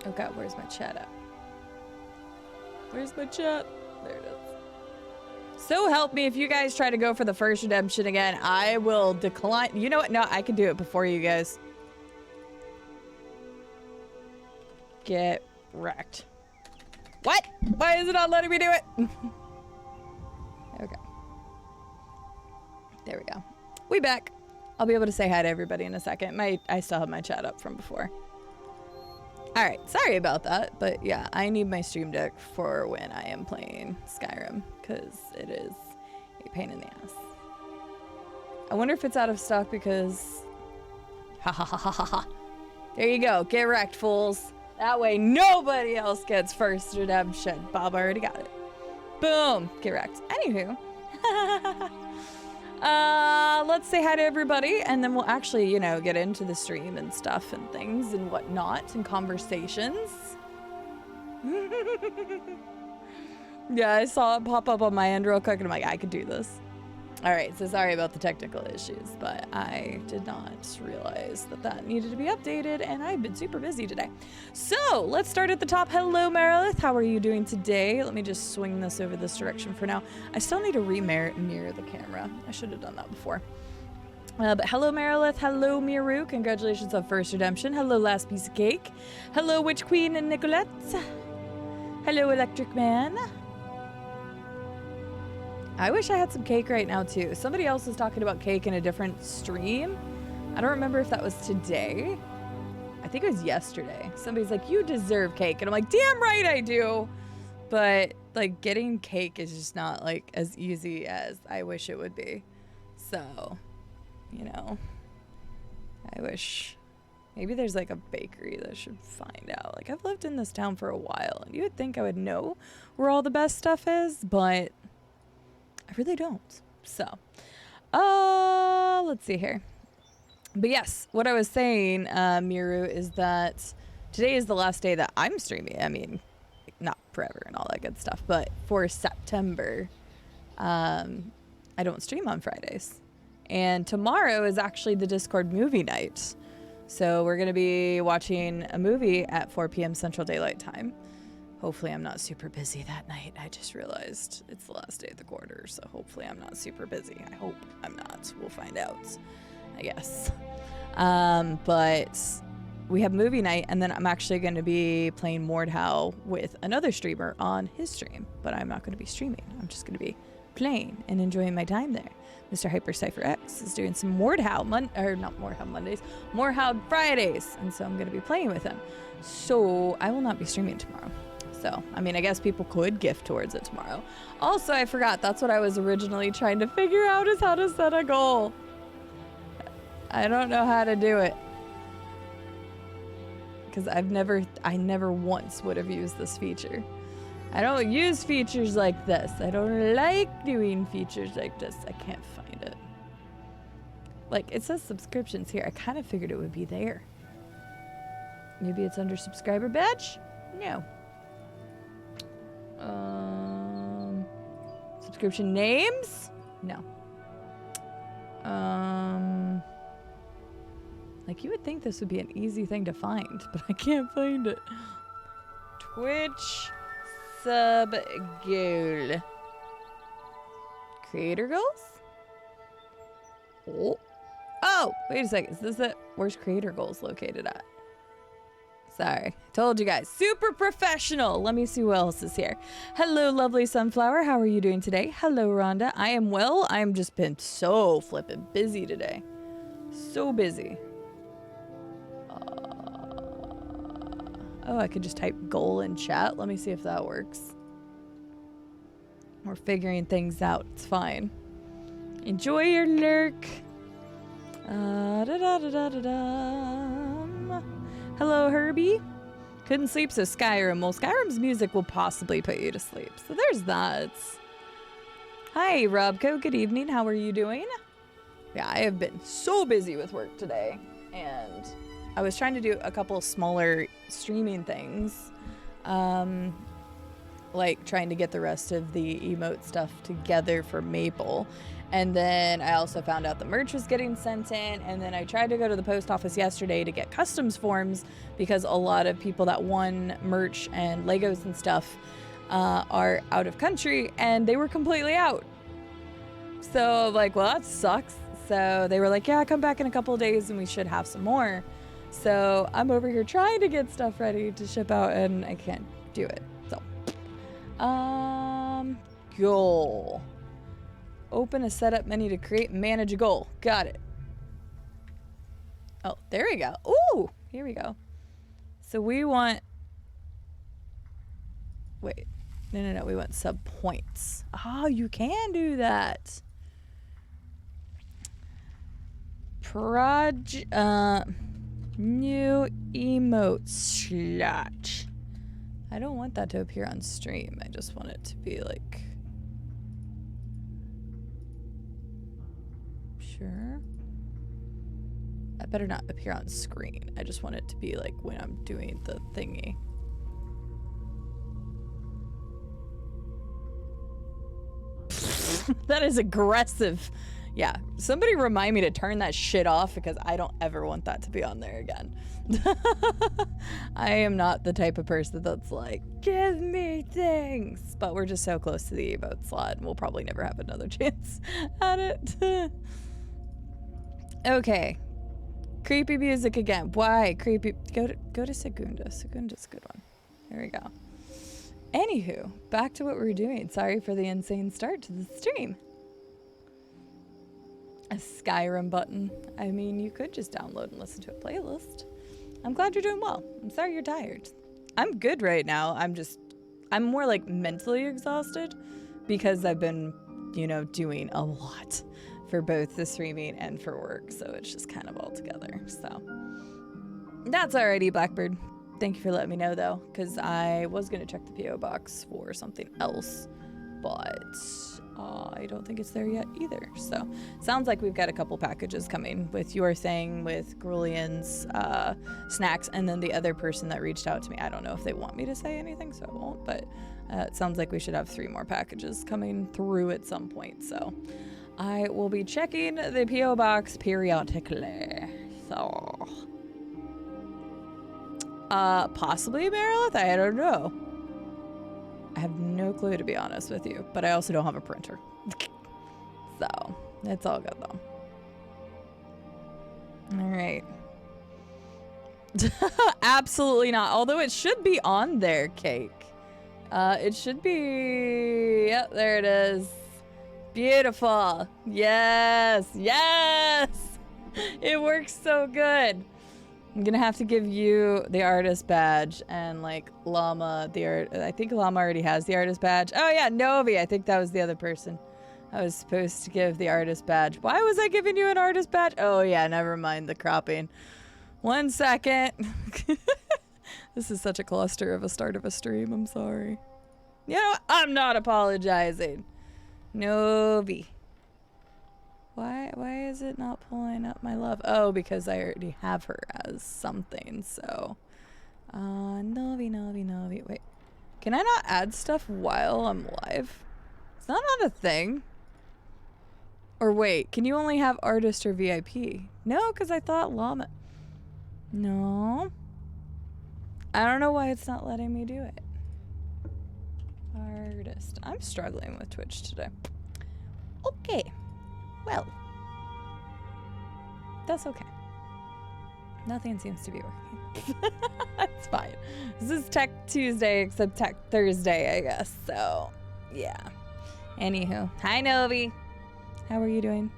Oh god, where's my chat at? Where's my chat? There it is. So help me, if you guys try to go for the first redemption again, I will decline. You know what? No, I can do it before you guys. Get wrecked. What? Why is it not letting me do it? Okay. There we go. We back. I'll be able to say hi to everybody in a second. I still have my chat up from before. Alright, sorry about that, but yeah, I need my stream deck for when I am playing Skyrim, because it is a pain in the ass. I wonder if it's out of stock because... Ha ha ha ha ha ha. There you go, get wrecked, fools. That way nobody else gets first redemption. Bob already got it. Boom, get wrecked. Anywho. Let's say hi to everybody, and then we'll actually, you know, get into the stream and stuff and things and whatnot and conversations. Yeah, I saw it pop up on my end real quick, and I'm like, I could do this. All right, so sorry about the technical issues, but I did not realize that that needed to be updated, and I've been super busy today. So let's start at the top. Hello, Merilith. How are you doing today? Let me just swing this over this direction for now. I still need to mirror the camera. I should have done that before. But hello, Merilith. Hello, Miru. Congratulations on first redemption. Hello, last piece of cake. Hello, Witch Queen and Nicolette. Hello, Electric Man. I wish I had some cake right now, too. Somebody else was talking about cake in a different stream. I don't remember if that was today. I think it was yesterday. Somebody's like, you deserve cake. And I'm like, damn right I do. But, like, getting cake is just not, like, as easy as I wish it would be. So, you know, I wish... Maybe there's, like, a bakery that should find out. Like, I've lived in this town for a while, and you would think I would know where all the best stuff is, but... I really don't. So, let's see here. But yes, what I was saying, Miru, is that today is the last day that I'm streaming. I mean, not forever and all that good stuff, but for September, I don't stream on Fridays. And tomorrow is actually the Discord movie night. So we're going to be watching a movie at 4 p.m. Central Daylight Time. Hopefully I'm not super busy that night. I just realized it's the last day of the quarter, so hopefully I'm not super busy. I hope I'm not. We'll find out, I guess. But we have movie night, and then I'm actually going to be playing Mordhau with another streamer on his stream, but I'm not going to be streaming. I'm just going to be playing and enjoying my time there. Mr. Hyper Cypher X is doing some Mordhau Mondays, Mordhau Fridays, and so I'm going to be playing with him. So I will not be streaming tomorrow. So, I mean, I guess people could gift towards it tomorrow. Also, I forgot, that's what I was originally trying to figure out, is how to set a goal. I don't know how to do it. Because I never once would have used this feature. I don't use features like this. I don't like doing features like this. I can't find it. Like, it says subscriptions here. I kind of figured it would be there. Maybe it's under subscriber badge? No. Subscription names? No. Like, you would think this would be an easy thing to find, but I can't find it. Twitch sub goal. Creator goals? Oh, wait a second. Is this it? Where's creator goals located at? Sorry, told you guys, super professional. Let me see who else is here. Hello, lovely sunflower. How are you doing today? Hello, Rhonda. I am well. I am just been so flippin' busy today. So busy. Oh, I could just type goal in chat. Let me see if that works. We're figuring things out. It's fine. Enjoy your lurk. Hello, Herbie. Couldn't sleep, so Skyrim. Well, Skyrim's music will possibly put you to sleep. So there's that. Hi, Robco. Good evening. How are you doing? Yeah, I have been so busy with work today. And I was trying to do a couple smaller streaming things. like trying to get the rest of the emote stuff together for Maple. And then I also found out the merch was getting sent in. And then I tried to go to the post office yesterday to get customs forms because a lot of people that won merch and Legos and stuff are out of country, and they were completely out. So I'm like, well, that sucks. So they were like, yeah, come back in a couple of days and we should have some more. So I'm over here trying to get stuff ready to ship out, and I can't do it. So, goal. Open a setup menu to create and manage a goal. Got it. Oh, there we go. Ooh, here we go. So we want, wait, no. We want sub points. Oh, you can do that. New emote slot. I don't want that to appear on stream. I just want it to be like, sure. That better not appear on screen. I just want it to be like when I'm doing the thingy. That is aggressive. Yeah, somebody remind me to turn that shit off because I don't ever want that to be on there again. I am not the type of person that's like, give me things. But we're just so close to the emote slot, and we'll probably never have another chance at it. Okay. Creepy music again. Why? Creepy. Go to Segunda. Segunda's a good one. There we go. Anywho, back to what we were doing. Sorry for the insane start to the stream. A Skyrim button. I mean, you could just download and listen to a playlist. I'm glad you're doing well. I'm sorry you're tired. I'm good right now. I'm more like mentally exhausted because I've been, doing a lot for both the streaming and for work. So it's just kind of all together. So that's alrighty, Blackbird. Thank you for letting me know though, because I was going to check the P.O. box for something else, but I don't think it's there yet either. So sounds like we've got a couple packages coming with your thing, with Grulian's snacks, and then the other person that reached out to me. I don't know if they want me to say anything, so I won't, but it sounds like we should have 3 more packages coming through at some point. So I will be checking the P.O. box periodically. So possibly Merilith? I don't know. I have no clue, to be honest with you, but I also don't have a printer. So it's all good though. All right. Absolutely not. Although it should be on there, Cake. It should be, yep, there it is. Beautiful. Yes. Yes. It works so good. I'm gonna have to give you the artist badge, and like Llama, I think Llama already has the artist badge. Oh yeah, Novi, I think that was the other person I was supposed to give the artist badge. Why was I giving you an artist badge? Oh yeah, never mind the cropping. 1 second. This is such a cluster of a start of a stream, I'm sorry. You know what? I'm not apologizing. Novi. Why is it not pulling up my love? Oh, because I already have her as something, so. Novi. Wait. Can I not add stuff while I'm live? Is that not a thing? Or wait, can you only have artist or VIP? No, because I thought llama. No. I don't know why it's not letting me do it. Artist. I'm struggling with Twitch today. Okay. Well, that's okay. Nothing seems to be working. That's fine. This is Tech Tuesday, except Tech Thursday, I guess. So, yeah. Anywho. Hi, Novi. How are you doing?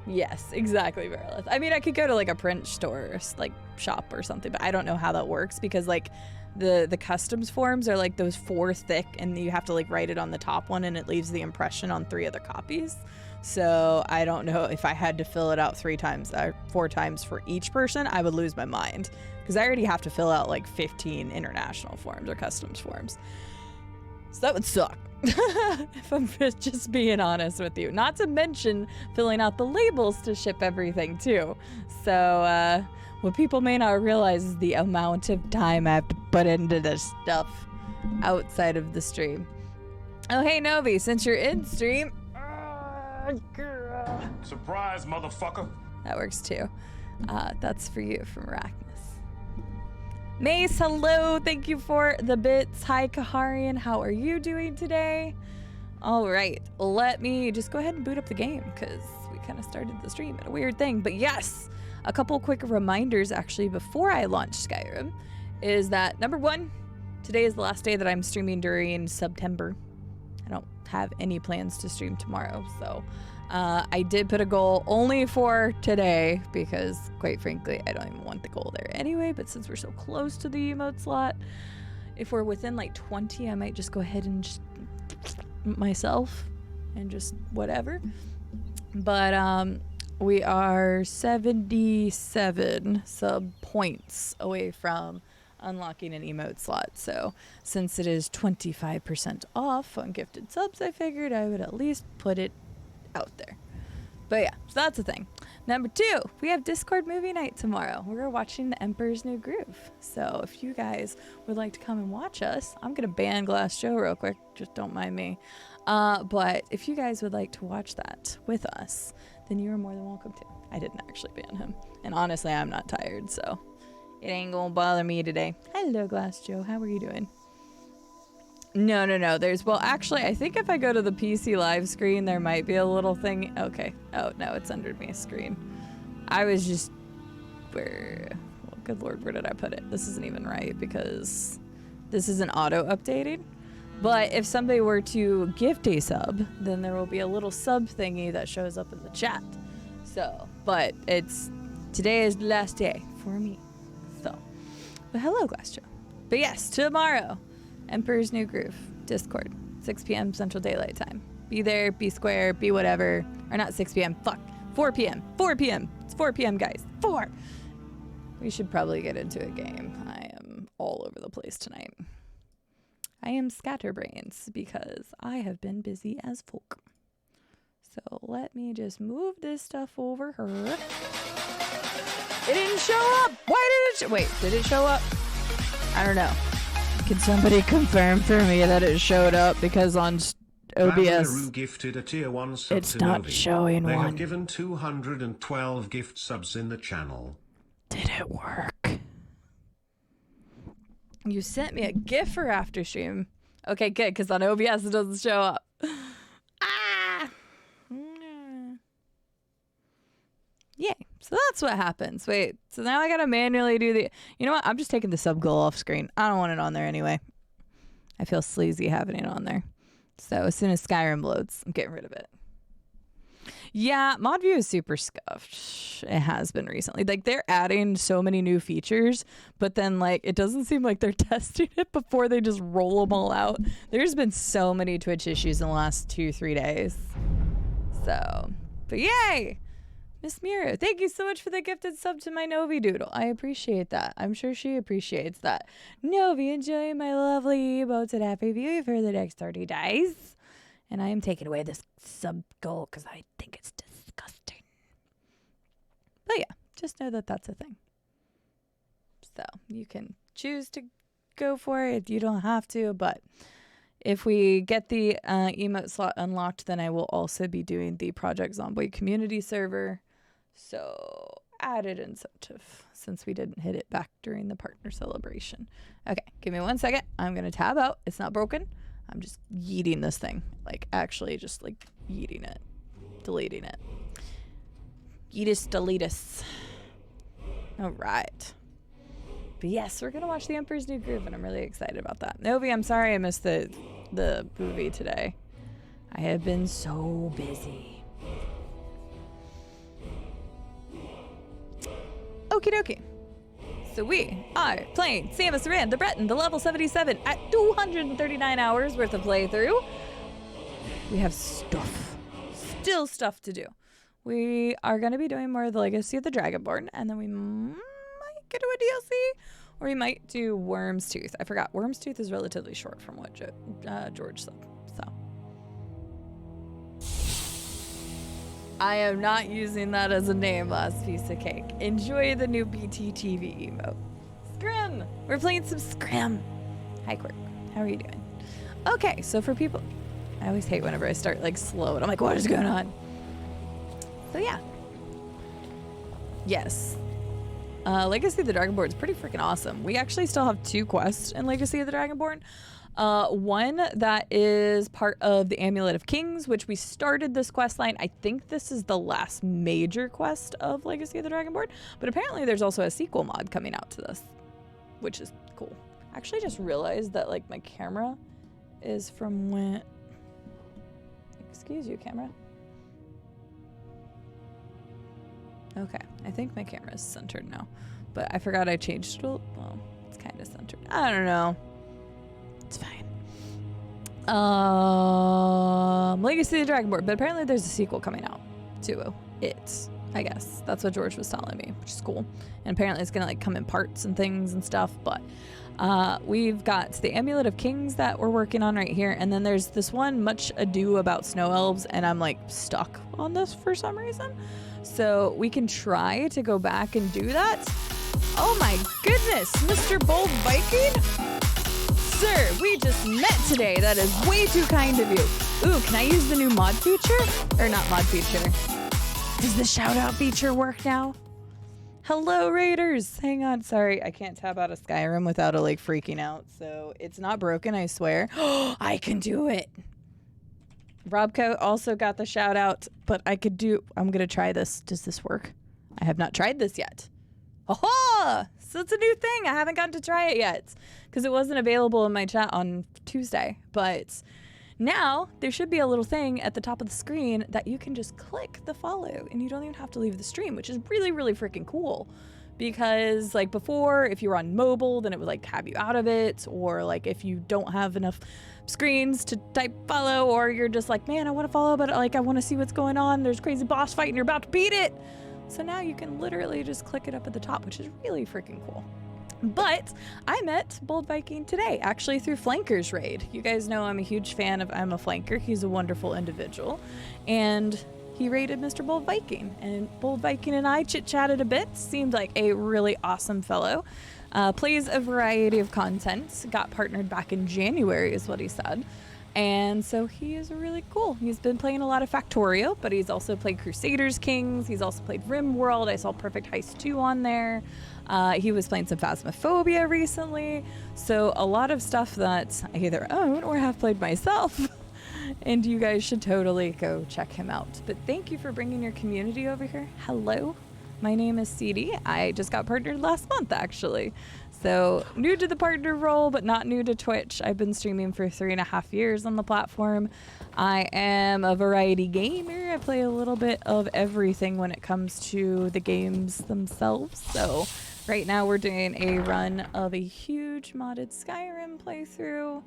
Yes, exactly, Merilith. I mean, I could go to like a print store, or, like shop or something, but I don't know how that works because like the customs forms are like those 4 thick, and you have to like write it on the top one, and it leaves the impression on 3 other copies. So I don't know if I had to fill it out 4 times for each person, I would lose my mind because I already have to fill out like 15 international forms or customs forms. So that would suck. If I'm just being honest with you. Not to mention filling out the labels to ship everything too. So what people may not realize is the amount of time I have to put into this stuff. outside of the stream. Oh, hey, Novi, since you're in stream. Surprise, motherfucker. That works too. That's for you from Arachnus. Mace, hello. Thank you for the bits. Hi, Kaharian. How are you doing today? All right. Let me just go ahead and boot up the game because we kind of started the stream at a weird thing. But yes, a couple quick reminders actually before I launch Skyrim is that number one, today is the last day that I'm streaming during September. I don't have any plans to stream tomorrow, so I did put a goal only for today because, quite frankly, I don't even want the goal there anyway, but since we're so close to the emote slot, if we're within like 20, I might just go ahead and just myself and just whatever. But we are 77 sub points away from unlocking an emote slot, so since it is 25% off on gifted subs, I figured I would at least put it out there. But yeah, so that's the thing. Number two, we have Discord movie night tomorrow. We're watching The Emperor's New Groove, so if you guys would like to come and watch us, I'm gonna ban Glass Joe real quick, just don't mind me. But if you guys would like to watch that with us, then you are more than welcome to. I didn't actually ban him, and honestly, I'm not tired, so it ain't gonna bother me today. Hello, Glass Joe. How are you doing? No. There's, well, actually, I think if I go to the PC live screen, there might be a little thing. Okay. Oh, no, it's under me screen. I was just, well, good Lord, where did I put it? This isn't even right because this isn't auto-updating. But if somebody were to gift a sub, then there will be a little sub thingy that shows up in the chat. So, but today is the last day for me. So, but hello, Glass Joe. But yes, tomorrow, Emperor's New Groove, Discord, 6 p.m. Central Daylight Time. Be there, be square, be whatever. Or not 6 p.m. Fuck. 4 p.m. 4 p.m. It's 4 p.m., guys. 4. We should probably get into a game. I am all over the place tonight. I am scatterbrains because I have been busy as folk. So let me just move this stuff over here. It didn't show up. Why did it? Wait, did it show up? I don't know. Can somebody confirm for me that it showed up? Because on OBS, gifted a tier 1 sub it's not showing they one. have given 212 gift subs in the channel. Did it work? You sent me a GIF for after stream. Okay, good, because on OBS it doesn't show up. Ah! Yay. So that's what happens. Wait, so now I gotta manually do the... You know what? I'm just taking the sub goal off screen. I don't want it on there anyway. I feel sleazy having it on there. So as soon as Skyrim loads, I'm getting rid of it. Yeah, mod view is super scuffed. It has been recently. Like, they're adding so many new features, but then, like, it doesn't seem like they're testing it before they just roll them all out. There's been so many Twitch issues in the last 2-3 days. So, but yay! Miss Mira, thank you so much for the gifted sub to my Novi Doodle. I appreciate that. I'm sure she appreciates that. Novi, enjoy my lovely emotes and happy view for the next 30 days. And I am taking away this sub goal because I think it's disgusting. But yeah, just know that that's a thing. So you can choose to go for it. You don't have to, but if we get the emote slot unlocked, then I will also be doing the Project Zomboid community server. So added incentive since we didn't hit it back during the partner celebration. Okay, give me 1 second. I'm going to tab out. It's not broken. I'm just yeeting this thing. Like, actually just, like, yeeting it. Deleting it. Yeetus, deletus. All right. But yes, we're going to watch The Emperor's New Groove, and I'm really excited about that. Novi, I'm sorry I missed the movie today. I have been so busy. Okie dokie. So we are playing Samus Aran the Breton, the level 77 at 239 hours worth of playthrough. We have still stuff to do. We are going to be doing more of the Legacy of the Dragonborn, and then we might get to a DLC, or we might do Worm's Tooth. I forgot. Worm's Tooth is relatively short from what George said. So I am not using that as a name, last piece of cake. Enjoy the new BTTV emote. Scrim! We're playing some Scrim. Hi, Quirk. How are you doing? Okay, so for people, I always hate whenever I start like slow and I'm like, what is going on? So yeah. Yes. Legacy of the Dragonborn is pretty freaking awesome. We actually still have 2 quests in Legacy of the Dragonborn. One that is part of the Amulet of Kings, which we started this quest line. I think this is the last major quest of Legacy of the Dragonborn, but apparently there's also a sequel mod coming out to this, which is cool. I actually just realized that like my camera is from when... Excuse you, camera. Okay, I think my camera is centered now, but I forgot I changed it. Well, it's kind of centered. I don't know. It's fine. Legacy of the Dragonborn, but apparently there's a sequel coming out to it. I guess that's what George was telling me, which is cool. And apparently it's gonna like come in parts and things and stuff. But we've got the Amulet of Kings that we're working on right here, and then there's this one, Much Ado About Snow Elves, and I'm like stuck on this for some reason. So we can try to go back and do that. Oh my goodness, Mr. Bold Viking? Sir, we just met today. That is way too kind of you. Ooh, can I use the new mod feature? Or not mod feature. Does the shout out feature work now? Hello, Raiders. Hang on. Sorry, I can't tab out of Skyrim without like freaking out. So it's not broken, I swear. I can do it. Robco also got the shout out, but I'm going to try this. Does this work? I have not tried this yet. Aha! So it's a new thing. I haven't gotten to try it yet because it wasn't available in my chat on Tuesday. But now there should be a little thing at the top of the screen that you can just click the follow and you don't even have to leave the stream, which is really, really freaking cool. Because like before, if you were on mobile, then it would like have you out of it. Or like if you don't have enough screens to type follow, or you're just like, man, I want to follow, but like I want to see what's going on. There's a crazy boss fight and you're about to beat it. So now you can literally just click it up at the top, which is really freaking cool. But I met Bold Viking today, actually through Flanker's raid. You guys know I'm a huge fan of I'm a Flanker. He's a wonderful individual. And he raided Mr. Bold Viking. And Bold Viking and I chit-chatted a bit. Seemed like a really awesome fellow. Plays a variety of content. Got partnered back in January is what he said. And so he is really cool. He's been playing a lot of Factorio, but he's also played Crusaders Kings. He's also played RimWorld. I saw Perfect Heist 2 on there. He was playing some Phasmophobia recently. So a lot of stuff that I either own or have played myself. And you guys should totally go check him out. But thank you for bringing your community over here. Hello, my name is Cide. I just got partnered last month, actually. So new to the partner role, but not new to Twitch. I've been streaming for 3.5 years on the platform. I am a variety gamer. I play a little bit of everything when it comes to the games themselves. So right now we're doing a run of a huge modded Skyrim playthrough.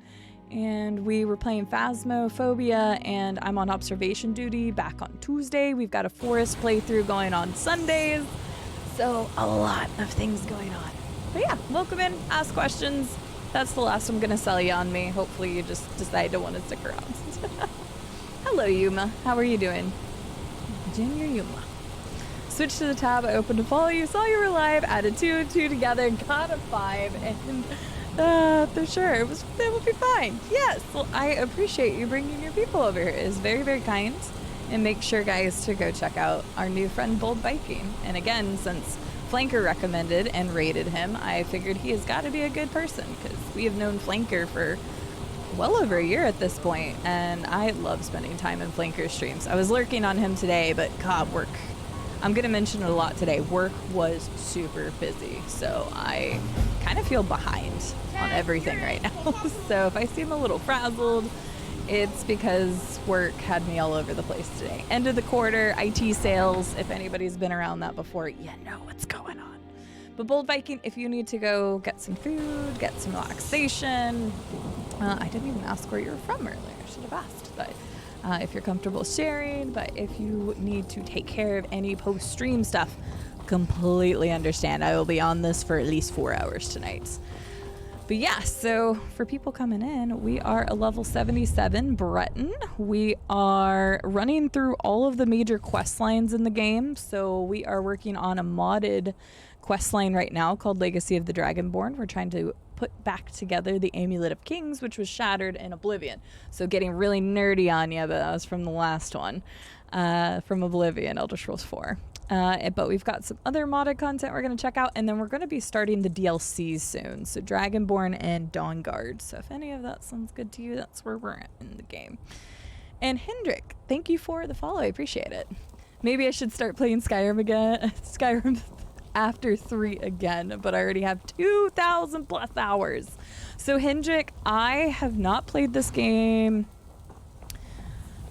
And we were playing Phasmophobia, and I'm on observation duty back on Tuesday. We've got a forest playthrough going on Sundays. So a lot of things going on. But yeah, welcome in, ask questions. That's the last I'm gonna sell you on me. Hopefully you just decide to want to stick around. Hello, Yuma. How are you doing? Junior Yuma. Switch to the tab, I opened to follow you, saw you were live, added 2 and 2 together, got a 5, and for sure, it will be fine. Yes, well, I appreciate you bringing your people over here. It is very, very kind. And make sure, guys, to go check out our new friend, Bold Viking. And again, since Flanker recommended and rated him, I figured he has got to be a good person because we have known Flanker for well over a year at this point, and I love spending time in Flanker streams. I was lurking on him today, but God, work. I'm going to mention it a lot today. Work was super busy, so I kind of feel behind on everything right now. So if I seem a little frazzled, it's because work had me all over the place today. End of the quarter, IT sales. If anybody's been around that before, you know what's going on. But Bold Viking, if you need to go get some food, get some relaxation. I didn't even ask where you were from earlier. I should have asked, but if you're comfortable sharing. But if you need to take care of any post-stream stuff, completely understand. I will be on this for at least 4 hours tonight. But yeah, so for people coming in, we are a level 77 Breton. We are running through all of the major quest lines in the game. So we are working on a modded quest line right now called Legacy of the Dragonborn. We're trying to put back together the Amulet of Kings, which was shattered in Oblivion. So getting really nerdy on you, but that was from the last one, from Oblivion, Elder Scrolls 4. But we've got some other modded content we're going to check out, and then we're going to be starting the DLCs soon. So Dragonborn and Dawnguard. So if any of that sounds good to you, that's where we're at in the game. And Hendrik, thank you for the follow. I appreciate it. Maybe I should start playing Skyrim again. Skyrim after 3 again, but I already have 2,000 plus hours. So Hendrik, I have not played this game.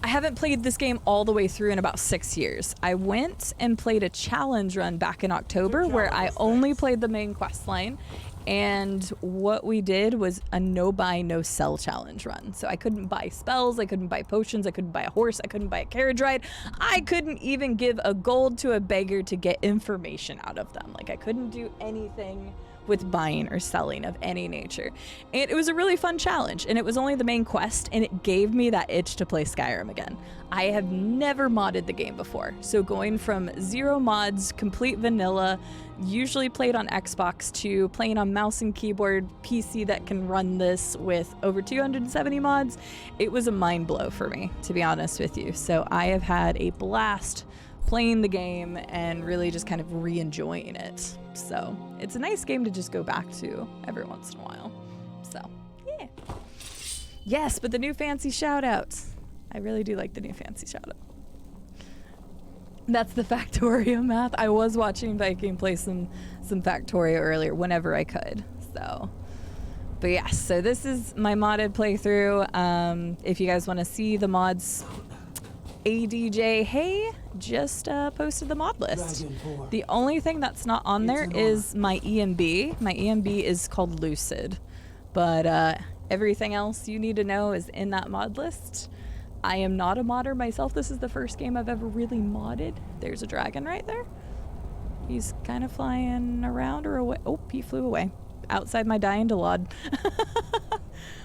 I haven't played this game all the way through in about 6 years. I went and played a challenge run back in October where I only played the main quest line. And what we did was a no buy, no sell challenge run. So I couldn't buy spells, I couldn't buy potions, I couldn't buy a horse, I couldn't buy a carriage ride. I couldn't even give a gold to a beggar to get information out of them. Like I couldn't do anything with buying or selling of any nature. And it was a really fun challenge, and it was only the main quest, and it gave me that itch to play Skyrim again. I have never modded the game before, so going from 0 mods, complete vanilla, usually played on Xbox, to playing on mouse and keyboard PC that can run this with over 270 mods, it was a mind blow for me, to be honest with you. So I have had a blast playing the game and really just kind of re-enjoying it. So it's a nice game to just go back to every once in a while. So yeah. Yes, but the new fancy shout outs. I really do like the new fancy shout out. That's the Factorio math. I was watching Viking play some Factorio earlier whenever I could. So but yes, so this is my modded playthrough. If you guys want to see the mods, ADJ Hey just posted the mod list. The only thing that's not on there is my EMB. My EMB is called Lucid, but everything else you need to know is in that mod list. I am not a modder myself. This is the first game I've ever really modded. There's a dragon right there. He's kind of flying around or away. Oh, he flew away. Outside my dying Delod.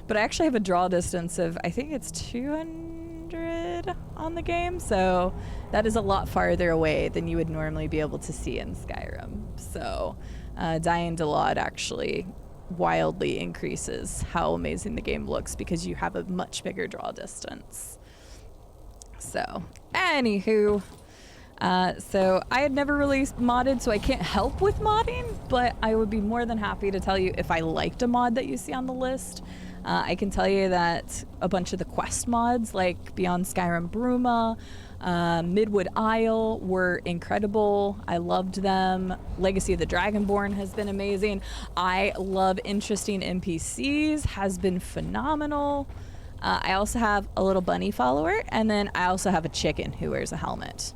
But I actually have a draw distance of, I think it's 200 on the game, so that is a lot farther away than you would normally be able to see in Skyrim. So dying Delod actually wildly increases how amazing the game looks because you have a much bigger draw distance. So anywho, so I had never really modded, so I can't help with modding, but I would be more than happy to tell you if I liked a mod that you see on the list. I can tell you that a bunch of the quest mods like Beyond Skyrim Bruma, Midwood Isle were incredible. I loved them. Legacy of the Dragonborn has been amazing. I love interesting NPCs, has been phenomenal. I also have a little bunny follower, and then I also have a chicken who wears a helmet.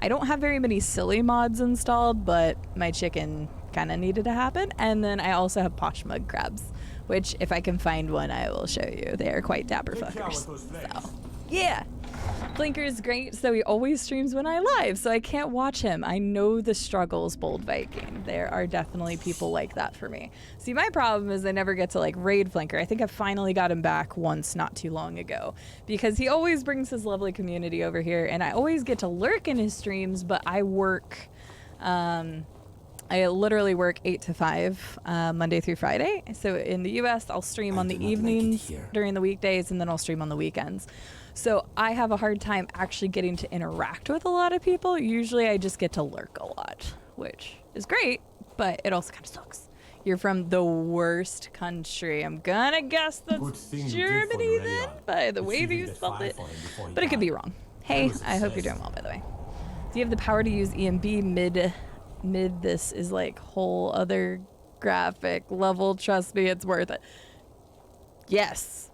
I don't have very many silly mods installed, but my chicken kind of needed to happen. And then I also have posh mud crabs, which if I can find one, I will show you. They are quite dapper fuckers. So, yeah. Blinker is great, so he always streams when I live, so I can't watch him. I know the struggles, Bold Viking. There are definitely people like that for me. See, my problem is I never get to like raid Blinker. I think I finally got him back once not too long ago because he always brings his lovely community over here, and I always get to lurk in his streams, but I work, I literally work 8 to 5 Monday through Friday. So in the US, I'll stream on the evenings during the weekdays, and then I'll stream on the weekends. So I have a hard time actually getting to interact with a lot of people. Usually I just get to lurk a lot, which is great, but it also kind of sucks. You're from the worst country. I'm gonna guess that's Germany then, by the way that you spelled it. But it could be wrong. Hey, I hope you're doing well, by the way. Do you have the power to use EMB mid this is like whole other graphic level? Trust me, it's worth it. Yes.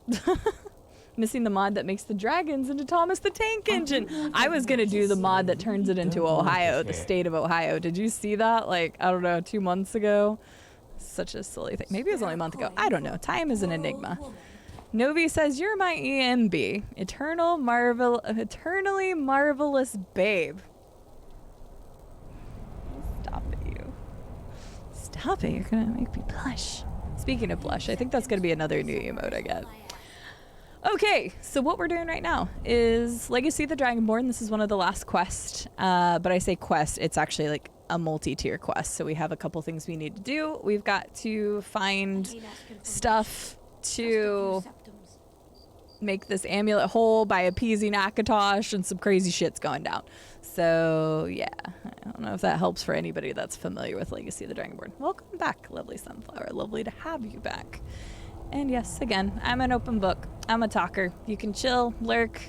Missing the mod that makes the dragons into Thomas the Tank Engine. I was gonna do the mod that turns it into Ohio, the state of Ohio. Did you see that? Like, I don't know, 2 months ago? Such a silly thing. Maybe it was only a month ago. I don't know. Time is an enigma. Novi says, you're my EMB. Eternally marvelous babe. Stop it, you. Stop it. You're gonna make me blush. Speaking of blush, I think that's gonna be another new emote I get. Okay, so what we're doing right now is Legacy of the Dragonborn. This is one of the last quests, but I say quest, it's actually like a multi-tier quest. So we have a couple things we need to do. We've got to find stuff to make this amulet whole by appeasing Akatosh, and some crazy shit's going down. So yeah, I don't know if that helps for anybody that's familiar with Legacy of the Dragonborn. Welcome back, lovely Sunflower. Lovely to have you back. And yes, again, I'm an open book. I'm a talker. You can chill, lurk,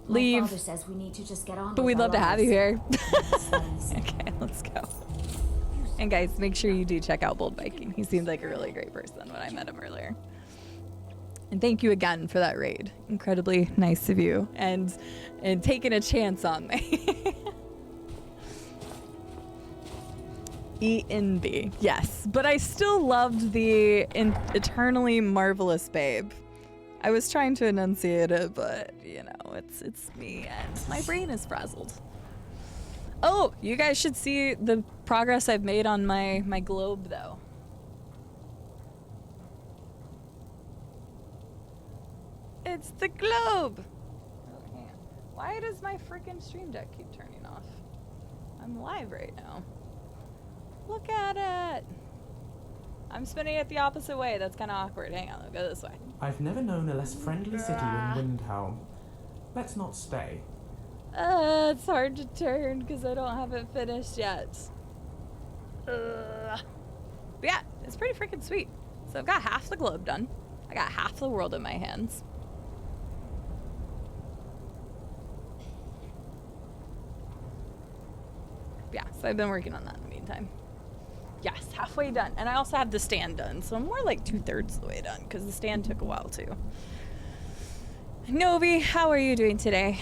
leave. My father says we need to just get on but with we'd our love to have lives. you here. It's that easy. Okay, let's go. And guys, make sure you do check out Bold Viking. He seemed like a really great person when I met him earlier. And thank you again for that raid. Incredibly nice of you, and taking a chance on me. E-N-B, yes. But I still loved the eternally marvelous babe. I was trying to enunciate it, but you know, it's me and my brain is frazzled. Oh, you guys should see the progress I've made on my globe though. It's the globe! Oh, man. Why does my freaking stream deck keep turning off? I'm live right now. Look at it! I'm spinning it the opposite way. That's kind of awkward. Hang on, I'll go this way. I've never known a less friendly city than Windhelm. Let's not stay. It's hard to turn because I don't have it finished yet. But yeah, it's pretty freaking sweet. So I've got half the globe done. I got half the world in my hands. Yeah, so I've been working on that in the meantime. Yes, halfway done. And I also have the stand done, so I'm more like 2/3 of the way done because the stand took a while too. Novi, how are you doing today?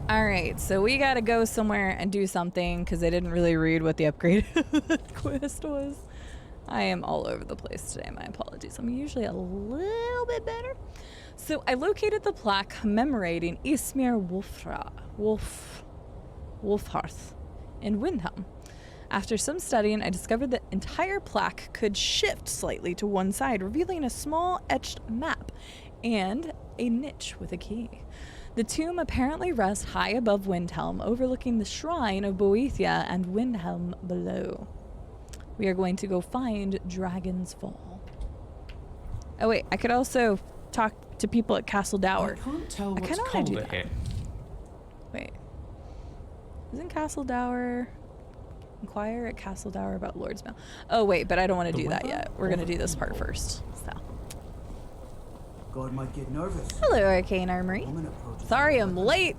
All right, so we gotta go somewhere and do something because I didn't really read what the upgrade quest was. I am all over the place today, my apologies. I'm usually a little bit better. So I located the plaque commemorating Ismir Wolfhearth in Windhelm. After some studying, I discovered the entire plaque could shift slightly to one side, revealing a small etched map and a niche with a key. The tomb apparently rests high above Windhelm, overlooking the shrine of Boethia and Windhelm below. We are going to go find Dragon's Fall. Oh wait, I could also talk to people at Castle Dower. I can't tell I what's kinda wanna do colder that. here. Wait. Isn't Castle Dower... Inquire at Castle Dower about Lord's Mail. Oh wait, but I don't want to The do that weather yet. We're or going to the do this part people? first. So. God might get nervous. Hello, Arcane Armory. Woman approaches Sorry the I'm weapon. late.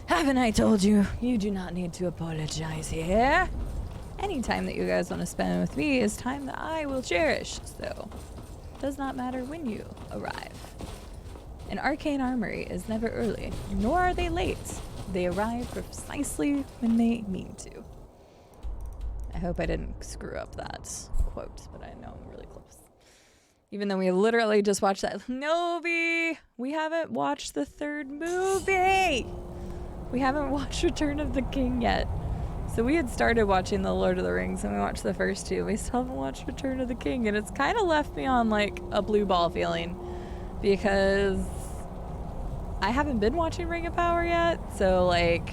Haven't I told you? You do not need to apologize here. Any time that you guys want to spend with me is time that I will cherish. So, it does not matter when you arrive. An Arcane Armory is never early, nor are they late. They arrive precisely when they mean to. I hope I didn't screw up that quote, but I know I'm really close. Even though we literally just watched that. Novi! We haven't watched the third movie! We haven't watched Return of the King yet. So we had started watching The Lord of the Rings and we watched the first two. We still haven't watched Return of the King, and it's kind of left me on like a blue ball feeling because I haven't been watching Ring of Power yet. So like,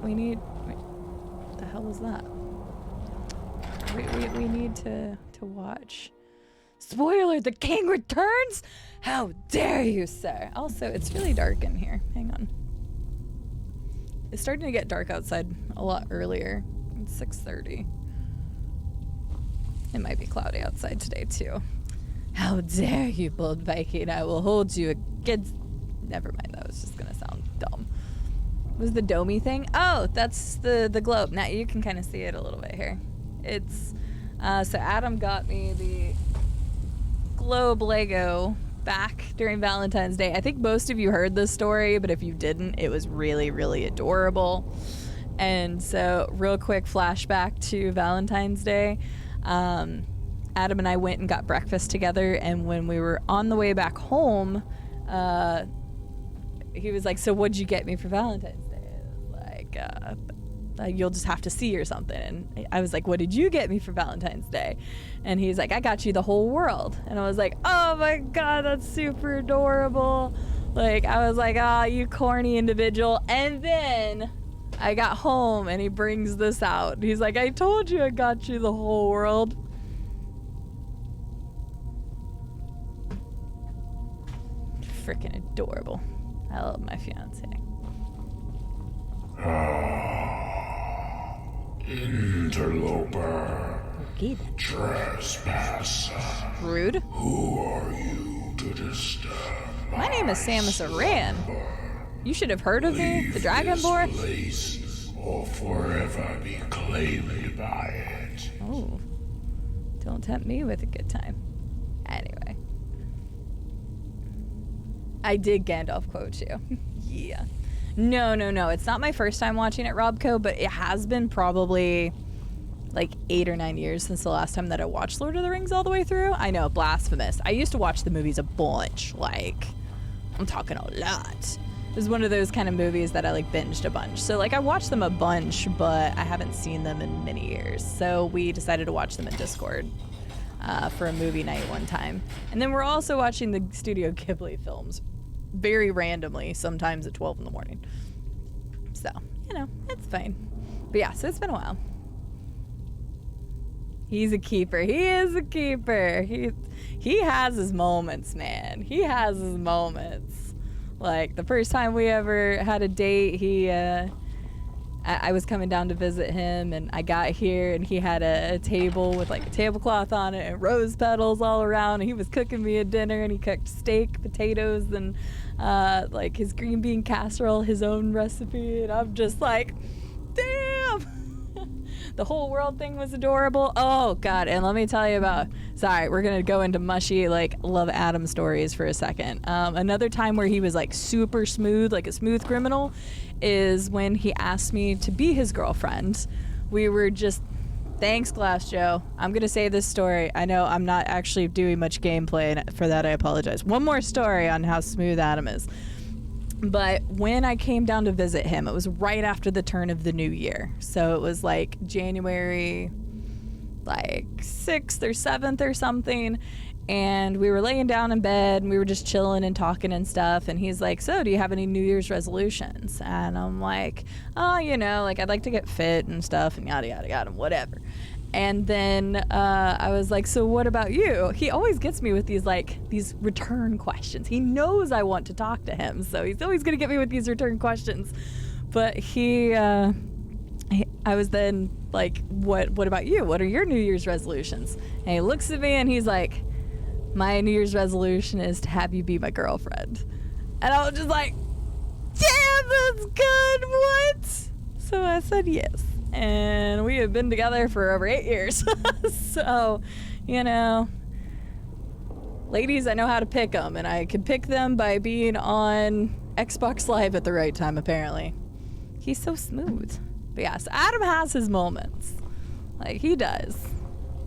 we need... What the hell was that? We need to watch. Spoiler, the king returns? How dare you, sir? Also, it's really dark in here. Hang on. It's starting to get dark outside a lot earlier. It's 6:30. It might be cloudy outside today too. How dare you, Bold Viking? I will hold you against... Never mind, that was just gonna sound dumb. Was the domey thing? Oh, that's the globe. Now you can kind of see it a little bit here. It's so Adam got me the globe Lego back during Valentine's Day. I think most of you heard this story, but if you didn't, it was really, really adorable. And so real quick flashback to Valentine's Day. Adam and I went and got breakfast together, and when we were on the way back home, he was like, so what'd you get me for Valentine's Day? Like, you'll just have to see or something. And I was like, what did you get me for Valentine's Day? And he's like, I got you the whole world. And I was like, oh my God, that's super adorable. Like, I was like, ah, you corny individual. And then I got home and he brings this out. He's like, I told you I got you the whole world. Freaking adorable. I love my fiance. Interloper. Okay then. Trespasser. Rude. Who are you to disturb My name is Samus Aran. You should have heard of me, the Leave Dragonborn. this place or forever be claimed by it? Oh. Don't tempt me with a good time. Anyway. I did Gandalf quote you. Yeah. No. It's not my first time watching it, Robco, but it has been probably like 8 or 9 years since the last time that I watched Lord of the Rings all the way through. I know, blasphemous. I used to watch the movies a bunch. Like, I'm talking a lot. It was one of those kind of movies that I like binged a bunch. So like I watched them a bunch, but I haven't seen them in many years. So we decided to watch them in Discord for a movie night one time. And then we're also watching the Studio Ghibli films very randomly, sometimes at 12 in the morning. So, you know, it's fine. But yeah, so it's been a while. He's a keeper. He is a keeper. He has his moments, man. He has his moments. Like the first time we ever had a date, I was coming down to visit him, and I got here, and he had a table with like a tablecloth on it and rose petals all around, and he was cooking me a dinner, and he cooked steak, potatoes, and like his green bean casserole, his own recipe, and I'm just like, damn. The whole world thing was adorable. Oh God, and let me tell you about, sorry, we're gonna go into mushy like love Adam stories for a second. Another time where he was like super smooth, like a smooth criminal, is when he asked me to be his girlfriend. We were just, thanks Glass Joe. I'm gonna say this story. I know I'm not actually doing much gameplay, and for that I apologize. One more story on how smooth Adam is. But when I came down to visit him, it was right after the turn of the new year. So it was like January like 6th or 7th or something. And we were laying down in bed and we were just chilling and talking and stuff. And he's like, so do you have any New Year's resolutions? And I'm like, oh, you know, like I'd like to get fit and stuff and yada, yada, yada, whatever. And then I was like, so what about you? He always gets me with these return questions. He knows I want to talk to him, so he's always going to get me with these return questions. But I was then like, what about you? What are your New Year's resolutions? And he looks at me and he's like, my New Year's resolution is to have you be my girlfriend. And I was just like, damn, that's good. What? So I said yes. And we have been together for over 8 years. So, you know, ladies, I know how to pick them, and I can pick them by being on Xbox Live at the right time, apparently. He's so smooth. But yeah, so Adam has his moments. Like, he does.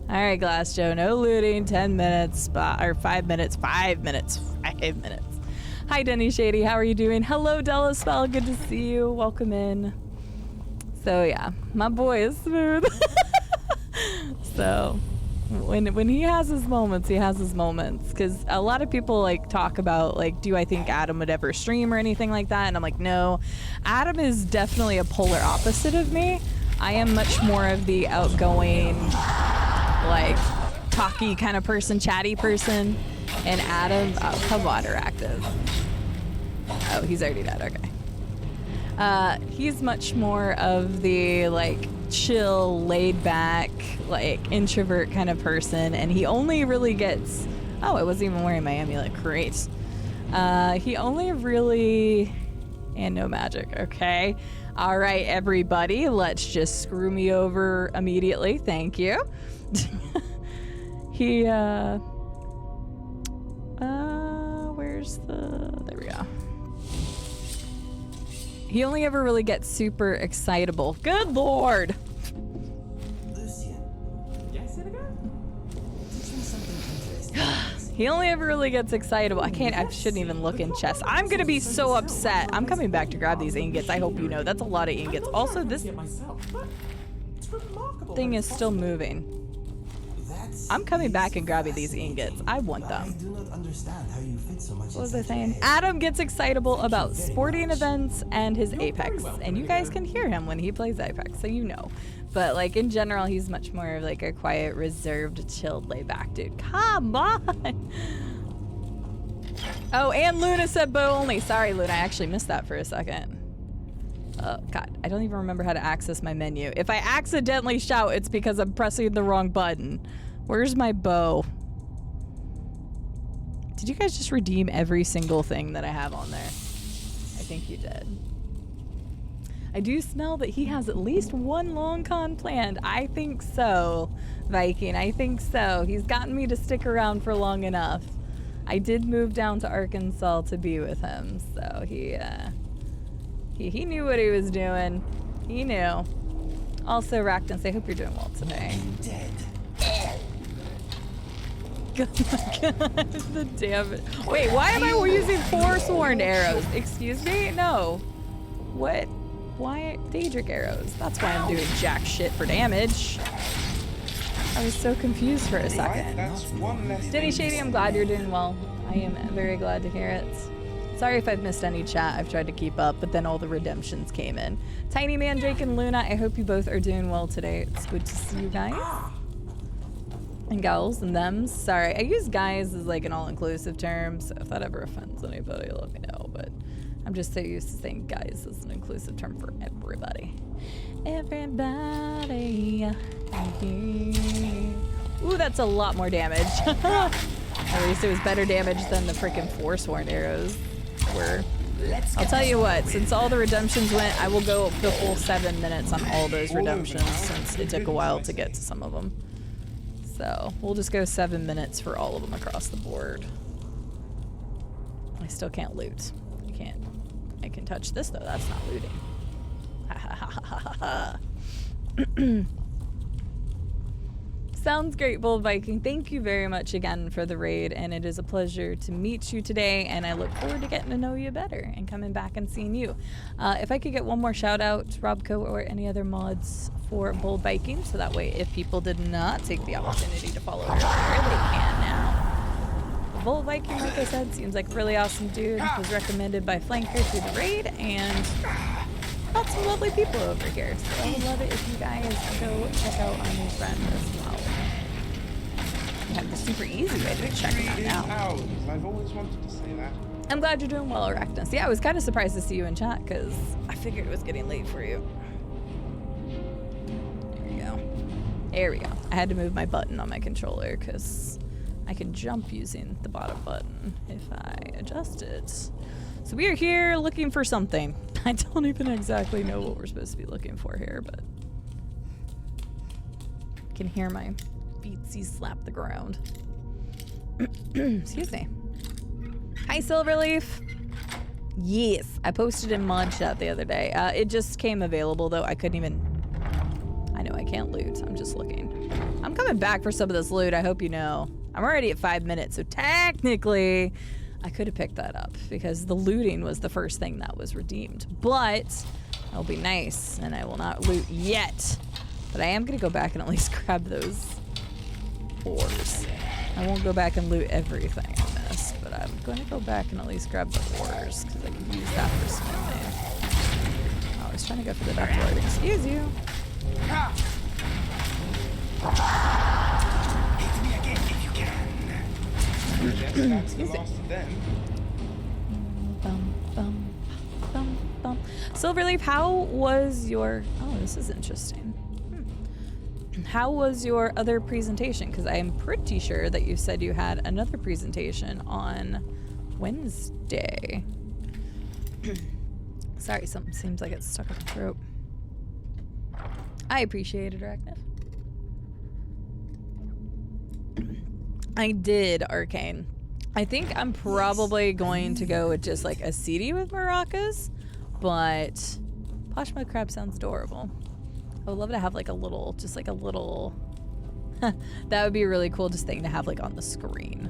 All right, Glass Joe, no looting, 10 minutes, or 5 minutes, 5 minutes, 5 minutes. Hi, Denny Shady, how are you doing? Hello, Della Spell, good to see you. Welcome in. So yeah, my boy is smooth. So when he has his moments, he has his moments. Because a lot of people like talk about like, do I think Adam would ever stream or anything like that? And I'm like, no. Adam is definitely a polar opposite of me. I am much more of the outgoing, like talky kind of person, chatty person. And Adam, come water active. Oh, he's already dead. Okay. He's much more of the like chill, laid back, like introvert kind of person, and he only really gets, oh, I wasn't even wearing my amulet, great. He only really, and no magic, okay. All right, everybody, let's just screw me over immediately, thank you. He, where's there we go. He only ever really gets super excitable. Good lord! Lucian, Yes, Inigo? teach me something interesting. He only ever really gets excitable. I shouldn't even look in chest. I'm gonna be so upset. I'm coming back to grab these ingots. I hope you know. That's a lot of ingots. Also, this Myself, but it's remarkable thing that is it's still possible. moving. That's I'm coming back and easy, grabbing these ingots. I want but I them. do not understand how you fit so much What was I inside saying? your head. Adam gets excitable about very sporting much. events and his You're Apex, very welcome and you guys again. can hear him when he plays Apex, so you know. But like in general, he's much more of like a quiet, reserved, chilled, laid back dude. Come on. Oh, and Luna said bow only. Sorry, Luna, I actually missed that for a second. Oh God, I don't even remember how to access my menu. If I accidentally shout, it's because I'm pressing the wrong button. Where's my bow? Did you guys just redeem every single thing that I have on there? I think you did. I do smell that he has at least one long con planned. I think so, Viking. I think so. He's gotten me to stick around for long enough. I did move down to Arkansas to be with him, so he knew what he was doing. He knew. Also, Rakdens, I hope you're doing well today. Dead. Oh my God, the damage. Wait, why am I using Forsworn arrows? Excuse me? No. What? Why Daedric arrows? That's why I'm doing jack shit for damage. I was so confused for a second. That's one less Denny thing to Shady, I'm say. glad you're doing well. I am very glad to hear it. Sorry if I've missed any chat. I've tried to keep up, but then all the redemptions came in. Tiny Man, Jake, and Luna, I hope you both are doing well today. It's good to see you guys. And gals and thems. Sorry, I use guys as like an all-inclusive term, so if that ever offends anybody, let me know. But I'm just so used to saying guys as an inclusive term for everybody. Everybody. Ooh, that's a lot more damage. At least it was better damage than the freaking Forsworn arrows were. I'll tell you what, since all the redemptions went, I will go the full 7 minutes on all those redemptions since it took a while to get to some of them. So we'll just go 7 minutes for all of them across the board. I still can't loot. I can touch this though, that's not looting. Ha ha ha ha ha ha. Sounds great, Bold Viking. Thank you very much again for the raid, and it is a pleasure to meet you today, and I look forward to getting to know you better and coming back and seeing you. If I could get one more shout out, Robco or any other mods for Bold Viking, so that way if people did not take the opportunity to follow earlier, they can now. Bold Viking, like I said, seems like a really awesome dude. Was recommended by Flanker through the raid, and got some lovely people over here. So I would love it if you guys go check out our new friend as well. We have the super easy way to check him out now. Hours. I've always wanted to say that. I'm glad you're doing well, Arachnus. Yeah, I was kind of surprised to see you in chat because I figured it was getting late for you. There we go. There we go. I had to move my button on my controller because I can jump using the bottom button if I adjust it. So we are here looking for something. I don't even exactly know what we're supposed to be looking for here, but I can hear my feetsies slap the ground. Excuse me. Hi, Silverleaf. Yes, I posted in mod chat the other day. It just came available though. I couldn't even. I know I can't loot. I'm just looking. I'm coming back for some of this loot. I hope you know. I'm already at 5 minutes, so technically I could have picked that up because the looting was the first thing that was redeemed. But that'll be nice, and I will not loot yet. But I am gonna go back and at least grab those ores. I won't go back and loot everything I missed, but I'm gonna go back and at least grab the ores because I can use that for smithing. Oh, I was trying to go for the ductwork. Excuse you. Hit me again if you can. Guess that's the last of them. Bum, bum, bum, bum. Silverleaf, how was your... Oh, this is interesting. How was your other presentation? Because I am pretty sure that you said you had another presentation on Wednesday. Sorry, something seems like it's stuck in my throat. I appreciate it, Arachnid. I did Arcane. I think I'm probably going to go with just like a CD with maracas, but Poshmo Crab sounds adorable. I would love to have like a little, just like a little, that would be a really cool just thing to have like on the screen.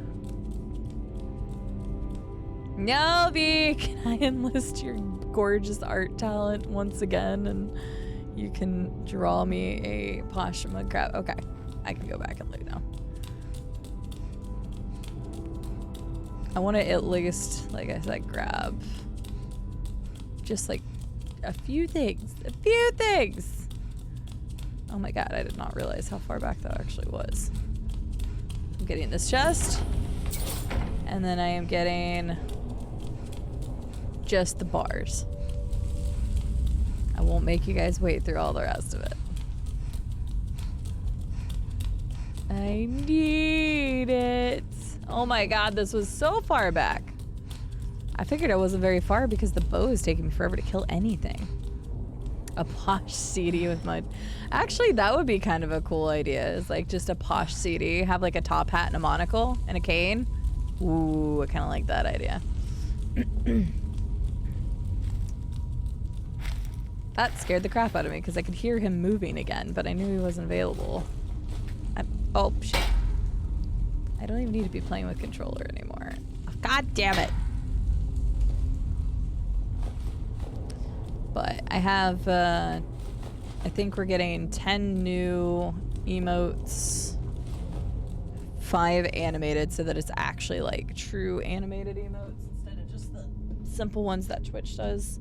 Novi, can I enlist your gorgeous art talent once again and you can draw me a Poshmo Crab? Okay. I can go back and loot now. I want to at least, like I said, grab just like a few things. A few things! Oh my god, I did not realize how far back that actually was. I'm getting this chest. And then I am getting just the bars. I won't make you guys wait through all the rest of it. I need it. Oh my god, this was so far back. I figured I wasn't very far because the bow is taking me forever to kill anything. A posh CD with mud. Actually, that would be kind of a cool idea. It's like just a posh CD. Have like a top hat and a monocle and a cane. Ooh, I kind of like that idea. That scared the crap out of me because I could hear him moving again, but I knew he wasn't available. Oh, shit. I don't even need to be playing with controller anymore. Oh, god damn it. But I have, I think we're getting 10 new emotes, 5 animated, so that it's actually like true animated emotes instead of just the simple ones that Twitch does.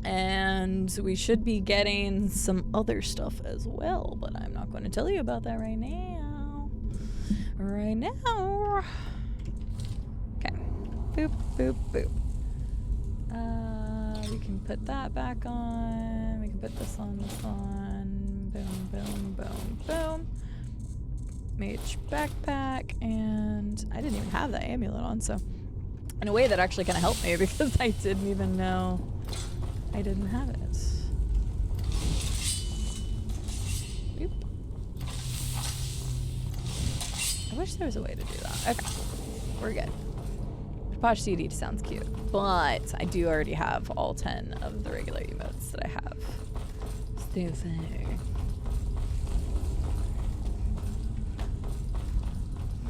And we should be getting some other stuff as well, but I'm not going to tell you about that right now. Right now. Okay. Boop, boop, boop. We can put that back on. We can put this on, this on. Boom, boom, boom, boom. Mage backpack, and I didn't even have that amulet on, so in a way that actually kind of helped me because I didn't even know I didn't have it. Boop. I wish there was a way to do that. Okay, we're good. Posh CD sounds cute, but I do already have all 10 of the regular emotes that I have. Stupid.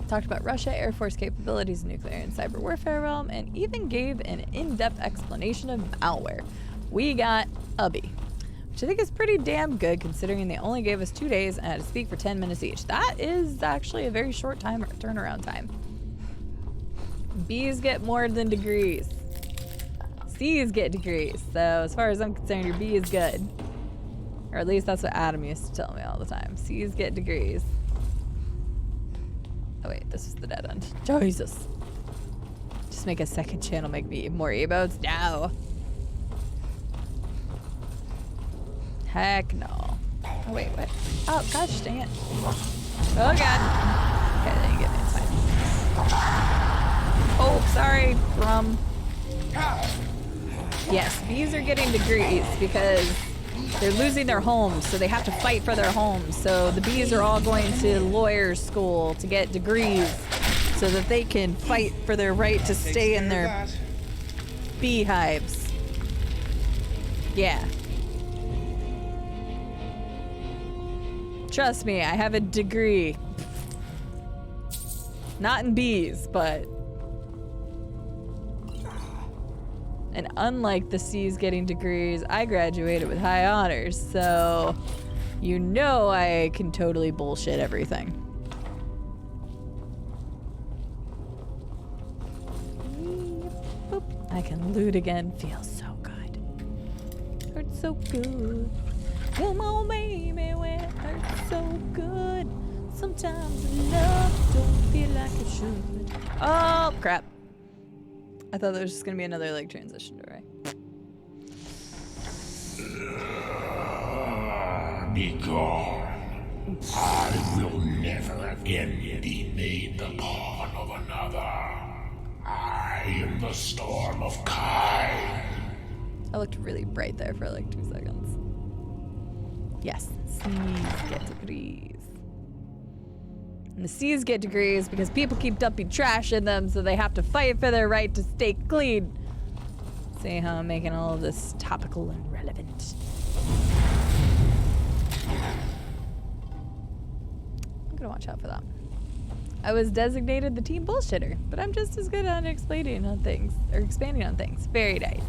Talked about Russia, Air Force capabilities, nuclear and cyber warfare realm, and even gave an in-depth explanation of malware. We got Ubby, which I think is pretty damn good considering they only gave us 2 days and had to speak for 10 minutes each. That is actually a very short turnaround time. B's get more than degrees. C's get degrees. So as far as I'm concerned, your B is good. Or at least that's what Adam used to tell me all the time. C's get degrees. Oh wait, this is the dead end. Jesus. Just make a second channel, make me more emotes? No. Heck no. Oh wait, what? Oh gosh dang it. Oh god. Okay, then you get me, it's fine. Oh, sorry, Brum. Yes, bees are getting degrees because they're losing their homes, so they have to fight for their homes. So the bees are all going to lawyer school to get degrees so that they can fight for their right to stay in their beehives. Yeah. Trust me, I have a degree. Not in bees, but... And unlike the C's getting degrees, I graduated with high honors, so you know I can totally bullshit everything. Boop. I can loot again. Feels so good. Hurts so good. Come on, baby, when it hurts so good. Sometimes love don't feel like it should. Oh, crap. I thought there was just gonna be another like transition to right. Be gone. I will never again be made the pawn of another. I am the storm of Kai. I looked really bright there for like 2 seconds. Yes, C's get degrees. And the C's get degrees because people keep dumping trash in them, so they have to fight for their right to stay clean. See how I'm making all of this topical and relevant. I'm gonna watch out for that. I was designated the team bullshitter, but I'm just as good at explaining on things, or expanding on things. Very nice.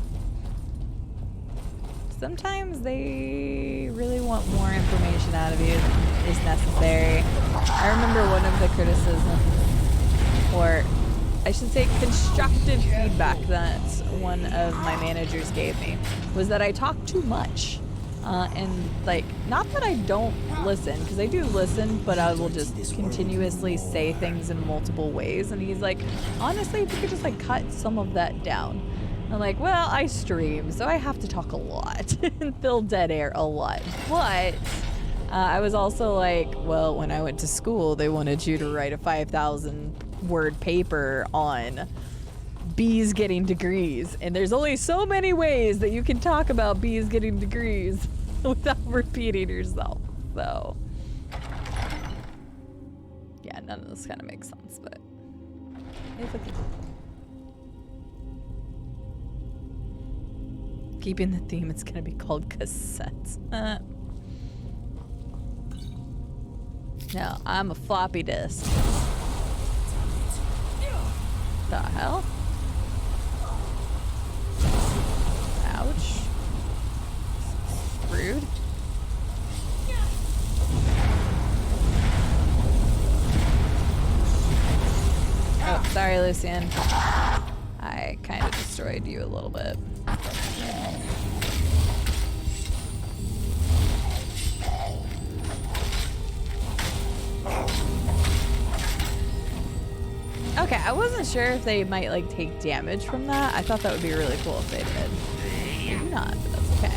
sometimes they really want more information out of you than is necessary. I remember one of the criticisms, or I should say constructive feedback that one of my managers gave me was that I talk too much. And like, not that I don't listen, because I do listen, but I will just continuously say things in multiple ways. And he's like, honestly, if you could just like cut some of that down. I'm like, well, I stream, so I have to talk a lot and fill dead air a lot. But I was also like, well, when I went to school, they wanted you to write a 5,000 word paper on bees getting degrees, and there's only so many ways that you can talk about bees getting degrees without repeating yourself. So yeah, none of this kind of makes sense, but it's okay. Keeping the theme, it's gonna be called cassettes. No, I'm a floppy disk. The hell? Ouch. Rude. Oh, sorry, Lucian. I kind of destroyed you a little bit. Okay, I wasn't sure if they might like take damage from that. I thought that would be really cool if they did. Maybe not, but that's okay.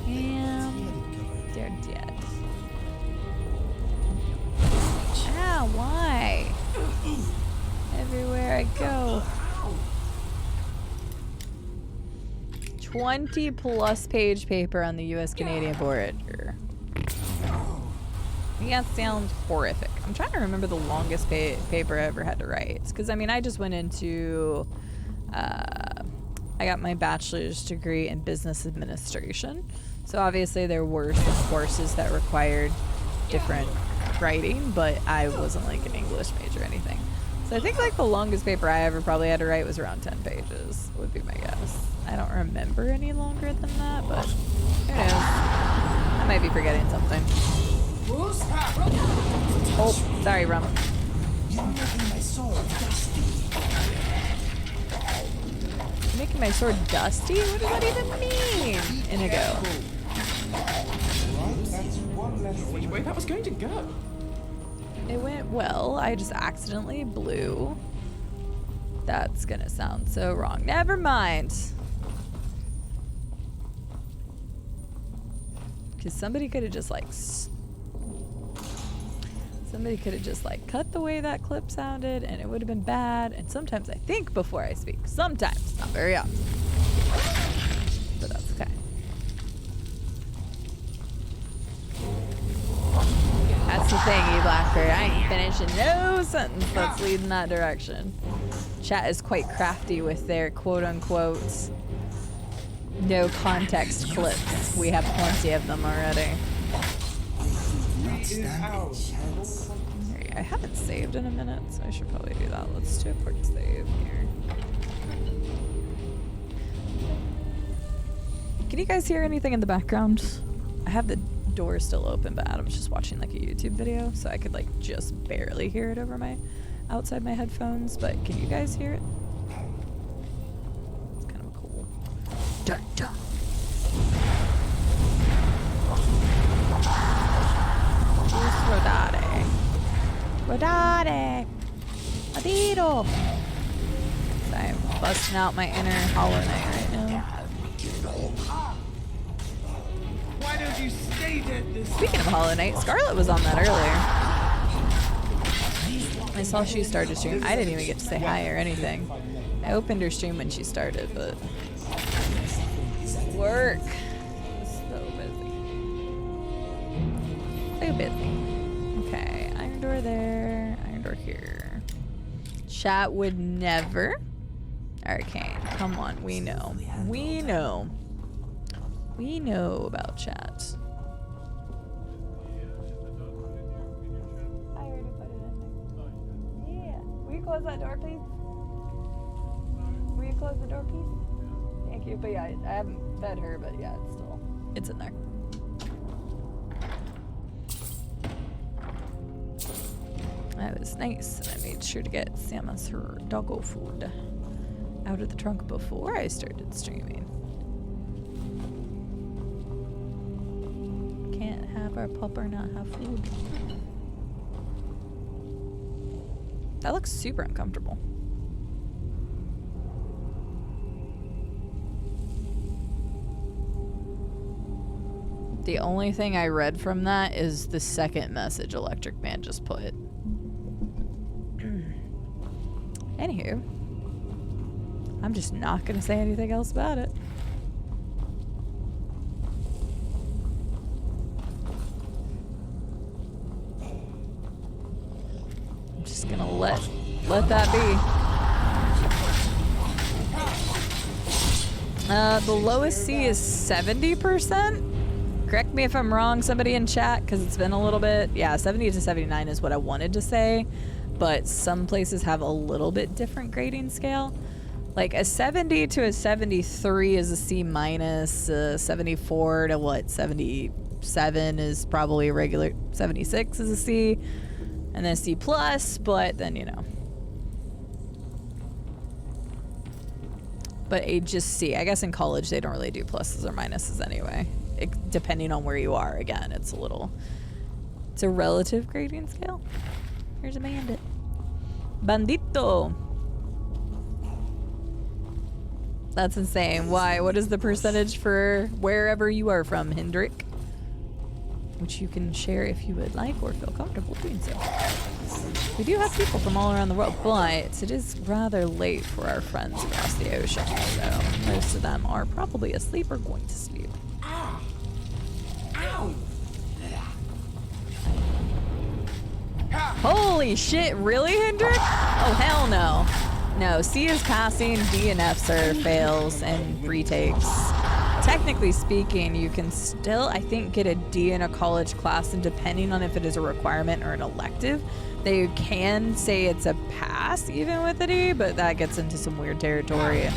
And they're dead. Ow, why? Everywhere I go. 20 plus page paper on the US-Canadian border. Yeah, sounds horrific. I'm trying to remember the longest paper I ever had to write. Because, I mean, I just went into... I got my bachelor's degree in business administration. So, obviously, there were some courses that required different writing, but I wasn't, like, an English major or anything. So, I think, like, the longest paper I ever probably had to write was around 10 pages, would be my guess. I don't remember any longer than that, but who knows? I might be forgetting something. Oh, sorry, Rum. You're making my sword dusty. Making my sword dusty? What does that even mean? Inigo. That's one less Which way that was going to go? It went well. I just accidentally blew. That's gonna sound so wrong. Never mind. Because somebody could have just like... Somebody could have just like cut the way that clip sounded and it would have been bad. And sometimes I think before I speak. Sometimes, not very often. But that's okay. That's the thing, you Blackbird. I ain't finishing no sentence that's leading that direction. Chat is quite crafty with their quote-unquote no context clips. We have plenty of them already. I haven't saved in a minute, so I should probably do that. Let's do a quick save here. Can you guys hear anything in the background? I have the door still open, but Adam's just watching like a YouTube video, so I could like just barely hear it over my outside my headphones. But can you guys hear it? It's kind of cool. Dun, dun. Rodare. Rodare. Adiro. So I'm busting out my inner Hollow Knight right now. Why don't you stay dead this Speaking of Hollow Knight, Scarlet was on that earlier. I saw she started to stream. I didn't even get to say hi or anything. I opened her stream when she started, but work. So busy. So busy. Okay, iron door there, iron door here. Chat would never. Arcane, come on, we know. We know. We know about chat. I already put it in there. Yeah. Will you close that door, please? Will you close the door, please? Thank thank you. But yeah, I haven't fed her, but yeah, it's in there. That was nice, and I made sure to get Samus her doggo food out of the trunk before I started streaming. Can't have our pupper not have food. That looks super uncomfortable. The only thing I read from that is the second message Electric Man just put. Anywho, I'm just not gonna say anything else about it. I'm just gonna let that be. The lowest C is 70%. Correct me if I'm wrong, somebody in chat, because it's been a little bit. Yeah, 70 to 79 is what I wanted to say, but some places have a little bit different grading scale. Like a 70 to a 73 is a C minus, 74 to what, 77 is probably a regular, 76 is a C, and then a C plus, but then, you know. But a just C. I guess in college they don't really do pluses or minuses anyway. Depending on where you are, again, it's a relative grading scale. Here's a bandit. Bandito. That's insane. Why? What is the percentage for wherever you are from, Hendrik? Which you can share if you would like or feel comfortable doing so. We do have people from all around the world, but it is rather late for our friends across the ocean, so most of them are probably asleep or going to sleep. Holy shit, really, Hendrik? Oh, hell no. No, C is passing, D and Fs are fails and retakes. Technically speaking, you can still, I think, get a D in a college class, and depending on if it is a requirement or an elective, they can say it's a pass even with a D, but that gets into some weird territory and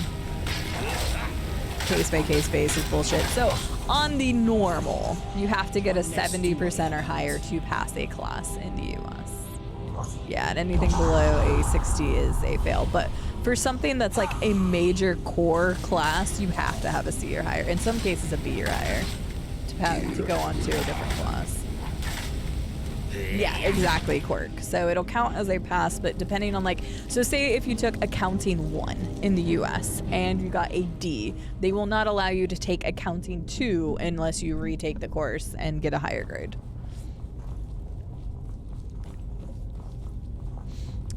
case-by-case basis bullshit. So on the normal, you have to get a 70% or higher to pass a class in the US. Yeah, and anything below a 60 is a fail. But for something that's like a major core class, you have to have a C or higher. In some cases, a B or higher to go on to a different class. Yeah, exactly, Quirk. So it'll count as a pass, but depending on like, so say if you took accounting 1 in the US and you got a D, they will not allow you to take accounting 2 unless you retake the course and get a higher grade.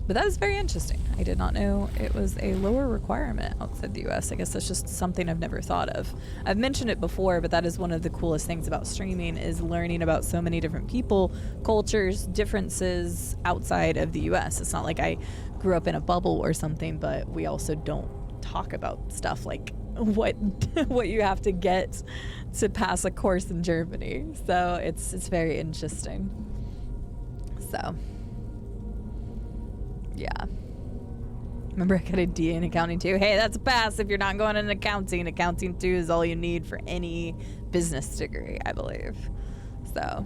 But that is very interesting. I did not know it was a lower requirement outside the US. I guess that's just something I've never thought of. I've mentioned it before, but that is one of the coolest things about streaming is learning about so many different people, cultures, differences outside of the US. It's not like I grew up in a bubble or something, but we also don't talk about stuff like what you have to get to pass a course in Germany. So it's very interesting. So yeah. Remember, I got a D in accounting 2. Hey, that's a pass if you're not going in accounting. Accounting 2 is all you need for any business degree, I believe. So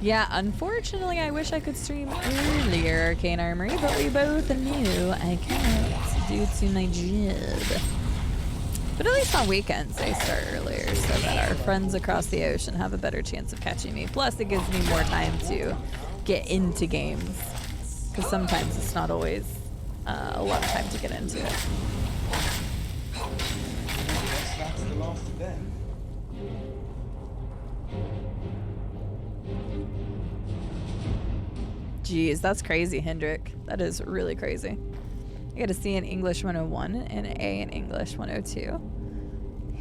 yeah, unfortunately, I wish I could stream earlier, Arcane Armory, but we both knew I can't due to my job. But at least on weekends, they start earlier so that our friends across the ocean have a better chance of catching me. Plus, it gives me more time to get into games, because sometimes it's not always a lot of time to get into it. That's the last of them. Jeez, that's crazy, Hendrik. That is really crazy. I got a C in English 101 and an A in English 102.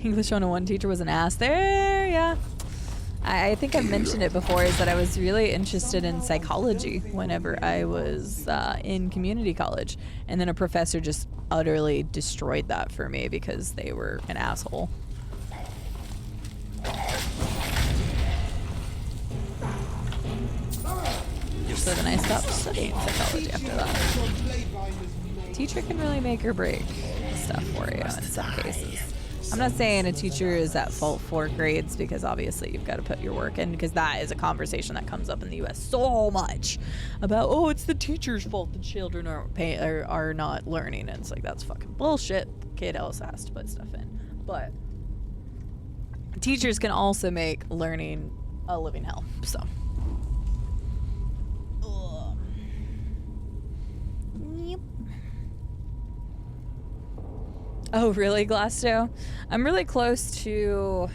English 101 teacher was an ass there, yeah. I think I've mentioned it before, is that I was really interested in psychology whenever I was in community college. And then a professor just utterly destroyed that for me because they were an asshole. So then I stopped studying psychology after that. Teacher can really make or break stuff for you in some cases. I'm not saying a teacher is at fault for grades, because obviously you've got to put your work in, because that is a conversation that comes up in the U.S. so much about, oh, it's the teacher's fault the children are not learning. And it's like, that's fucking bullshit. The kid also has to put stuff in. But teachers can also make learning a living hell. So. Ugh. Yep. Oh, really, Glasto? I'm really close to...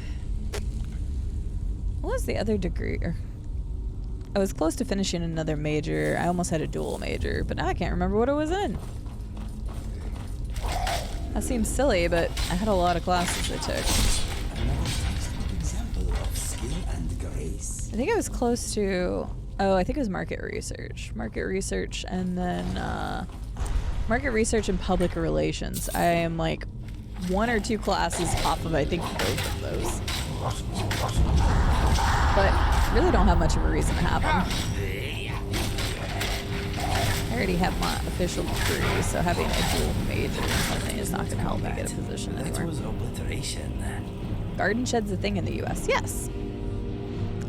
What was the other degree? I was close to finishing another major. I almost had a dual major, but now I can't remember what it was in. That seems silly, but I had a lot of classes I took. Example of skill and grace. I think I was close to... Oh, I think it was market research. Market research, and then... market research and public relations. I am like 1 or 2 classes off of, I think, both of those. But really don't have much of a reason to have them. I already have my official degree, so having a dual major or something is not going to help me get a position That anywhere. was obliteration. Garden shed's a thing in the US, yes.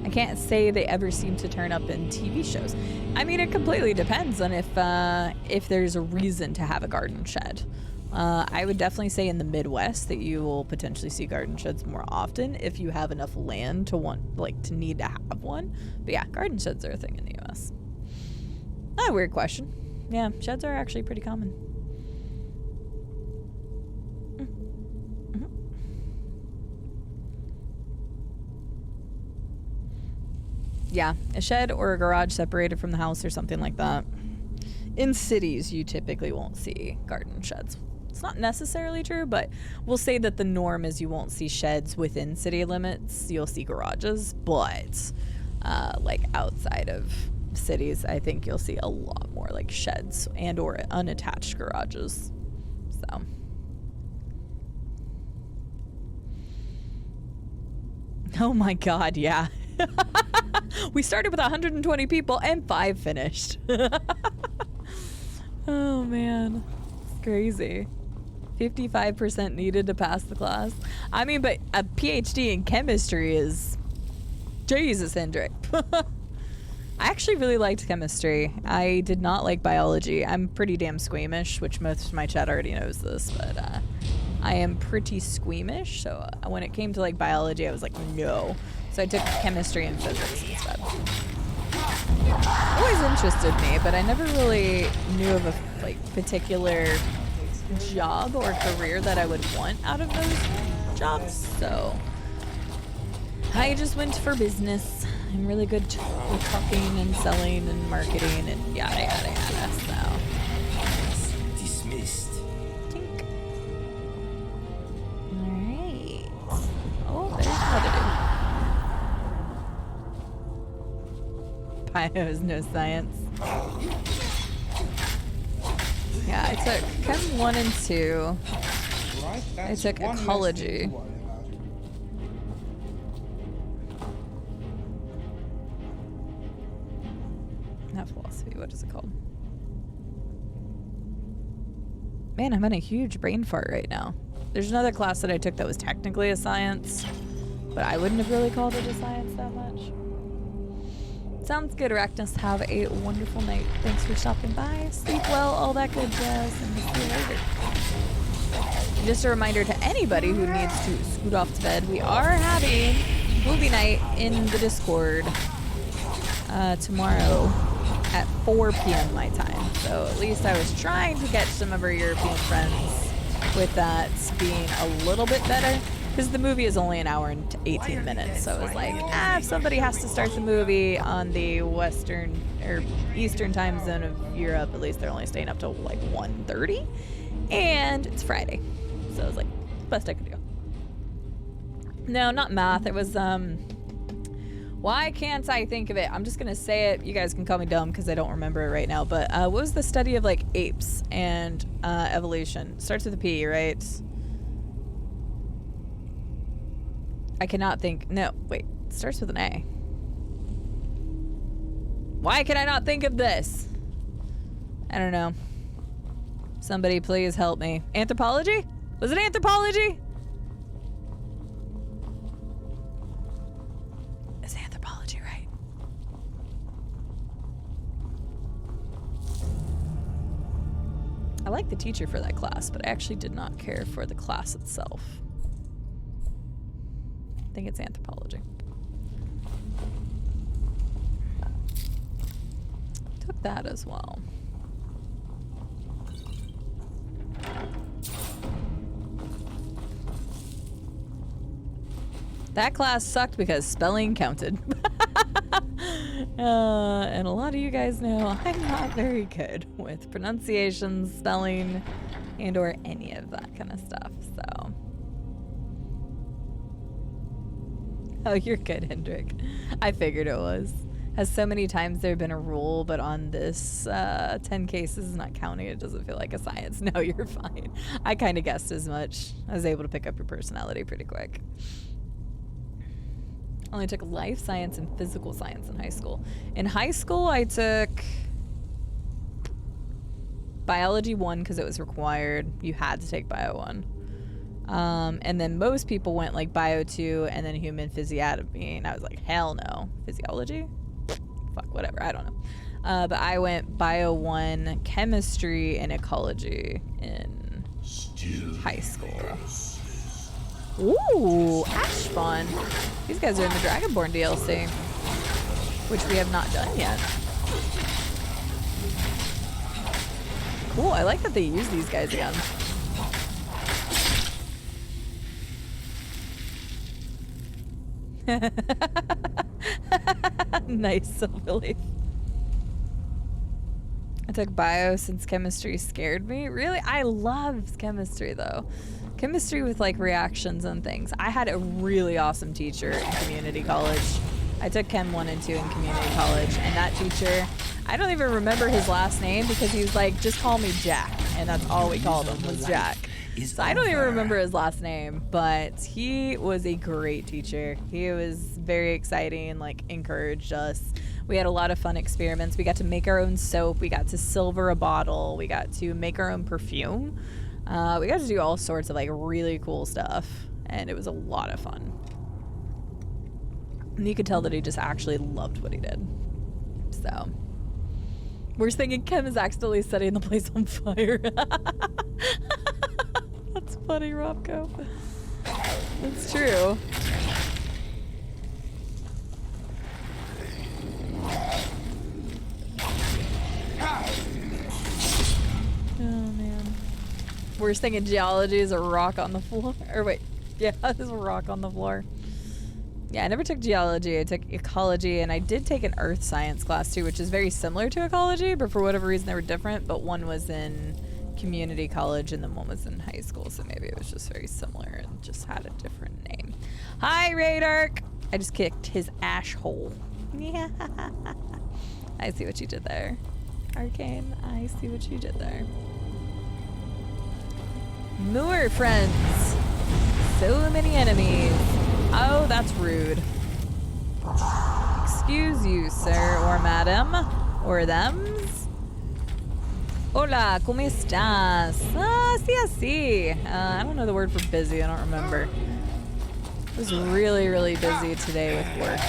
I can't say they ever seem to turn up in TV shows. I mean, it completely depends on if there's a reason to have a garden shed. I would definitely say in the Midwest that you will potentially see garden sheds more often if you have enough land to need to have one. But yeah, garden sheds are a thing in the US. Not a weird question. Yeah, sheds are actually pretty common. Yeah, a shed or a garage separated from the house or something like that. In cities, you typically won't see garden sheds. It's not necessarily true, but we'll say that the norm is you won't see sheds within city limits. You'll see garages, but like outside of cities, I think you'll see a lot more like sheds and or unattached garages. So. Oh my God, yeah. We started with 120 people and 5 finished. Oh man, it's crazy. 55% needed to pass the class. I mean, but a PhD in chemistry is Jesus, Hendrik. I actually really liked chemistry. I did not like biology. I'm pretty damn squeamish, which most of my chat already knows this, but I am pretty squeamish. So when it came to like biology, I was like, no. So I took chemistry and physics instead. Always interested me, but I never really knew of a particular job or career that I would want out of those jobs. So I just went for business. I'm really good with talking and selling and marketing and yada yada yada. So Dismissed. tink. All right. Oh, there's another dude. Bio is no science. Yeah, I took Chem 1 and 2. Right? I That's took one less ecology. thing to worry about. Not philosophy, what is it called? Man, I'm in a huge brain fart right now. There's another class that I took that was technically a science, but I wouldn't have really called it a science that much. Sounds good, Arachnus. Have a wonderful night. Thanks for stopping by. Sleep well, all that good jazz, and we'll see you later. Just a reminder to anybody who needs to scoot off to bed, we are having movie night in the Discord tomorrow at 4 p.m. my time. So at least I was trying to get some of our European friends with that being a little bit better. Because the movie is only an hour and 18 minutes, so it was like, if somebody has to start the movie on the western or eastern time zone of Europe, at least they're only staying up till like 1:30, and it's Friday, so it was like best I could do. No, not math. It was why can't I think of it? I'm just gonna say it. You guys can call me dumb because I don't remember it right now. But what was the study of like apes and evolution? Starts with a P, right? I cannot think. No, wait. It starts with an A. Why can I not think of this? I don't know. Somebody please help me. Anthropology? Was it anthropology? Is anthropology right? I like the teacher for that class, but I actually did not care for the class itself. I think it's anthropology. Took that as well. That class sucked because spelling counted. And a lot of you guys know I'm not very good with pronunciation, spelling, and or any of that kind of stuff, so. Oh, you're good, Hendrik. I figured it was. Has so many times there been a rule, but on this 10 cases not counting, it doesn't feel like a science. No, you're fine. I kind of guessed as much. I was able to pick up your personality pretty quick. Only took life science and physical science in high school. In high school, I took biology 1 because it was required. You had to take bio 1. And then most people went like bio 2 and then human physiology. And I was like, hell no. Physiology? Fuck, whatever. I don't know. But I went bio 1, chemistry, and ecology in high school. Ooh, Ash Spawn. These guys are in the Dragonborn DLC, which we have not done yet. Cool, I like that they use these guys again. Nice self-belief. I took bio since chemistry scared me. Really? I love chemistry though. Chemistry with like reactions and things. I had a really awesome teacher in community college. I took Chem 1 and 2 in community college, and that teacher, I don't even remember his last name because he was like, just call me Jack, and that's all we called him was Jack. So I don't even remember his last name, but he was a great teacher. He was very exciting, like encouraged us. We had a lot of fun experiments. We got to make our own soap. We got to silver a bottle. We got to make our own perfume. We got to do all sorts of like really cool stuff, and it was a lot of fun. And you could tell that he just actually loved what he did. So, worst thing in Chem is accidentally setting the place on fire. That's funny, Robco. That's true. Oh man. Worst thing in geology is a rock on the floor. Or wait, yeah, there's a rock on the floor. Yeah, I never took geology. I took ecology, and I did take an earth science class too, which is very similar to ecology, but for whatever reason they were different. But one was in community college, and then one was in high school, so maybe it was just very similar and just had a different name. Hi, Raydark! I just kicked his ash hole. Yeah. I see what you did there. Arcane, I see what you did there. Moor friends. So many enemies. Oh, that's rude. Excuse you, sir or madam. Or thems. Hola, ¿cómo estás? Ah, sí, así. I don't know the word for busy. I don't remember. I was really, really busy today with work.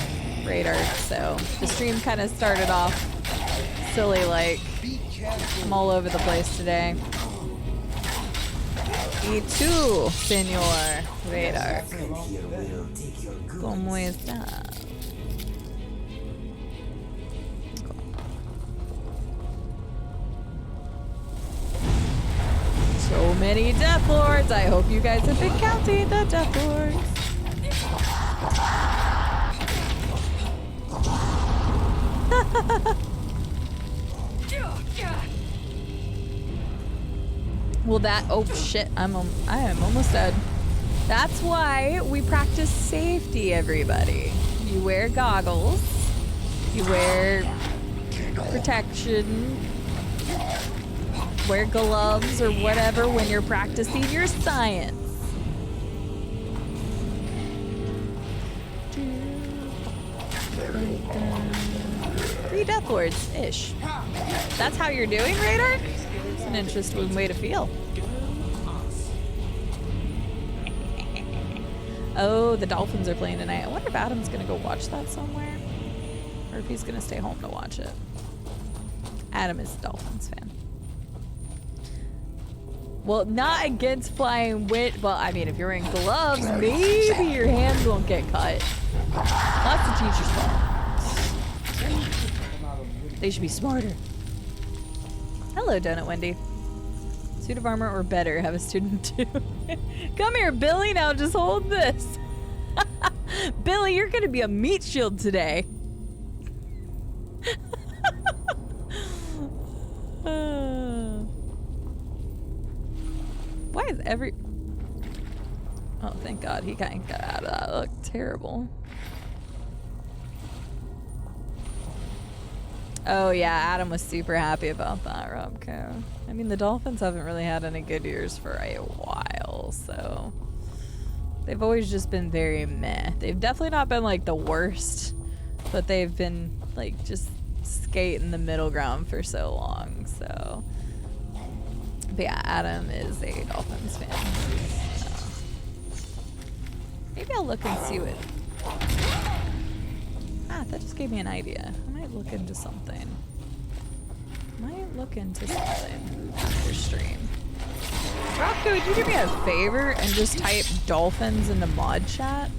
Radar. So the stream kind of started off silly like. I'm all over the place today. Y tú, señor Radar. ¿Cómo estás? So many Death Lords. I hope you guys have been counting the Death Lords. Well, that, oh shit, I am almost dead. That's why we practice safety, everybody. You wear goggles, you wear protection, wear gloves or whatever when you're practicing your science. 3 Death Lords-ish. That's how you're doing, Radar? an interesting way to feel. Oh, the Dolphins are playing tonight. I wonder if Adam's gonna go watch that somewhere, or if he's gonna stay home to watch it. Adam is a Dolphins fan. Well, not against flying wind. Well, I mean, if you're wearing gloves, maybe your hands won't get cut. That's the teacher's fault. They should be smarter. Hello, Donut Wendy. Suit of armor or better, have a student too. Come here, Billy. Now just hold this. Billy, you're gonna be a meat shield today. Why is every... Oh, thank God he kind of got out of that. It looked terrible. Oh yeah, Adam was super happy about that, Robco. I mean, the Dolphins haven't really had any good years for a while, so... They've always just been very meh. They've definitely not been, like, the worst, but they've been, like, just skate in the middle ground for so long, so... But yeah, Adam is a Dolphins fan. So. Maybe I'll look and see what... Ah, that just gave me an idea. I might look into something. After stream. Rocco, would you do me a favor and just type dolphins into mod chat?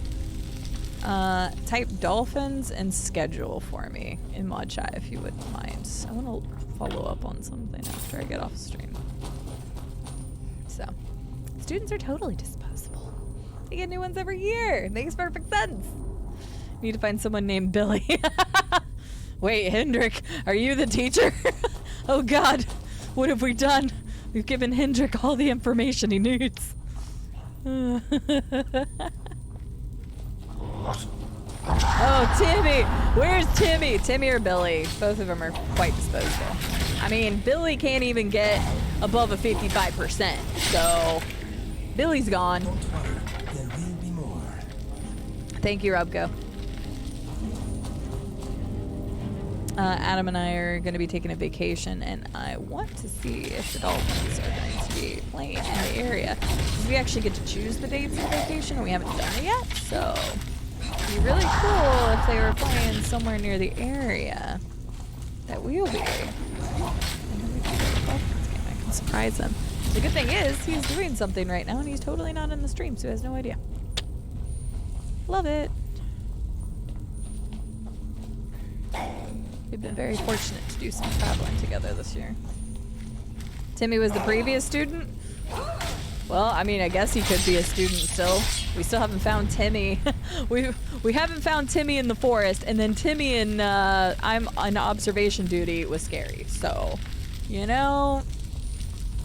Type dolphins and schedule for me in mod chat if you wouldn't mind. I want to follow up on something after I get off stream. So, students are totally disposable. They get new ones every year. Makes perfect sense. Need to find someone named Billy. Wait, Hendrik, are you the teacher? Oh God, what have we done? We've given Hendrik all the information he needs. Oh, Timmy! Where's Timmy? Timmy or Billy? Both of them are quite disposable. I mean, Billy can't even get above a 55%, so Billy's gone. Don't worry, there will be more. Thank you, Robco. Adam and I are going to be taking a vacation, and I want to see if the Dolphins are going to be playing in the area. We actually get to choose the dates of vacation, and we haven't done it yet, so it'd be really cool if they were playing somewhere near the area that we'll be. And then we can go to the Dolphins game. I can surprise him. The good thing is, he's doing something right now, and he's totally not in the stream, so he has no idea. Love it. We've been very fortunate to do some traveling together this year. Timmy was the previous student? Well, I mean, I guess he could be a student still. We still haven't found Timmy. we haven't found Timmy in the forest, and then Timmy in I'm on observation duty was scary. So, you know,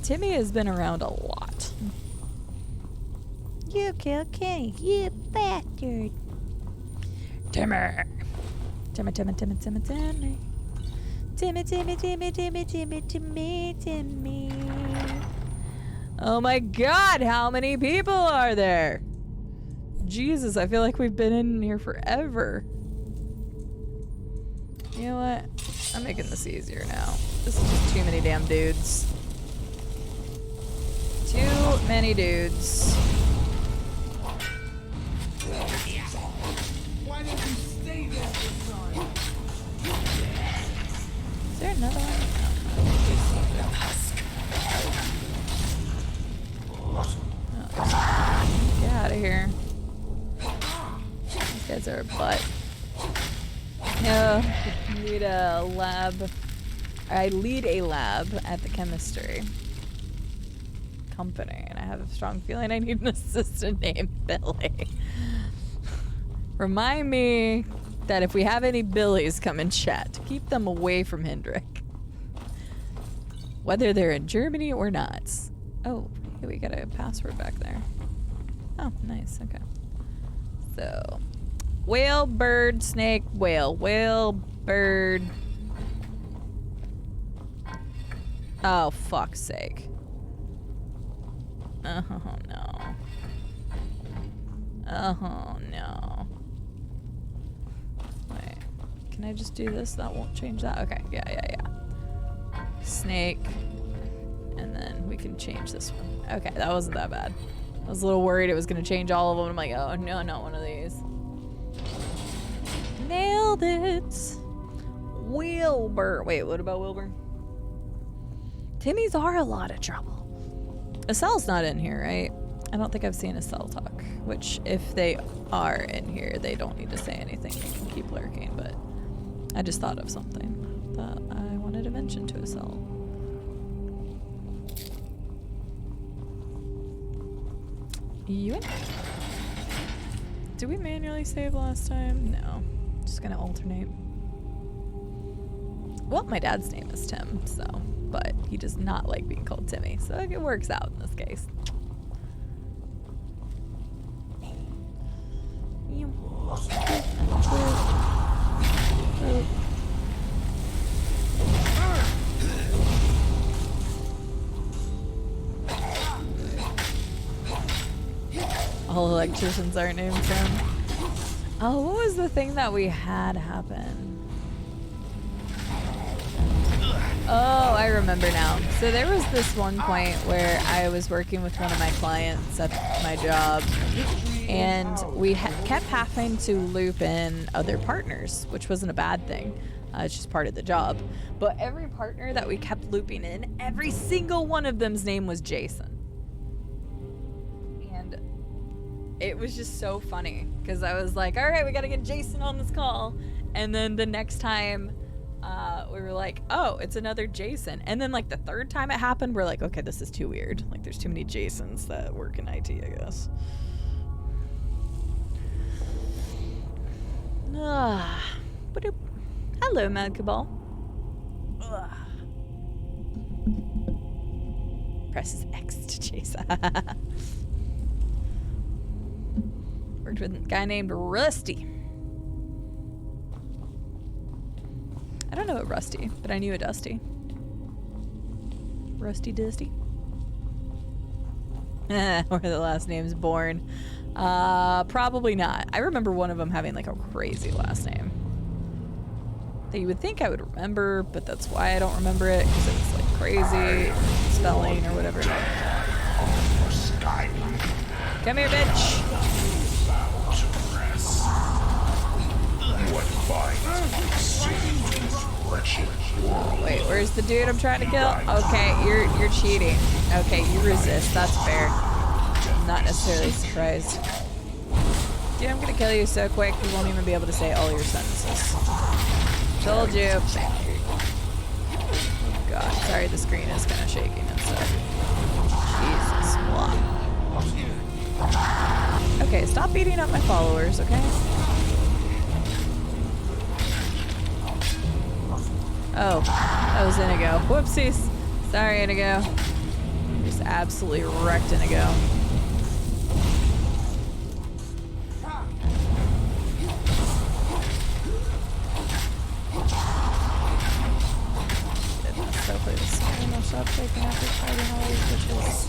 Timmy has been around a lot. You killed Kenny, you bastard. Timmy. Timmy. Oh my God, how many people are there? Jesus, I feel like we've been in here forever. You know what? I'm making this easier now. This is just too many damn dudes. Too many dudes. Why didn't you stay there this time? Is there another one? Oh, get out of here. These guys are a butt. No, I need a lab. I lead a lab at the chemistry company, and I have a strong feeling I need an assistant named Billy. Remind me that if we have any Billies come in chat, to keep them away from Hendrik. Whether they're in Germany or not. Oh, hey, we got a password back there. Oh, nice, okay. So, whale, bird, snake, whale. Whale, bird. Oh, fuck's sake. Oh, no. Oh, no. Wait, can I just do this? That won't change that? Okay, yeah. Snake. and then we can change this one. Okay, that wasn't that bad. I was a little worried it was gonna change all of them. I'm like, oh no, not one of these. Nailed it. Wilbur. Wait, what about Wilbur? Timmy's are a lot of trouble. Estelle's not in here, right? I don't think I've seen Estelle talk, which if they are in here, they don't need to say anything. They can keep lurking, but I just thought of something that I wanted to mention to Estelle. You? Did we manually save last time? No. Just gonna alternate. Well, my dad's name is Tim, so, but he does not like being called Timmy, so it works out in this case. All electricians aren't named Tim. Oh, what was the thing that we had happen? Oh, I remember now. So there was this one point where I was working with one of my clients at my job, and we kept having to loop in other partners, which wasn't a bad thing. It's just part of the job. But every partner that we kept looping in, every single one of them's name was Jason. And it was just so funny because I was like, all right, we got to get Jason on this call. And then the next time we were like, oh, it's another Jason. And then like the third time it happened, we're like, okay, this is too weird. Like there's too many Jasons that work in IT, I guess. Ba-doop. Hello, Malkabal. Presses X to chase. Worked with a guy named Rusty. I don't know a Rusty, but I knew a Dusty. Rusty Dusty. Where the last name's born. Probably not. I remember one of them having like a crazy last name that you would think I would remember, but that's why I don't remember it, because it was like crazy spelling or whatever. Come here, bitch. Wait, where's the dude I'm trying to kill? Okay, you're cheating. Okay, you resist. That's fair. I'm not necessarily surprised. Dude, I'm gonna kill you so quick you won't even be able to say all your sentences. Told you. Oh god, sorry the screen is kind of shaking and stuff. Jesus. Wow. Okay, stop beating up my followers, okay? Oh, that was Inigo. Whoopsies. Sorry, Inigo. Just absolutely wrecked Inigo. Goodness, hopefully this screen will stop shaking after fighting all these bitches.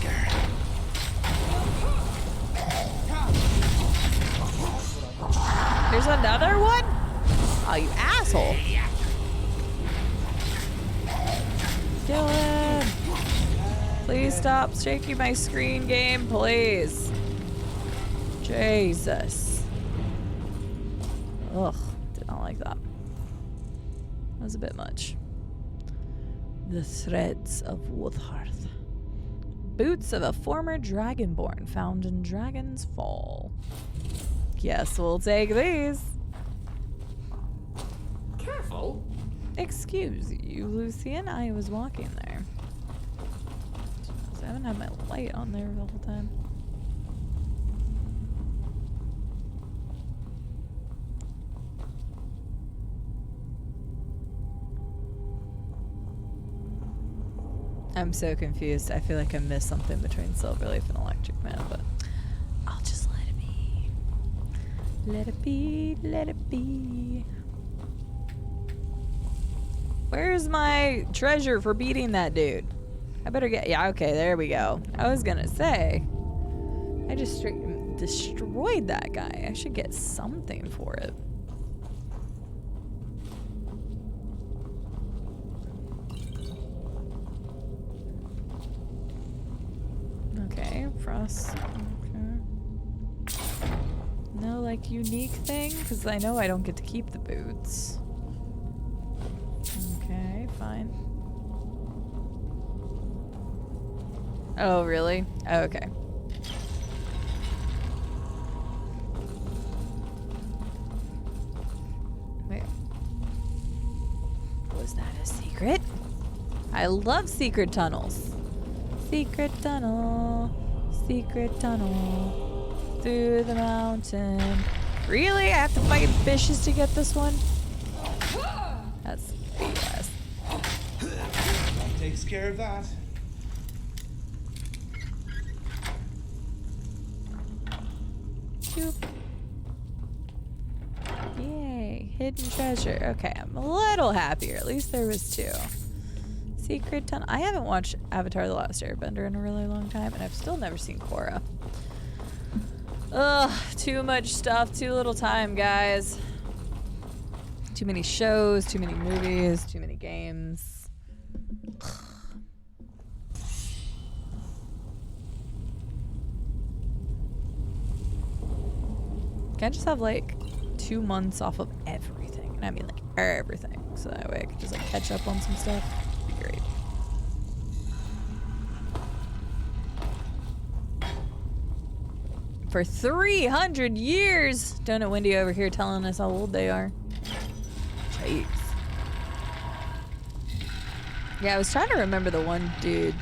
There's another one? Oh, you asshole. Kill him! Please stop shaking my screen, game, please. Jesus. Ugh, did not like that. That was a bit much. The threads of Woodhearth. Boots of a former dragonborn found in Dragon's Fall. Guess we'll take these. Careful. Excuse you, Lucian. I was walking there. I haven't had my light on there the whole time. I'm so confused. I feel like I missed something between Silverleaf and Electric Man, but I'll just let it be. Let it be, let it be. Where's my treasure for beating that dude? I better get... Yeah, okay, there we go. I was gonna say, I just straight destroyed that guy. I should get something for it. guess. Okay. No, like, unique thing? Because I know I don't get to keep the boots. Okay, fine. Oh, really? Oh, okay. Wait. Was that a secret? I love secret tunnels. Secret tunnel. Secret tunnel. Through the mountain. Really? I have to fight fishes to get this one? That's BS. That takes care of that. Shoop. Yay. Hidden treasure. Okay, I'm a little happier. At least there was 2. Secret tunnel. I haven't watched Avatar The Last Airbender in a really long time, and I've still never seen Korra. Ugh, too much stuff, too little time, guys. Too many shows, too many movies, too many games. Can I just have like 2 months off of everything? And I mean like everything. So that way I could just like catch up on some stuff. It'd be great. For 300 years! Donut Wendy over here telling us how old they are. Jeez. Yeah, I was trying to remember the one dude,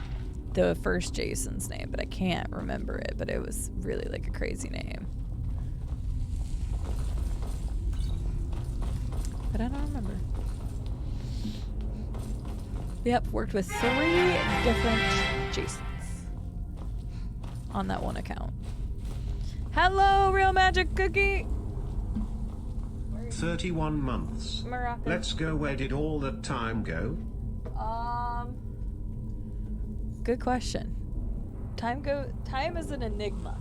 the first Jason's name, but I can't remember it, but it was really like a crazy name. But I don't remember. Yep, worked with 3 different Jasons on that one account. Hello, Real Magic Cookie! 31 months. Morocco. Let's go. Where did all that time go? Good question. Time is an enigma.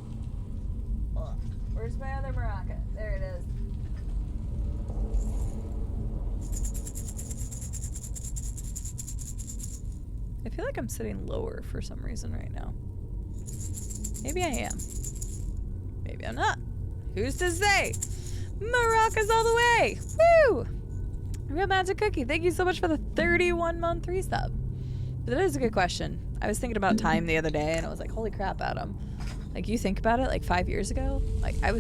Ugh. Where's my other maraca? There it is. I feel like I'm sitting lower for some reason right now. Maybe I am. Maybe I'm not. Who's to say? Maracas all the way! Woo! Real Magic Cookie, thank you so much for the 31-month resub. But that is a good question. I was thinking about time the other day, and I was like, holy crap, Adam. Like, you think about it, like 5 years ago? Like, I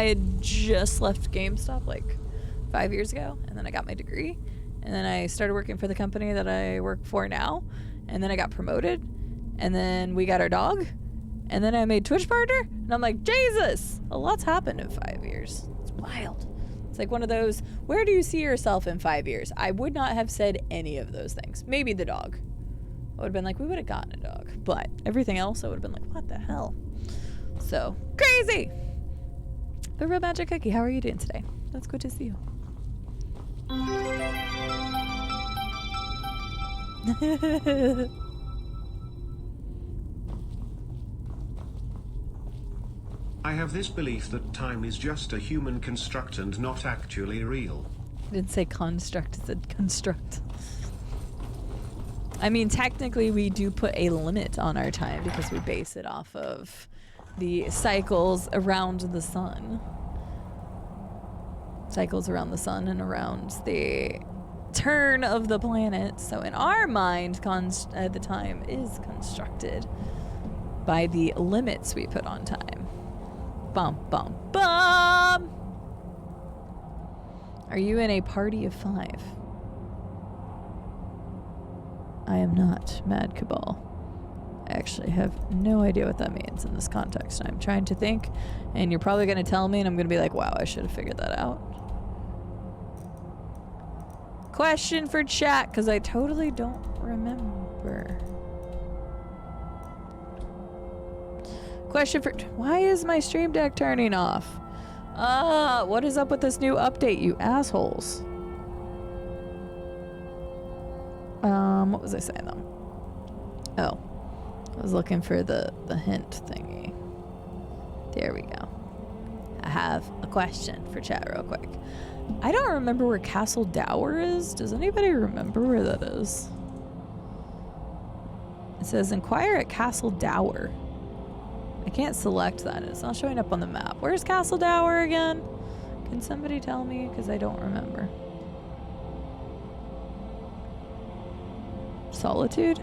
had just left GameStop, like, 5 years ago, and then I got my degree, and then I started working for the company that I work for now, and then I got promoted, and then we got our dog, and then I made Twitch partner, and I'm like, Jesus! A lot's happened in 5 years. It's wild. It's like one of those, where do you see yourself in 5 years? I would not have said any of those things. Maybe the dog. I would have been like, we would have gotten a dog. But everything else, I would have been like, what the hell? So, crazy! But Real Magic Cookie, how are you doing today? That's good to see you. I have this belief that time is just a human construct and not actually real. I didn't say construct, I said construct. I mean, technically we do put a limit on our time because we base it off of the cycles around the sun. Cycles around the sun and around the turn of the planet. So in our mind, the time is constructed by the limits we put on time. Bum, bum, bum! Are you in a party of 5? I am not, Mad Cabal. I actually have no idea what that means in this context. I'm trying to think, and you're probably going to tell me, and I'm going to be like, wow, I should have figured that out. Question for chat, because I totally don't remember. Question for... Why is my stream deck turning off? What is up with this new update, you assholes? What was I saying, though? Oh. I was looking for the hint thingy. There we go. I have a question for chat real quick. I don't remember where Castle Dower is. Does anybody remember where that is? It says, inquire at Castle Dower. I can't select that. It's not showing up on the map. Where's Castle Dower again? Can somebody tell me? Because I don't remember. Solitude?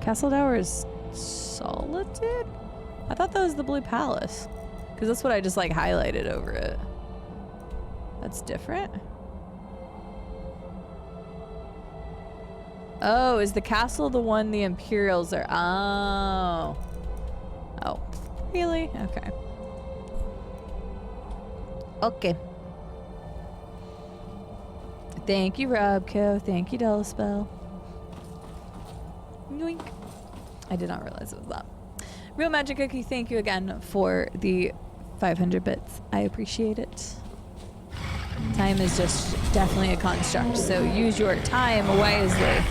Castle Dower is Solitude? I thought that was the Blue Palace. Because that's what I just like highlighted over it. That's different? Oh, is the castle the one the Imperials are? Oh. Oh. Really? Okay. Okay. Thank you, Robco. Thank you, Delaspell. Yoink. I did not realize it was that. Real Magic Cookie, thank you again for the 500 bits. I appreciate it. Time is just definitely a construct, so use your time wisely.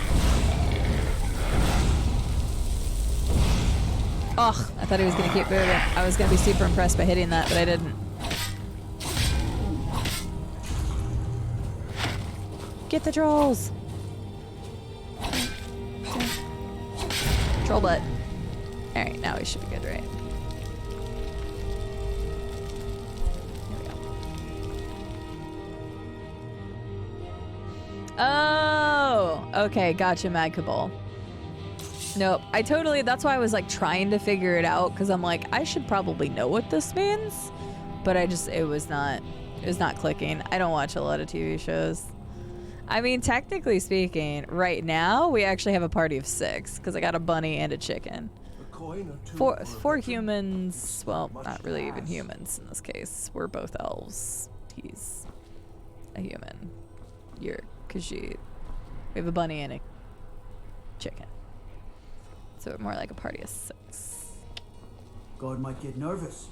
Ugh, I thought he was going to keep moving. I was going to be super impressed by hitting that, but I didn't. Get the trolls! Troll butt. Alright, now we should be good, right? Here we go. Oh! Okay, gotcha, Mad Cabal. Nope, that's why I was like trying to figure it out, because I'm like, I should probably know what this means, but it was not clicking. I don't watch a lot of TV shows. I mean, technically speaking, right now we actually have a party of 6, because I got a bunny and a chicken. Four humans, well, not really even humans in this case. We're both elves. He's a human. You're Khajiit. We have a bunny and a chicken. So more like a party of 6. God might get nervous.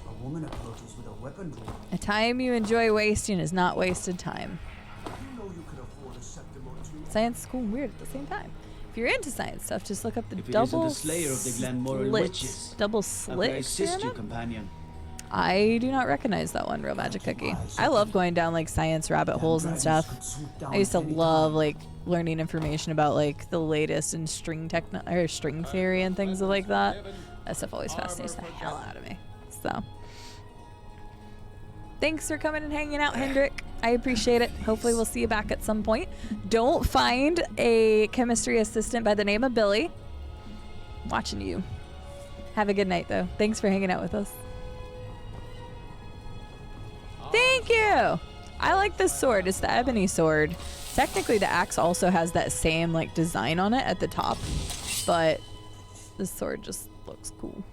A woman approaches with a weapon drawn. A time you enjoy wasting is not wasted time. You know you can afford a septim or two. Science is cool and weird at the same time. If you're into science stuff, just look up the If it double isn't the slayer of the Glenmoran witches, double how can I slit assist you, experiment? companion? I do not recognize that one, Real Magic Cookie. I love going down like science rabbit holes and stuff. I used to love like learning information about like the latest in string theory and things like that. That stuff always fascinates the hell out of me. So thanks for coming and hanging out, Hendrik. I appreciate it. Hopefully we'll see you back at some point. Don't find a chemistry assistant by the name of Billy. Watching you. Have a good night though. Thanks for hanging out with us. Thank you! I like this sword. It's the ebony sword. Technically, the axe also has that same like design on it at the top, but this sword just looks cool.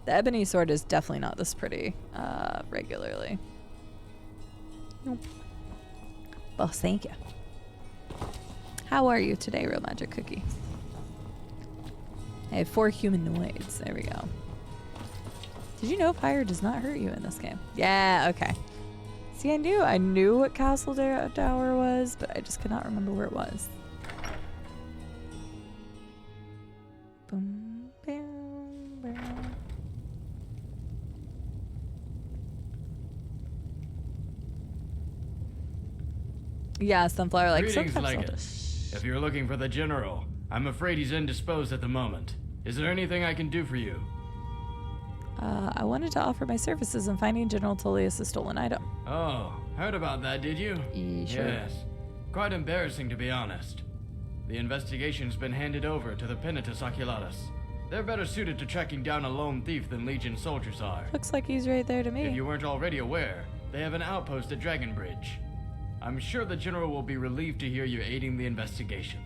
The ebony sword is definitely not this pretty regularly. Nope. Well, thank you. How are you today, Real Magic Cookie? I have 4 humanoids. There we go. Did you know fire does not hurt you in this game? Yeah, okay. See, I knew what Castle Dower was, but I just could not remember where it was. Boom, bam, bam. Yeah, Sunflower like Greetings, Leggett. If you're looking for the General, I'm afraid he's indisposed at the moment. Is there anything I can do for you? I wanted to offer my services in finding General Tullius' stolen item. Oh, heard about that, did you? Sure. Yes. Quite embarrassing, to be honest. The investigation's been handed over to the Penitus Oculatus. They're better suited to tracking down a lone thief than Legion soldiers are. Looks like he's right there to me. If you weren't already aware, they have an outpost at Dragonbridge. I'm sure the General will be relieved to hear you aiding the investigation.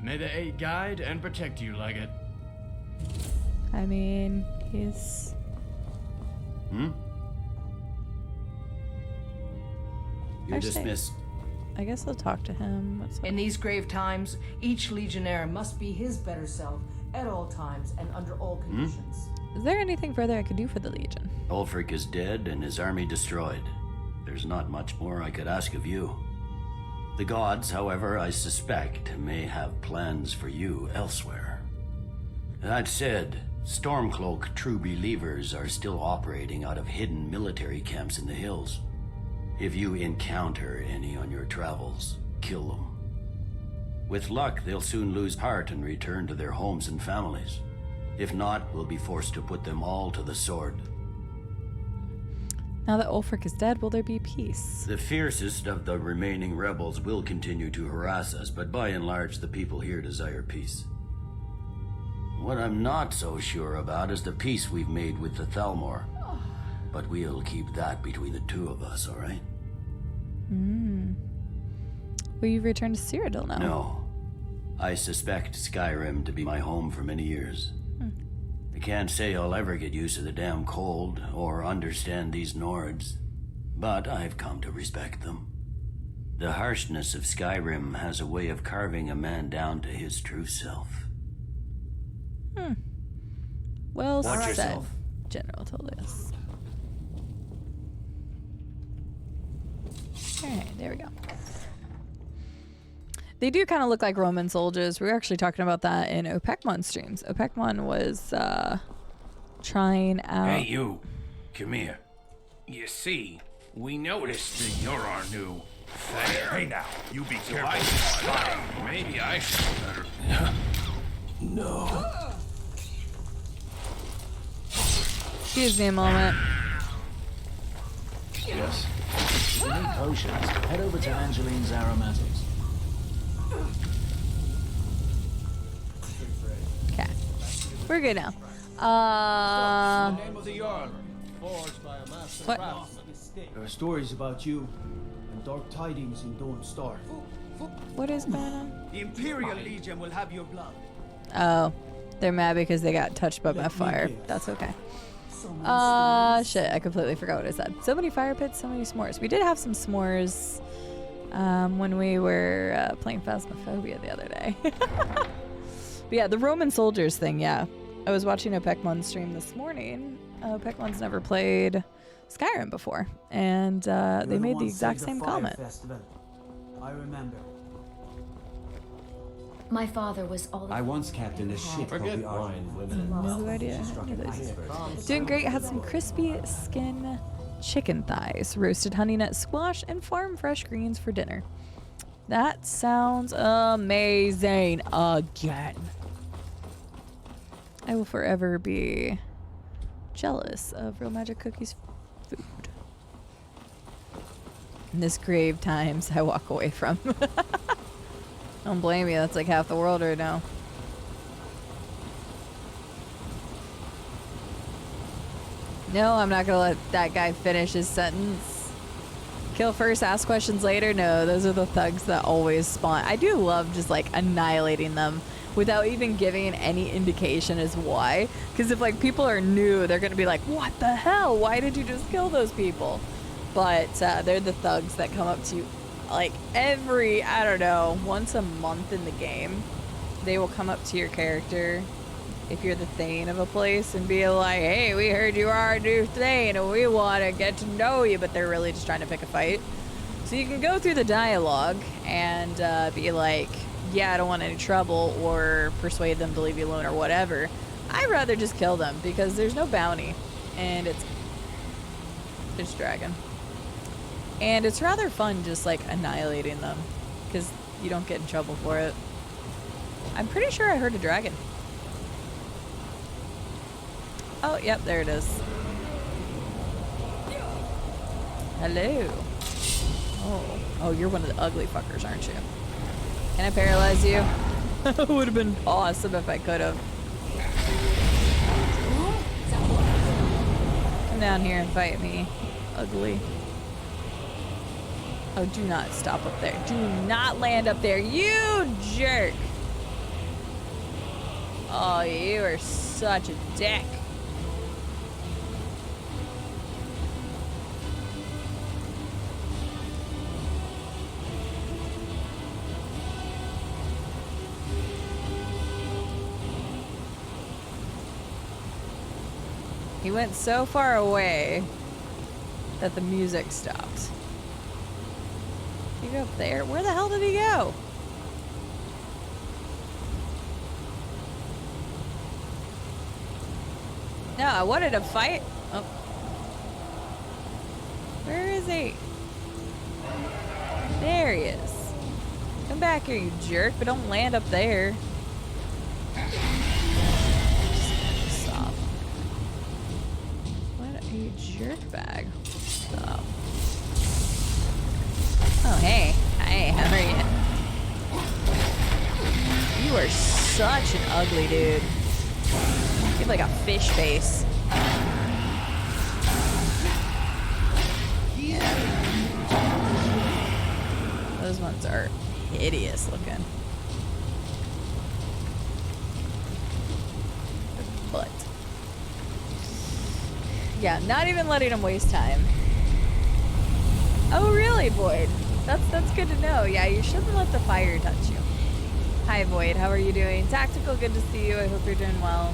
May the 8 guide and protect you, Leggett. I mean, he's... You're dismissed. I guess I'll talk to him. In these grave times, each legionnaire must be his better self at all times and under all conditions. Is there anything further I could do for the Legion? Ulfric is dead and his army destroyed. There's not much more I could ask of you. The gods, however, I suspect, may have plans for you elsewhere. That said, Stormcloak true believers are still operating out of hidden military camps in the hills. If you encounter any on your travels, kill them. With luck, they'll soon lose heart and return to their homes and families. If not, we'll be forced to put them all to the sword. Now that Ulfric is dead, will there be peace? The fiercest of the remaining rebels will continue to harass us, but by and large, the people here desire peace. What I'm not so sure about is the peace we've made with the Thalmor. But we'll keep that between the two of us, all right? Will you return to Cyrodiil now? No. I suspect Skyrim to be my home for many years. I can't say I'll ever get used to the damn cold or understand these Nords, but I've come to respect them. The harshness of Skyrim has a way of carving a man down to his true self. Well Watch said, yourself. General Tullius. Alright, there we go. They do kind of look like Roman soldiers. We were actually talking about that in Opekmon streams. Opekmon was trying out... Hey, you. Come here. You see, we noticed that you're our new Thayer. Hey now, you be careful. Maybe I should better. No. Excuse me a moment. Yes. If you need potions, head over to Angeline's Aromatics. Okay. We're good now. Name of the Jarl, forged by a master What? craftsman. There are stories about you and dark tidings in Dawnstar. What is going on? The Imperial Legion will have your blood. Oh. They're mad because they got touched by my fire. That's okay. Shit, I completely forgot what I said. So many fire pits, so many s'mores. We did have some s'mores when we were playing Phasmophobia the other day. But yeah, the Roman soldiers thing, yeah. I was watching Opekmon stream this morning. Opekmon's never played Skyrim before, and they made the exact same comment. I remember. My father was all I once captained a ship called the Wine Women. No idea. Doing great. Had some crispy skin chicken thighs, roasted honey nut squash, and farm fresh greens for dinner. That sounds amazing. Again. I will forever be jealous of Real Magic Cookies food. And this grave times I walk away from. Don't blame you, that's like half the world right now. No, I'm not gonna let that guy finish his sentence. Kill first, ask questions later? No, those are the thugs that always spawn. I do love just like annihilating them without even giving any indication as why. Because if like people are new, they're gonna be like, what the hell? Why did you just kill those people? But they're the thugs that come up to you like every, I don't know, once a month in the game. They will come up to your character if you're the Thane of a place and be like, hey, we heard you are a new Thane and we want to get to know you, but they're really just trying to pick a fight. So you can go through the dialogue and be like, yeah, I don't want any trouble, or persuade them to leave you alone or whatever. I'd rather just kill them because there's no bounty and it's dragon. And it's rather fun just like annihilating them because you don't get in trouble for it. I'm pretty sure I heard a dragon. Oh, yep, there it is. Hello. Oh, you're one of the ugly fuckers, aren't you? Can I paralyze you? It would have been awesome if I could have. Come down here and fight me, ugly. Oh, do not stop up there. Do not land up there, you jerk. Oh, you are such a dick. He went so far away that the music stopped. Did he go up there? Where the hell did he go? No, I wanted to fight. Oh. Where is he? There he is. Come back here, you jerk, but don't land up there. Stop. What a jerk bag. Stop. Oh, hey. Hey, how are you? You are such an ugly dude. You have like a fish face. Yeah. Those ones are hideous looking. But yeah, not even letting them waste time. Oh really, Void? That's good to know. Yeah, you shouldn't let the fire touch you. Hi Void, how are you doing? Tactical, good to see you. I hope you're doing well.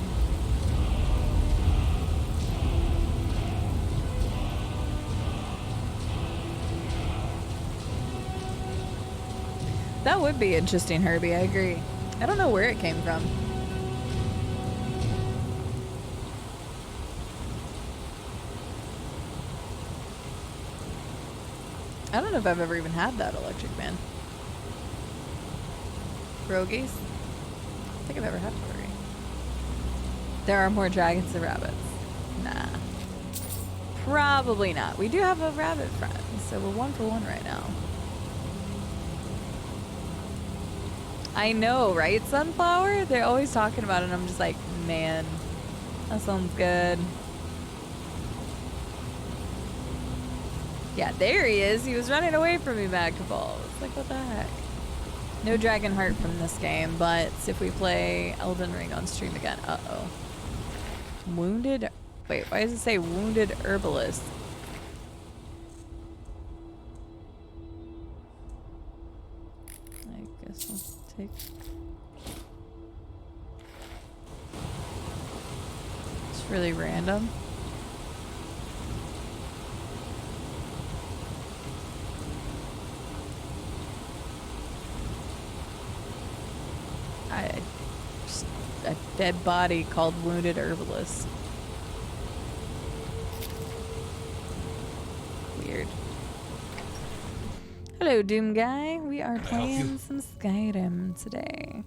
That would be interesting, Herbie. I agree. I don't know where it came from. I don't know if I've ever even had that electric man. Pierogies? I don't think I've ever had pierogi. There are more dragons than rabbits. Nah. Probably not. We do have a rabbit friend, so we're 1 for 1 right now. I know, right, Sunflower? They're always talking about it, and I'm just like, man, that sounds good. Yeah, there he is. He was running away from me, Magpaball. It's like, what the heck? No dragon heart from this game, but if we play Elden Ring on stream again, uh-oh. Wounded? Wait, why does it say wounded herbalist? I guess I'll take... It's really random. Just a dead body called wounded herbalist. Weird. Hello, Doom Guy. We are playing some Skyrim today.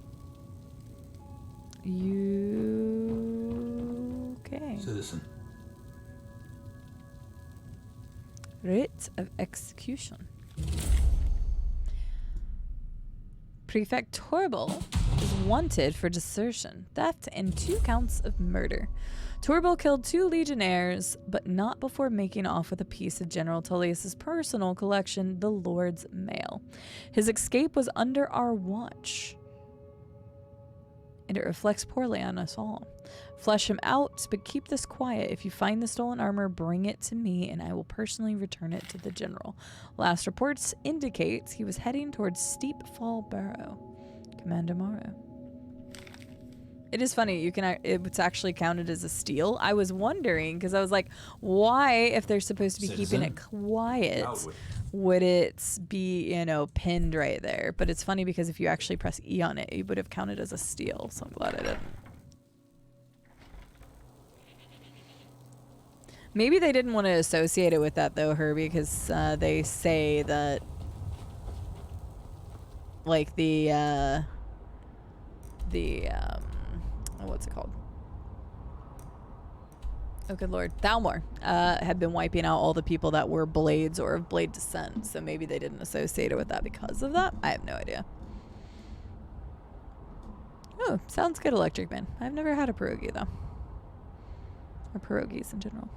You okay? Citizen. Writ of execution. Prefect Torbil is wanted for desertion, theft, and 2 counts of murder. Torbil killed 2 legionnaires, but not before making off with a piece of General Tullius's personal collection, the Lord's Mail. His escape was under our watch, and it reflects poorly on us all. Flesh him out, but keep this quiet. If you find the stolen armor, bring it to me, and I will personally return it to the general. Last reports indicates he was heading towards Steep Fall Barrow. Commander Morrow. It is funny, it's actually counted as a steal. I was wondering, because I was like, why, if they're supposed to be keeping it quiet, would it be, you know, pinned right there? But it's funny because if you actually press E on it, it would have counted as a steal, so I'm glad I didn't. Maybe they didn't want to associate it with that though, Herbie, because they say that, like, what's it called? Oh, good lord. Thalmor had been wiping out all the people that were blades or of blade descent, so maybe they didn't associate it with that because of that. I have no idea. Oh, sounds good, Electric Man. I've never had a pierogi, though. Or pierogies in general.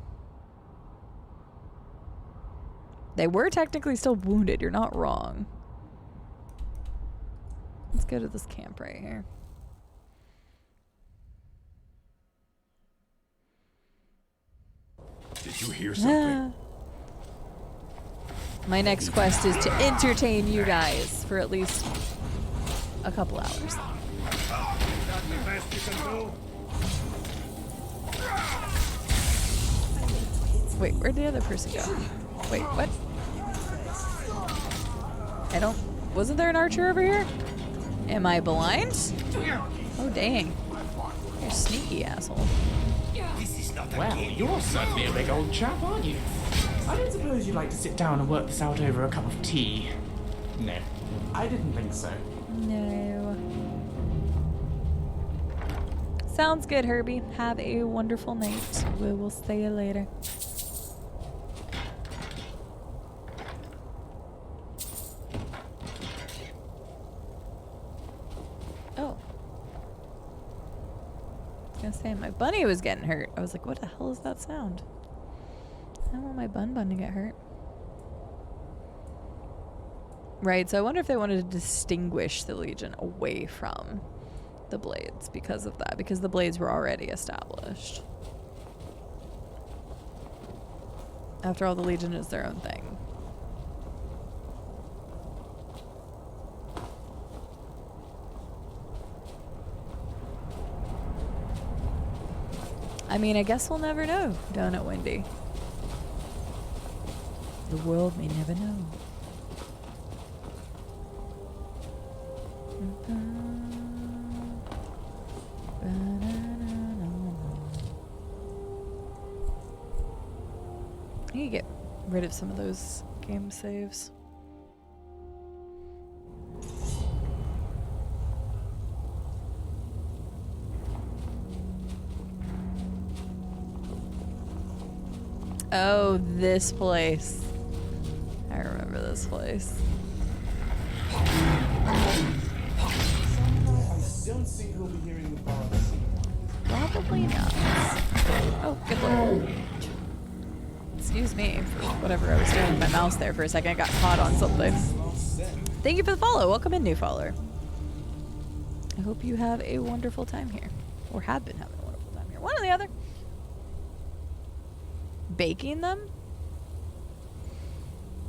They were technically still wounded. You're not wrong. Let's go to this camp right here. Did you hear something? My next quest is to entertain you guys for at least a couple hours. Wait, where'd the other person go? Wait, what? Wasn't there an archer over here? Am I blind? Oh, dang. You're a sneaky asshole. Well, you're certainly a big old chap, aren't you? I don't suppose you'd like to sit down and work this out over a cup of tea. No, I didn't think so. No. Sounds good, Herbie. Have a wonderful night. We will see you later. Oh. I was gonna say my bunny was getting hurt. I was like, what the hell is that sound? I don't want my bun to get hurt. Right, so I wonder if they wanted to distinguish the Legion away from the Blades because of that, because the Blades were already established. After all, the Legion is their own thing. I mean, I guess we'll never know down at Windy. The world may never know. I need to get rid of some of those game saves. Oh, this place. I remember this place. I don't see who'll be hearing the policy. Probably not. Oh, good lord. Excuse me for whatever I was doing with my mouse there for a second. I got caught on something. Thank you for the follow. Welcome in, new follower. I hope you have a wonderful time here. Or have been having a wonderful time here. One or the other. Baking them?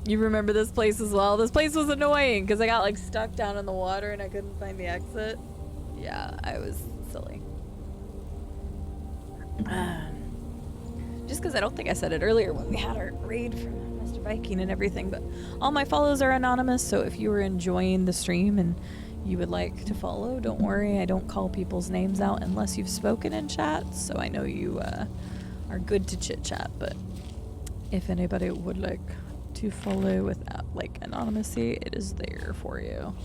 You remember this place as well? This place was annoying because I got like stuck down in the water and I couldn't find the exit. Yeah, I was silly. Just because I don't think I said it earlier when we had our raid from Mr. Viking and everything, but all my follows are anonymous, so if you were enjoying the stream and you would like to follow, don't worry, I don't call people's names out unless you've spoken in chat, so I know you are good to chit chat, but if anybody would like to follow without like anonymity, it is there for you.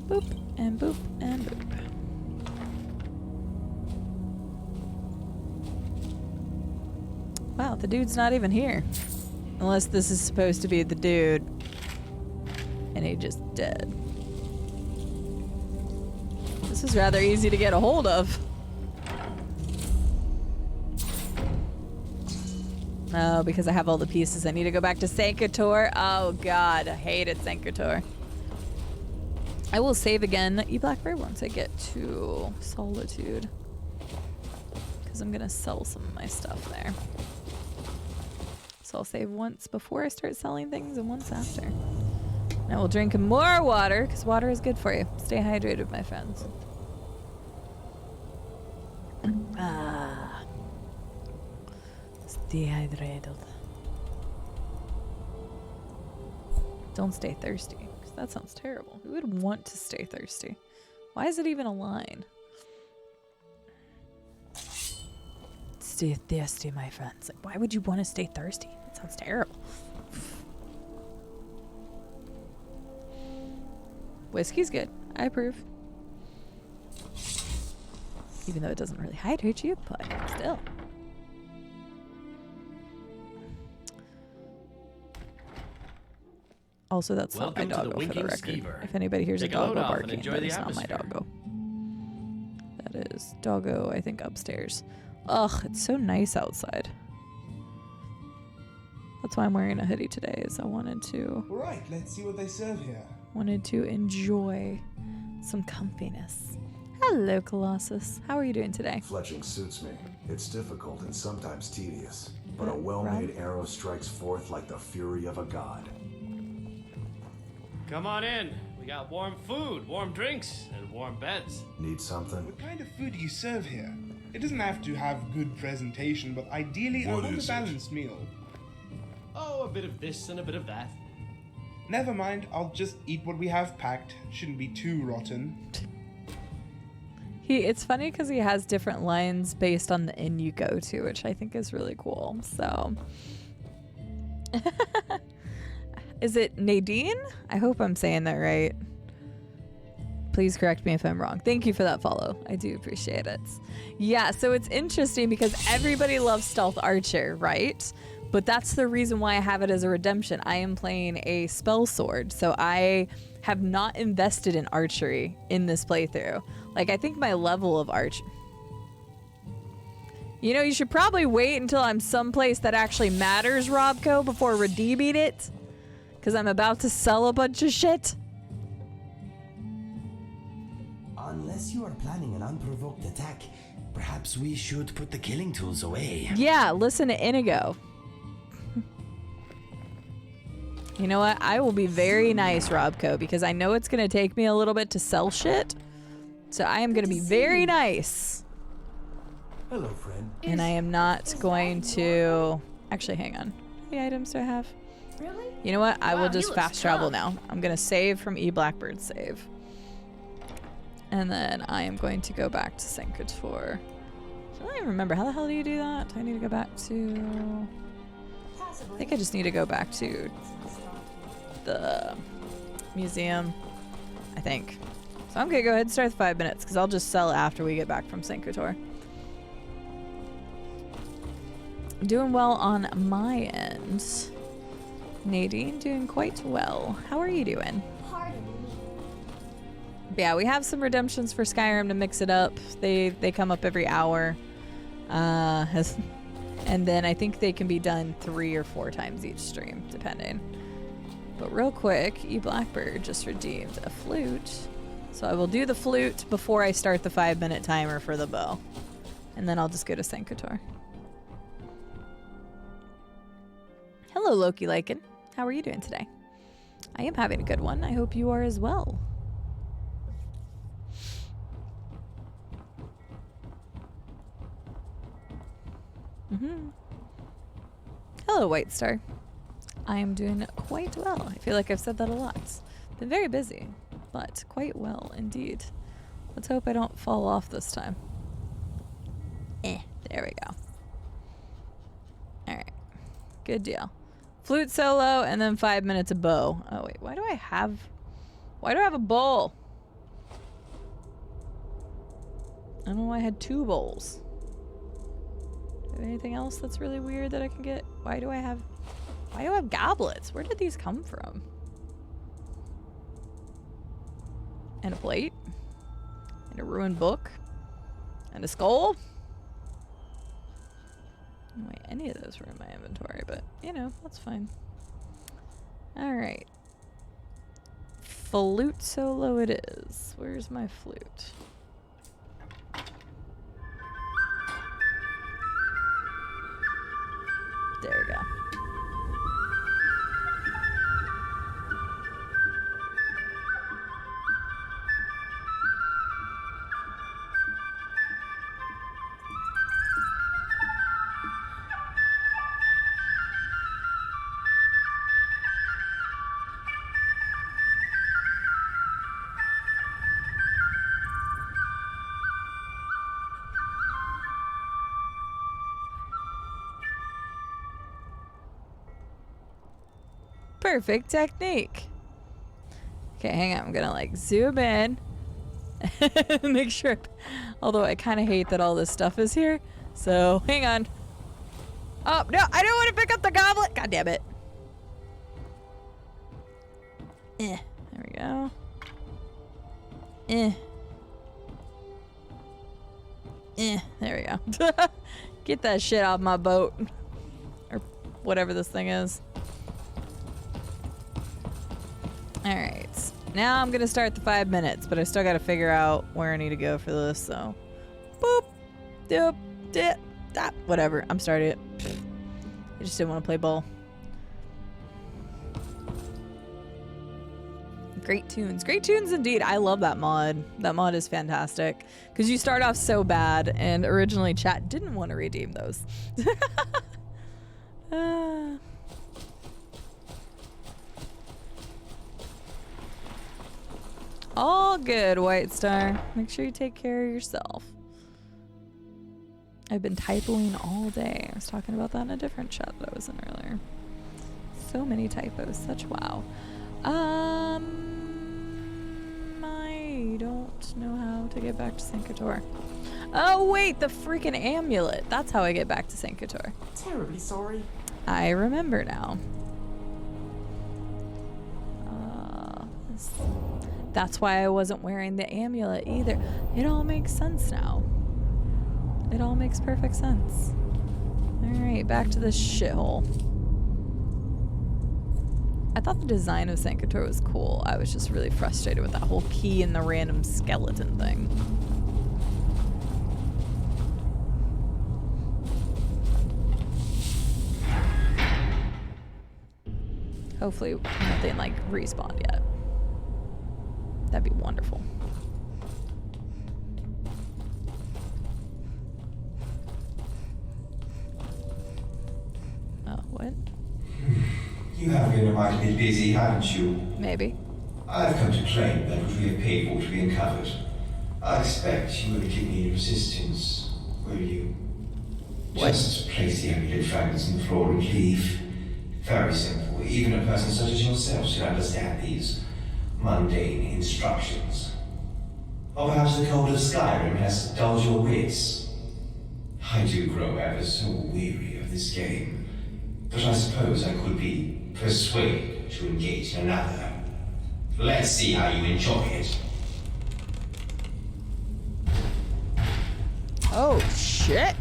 Boop and boop and boop. Wow, the dude's not even here. Unless this is supposed to be the dude and he just dead. This is rather easy to get a hold of. Oh, because I have all the pieces. I need to go back to Sankator. Oh god, I hated Sankator. I will save again, E-Blackbird, once I get to Solitude. Because I'm going to sell some of my stuff there. So I'll save once before I start selling things and once after. Now we'll drink more water, because water is good for you. Stay hydrated, my friends. Dehydrated. Don't stay thirsty, because that sounds terrible. Who would want to stay thirsty? Why is it even a line? Stay thirsty, my friends. Like, why would you want to stay thirsty? That sounds terrible. Whiskey's good. I approve. Even though it doesn't really hydrate you, but still. Also, that's not my doggo for the record. Skeever. If anybody hears a doggo barking, that is not my doggo. That is doggo, I think, upstairs. Ugh, it's so nice outside. That's why I'm wearing a hoodie today, is I wanted to... Alright, let's see what they serve here. Wanted to enjoy some comfiness. Hello, Colossus. How are you doing today? Fletching suits me. It's difficult and sometimes tedious, but a well-made arrow strikes forth like the fury of a god. Come on in. We got warm food, warm drinks, and warm beds. Need something? What kind of food do you serve here? It doesn't have to have good presentation, but ideally I want a balanced meal. Oh, a bit of this and a bit of that. Never mind, I'll just eat what we have packed. Shouldn't be too rotten. It's funny because he has different lines based on the inn you go to, which I think is really cool. So, is it Nadine? I hope I'm saying that right. Please correct me if I'm wrong. Thank you for that follow. I do appreciate it. Yeah, so it's interesting because everybody loves Stealth Archer, right? But that's the reason why I have it as a redemption. I am playing a spell sword, so I have not invested in archery in this playthrough. Like, I think my level of You know, you should probably wait until I'm someplace that actually matters, Robco, before redeeming it. Because I'm about to sell a bunch of shit. Unless you are planning an unprovoked attack, perhaps we should put the killing tools away. Yeah, listen to Inigo. You know what? I will be very nice, Robco, because I know it's going to take me a little bit to sell shit. So I am going to be very nice. Hello, friend. And I am not going to... Actually, hang on. How many items do I have? Really? You know what? I will just he fast looks travel tough. now. I'm going to save from E-Blackbird save. And then I am going to go back to Senkator. I don't even remember. How the hell do you do that? Do I need to go back to... I think I just need to go back to the museum, I think. So I'm gonna go ahead and start the 5 minutes because I'll just sell it after we get back from St. Couture. Doing well on my end. Nadine doing quite well. How are you doing? But yeah, we have some redemptions for Skyrim to mix it up. They come up every hour. And then I think they can be done 3 or 4 times each stream, depending. But real quick, E-Blackbird just redeemed a flute. So I will do the flute before I start the 5-minute timer for the bow. And then I'll just go to St. Couture. Hello, Loki Lycan. How are you doing today? I am having a good one. I hope you are as well. Hello, White Star. I am doing quite well. I feel like I've said that a lot. Been very busy, but quite well indeed. Let's hope I don't fall off this time. There we go. Alright. Good deal. Flute solo and then 5 minutes of bow. Oh wait, why do I have a bowl? I don't know why I had 2 bowls. Anything else that's really weird that I can get? Why do I have goblets? Where did these come from? And a plate? And a ruined book? And a skull? No way any of those were in my inventory, but you know, that's fine. Alright. Flute solo it is. Where's my flute? There we go. Perfect technique. Okay, hang on. I'm gonna like zoom in. Make sure. Although I kind of hate that all this stuff is here. So hang on. Oh no, I don't want to pick up the goblet. God damn it. There we go. There we go. Get that shit off my boat. Or whatever this thing is. Alright, now I'm gonna start the 5 minutes, but I still gotta figure out where I need to go for this, so. Boop, doop, dip, dop, whatever, I'm starting it. I just didn't want to play ball. Great tunes indeed. I love that mod. That mod is fantastic. Because you start off so bad, and originally chat didn't want to redeem those. All good, White Star. Make sure you take care of yourself. I've been typoing all day. I was talking about that in a different chat that I was in earlier. So many typos. Such wow. My I don't know how to get back to St. Couture. Oh wait, the freaking amulet. That's how I get back to St. Couture. Terribly sorry. I remember now. That's why I wasn't wearing the amulet either. It all makes sense now. It all makes perfect sense. Alright, back to this shithole. I thought the design of St. Couture was cool. I was just really frustrated with that whole key and the random skeleton thing. Hopefully nothing like respawned yet. That'd be wonderful. Oh, what? You have been a mighty bit busy, haven't you? Maybe. I've come to claim that which we have paid for to be uncovered. I expect you won't give me any resistance, will you? What? Just place the amulet fragments on the floor and leave. Very simple. Even a person such as yourself should understand these mundane instructions. Or perhaps the cold of Skyrim has dulled your wits. I do grow ever so weary of this game, but I suppose I could be persuaded to engage in another. Let's see how you enjoy it. Oh, shit.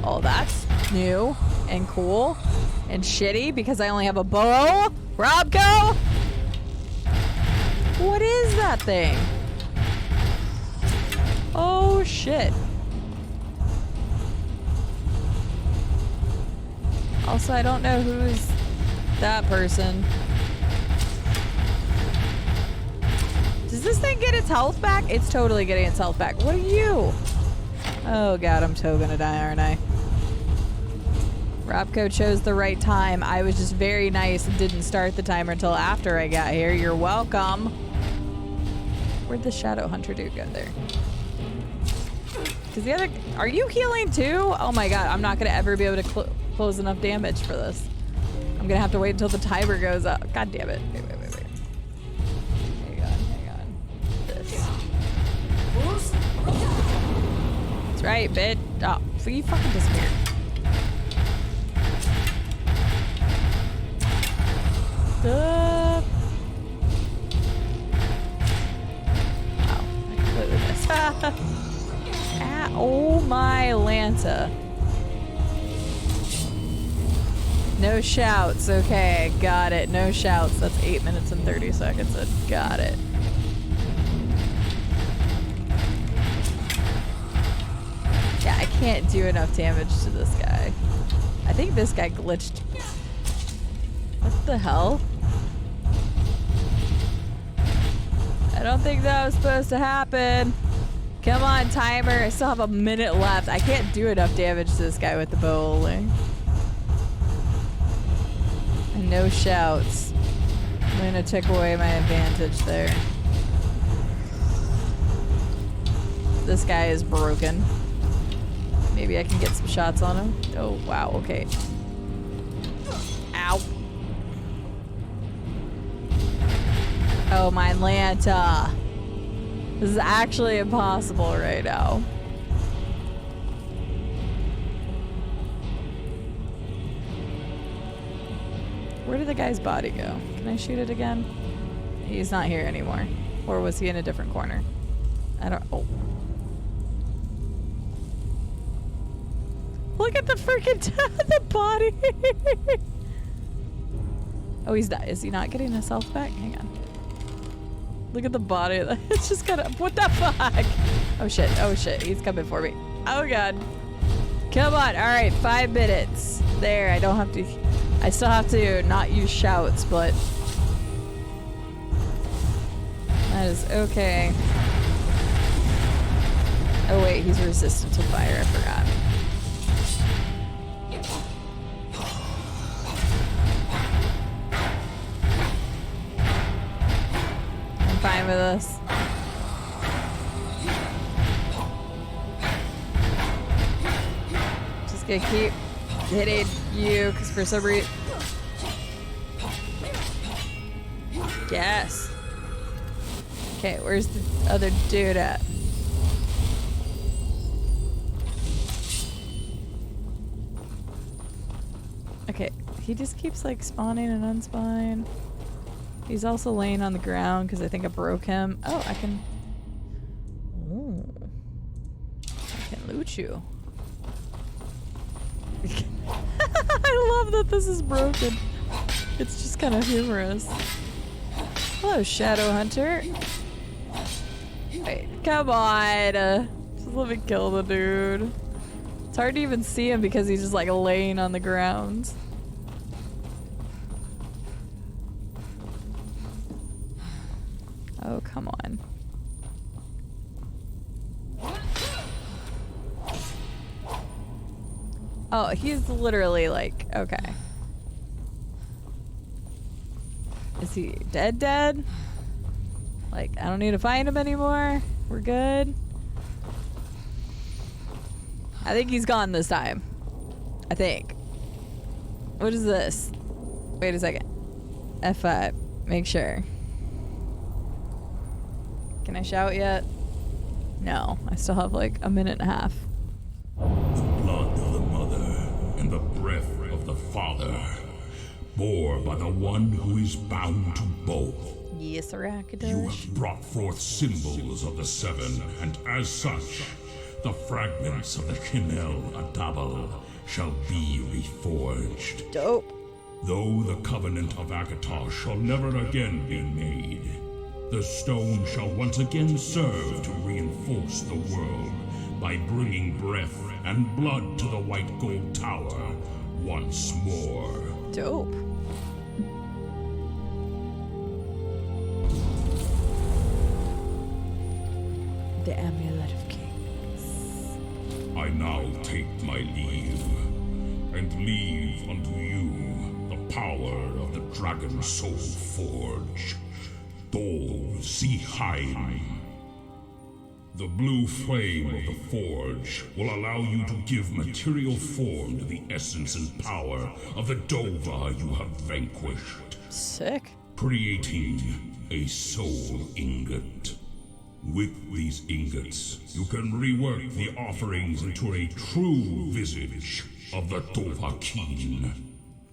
Oh, that's new and cool and shitty because I only have a bow. Robco? What is that thing? Oh, shit. Also, I don't know who's that person. Does this thing get its health back? It's totally getting its health back. What are you? Oh god, I'm so gonna die, aren't I? Robco chose the right time. I was just very nice and didn't start the timer until after I got here. You're welcome. Where'd the Shadow Hunter dude go there? Because the other... Are you healing too? Oh my god, I'm not gonna ever be able to close enough damage for this. I'm gonna have to wait until the timer goes up. God damn it. Wait. Hang on. This. That's right, bitch. Oh, so you fucking disappeared. Wow, I completely missed. Oh my Lanta. No shouts. Okay, got it. No shouts. That's 8 minutes and 30 seconds. Got it. Yeah, I can't do enough damage to this guy. I think this guy glitched. What the hell? I don't think that was supposed to happen. Come on, timer. I still have a minute left. I can't do enough damage to this guy with the bow only. And no shouts. Luna took away my advantage there. This guy is broken. Maybe I can get some shots on him. Oh, wow. Okay. Ow. Oh, my Lanta. This is actually impossible right now. Where did the guy's body go? Can I shoot it again? He's not here anymore. Or was he in a different corner? I don't... Oh. Look at the freaking the body! Oh, he's not... Is he not getting his health back? Hang on. Look at the body. It's just kind of... What the fuck? Oh shit. Oh shit. He's coming for me. Oh god. Come on. Alright. 5 minutes. There. I don't have to... I still have to not use shouts, but... That is okay. Oh wait. He's resistant to fire. I forgot. Fine with us. Just gonna keep hitting you because for some reason. Okay, where's the other dude at? Okay, he just keeps like spawning and unspawning. He's also laying on the ground because I think I broke him. Oh, I can... Ooh. I can loot you. I love that this is broken. It's just kind of humorous. Hello, Shadow Hunter. Wait, come on. Just let me kill the dude. It's hard to even see him because he's just like laying on the ground. Oh, come on. Oh, he's literally like, okay. Is he dead? Like, I don't need to find him anymore? We're good? I think he's gone this time. I think. What is this? Wait a second. F5. Make sure. Can I shout yet? No. I still have like a minute and a half. The blood of the mother and the breath of the father, bore by the one who is bound to both. Yes, Arakadosh. You have brought forth symbols of the seven, and as such, the fragments of the Kinel Adabal shall be reforged. Dope. Though the covenant of Akatar shall never again be made, the stone shall once again serve to reinforce the world by bringing breath and blood to the White Gold Tower once more. Dope. The Amulet of Kings. I now take my leave, and leave unto you the power of the Dragon Soul Forge. Dol Ziheim. The blue flame of the forge will allow you to give material form to the essence and power of the Dova you have vanquished. Sick. Creating a soul ingot. With these ingots, you can rework the offerings into a true visage of the Dovahkiin,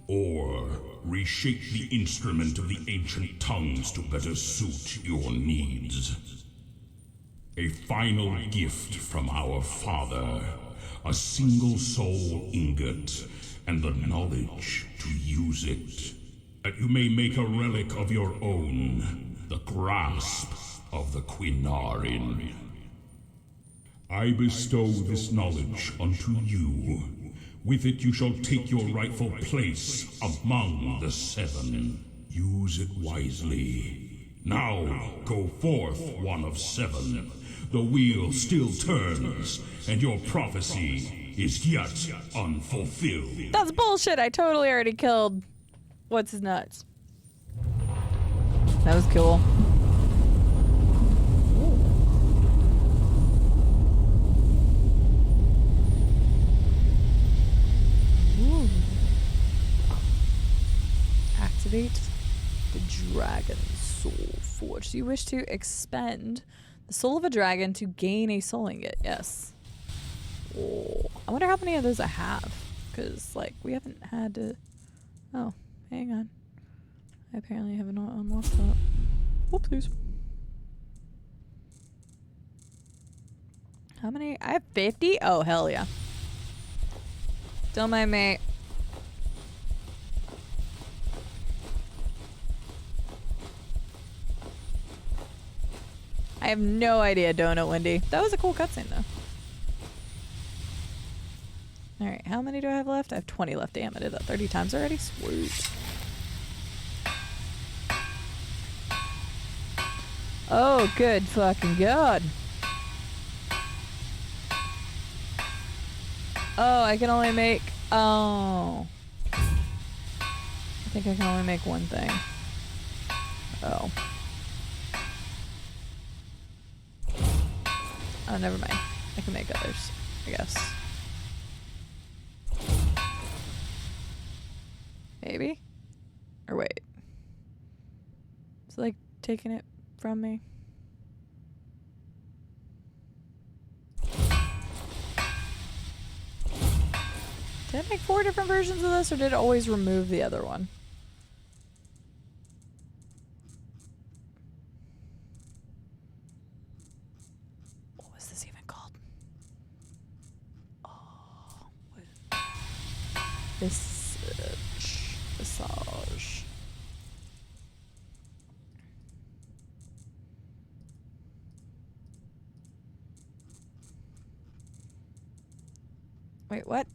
or reshape the instrument of the ancient tongues to better suit your needs. A final gift from our father, a single soul ingot, and the knowledge to use it, that you may make a relic of your own, the grasp of the Quinarin. I bestow this knowledge unto you. With it you shall take your rightful place among the seven. Use it wisely. Now go forth, one of seven. The wheel still turns, and your prophecy is yet unfulfilled. That's bullshit. I totally already killed what's his nuts. That was cool. Ooh. Activate the Dragon Soul Forge. Do you wish to expend the soul of a dragon to gain a soul ingot? Yes. Oh, I wonder how many of those I have. Because, like, we haven't had to... Oh, hang on. I apparently haven't unlocked that. Whoopsies. How many? I have 50? Oh, hell yeah. Don't mind me. I have no idea, Donut Wendy. That was a cool cutscene, though. Alright, how many do I have left? I have 20 left. Damn, I did that 30 times already? Sweet. Oh, good fucking god. Oh, I can only make... Oh. I think I can only make one thing. Oh. Oh, never mind. I can make others, I guess. Maybe? Or wait. Is it like taking it from me? Did I make 4 different versions of this, or did it always remove the other one? What was this even called? Oh, what? Visage. Wait, what?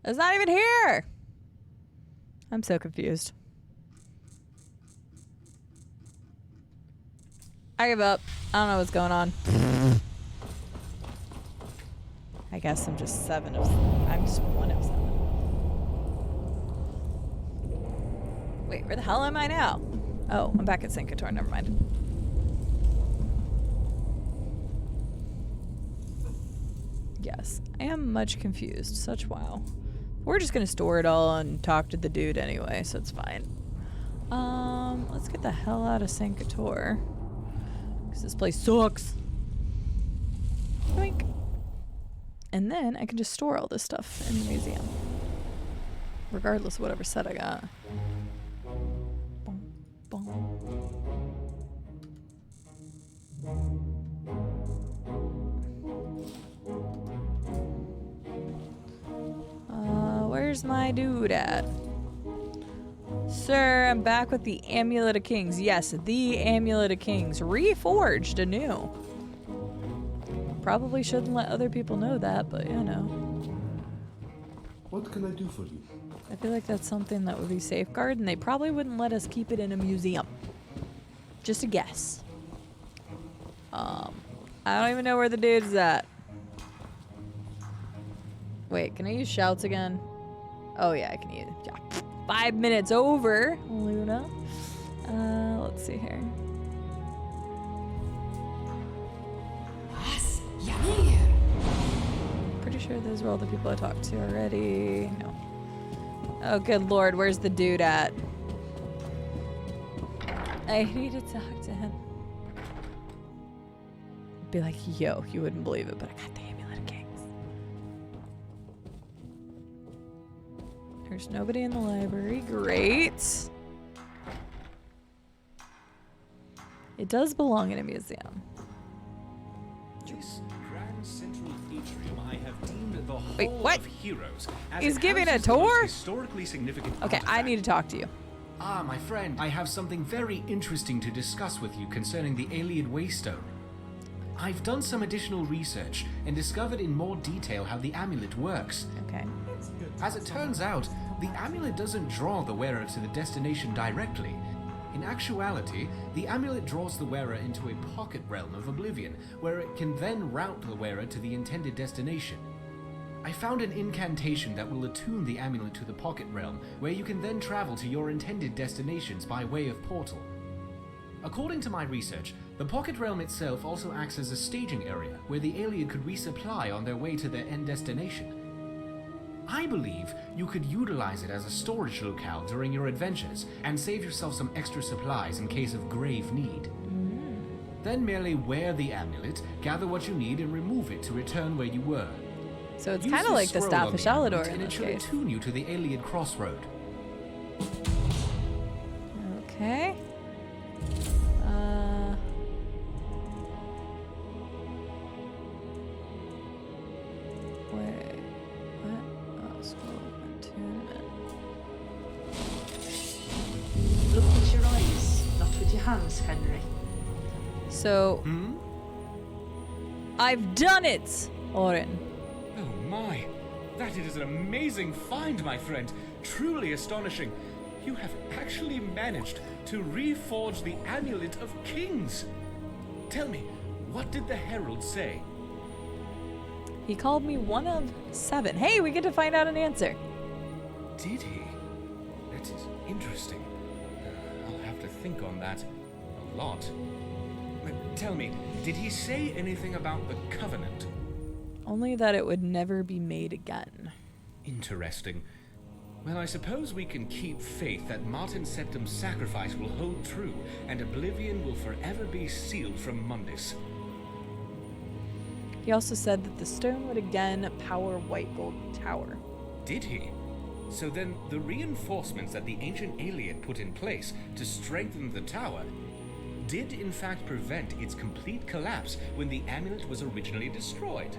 It's not even here! I'm so confused. I give up. I don't know what's going on. I guess I'm just 7 of... I'm just 1 of 7. Wait, where the hell am I now? Oh, I'm back at Cincator. Never mind. Yes, I am much confused. Such wow. We're just gonna store it all and talk to the dude anyway, so it's fine. Let's get the hell out of Cincator. Because this place sucks. Boink. And then I can just store all this stuff in the museum. Regardless of whatever set I got. Boom, where's my dude at? Sir, I'm back with the Amulet of Kings. Yes, the Amulet of Kings. Reforged anew. Probably shouldn't let other people know that, but you know. What can I do for you? I feel like that's something that would be safeguarded, and they probably wouldn't let us keep it in a museum. Just a guess. I don't even know where the dude's at. Wait, can I use shouts again? Oh yeah, I can use it. Yeah. 5 minutes over, Luna. Let's see here. Pretty sure those were all the people I talked to already. No. Oh, good lord, where's the dude at? I need to talk to him. Be like, yo, you wouldn't believe it, but I got the Amulet of Kings. There's nobody in the library. Great. It does belong in a museum. This grand central atrium I have deemed the Wait, Hall what? of Heroes. As He's it giving a houses the most tour? historically significant Okay, I need to talk to you. Ah, my friend, I have something very interesting to discuss with you concerning the Alien Waystone. I've done some additional research and discovered in more detail how the amulet works. Okay. As it turns out, the amulet doesn't draw the wearer to the destination directly. In actuality, the amulet draws the wearer into a pocket realm of oblivion, where it can then route the wearer to the intended destination. I found an incantation that will attune the amulet to the pocket realm, where you can then travel to your intended destinations by way of portal. According to my research, the pocket realm itself also acts as a staging area where the alien could resupply on their way to their end destination. I believe you could utilize it as a storage locale during your adventures and save yourself some extra supplies in case of grave need. Then merely wear the amulet, gather what you need, and remove it to return where you were. So it's Use kind of like the scroll Staff on of the amulet, Shalador in and it this should case. attune you to the alien crossroad. Okay. Wait. What? Oh, scroll attunement. Look with your eyes, not with your hands, Henry. So, I've done it, Orin. Oh my! That is an amazing find, my friend. Truly astonishing. You have actually managed to reforge the Amulet of Kings. Tell me, what did the Herald say? He called me 1 of 7. Hey, we get to find out an answer. Did he? That is interesting. I'll have to think on that a lot. But tell me, did he say anything about the Covenant? Only that it would never be made again. Interesting. Well, I suppose we can keep faith that Martin Septim's sacrifice will hold true, and Oblivion will forever be sealed from Mundus. He also said that the stone would again power White Gold Tower. Did he? So then the reinforcements that the ancient alien put in place to strengthen the tower did in fact prevent its complete collapse when the amulet was originally destroyed.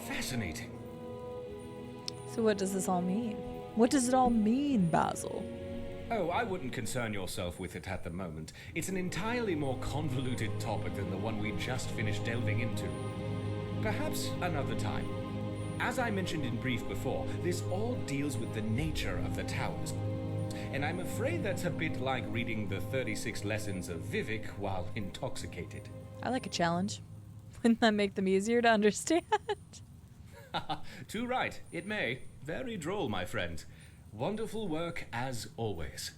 Fascinating. So what does this all mean? What does it all mean, Basil? Oh, I wouldn't concern yourself with it at the moment. It's an entirely more convoluted topic than the one we just finished delving into. Perhaps another time. As I mentioned in brief before, this all deals with the nature of the towers. And I'm afraid that's a bit like reading the 36 lessons of Vivek while intoxicated. I like a challenge. Wouldn't that make them easier to understand? Too right, it may. Very droll, my friend. Wonderful work as always.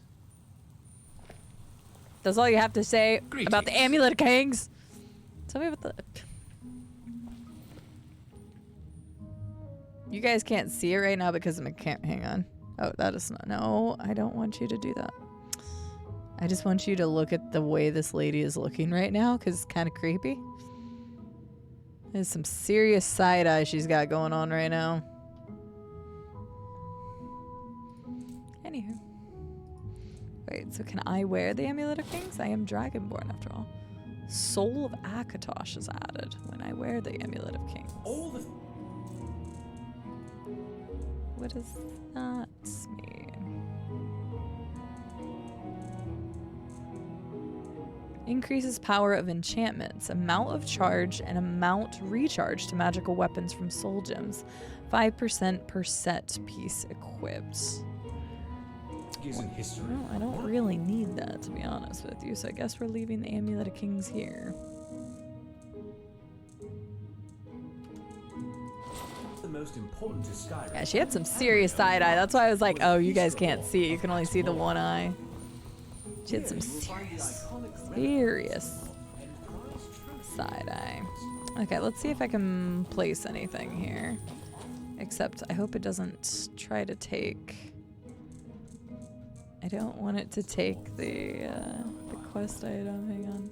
That's all you have to say about the Amulet Kings. Tell me about the... You guys can't see it right now because of my camera. Hang on. Oh, that is not... No, I don't want you to do that. I just want you to look at the way this lady is looking right now because it's kind of creepy. There's some serious side eye she's got going on right now. Anywho. Wait, so can I wear the Amulet of Kings? I am Dragonborn after all. Soul of Akatosh is added when I wear the Amulet of Kings. What does that mean? Increases power of enchantments, amount of charge, and amount recharge to magical weapons from soul gems. 5% per set piece equipped. Well, I don't really need that, to be honest with you, so I guess we're leaving the Amulet of Kings here. The most important to Skyrim. Yeah, she had some serious side eye. That's why I was like, oh, you guys can't see it. You can only see the one eye. She had some serious side eye. Okay, let's see if I can place anything here. Except I hope it doesn't try to take... I don't want it to take the quest item. Hang on.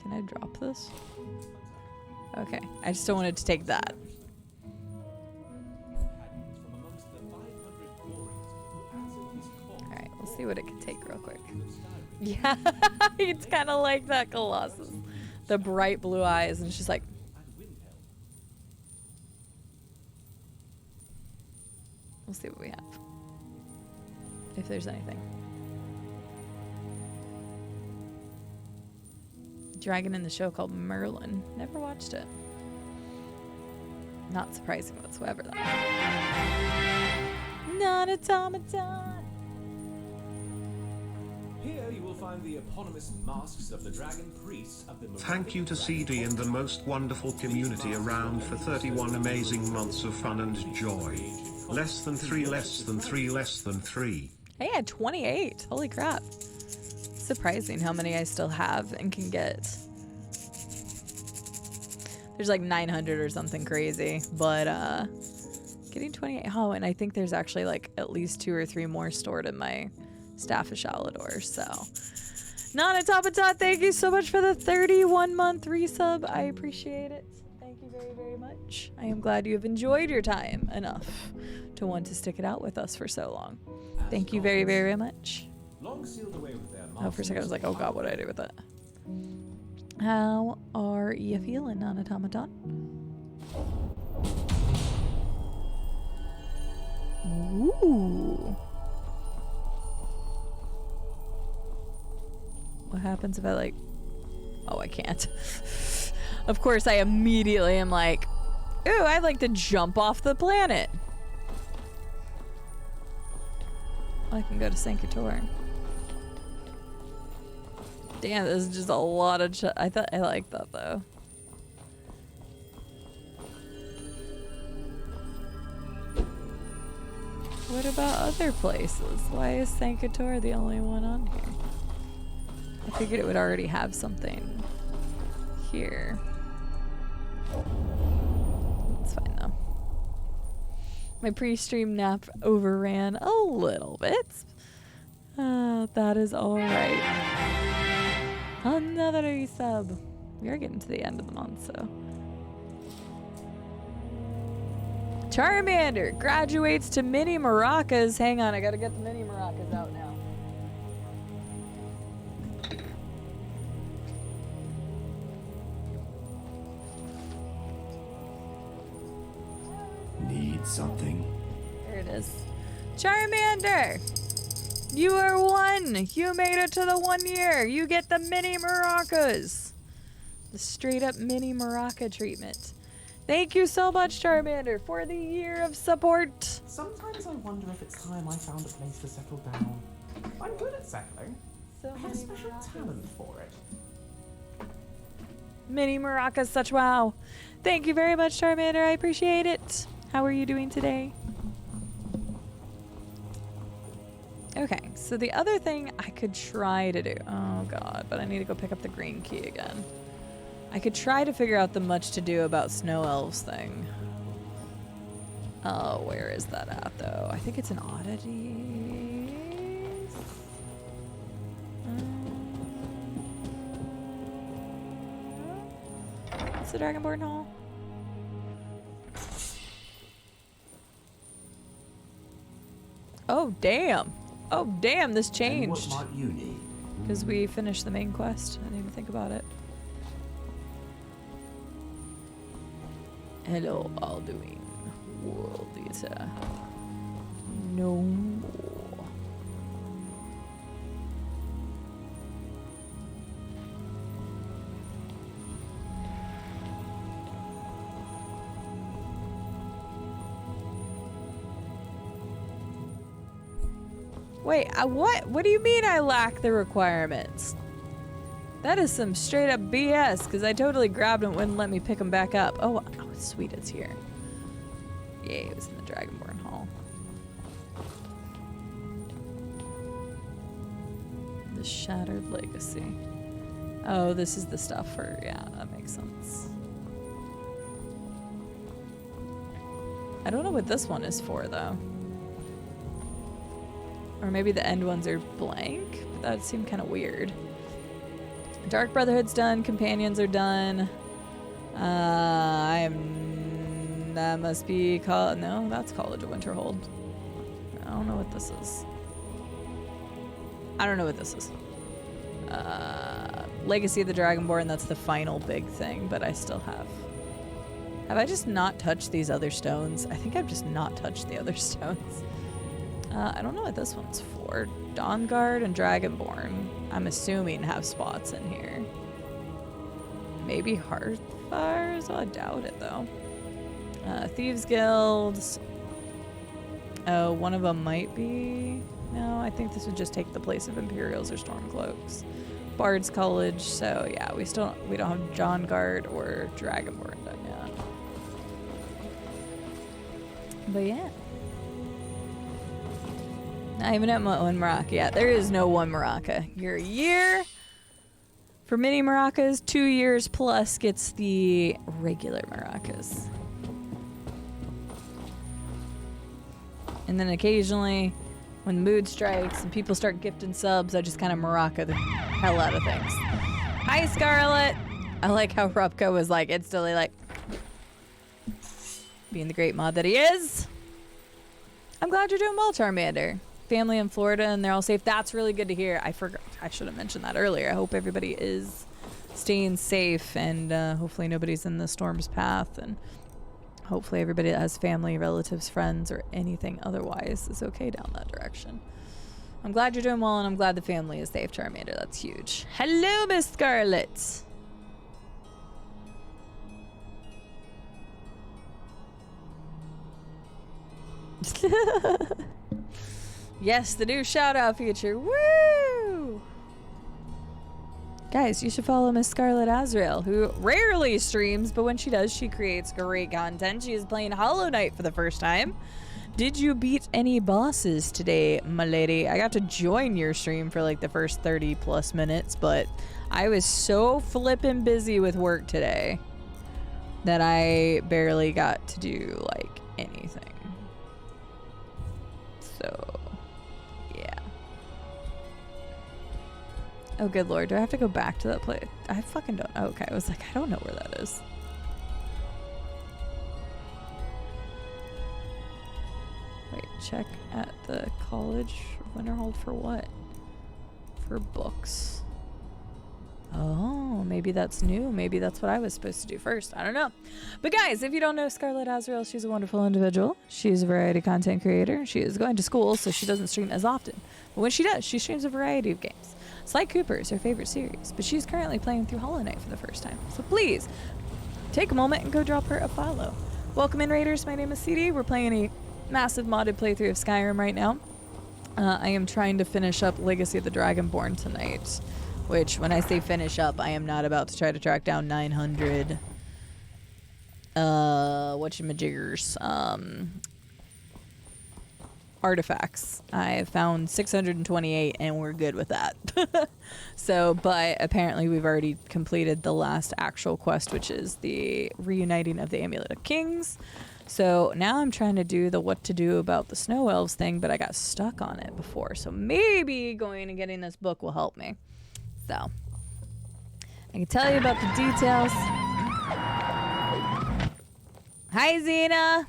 Can I drop this? Okay, I just don't want it to take that. Alright, we'll see what it can take real quick. Yeah, it's kind of like that Colossus. The bright blue eyes, and she's like... We'll see what we have. If there's anything. Dragon in the show called Merlin. Never watched it. Not surprising whatsoever, though. Non-automaton! Here you will find the eponymous masks of the dragon priests of the... Thank you to Cide and the most wonderful community around for 31 amazing months of fun and joy. Less than 3, less than 3, less than 3. Hey, I had 28. Holy crap. Surprising how many I still have and can get. There's like 900 or something crazy, but getting 28. Oh, and I think there's actually like at least 2 or 3 more stored in my Staff of Shalador, so. Non-automaton, thank you so much for the 31-month resub. I appreciate it. Thank you very, very much. I am glad you have enjoyed your time enough to want to stick it out with us for so long. Thank you very, very, very much. Long sealed away with their Oh, for a second I was like, oh god, what do I do with that? How are you feeling, non-automaton? Ooh. What happens if I like... Oh, I can't. Of course, I immediately am like, ooh, I'd like to jump off the planet. I can go to Sanctuary. Damn, this is just a lot of I thought I liked that though. What about other places? Why is Sanctuary the only one on here? I figured it would already have something here. It's fine though. My pre-stream nap overran a little bit. That is alright. Another resub. We are getting to the end of the month, so. Charmander graduates to mini maracas. Hang on, I gotta get the mini maracas out now. Need something? There it is. Charmander! You are 1! You made it to the 1 year! You get the mini maracas! The straight up mini maraca treatment. Thank you so much, Charmander, for the year of support! Sometimes I wonder if it's time I found a place to settle down. I'm good at settling. I have a special talent for it. Mini maracas, such wow! Thank you very much, Charmander, I appreciate it! How are you doing today? Okay, so the other thing I could try to do... Oh god, but I need to go pick up the green key again. I could try to figure out the much to do about snow elves thing. Oh, where is that at though? I think it's an oddity. What's the Dragonborn Hall? Oh, damn. Oh, damn, this changed. And what might you need? Because we finished the main quest. I didn't even think about it. Hello, Alduin. World Eater. No more. Wait, what? What do you mean I lack the requirements? That is some straight up BS, because I totally grabbed them, wouldn't let me pick them back up. Oh, sweet, it's here. Yay, it was in the Dragonborn Hall. The Shattered Legacy. Oh, this is the stuff for, yeah, that makes sense. I don't know what this one is for, though. Or maybe the end ones are blank? But that would seem kind of weird. Dark Brotherhood's done. Companions are done. That must be called... No, that's College of Winterhold. I don't know what this is. I don't know what this is. Legacy of the Dragonborn, that's the final big thing, but I still have... Have I just not touched these other stones? I think I've just not touched the other stones. I don't know what this one's for. Dawnguard and Dragonborn, I'm assuming, have spots in here. Maybe Hearthfire? I doubt it, though. Thieves Guilds. Oh, one of them might be... No, I think this would just take the place of Imperials or Stormcloaks. Bard's College, so yeah, we don't have Dawnguard or Dragonborn done yet. But yeah. Not even at one Maraca yet. There is no one Maraca. You're a year for mini maracas, 2 years plus gets the regular maracas. And then occasionally, when the mood strikes and people start gifting subs, I just kind of maraca the hell out of things. Hi, Scarlet! I like how Rupka was like instantly like, being the great mod that he is. I'm glad you're doing well, Charmander. Family in Florida and they're all safe. That's really good to hear. I forgot. I should have mentioned that earlier. I hope everybody is staying safe and hopefully nobody's in the storm's path and hopefully everybody that has family, relatives, friends, or anything otherwise is okay down that direction. I'm glad you're doing well and I'm glad the family is safe, Charmander. That's huge. Hello, Miss Scarlet. Yes, the new shout-out feature. Woo! Guys, you should follow Miss Scarlet Azrael, who rarely streams, but when she does, she creates great content. She is playing Hollow Knight for the first time. Did you beat any bosses today, my lady? I got to join your stream for like the first 30 plus minutes, but I was so flippin' busy with work today that I barely got to do like anything. So... Oh, good lord. Do I have to go back to that place? I fucking don't. Oh, okay. I was like, I don't know where that is. Wait, check at the college Winterhold for what? For books. Oh, maybe that's new. Maybe that's what I was supposed to do first. I don't know. But guys, if you don't know Scarlett Azrael, she's a wonderful individual. She's a variety content creator. She is going to school, so she doesn't stream as often. But when she does, she streams a variety of games. Sly Cooper is her favorite series, but she's currently playing through Hollow Knight for the first time. So please, take a moment and go drop her a follow. Welcome in, Raiders. My name is Cide. We're playing a massive modded playthrough of Skyrim right now. I am trying to finish up Legacy of the Dragonborn tonight. Which, when I say finish up, I am not about to try to track down 900 whatchamajiggers, artifacts. I have found 628 and we're good with that. So, but apparently we've already completed the last actual quest, which is the reuniting of the Amulet of Kings. So now I'm trying to do the what to do about the snow elves thing, but I got stuck on it before. So maybe going and getting this book will help me. So, I can tell you about the details. Hi, Xena.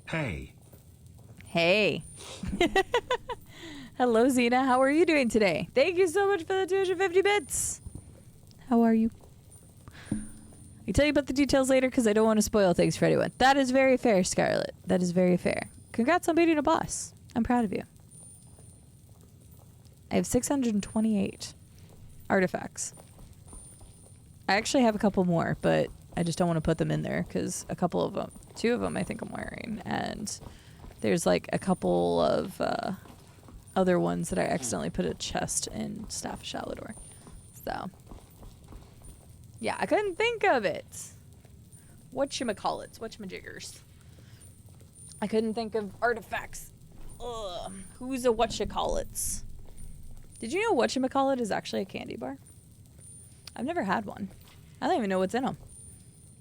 Hey. Hey. Hello, Xena. How are you doing today? Thank you so much for the 250 bits. How are you? I'll tell you about the details later because I don't want to spoil things for anyone. That is very fair, Scarlett. That is very fair. Congrats on beating a boss. I'm proud of you. I have 628 artifacts. I actually have a couple more, but I just don't want to put them in there because a couple of them, 2 of them I think I'm wearing, and there's like a couple of other ones that I accidentally put a chest in Staff of Shalador. So, yeah, I couldn't think of it. Whatchamajiggers. I couldn't think of artifacts. Ugh. Who's a whatchamacallits? Did you know whatchamacallit is actually a candy bar? I've never had one. I don't even know what's in them.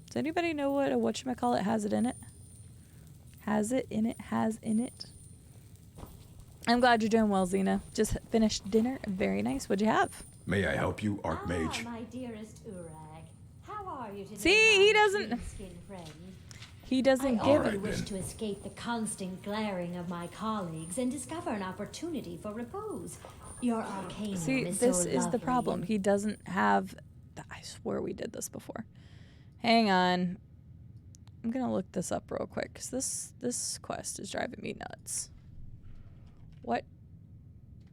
Does anybody know what a whatchamacallit has it in it? Has it in it? Has in it? I'm glad you're doing well, Xena. Just finished dinner. Very nice. What'd you have? May I help you, Archmage? Ah, my dearest Urag. How are you today? See, he doesn't. He doesn't give I wish to escape the constant glaring of my colleagues and discover an opportunity for repose. Your arcanum See, is this so is the problem. He doesn't have... I swear we did this before. Hang on. I'm going to look this up real quick because this quest is driving me nuts. What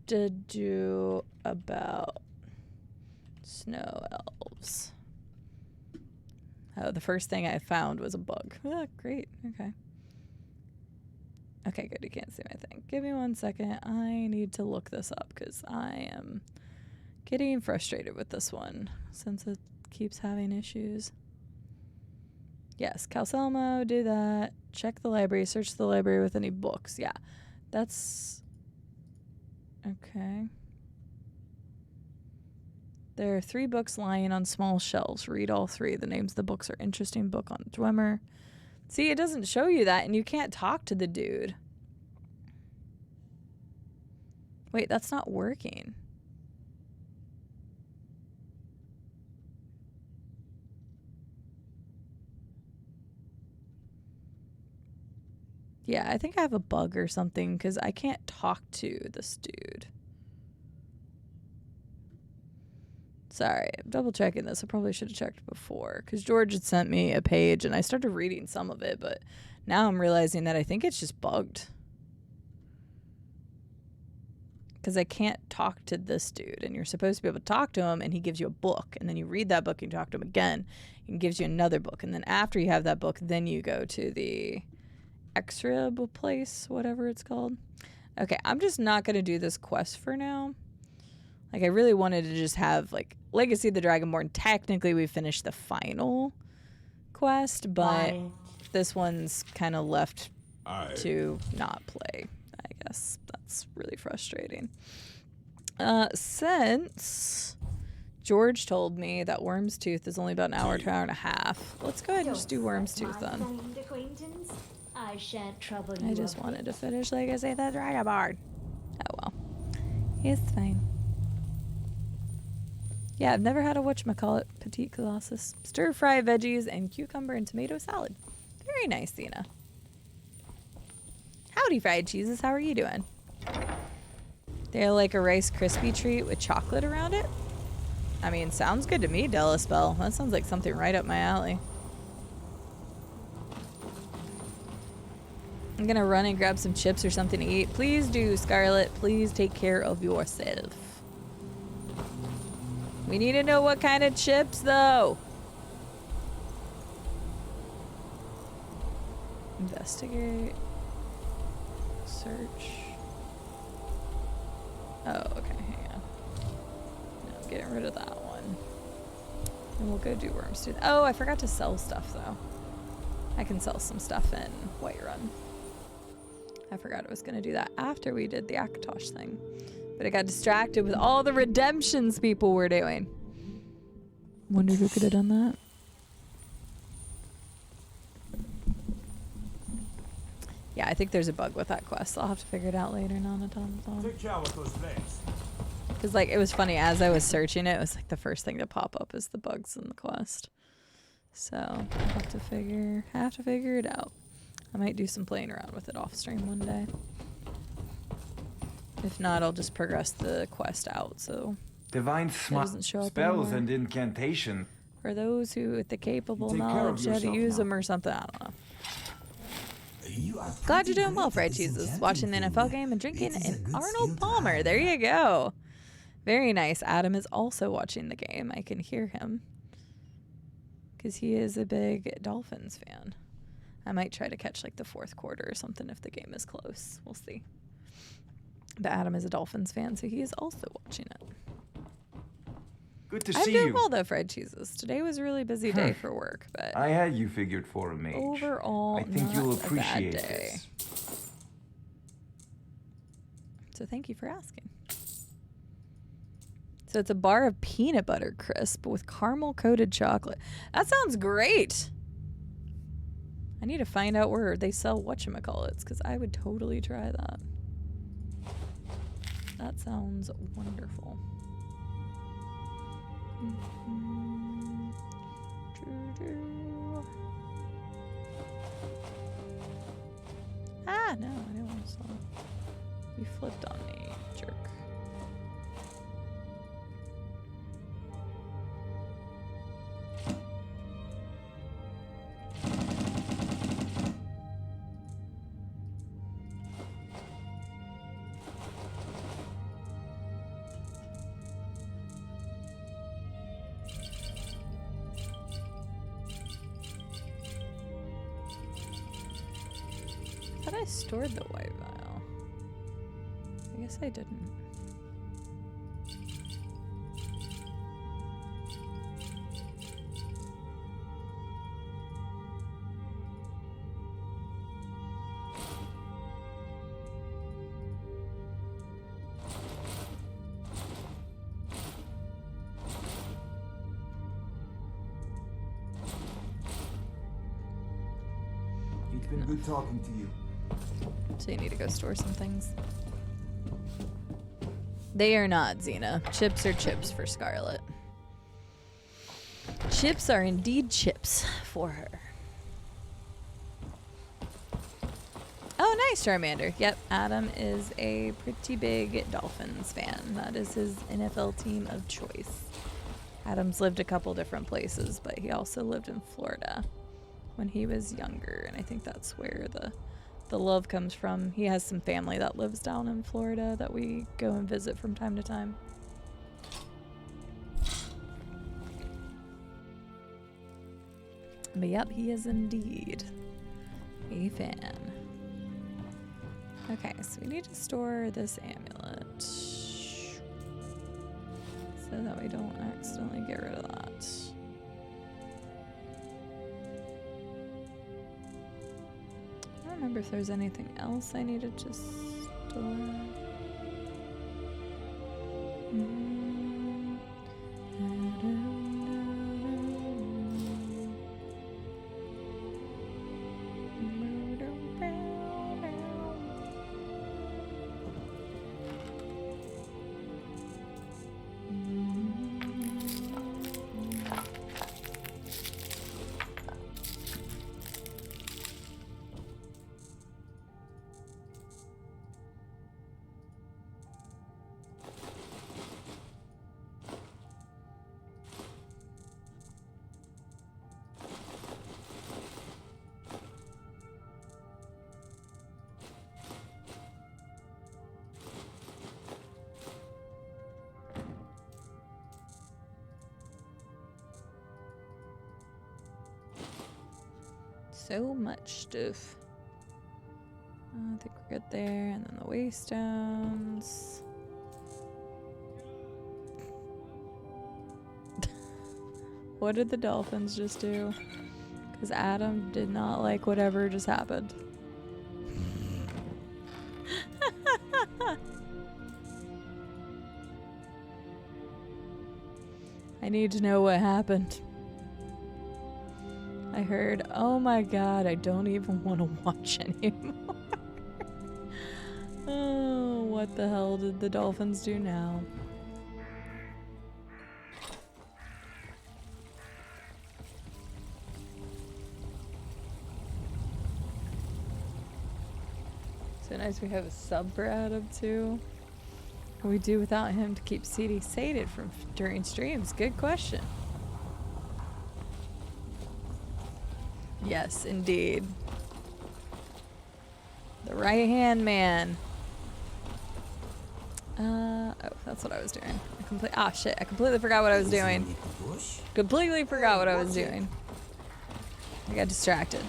to do about snow elves? Oh, the first thing I found was a bug. Ah, great. Okay. Okay, good. You can't see my thing. Give me 1 second. I need to look this up because I am getting frustrated with this one since it keeps having issues. Yes, Calcelmo, do that. Check the library. Search the library with any books. Yeah, that's... Okay. There are 3 books lying on small shelves. Read all 3. The names of the books are interesting. Book on Dwemer. See, it doesn't show you that, and you can't talk to the dude. Wait, that's not working. Yeah, I think I have a bug or something because I can't talk to this dude. Sorry, I'm double checking this. I probably should have checked before because George had sent me a page and I started reading some of it, but now I'm realizing that I think it's just bugged. Because I can't talk to this dude, and you're supposed to be able to talk to him, and he gives you a book, and then you read that book and you talk to him again, and he gives you another book, and then after you have that book, then you go to the Exrib place, whatever it's called. Okay, I'm just not going to do this quest for now. Like, I really wanted to just have, like, Legacy of the Dragonborn. Technically, we finished the final quest, but this one's kind of left to not play. I guess that's really frustrating. Since George told me that Worm's Tooth is only about an hour to an hour and a half, let's go ahead and just do Worm's Tooth then. I shan't trouble you. I just wanted to finish Legacy of the Dragonborn. Oh well. It's fine. Yeah, I've never had a whatchamacallit Petite Colossus. Stir-fry veggies and cucumber and tomato salad. Very nice, Zena. Howdy, fried cheeses. How are you doing? They're like a Rice Krispie treat with chocolate around it? I mean, sounds good to me, Delaspell. That sounds like something right up my alley. I'm gonna run and grab some chips or something to eat. Please do, Scarlet. Please take care of yourself. We need to know what kind of chips, though. Investigate. Search. Oh, okay, hang on. No, I'm getting rid of that one. And we'll go do Worm's Tooth. Oh, I forgot to sell stuff, though. I can sell some stuff in Whiterun. I forgot I was going to do that after we did the Akatosh thing. But I got distracted with all the redemptions people were doing. Wonder who could have done that. Yeah, I think there's a bug with that quest. I'll have to figure it out later, Take care with those flames. Because, like, it was funny. As I was searching it, it was like the first thing to pop up is the bugs in the quest. So, I'll have to figure it out. I might do some playing around with it off stream one day. If not, I'll just progress the quest out, so Divine doesn't show up spells anymore. and incantation. For those who with the capable Take care of knowledge how to yourself use now. them or something, I don't know. Glad you're doing well, Fried Cheeses. Watching the NFL game and drinking an Arnold Palmer. There you go. Very nice. Adam is also watching the game. I can hear him. Because he is a big Dolphins fan. I might try to catch like the fourth quarter or something if the game is close. We'll see. But Adam is a Dolphins fan, so he is also watching it. Good to I'm see doing you. well though, Fried Cheeses. Today was a really busy day for work, but I had you figured for a mage. overall, I think not you'll a bad appreciate day. this. So thank you for asking. So it's a bar of peanut butter crisp with caramel coated chocolate. That sounds great. I need to find out where they sell whatchamacallits because I would totally try that. That sounds wonderful. Ah, no, I didn't want to sell it. You flipped on me, jerk. I thought I stored the white vial. I guess I didn't. It's been good talking to you. So you need to go store some things. They are not, Xena. Chips are chips for Scarlet. Chips are indeed chips for her. Oh, nice, Charmander. Yep, Adam is a pretty big Dolphins fan. That is his NFL team of choice. Adam's lived a couple different places, but he also lived in Florida when he was younger, and I think that's where the love comes from. He has some family that lives down in Florida that we go and visit from time to time. But yep, he is indeed a fan. Okay, so we need to store this amulet so that we don't accidentally get rid of that. I don't remember if there's anything else I needed to store. So much stuff. I think we're good there. And then the waystones. What did the dolphins just do? Because Adam did not like whatever just happened. I need to know what happened. I heard, oh my god, I don't even want to watch anymore. Oh, what the hell did the dolphins do now? So nice we have a sub for Adam too. What do we do without him to keep Cide sated from during streams? Good question. Yes, indeed. The right hand man. Oh, that's what I was doing. I completely forgot what I was doing. Completely forgot what I was doing. I got distracted.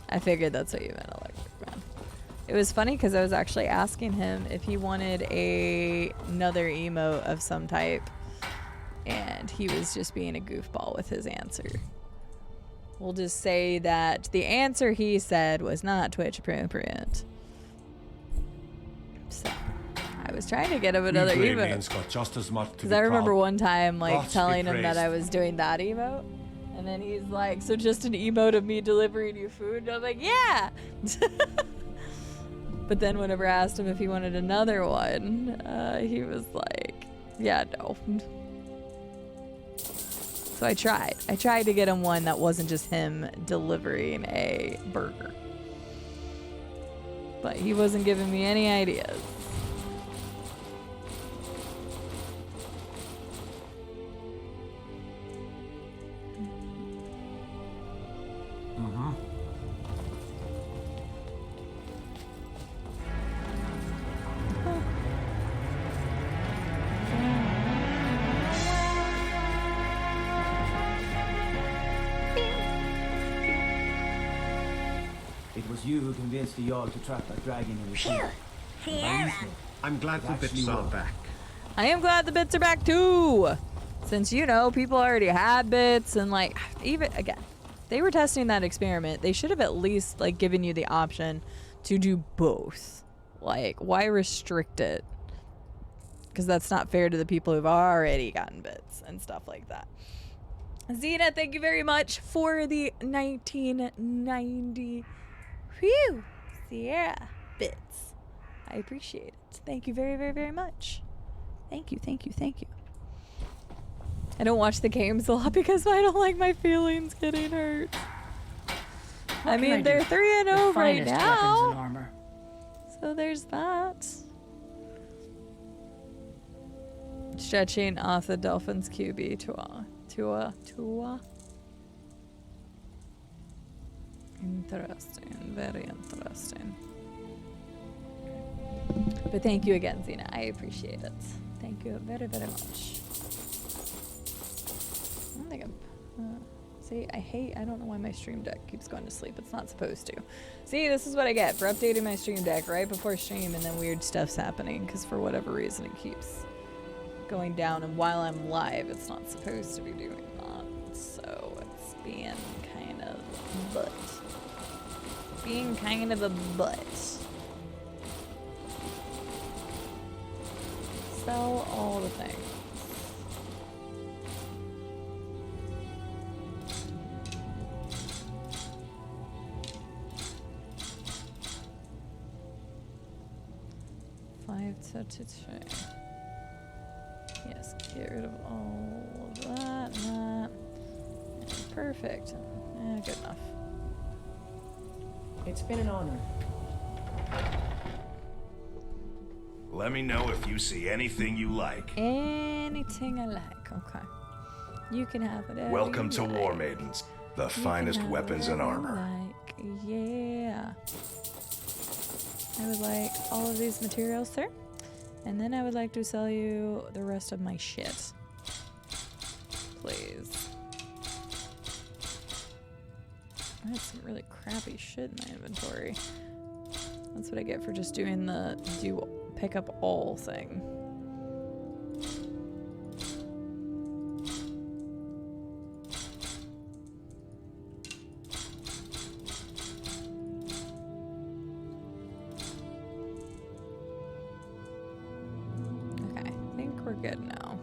I figured that's what you meant, Electric Man. It was funny because I was actually asking him if he wanted another emote of some type, and he was just being a goofball with his answer. We'll just say that the answer he said was not Twitch appropriate. So I was trying to get him another emote. Because I remember one time like telling him that I was doing that emote. And then he's like, so just an emote of me delivering you food? And I'm like, yeah! But then whenever I asked him if he wanted another one, he was like, yeah, no. So I tried. I tried to get him one that wasn't just him delivering a burger. But he wasn't giving me any ideas. It was you who convinced the Jarl to trap that dragon in the sea. I'm glad the bits are back. I am glad the bits are back too. Since, you know, people already had bits and like, even, again, they were testing that experiment. They should have at least like given you the option to do both. Like, why restrict it? Because that's not fair to the people who've already gotten bits and stuff like that. Zena, thank you very much for the 1990 Sierra bits. I appreciate it. Thank you very, very, very much. Thank you, thank you, thank you. I don't watch the games a lot because I don't like my feelings getting hurt. I mean, they're 3-0 right now. So there's that. Stretching off the Dolphins QB Tua. Interesting, very interesting. But thank you again, Zena. I appreciate it. Thank you very, very much. I don't think I'm... see, I don't know why my stream deck keeps going to sleep. It's not supposed to. See, this is what I get for updating my stream deck right before stream and then weird stuff's happening because for whatever reason it keeps going down, and while I'm live it's not supposed to be doing that. So it's being kind of a butt. Being kind of a butt. Sell all the things. $5.33. Yes, get rid of all of that and that. And perfect. Good enough. It's been an honor. Let me know if you see anything you like. Anything I like, okay. You can have it. Welcome to War Maidens, the finest weapons and armor. Like, yeah. I would like all of these materials, sir. And then I would like to sell you the rest of my shit. Please. I have some really crappy shit in my inventory. That's what I get for just doing the pick up all thing. Okay, I think we're good now.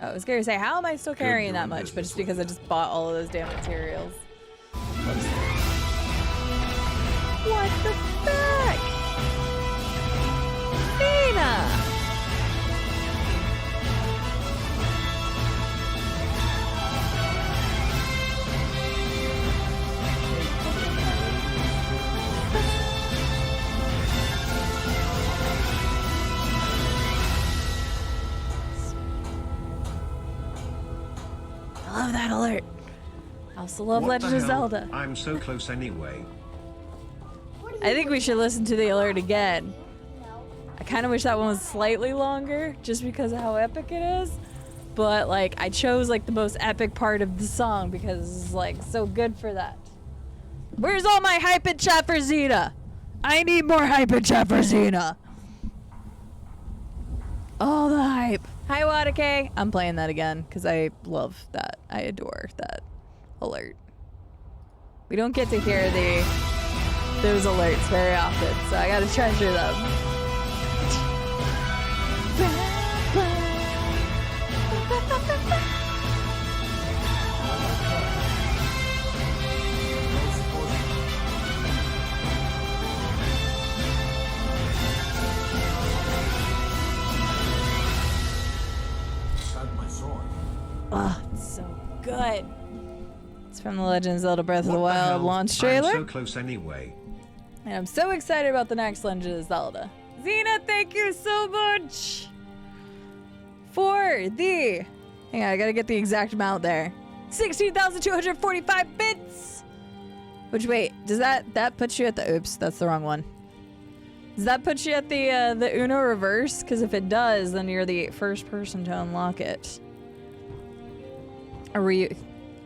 Oh, I was gonna say, how am I still carrying that much? But it's because I just bought all of those damn materials. Whoops. What the fuck? Nina! I love that alert. I also love What Legend the of hell? Zelda. I'm so close anyway. I think we should listen to the alert again. I kind of wish that one was slightly longer, just because of how epic it is. But like, I chose like the most epic part of the song because it's like so good for that. Where's all my hype and chat for Xena? I need more hype and chat for Xena. All the hype. Hi, Wadake. I'm playing that again because I love that. I adore that alert. We don't get to hear those alerts very often, so I gotta treasure them. Oh, it's so good. It's from the Legend of Zelda Breath of the Wild launch trailer. I'm so close anyway. And I'm so excited about the next Legend of Zelda. Xena, thank you so much for the... Hang on, I gotta get the exact amount there. 16,245 bits! Which, wait, does that put you at the... Oops, that's the wrong one. Does that put you at the Uno reverse? Because if it does, then you're the first person to unlock it. Or were you...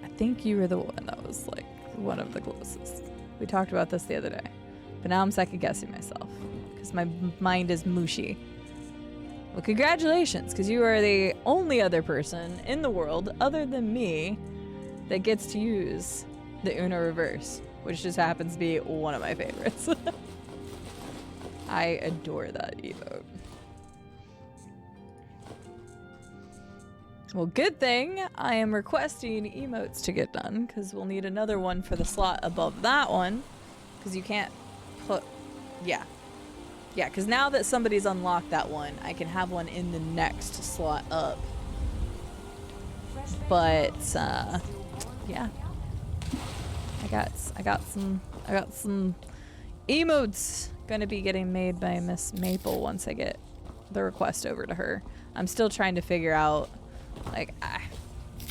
I think you were the one that was, like, one of the closest. We talked about this the other day. But now I'm second-guessing myself. Because my mind is mushy. Well, congratulations, because you are the only other person in the world, other than me, that gets to use the Uno reverse. Which just happens to be one of my favorites. I adore that emote. Well, good thing I am requesting emotes to get done, because we'll need another one for the slot above that one, because you can't put... Yeah, because now that somebody's unlocked that one, I can have one in the next slot up. But, yeah. I got some emotes gonna be getting made by Miss Maple once I get the request over to her. I'm still trying to figure out... Like, I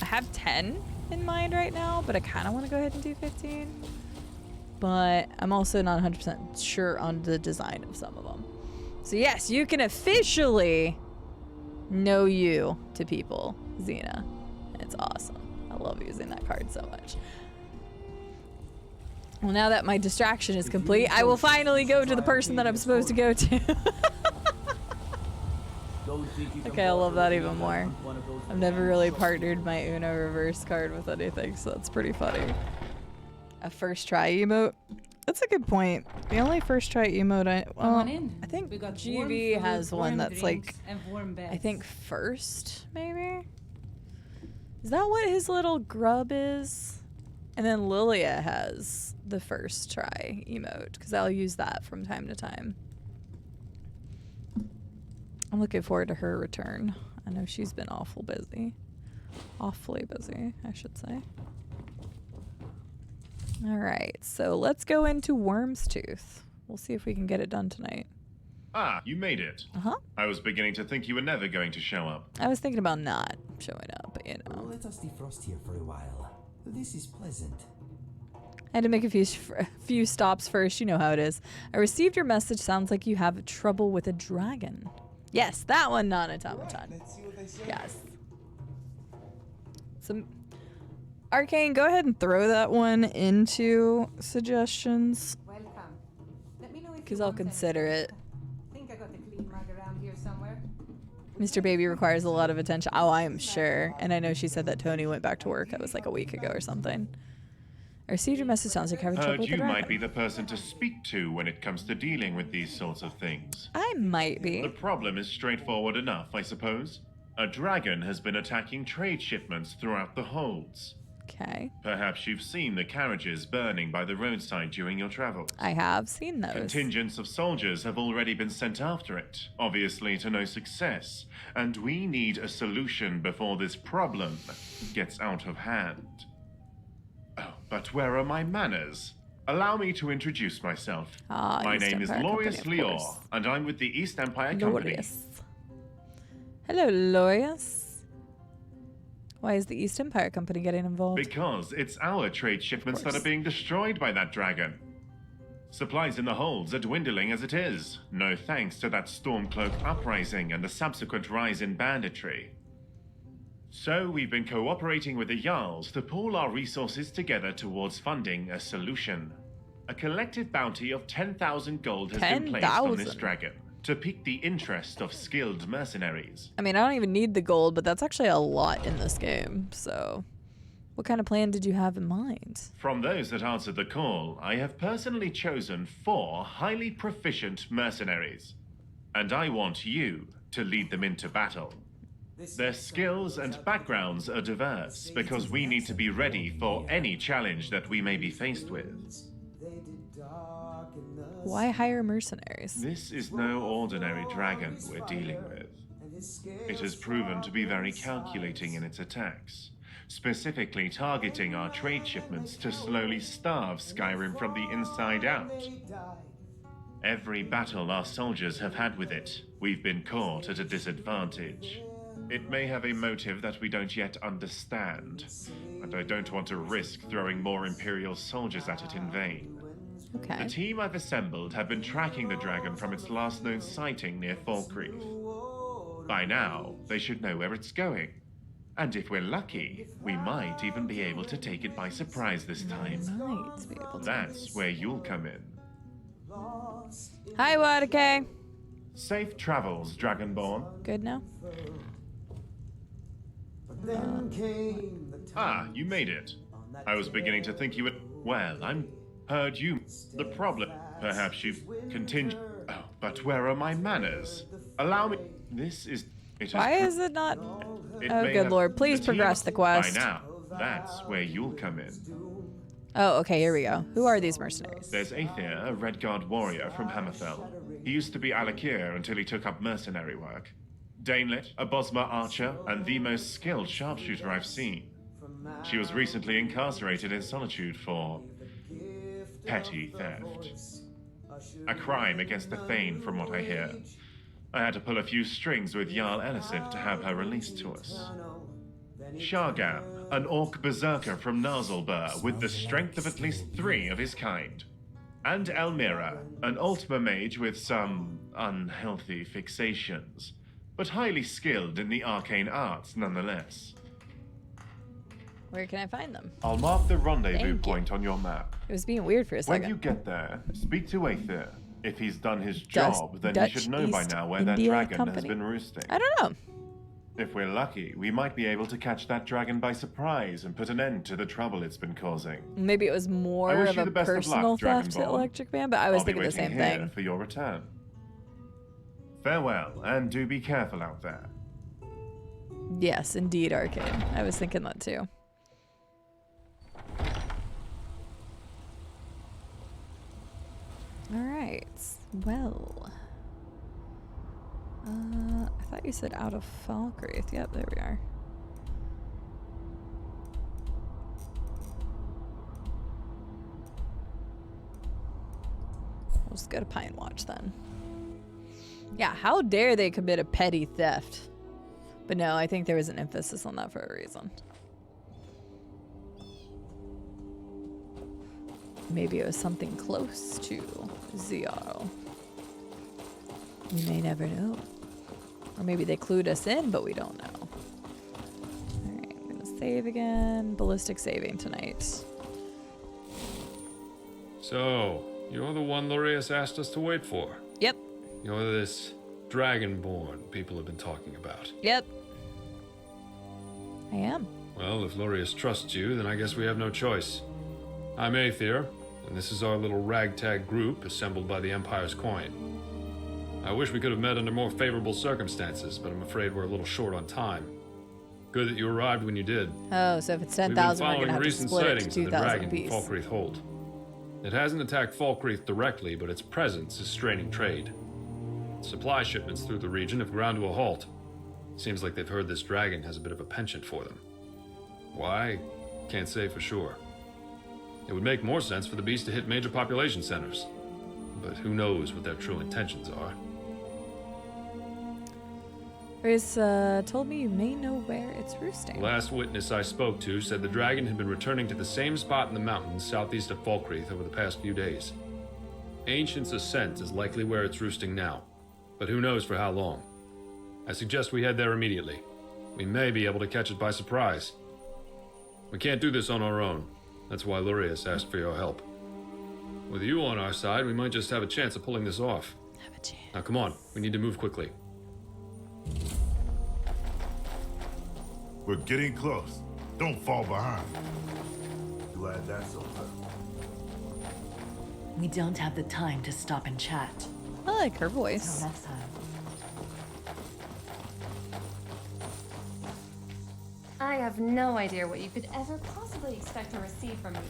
have 10 in mind right now, but I kind of want to go ahead and do 15. But I'm also not 100% sure on the design of some of them. So yes, you can officially know you to people, Xena. It's awesome. I love using that card so much. Well, now that my distraction is complete, I will finally go to the person that I'm supposed to go to. Okay, I love that even more. I've never really partnered my Uno reverse card with anything, so that's pretty funny. A first try emote? That's a good point. The only first try emote I think GV has one that's like, I think first, maybe? Is that what his little grub is? And then Lilia has the first try emote, because I'll use that from time to time. I'm looking forward to her return. I know she's been awfully busy, I should say. All right, so let's go into Worm's Tooth. We'll see if we can get it done tonight. Ah, you made it. Uh-huh. I was beginning to think you were never going to show up. I was thinking about not showing up, but you know. Let us defrost here for a while. This is pleasant. I had to make a few stops first. You know how it is. I received your message. Sounds like you have trouble with a dragon. Yes, that one, non-automaton. Let's see what they say. Yes. Some Arcane, go ahead and throw that one into suggestions. Welcome. Let me know if Because you I'll want consider anything. it. I think I got the clean mug around here somewhere. Mr. Baby requires a lot of attention. Oh, I am sure. And I know she said that Tony went back to work. That was like a week ago or something. Our secret message sounds like having trouble Heard with the you dragon. might be the person to speak to when it comes to dealing with these sorts of things. I might The be. problem is straightforward enough, I suppose. A dragon has been attacking trade shipments throughout the holds. Okay. Perhaps you've seen the carriages burning by the roadside during your travels. I have seen those. Contingents of soldiers have already been sent after it, obviously to no success, and we need a solution before this problem gets out of hand. Oh, but where are my manners? Allow me to introduce myself. My East name is Empire Lorius Company, of Lior, course. and I'm with the East Empire Company. Lorius. Hello, Lorius. Why is the East Empire Company getting involved? Because it's our trade shipments that are being destroyed by that dragon. Supplies in the holds are dwindling as it is, no thanks to that Stormcloak uprising and the subsequent rise in banditry. So we've been cooperating with the Jarls to pool our resources together towards funding a solution. A collective bounty of 10,000 gold has been placed on this 10,000? dragon to pique the interest of skilled mercenaries. I mean, I don't even need the gold, but that's actually a lot in this game. So, what kind of plan did you have in mind? From those that answered the call, I have personally chosen 4 highly proficient mercenaries. And I want you to lead them into battle. Their skills and backgrounds are diverse because we need to be ready for any challenge that we may be faced with. Why hire mercenaries? This is no ordinary dragon we're dealing with. It has proven to be very calculating in its attacks, specifically targeting our trade shipments to slowly starve Skyrim from the inside out. Every battle our soldiers have had with it, we've been caught at a disadvantage. It may have a motive that we don't yet understand, and I don't want to risk throwing more Imperial soldiers at it in vain. Okay. The team I've assembled have been tracking the dragon from its last known sighting near Falkreath. By now, they should know where it's going. And if we're lucky, we might even be able to take it by surprise this time. Might be able to. That's where you'll come in. Hi, Wadake. Safe travels, Dragonborn. Good now? You made it. I was beginning to think you would... Well, I'm... Heard you. The problem... Perhaps you've continued... Oh, but where are my manners? Allow me... This is... Why is it not... It Oh, may good have- lord. Please the team- progress the quest. By now, that's where you'll come in. Oh, okay, here we go. Who are these mercenaries? There's Aether, a Redguard warrior from Hammerfell. He used to be Alakir until he took up mercenary work. Danelit, a Bosmer archer, and the most skilled sharpshooter I've seen. She was recently incarcerated in solitude for... petty theft. A crime against the Thane, from what I hear. I had to pull a few strings with Jarl Elisif to have her released to us. Shargam, an orc berserker from Narzulbur with the strength of at least 3 of his kind. And Elmira, an Altmer mage with some unhealthy fixations, but highly skilled in the arcane arts nonetheless. Where can I find them? I'll mark the rendezvous Thank you. point on your map. It was being weird for a second. When you get there, speak to Aether. If he's done his Dutch- job, then Dutch he should know by East now where India that dragon Company? has been roosting. I don't know. If we're lucky, we might be able to catch that dragon by surprise and put an end to the trouble it's been causing. Maybe it was more I wish of you a the best of luck, personal theft at Dragonborn. Electric Man, but I was I'll be thinking the waiting same here thing. for your return. Farewell, and do be careful out there. Yes, indeed, Arcane. I was thinking that too. Alright, well. I thought you said out of Falkreath. Yep, there we are. We'll just go to Pine Watch then. Yeah, how dare they commit a petty theft? But no, I think there was an emphasis on that for a reason. Maybe it was something close to Ziarl. We may never know. Or maybe they clued us in, but we don't know. Alright, I'm gonna save again. Ballistic saving tonight. So, you're the one Lurius asked us to wait for? Yep. You're this Dragonborn people have been talking about. Yep. I am. Well, if Lurius trusts you, then I guess we have no choice. I'm Aether, and this is our little ragtag group assembled by the Empire's coin. I wish we could have met under more favorable circumstances, but I'm afraid we're a little short on time. Good that you arrived when you did. Oh, so if it's We've been 10,000, we're following gonna have to recent split it to sightings of the 2,000 dragon apiece. Falkreath Hold. It hasn't attacked Falkreath directly, but its presence is straining trade. Supply shipments through the region have ground to a halt. Seems like they've heard this dragon has a bit of a penchant for them. Why? Can't say for sure. It would make more sense for the beast to hit major population centers. But who knows what their true intentions are. Grace told me you may know where it's roosting. The last witness I spoke to said the dragon had been returning to the same spot in the mountains southeast of Falkreath over the past few days. Ancient's Ascent is likely where it's roosting now, but who knows for how long. I suggest we head there immediately. We may be able to catch it by surprise. We can't do this on our own. That's why Lurius asked for your help. With you on our side, we might just have a chance of pulling this off. Have a chance. Now come on, we need to move quickly. We're getting close. Don't fall behind. Glad that's over. We don't have the time to stop and chat. I like her voice. Till next time. I have no idea what you could ever possibly expect to receive from me.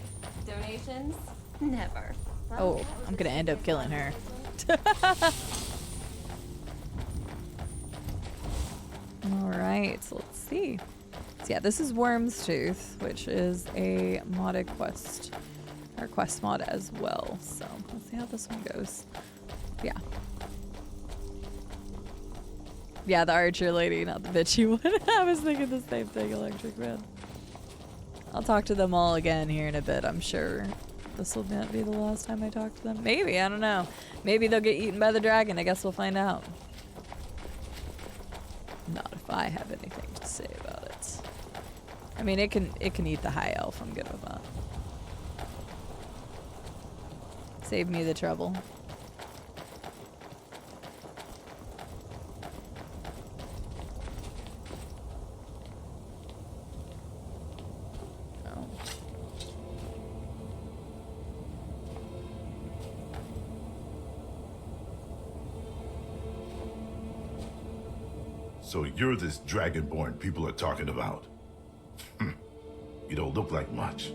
Donations? Never. Oh, I'm gonna end up killing her. Alright, so let's see. So yeah, this is Worm's Tooth, which is a modded quest. Or quest mod as well. So let's see how this one goes. Yeah. Yeah, the archer lady, not the bitchy one. I was thinking the same thing, Electric Man. I'll talk to them all again here in a bit, I'm sure. This will not be the last time I talk to them. Maybe, I don't know. Maybe they'll get eaten by the dragon. I guess we'll find out. Not if I have anything to say about it. I mean, it can eat the high elf. I'm good with that. Save me the trouble. So you're this dragonborn people are talking about. You don't look like much.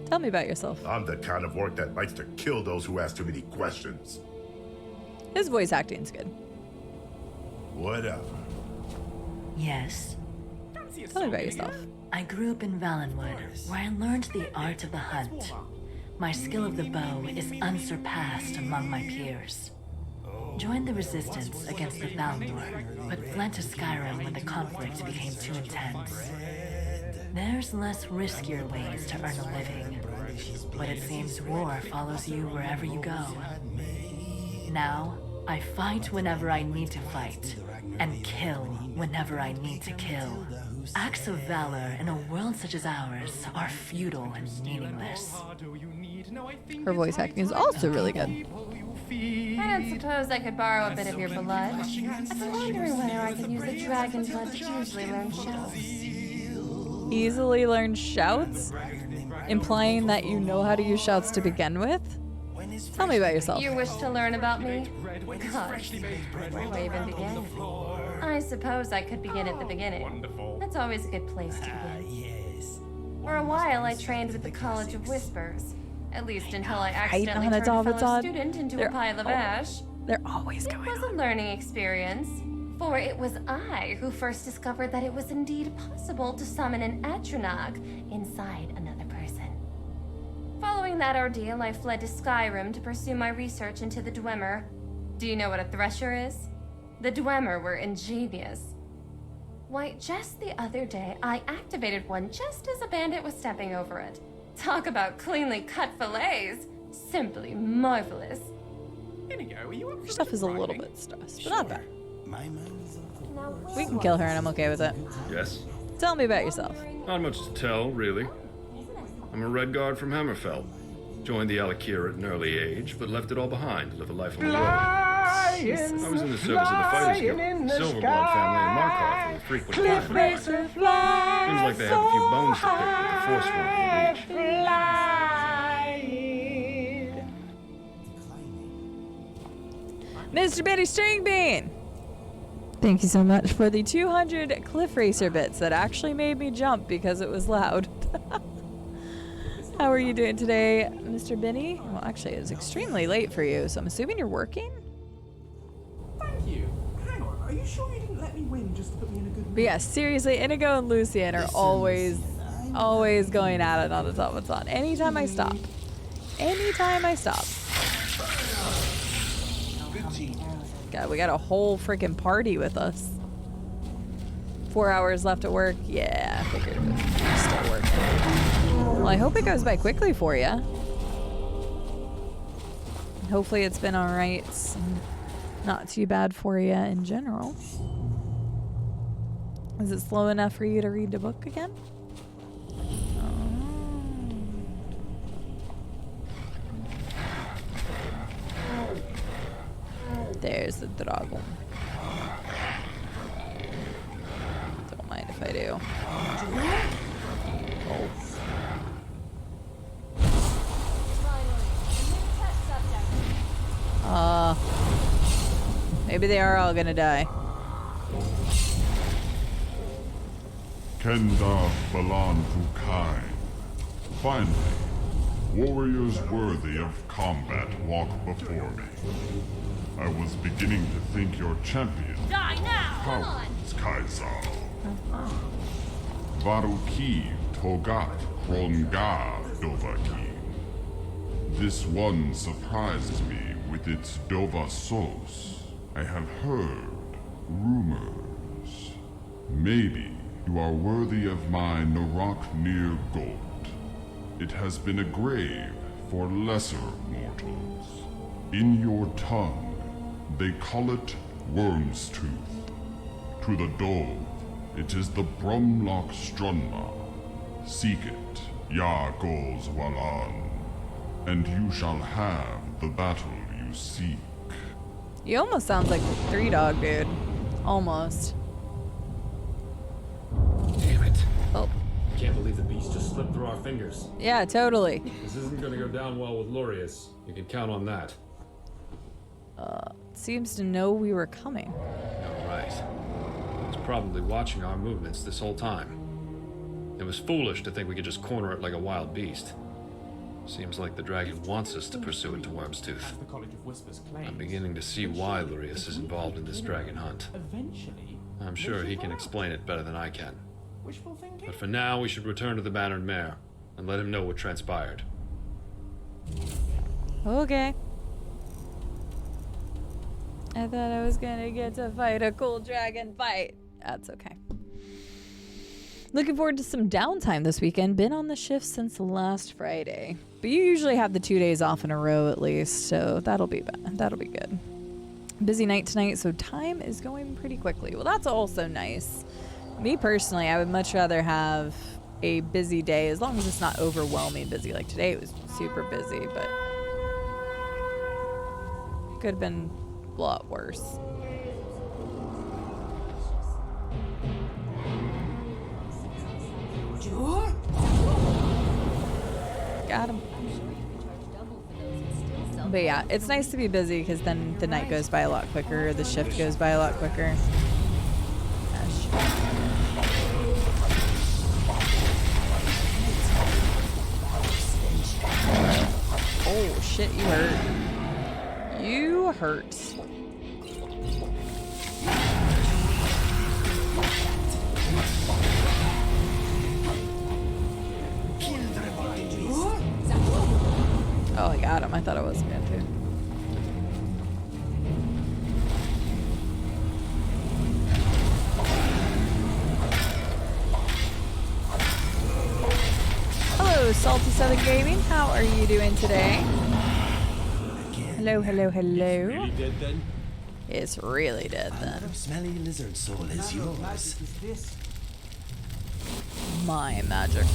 Tell me about yourself. I'm the kind of orc that likes to kill those who ask too many questions. His voice acting's good. Whatever. Yes. Tell me about yourself. I grew up in Valenwood, where I learned the art of the hunt. My skill of the bow is unsurpassed among my peers. Joined the resistance against the Thalmor, but fled to Skyrim when the conflict became too intense. There's less riskier ways to earn a living, but it seems war follows you wherever you go. Now, I fight whenever I need to fight, and kill whenever I need to kill. Acts of valor in a world such as ours are futile and meaningless. Her voice acting is also really good. I don't suppose I could borrow a bit of your blood. I've been wondering whether I could use the dragon blood to easily learn shouts. Easily learn shouts? Implying that you know how to use shouts to begin with? Tell me about yourself. You wish to learn about me? Gosh, where do I even begin? I suppose I could begin at the beginning. That's always a good place to begin. For a while, I trained with the College of Whispers. At least until I accidentally turned a fellow student into a pile of ash. They're always going on. It was a learning experience, for it was I who first discovered that it was indeed possible to summon an Atronach inside another person. Following that ordeal, I fled to Skyrim to pursue my research into the Dwemer. Do you know what a Thresher is? The Dwemer were ingenious. Why, just the other day, I activated one just as a bandit was stepping over it. Talk about cleanly cut fillets. Simply marvelous. Her stuff is a little bit stressed, but not bad. We can kill her and I'm okay with it. Yes? Tell me about yourself. Not much to tell, really. I'm a Red Guard from Hammerfell. Joined the Alakir at an early age, but left it all behind to live a life on the road. I was in the service of the Fighters Guild, Silverblood family, and Markarth were frequent climbers. Seems like they have a few bones to pick with the Force One Mr. Bitty Stringbean! Thank you so much for the 200 Cliff Racer bits that actually made me jump because it was loud. How are you doing today, Mr. Benny? Well, actually, it was extremely late for you, so I'm assuming you're working? Thank you. Hang on, are you sure you didn't let me win just to put me in a good mood? But yeah, seriously, Inigo and Lucian are always going at it on the automaton. Anytime I stop. God, we got a whole freaking party with us. 4 hours left at work. Yeah, I figured it was still working. Well, I hope it goes by quickly for you. Hopefully it's been alright. Not too bad for you in general. Is it slow enough for you to read the book again? There's the dragon. Don't mind if I do. Oh. Maybe they are all gonna die. Kenda Balan Fukai. Finally, warriors worthy of combat walk before me. I was beginning to think your champion. Die now! Come on! Kaisal. Varuki Togat Kronga Dovaki. This one surprised me with its Dova Sos. I have heard rumors. Maybe you are worthy of my Narak near gold. It has been a grave for lesser mortals. In your tongue, they call it Worm's Tooth. To the dove, it is the Brumlock Strunma. Seek it, Ya Goz Walan, and you shall have the battle you seek. You almost sound like the Three Dog dude. Almost. Damn it. Oh. Can't believe the beast just slipped through our fingers. Yeah, totally. This isn't gonna go down well with Lorius. You can count on that. Seems to know we were coming. All right. It's probably watching our movements this whole time. It was foolish to think we could just corner it like a wild beast. Seems like the dragon wants us to pursue it to Worm's Tooth. The College of Whispers claims. I'm beginning to see why Lorius is involved in this dragon hunt. Eventually, I'm sure he can explain it better than I can. wishful thinking. But for now, we should return to the Bannered Mare and let him know what transpired. Okay. I thought I was gonna get to fight a cool dragon fight. That's okay. Looking forward to some downtime this weekend. Been on the shift since last Friday. But you usually have the 2 days off in a row at least, so that'll be good. Busy night tonight, so time is going pretty quickly. Well, that's also nice. Me personally, I would much rather have a busy day as long as it's not overwhelming busy. Like today it was super busy, but could have been a lot worse. Got him. But yeah, it's nice to be busy because then the night goes by a lot quicker, the shift goes by a lot quicker. Oh shit, you hurt. You hurt. Oh, I got him. I thought I wasn't going to. Hello, Salty Southern Gaming. How are you doing today? Hello, hello, hello. Really dead then? It's really dead then. Smelly lizard soul is yours. my magic.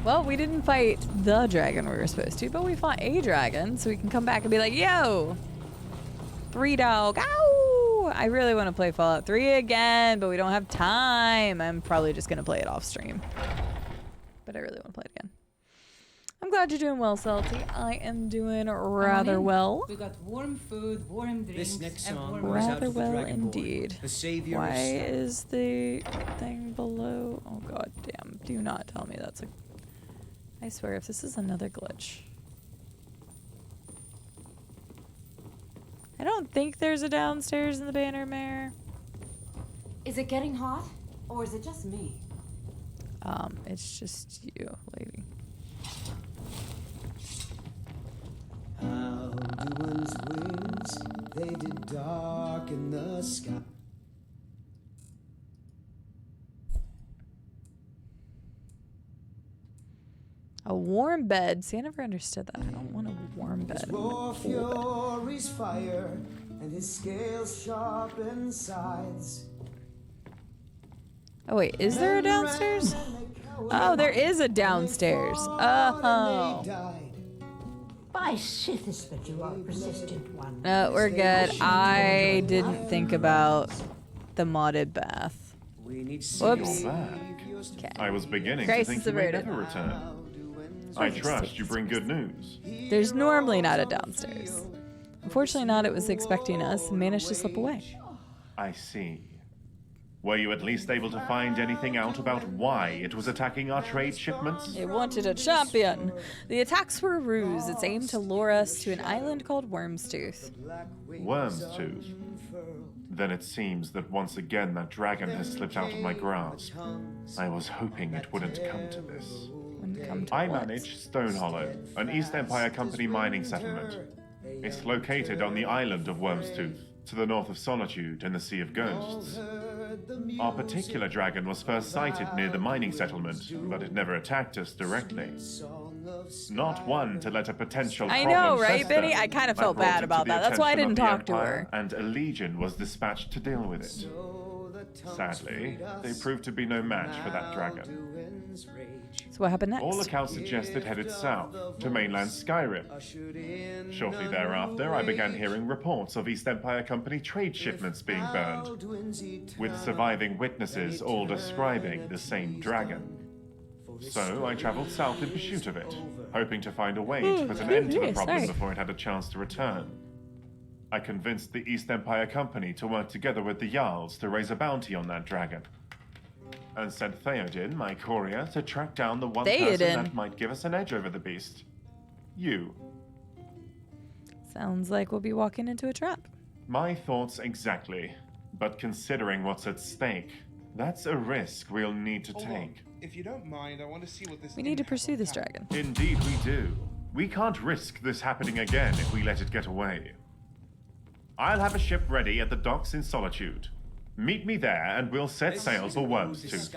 Well, we didn't fight the dragon we were supposed to, but we fought a dragon, so we can come back and be like, yo! 3 dog, ow! I really want to play Fallout 3 again, but we don't have time. I'm probably just going to play it off stream. But I really want to play it again. I'm glad you're doing well, Salty. I am doing rather well. We got warm food, warm drinks, This next and song warm goes water. out Rather for the well Dragonborn, indeed. the savior of Why Skyrim. is the thing below? Oh god damn. Do not tell me that's a... I swear, if this is another glitch. I don't think there's a downstairs in the Banner Mare. Is it getting hot? Or is it just me? It's just you, lady. How do one's wings, they did darken the sky. A warm bed. See, I never understood that. I don't want a warm bed. His raw fury's fire, and his scales sharpen sides. Oh wait, is there a downstairs? Oh, there is a downstairs. Oh. By Sithis, but you are a persistent one. No, we're good. I didn't think about the modded bath. Whoops. Back. I was beginning Crisis to think you may averted. never return. I trust you bring good news. There's normally not a downstairs. Unfortunately not, it was expecting us and managed to slip away. I see. Were you at least able to find anything out about why it was attacking our trade shipments? It wanted a champion. The attacks were a ruse. It's aimed to lure us to an island called Wormstooth. Wormstooth. Then it seems that once again that dragon has slipped out of my grasp. I was hoping it wouldn't come to this. I manage Stone Hollow, an East Empire Company mining settlement. It's located on the island of Wormstooth, to the north of Solitude in the Sea of Ghosts. Our particular dragon was first sighted near the mining settlement, but it never attacked us directly. Not one to let a potential I problem know, right, fester. Benny? I kind of felt brought bad it about to the that. That's why I attention didn't of the talk to Empire, her. And a legion was dispatched to deal with it. Sadly, they proved to be no match for that dragon. So what happened next? All accounts suggest it headed south, to mainland Skyrim. Shortly thereafter, I began hearing reports of East Empire Company trade shipments being burned, with surviving witnesses all describing the same dragon. So I traveled south in pursuit of it, hoping to find a way to put an end to the problem before it had a chance to return. I convinced the East Empire Company to work together with the Jarls to raise a bounty on that dragon, and sent Theoden, my courier, to track down the one person that might give us an edge over the beast. You. Sounds like we'll be walking into a trap. My thoughts exactly. But considering what's at stake, that's a risk we'll need to take. If you don't mind, I want to see what this. We need to pursue this dragon. Indeed we do. We can't risk this happening again if we let it get away. I'll have a ship ready at the docks in Solitude. Meet me there and we'll set sail for Wormstooth.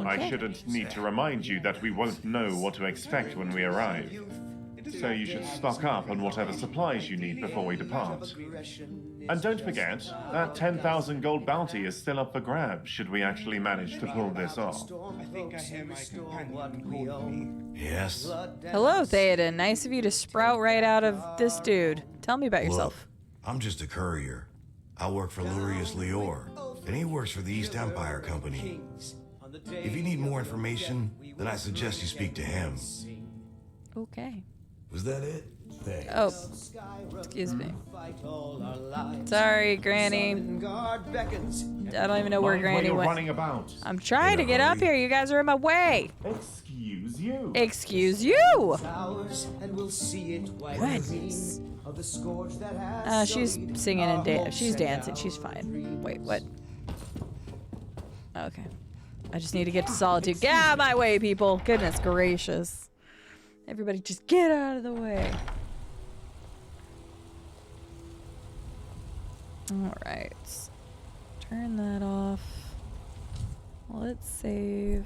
I shouldn't need to remind you that we won't know what to expect when we arrive. So you should stock up on whatever supplies you need before we depart. And don't forget, that 10,000 gold bounty is still up for grabs should we actually manage to pull this off. I think I hear my companion calling me. Yes? Hello, Theoden. Nice of you to sprout right out of this dude. Tell me about yourself. Look, I'm just a courier. I work for Lurius Lior, and he works for the East Empire Company. If you need more information, then I suggest you speak to him. Okay. Was that it? Thanks. Oh, excuse me. Sorry, Granny. I don't even know where Granny went. Running about. I'm trying to get up here. You guys are in my way. Excuse you. Excuse you. Goodness. She's singing and she's dancing. She's fine. Wait, what? Okay. I just need to get to Solitude. Get out of my way, people. Goodness gracious. Everybody just get out of the way. Alright. Turn that off. Let's save.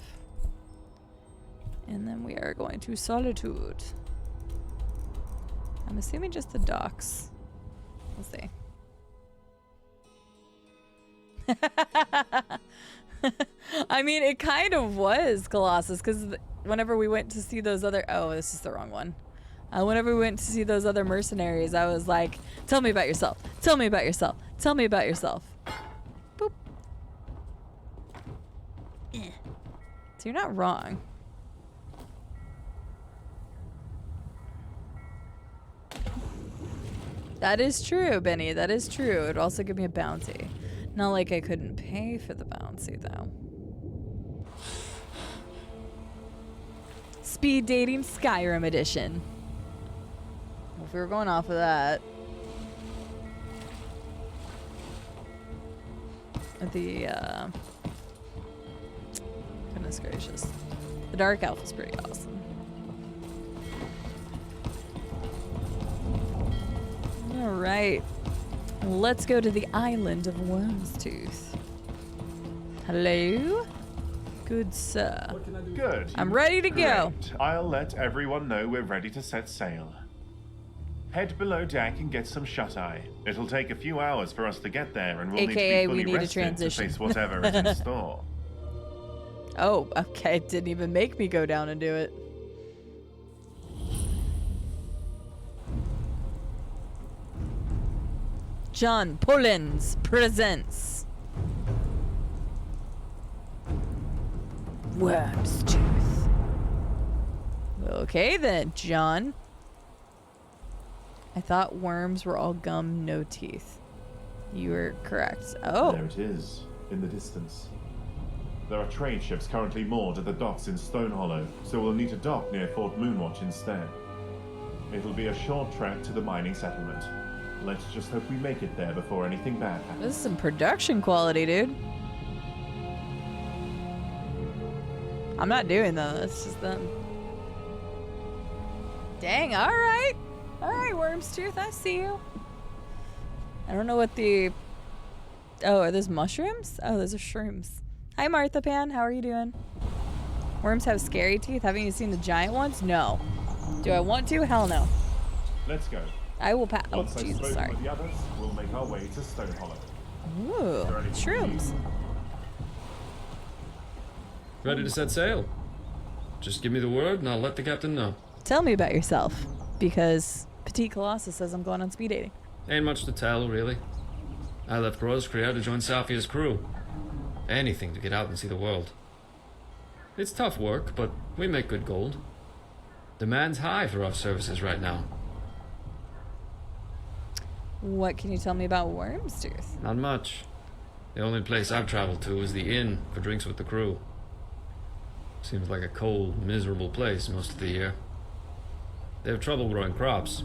And then we are going to Solitude. I'm assuming just the docks. We'll see. I mean, it kind of was Colossus, because whenever we went to see those other... Oh, this is the wrong one. Whenever we went to see those other mercenaries, I was like, tell me about yourself. Tell me about yourself. Tell me about yourself. Boop. So you're not wrong. That is true, Benny. That is true. It would also give me a bounty. Not like I couldn't pay for the bounty, though. Speed dating Skyrim edition. Well, if we were going off of that. The, goodness gracious. The Dark Elf is pretty awesome. Alright. Let's go to the island of Worm's Tooth. Hello? Good sir. Good. I'm ready to go. Great. I'll let everyone know we're ready to set sail. Head below deck and get some shut-eye. It'll take a few hours for us to get there, and we'll AKA need to be fully we need a rested transition. to face whatever is in store. Oh, okay. It didn't even make me go down and do it. John Pullins presents Worm's Tooth. Okay then, John. I thought worms were all gum, no teeth. You were correct. Oh. There it is, in the distance. There are trade ships currently moored at the docks in Stone Hollow, so we'll need to dock near Fort Moonwatch instead. It'll be a short trek to the mining settlement. Let's just hope we make it there before anything bad happens. This is some production quality, dude. I'm not doing that. That's just them. Dang, alright. Alright, Worm's Tooth, I see you. I don't know what the... Oh, are those mushrooms? Oh, those are shrooms. Hi, Martha Pan. How are you doing? Worms have scary teeth. Haven't you seen the giant ones? No. Do I want to? Hell no. Let's go. I will pass. Oh, Once I've Jesus, spoken sorry. with the others, we'll make our way to Stone Hollow. Ooh, shrooms. Ready to set sail. Just give me the word and I'll let the captain know. Tell me about yourself, because Petite Colossus says I'm going on speed dating. Ain't much to tell, really. I left Rosecrea to join Safia's crew. Anything to get out and see the world. It's tough work, but we make good gold. Demand's high for our services right now. What can you tell me about Worm's Tooth? Not much. The only place I've traveled to is the inn for drinks with the crew. Seems like a cold, miserable place most of the year. They have trouble growing crops.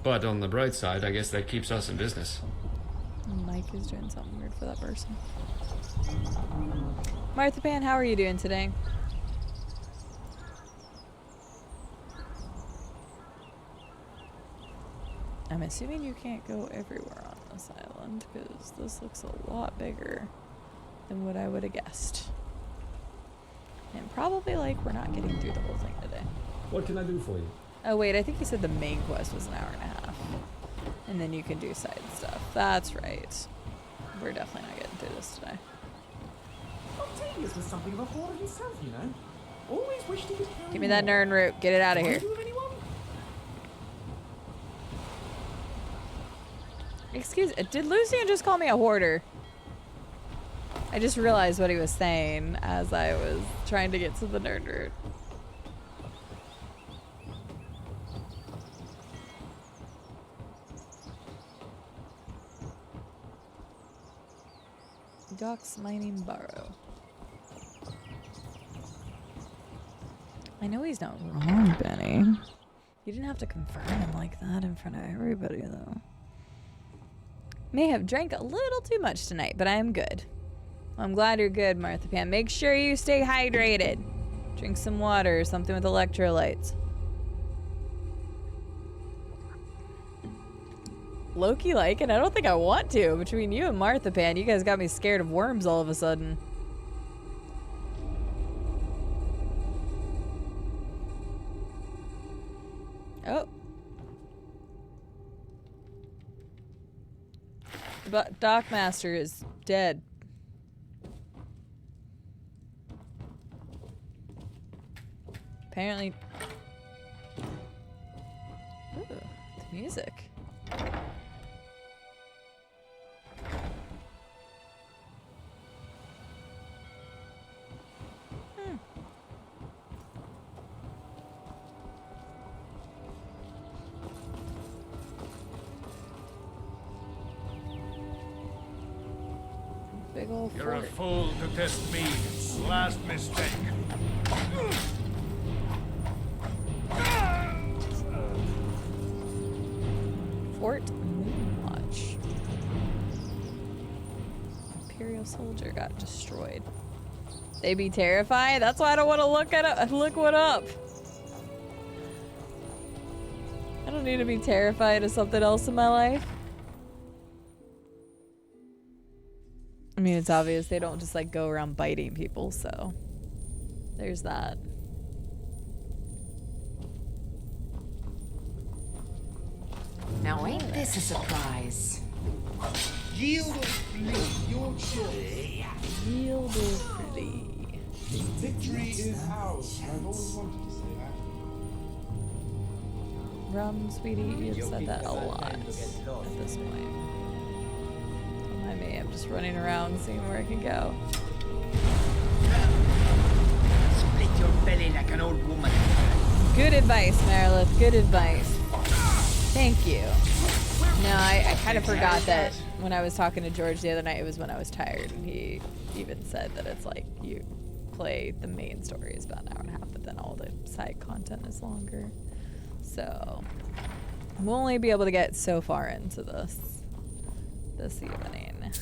But on the bright side, I guess that keeps us in business. Mike is doing something weird for that person. Martha Pan, how are you doing today? I'm assuming you can't go everywhere on this island, because this looks a lot bigger than what I would have guessed. And probably like we're not getting through the whole thing today. What can I do for you? Oh wait, I think you said the main quest was an hour and a half. And then you can do side stuff. That's right. We're definitely not getting through this today. Octavius was something of a hoarder himself, you know. Always wished he could carry Give me that Nern root. Get it out of here. Do you have anyone? Excuse me, did Lucian just call me a hoarder? I just realized what he was saying as I was trying to get to the nerd root. Docks Mining Burrow. I know he's not wrong, Benny. You didn't have to confirm him like that in front of everybody, though. May have drank a little too much tonight, but I am good. I'm glad you're good, Martha Pan. Make sure you stay hydrated. Drink some water or something with electrolytes. low-key like, and I don't think I want to. Between you and Martha Pan, you guys got me scared of worms all of a sudden. Oh. But Dockmaster is dead. Apparently. Ooh, the music. Big old You're a fort. fool to test me. Last mistake. Fort Moon Lodge. Imperial soldier got destroyed. They be terrified? That's why I don't want to look at it. Look what up. I don't need to be terrified of something else in my life. I mean, it's obvious they don't just like go around biting people, so there's that. Now ain't this a surprise? Yield or flee, your choice. Yield or flee. Victory is ours. I've always wanted to say that. Rum, sweetie, you've said that a lot at this point. Don't mind me, I'm just running around seeing where I can go. Split your belly like an old woman. Good advice, Marilith. Good advice. Thank you. No, I kind of forgot that when I was talking to George the other night, it was when I was tired, and he even said that it's like you play the main story is about an hour and a half, but then all the side content is longer. So we'll only be able to get so far into this evening.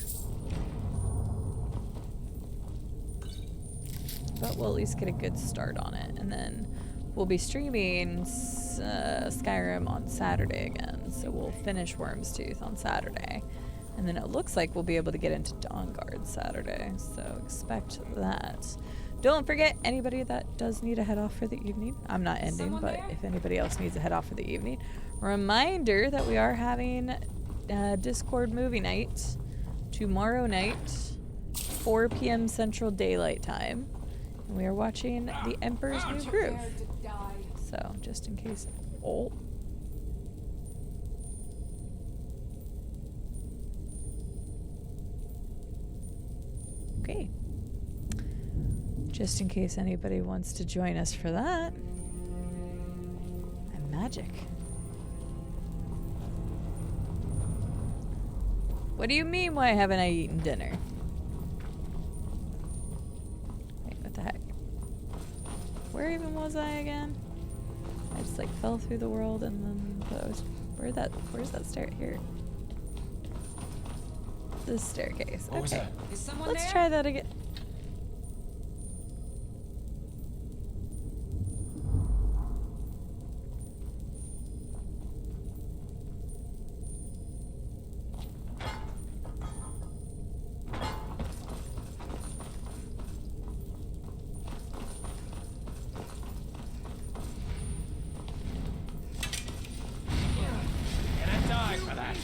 But we'll at least get a good start on it, and then we'll be streaming Skyrim on Saturday again, so we'll finish Worm's Tooth on Saturday. And then it looks like we'll be able to get into Dawnguard Saturday, so expect that. Don't forget, anybody that does need to head off for the evening, I'm not ending, but if anybody else needs to head off for the evening, reminder that we are having Discord movie night tomorrow night, 4 p.m. Central Daylight Time. And we are watching The Emperor's New Groove. So, just in case. Oh. Okay. Just in case anybody wants to join us for that. And magic. What do you mean, why haven't I eaten dinner? Wait, what the heck? Where even was I again? I just like fell through the world and then where's that stair here? This staircase. What was Okay. that? Is someone Let's there? try that again.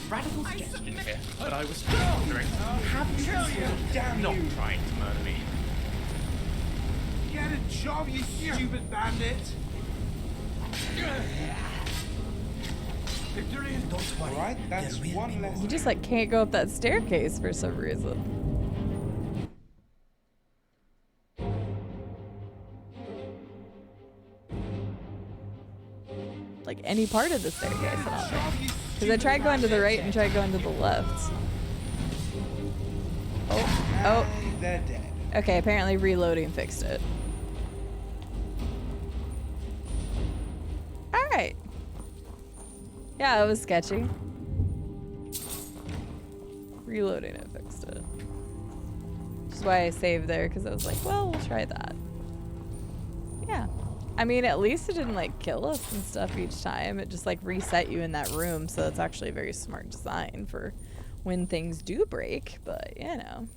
Radical suggestion here, but I was wondering, have you considered not trying to murder me? Get a job, you stupid bandit! Victory is don't worry. Alright, that's one less. You just like can't go up that staircase for some reason. Like any part of the staircase, I don't think. Because I tried going to the right and tried going to the left. Oh. They're dead. Okay, apparently reloading fixed it. Alright. Yeah, it was sketchy. Reloading it fixed it. Which is why I saved there, because I was like, well, we'll try that. Yeah. I mean, at least it didn't like kill us and stuff each time. It just like reset you in that room, so it's actually a very smart design for when things do break. But you know,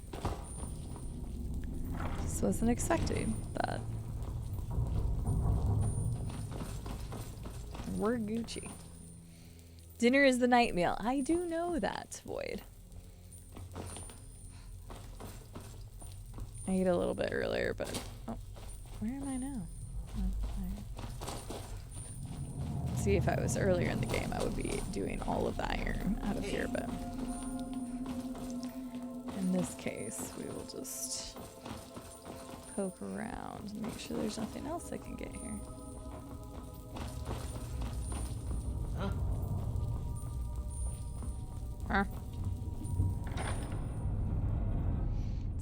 just wasn't expecting that. We're Gucci. Dinner is the night meal. I do know that, Void. I ate a little bit earlier, but oh, where am I now? See, if I was earlier in the game, I would be doing all of the iron out of here, but in this case, we will just poke around and make sure there's nothing else I can get here. Huh?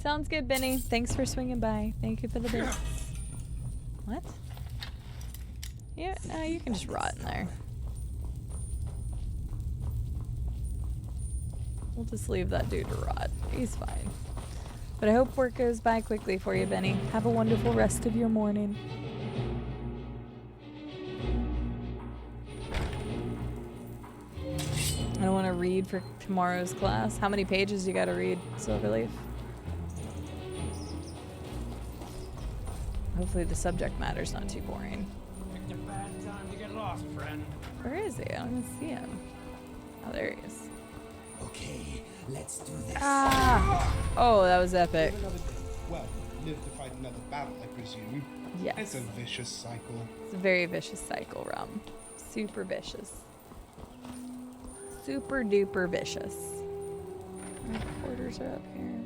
Sounds good, Benny. Thanks for swinging by. Thank you for the bits. What? Yeah, no, you can just rot in there. We'll just leave that dude to rot. He's fine. But I hope work goes by quickly for you, Benny. Have a wonderful rest of your morning. I don't want to read for tomorrow's class. How many pages you gotta read, Silverleaf? Hopefully the subject matter's not too boring. Picked a bad time to get lost, friend. Where is he? I don't even see him. Oh, there he is. Okay, let's do this. Ah! Oh, that was epic. Live another day. Well, live to fight another battle, I presume. Yes. It's a vicious cycle. It's a very vicious cycle, Rum. Super vicious. Super duper vicious. My quarters are up here.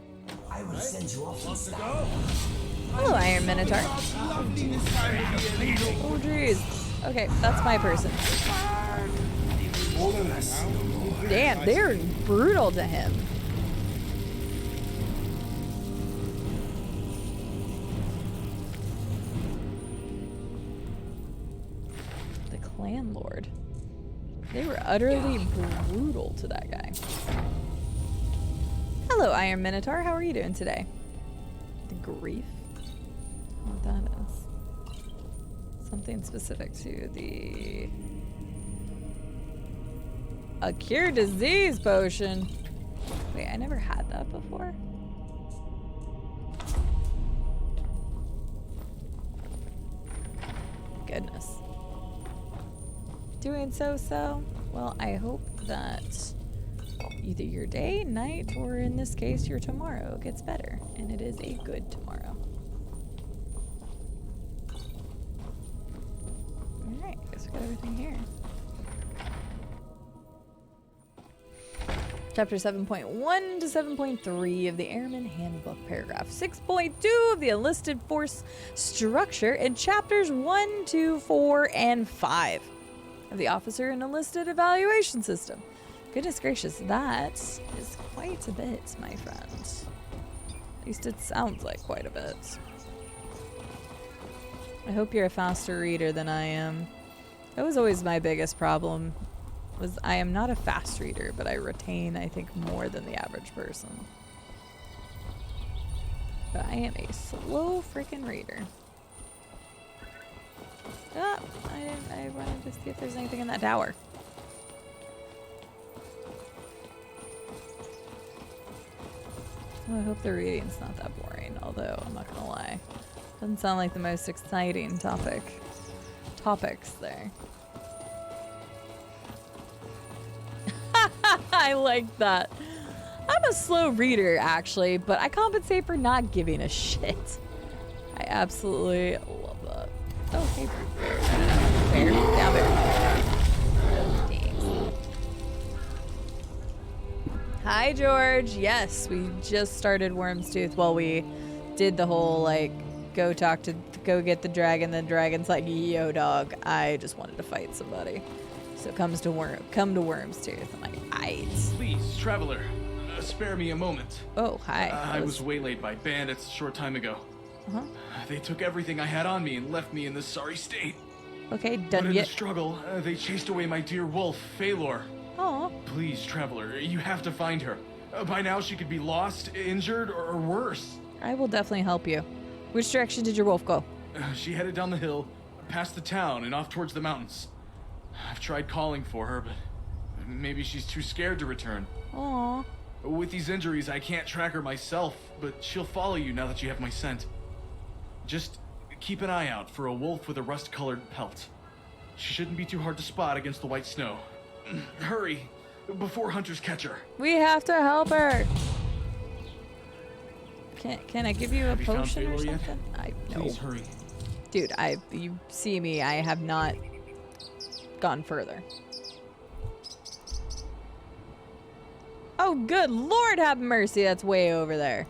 I will send you off to go. Hello, Iron Minotaur. Oh, jeez. Okay, that's my person. Damn, they're brutal to him. The clan lord. They were utterly brutal to that guy. Hello, Iron Minotaur. How are you doing today? The grief? What that is. Something specific to the... A cure disease potion. Wait, I never had that before. Goodness. Doing so. Well, I hope that either your day, night, or in this case, your tomorrow gets better. And it is a good tomorrow. Alright, guess we got everything here. Chapter 7.1 to 7.3 of the Airman Handbook, paragraph 6.2 of the Enlisted Force Structure, and chapters 1, 2, 4, and 5 of the Officer and Enlisted Evaluation System. Goodness gracious, that is quite a bit, my friend. At least it sounds like quite a bit. I hope you're a faster reader than I am. That was always my biggest problem. Was I am not a fast reader, but I retain, I think, more than the average person. But I am a slow freaking reader. Ah, I wanted to see if there's anything in that tower. Well, I hope the reading's not that boring, although I'm not gonna lie. Doesn't sound like the most exciting topics there. I like that. I'm a slow reader, actually, but I compensate for not giving a shit. I absolutely love that. Oh, hey, bear. Down bear. Oh, dang. Hi, George. Yes, we just started Worm's Tooth. Well, we did the whole, like, go get the dragon. The dragon's like, yo, dog, I just wanted to fight somebody. So come to Worm's Tooth. I'm like, aight. Please, traveler, spare me a moment. Oh, hi. I was waylaid by bandits a short time ago. Uh-huh. They took everything I had on me and left me in this sorry state. Okay, But done in yet. the struggle, they chased away my dear wolf, Phalor. Aw. Please, traveler, you have to find her. By now she could be lost, injured, or worse. I will definitely help you. Which direction did your wolf go? She headed down the hill, Past the town and off towards the mountains. I've tried calling for her, but maybe she's too scared to return. Aww. With these injuries, I can't track her myself, but she'll follow you now that you have my scent. Just keep an eye out for a wolf with a rust-colored pelt. She shouldn't be too hard to spot against the white snow. Hurry, before hunters catch her. We have to help her. Can I give you a Have you found potion or Phaelor yet? something? Please hurry. Dude, you see me, I have not gone further. Oh, good Lord, have mercy. That's way over there.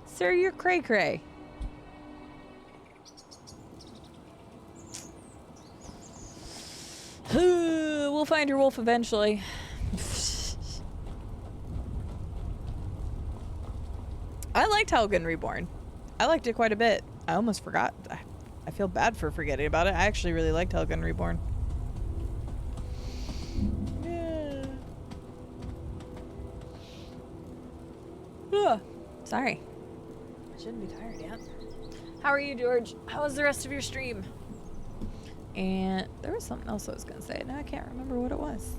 Sir, you're cray-cray. We'll find your wolf eventually. I liked Helgen Reborn. I liked it quite a bit. I almost forgot. I feel bad for forgetting about it. I actually really liked Helgen Reborn. Yeah. Ugh. Sorry. I shouldn't be tired yet. How are you, George? How was the rest of your stream? And there was something else I was gonna say. Now I can't remember what it was.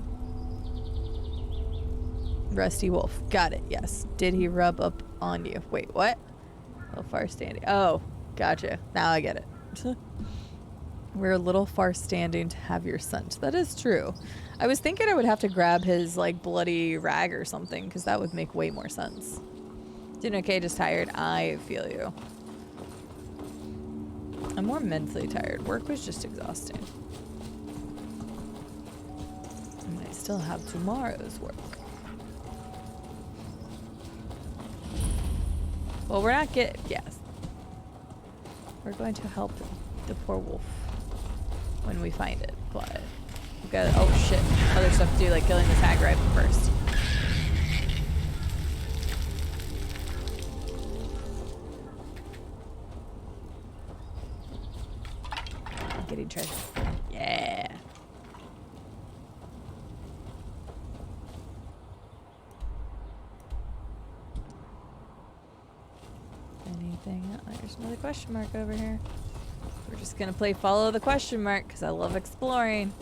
Rusty Wolf. Got it. Yes. Did he rub up on you? Wait, what? A little far standing. Oh, gotcha. Now I get it. We're a little far standing to have your scent. That is true. I was thinking I would have to grab his like bloody rag or something because that would make way more sense. Doing okay, just tired. I feel you. I'm more mentally tired. Work was just exhausting. And I still have tomorrow's work. Well, we're not yes. We're going to help the poor wolf when we find it, but we've got, oh shit, other stuff to do, like killing this hag right first. Getting treasure. Yeah. Anything? Oh, there's another question mark over here. We're just gonna play follow the question mark because I love exploring.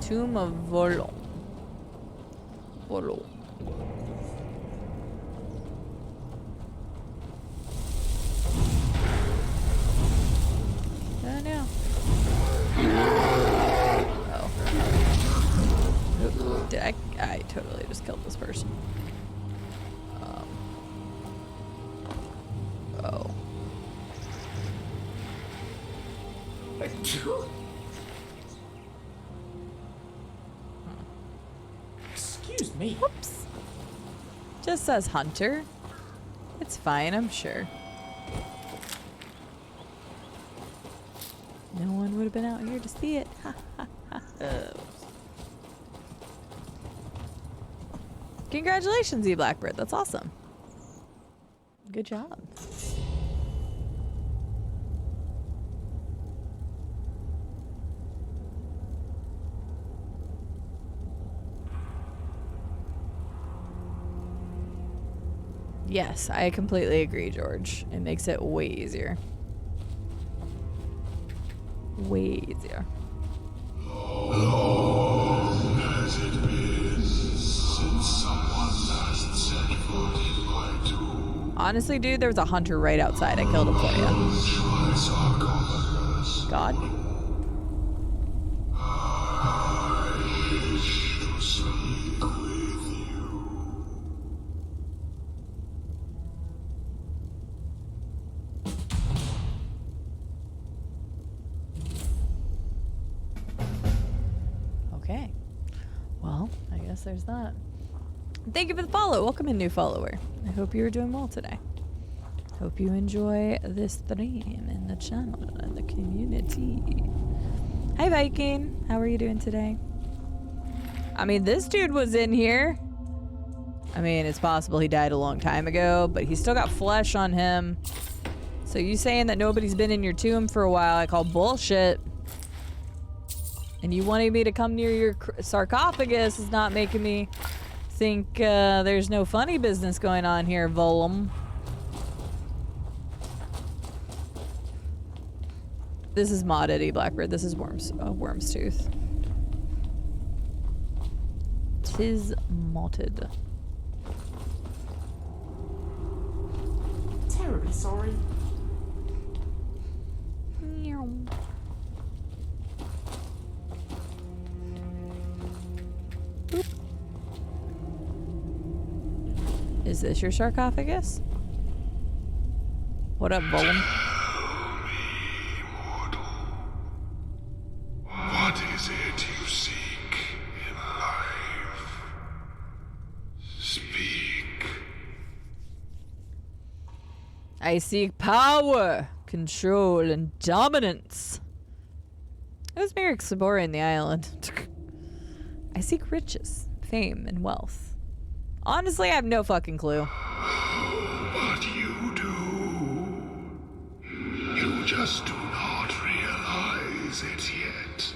Tomb of Volo. Volo. Oh no. Oh. Oop, did I totally just killed this person. Oh. Excuse me. Whoops. Just says hunter. It's fine, I'm sure. No one would have been out here to see it. Ha ha ha. Congratulations, E Blackbird. That's awesome. Good job. Yes, I completely agree, George. It makes it way easier. Way easier. Long has it been since someone last set foot in my tomb. Honestly, dude, there was a hunter right outside. I killed him for you. God? I wish to speak with you. Okay. Well, I guess there's that. Thank you for the follow. Welcome in, new follower. I hope you're doing well today. Hope you enjoy this stream and the channel and the community. Hi, Viking. How are you doing today? I mean, this dude was in here. I mean, it's possible he died a long time ago, but he's still got flesh on him. So you saying that nobody's been in your tomb for a while, I call bullshit. And you wanting me to come near your sarcophagus is not making me think there's no funny business going on here, Volum. This is modded, Blackbird. This is Worm's Tooth. Tis modded. Terribly sorry. Boop. Is this your sarcophagus? What up, Volum? What is it you seek in life? Speak. I seek power, control, and dominance. Who's mere exploring the island? I seek riches, fame, and wealth. Honestly, I have no fucking clue. What you do, you just do not realize it yet.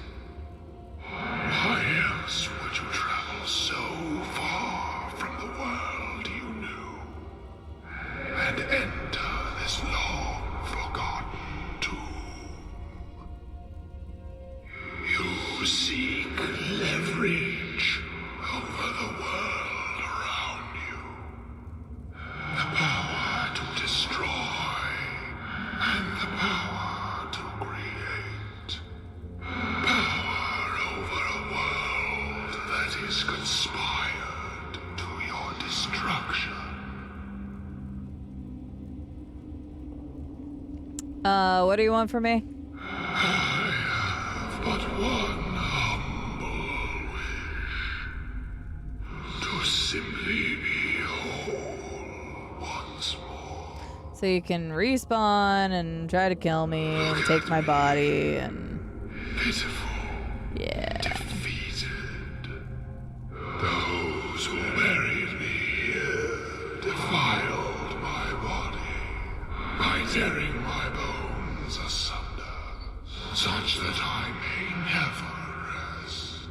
Why else would you travel so far from the world you knew and enter this long forgotten tomb? You seek leverage over the world around you, the power to destroy and the power to create, power over a world that is conspired to your destruction. What do you want from me? I have but one humble wish, to simply be whole once more. So you can respawn and try to kill me and take my body and... Pitiful. Yeah. Defeated. Those who buried me here defiled my body by tearing my bones asunder, such that I may never rest.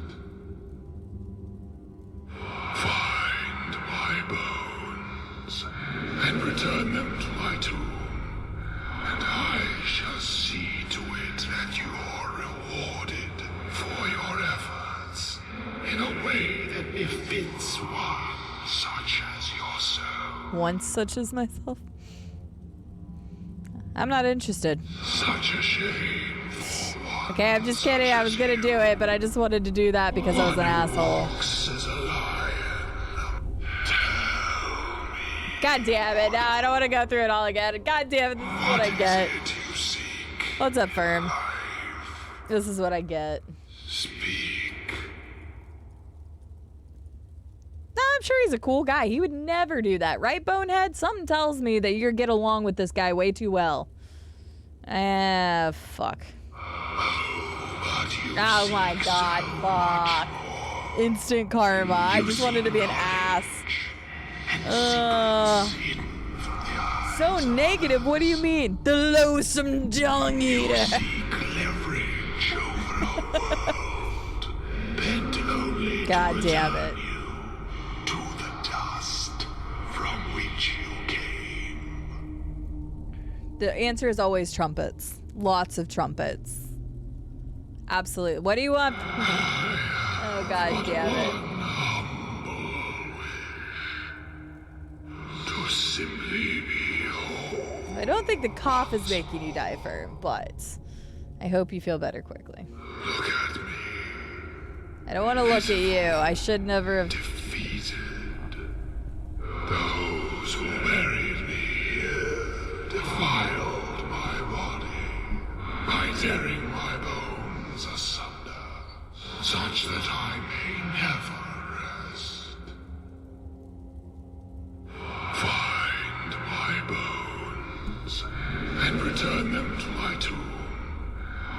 Find my bones and return them to my tomb, and I shall see to it that you are rewarded for your efforts in a way that befits one such as yourself. Once such as myself? I'm not interested. Such a shame. Okay, I'm just kidding. I was gonna do it, but I just wanted to do that because I was an asshole. God damn it. No, I don't want to go through it all again. God damn it, this is what I get. What's up, Firm? This is what I get. No, I'm sure he's a cool guy. He would never do that, right, Bonehead? Something tells me that you get along with this guy way too well. Ah, fuck. Oh my god, fuck. Instant karma. I just wanted to be an ass. So negative, what do you mean? The loathsome dung eater. God damn it. To the dust from which you came. The answer is always trumpets. Lots of trumpets. Absolutely. What do you want? Oh, god damn it. To simply be whole. I don't think the cough is making you die, Firm, but I hope you feel better quickly. Look at me. I don't want to look at you. I should never have... Defeated. Those who buried me here defiled my body by tearing my bones asunder, such that I may never rest. Find my bones and return them to my tomb,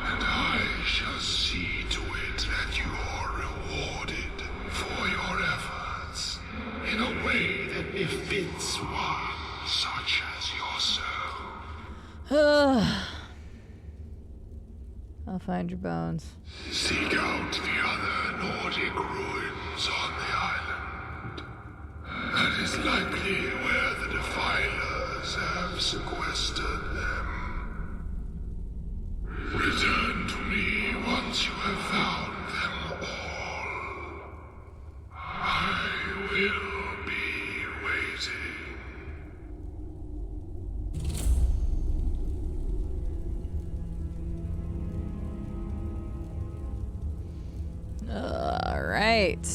and I shall see to it that you are rewarded for your efforts in a way that befits one such as yourself. I'll find your bones. Seek out the other Nordic ruins on the island. That is likely where the Defilers have sequestered them. Return to me once you have found them all. I will be waiting. All right.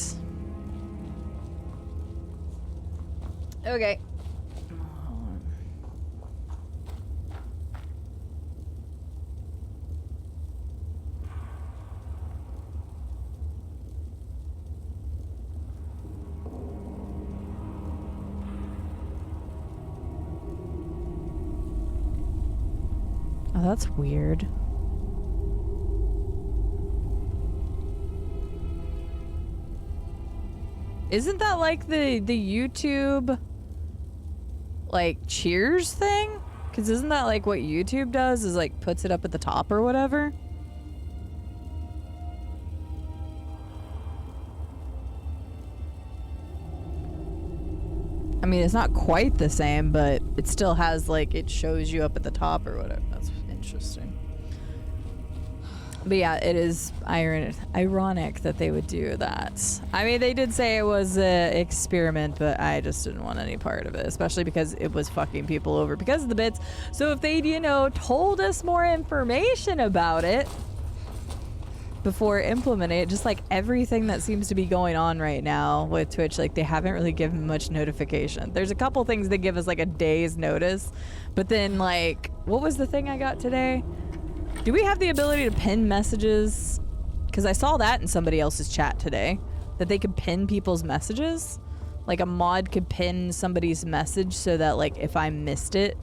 Okay. Oh, that's weird. Isn't that like the YouTube like cheers thing? Because isn't that like what YouTube does, is like puts it up at the top or whatever? I mean, it's not quite the same, but it still has like, it shows you up at the top or whatever. That's interesting. But yeah, it is ironic that they would do that. I mean, they did say it was an experiment, but I just didn't want any part of it, especially because it was fucking people over because of the bits. So if they'd, you know, told us more information about it before implementing it, just like everything that seems to be going on right now with Twitch, like they haven't really given much notification. There's a couple things that give us like a day's notice, but then like, what was the thing I got today? Do we have the ability to pin messages? Because I saw that in somebody else's chat today, that they could pin people's messages. Like a mod could pin somebody's message so that like if I missed it,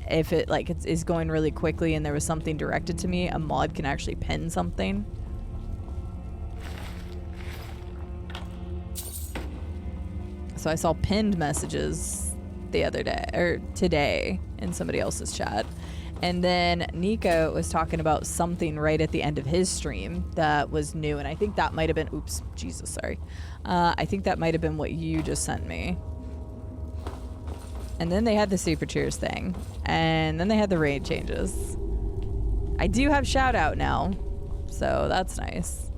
if it like is going really quickly and there was something directed to me, a mod can actually pin something. So I saw pinned messages the other day, or today, in somebody else's chat. And then Nico was talking about something right at the end of his stream that was new. And I think that might have been, oops, Jesus, sorry. I think that might have been what you just sent me. And then they had the Super Cheers thing. And then they had the raid changes. I do have shout out now. So that's nice.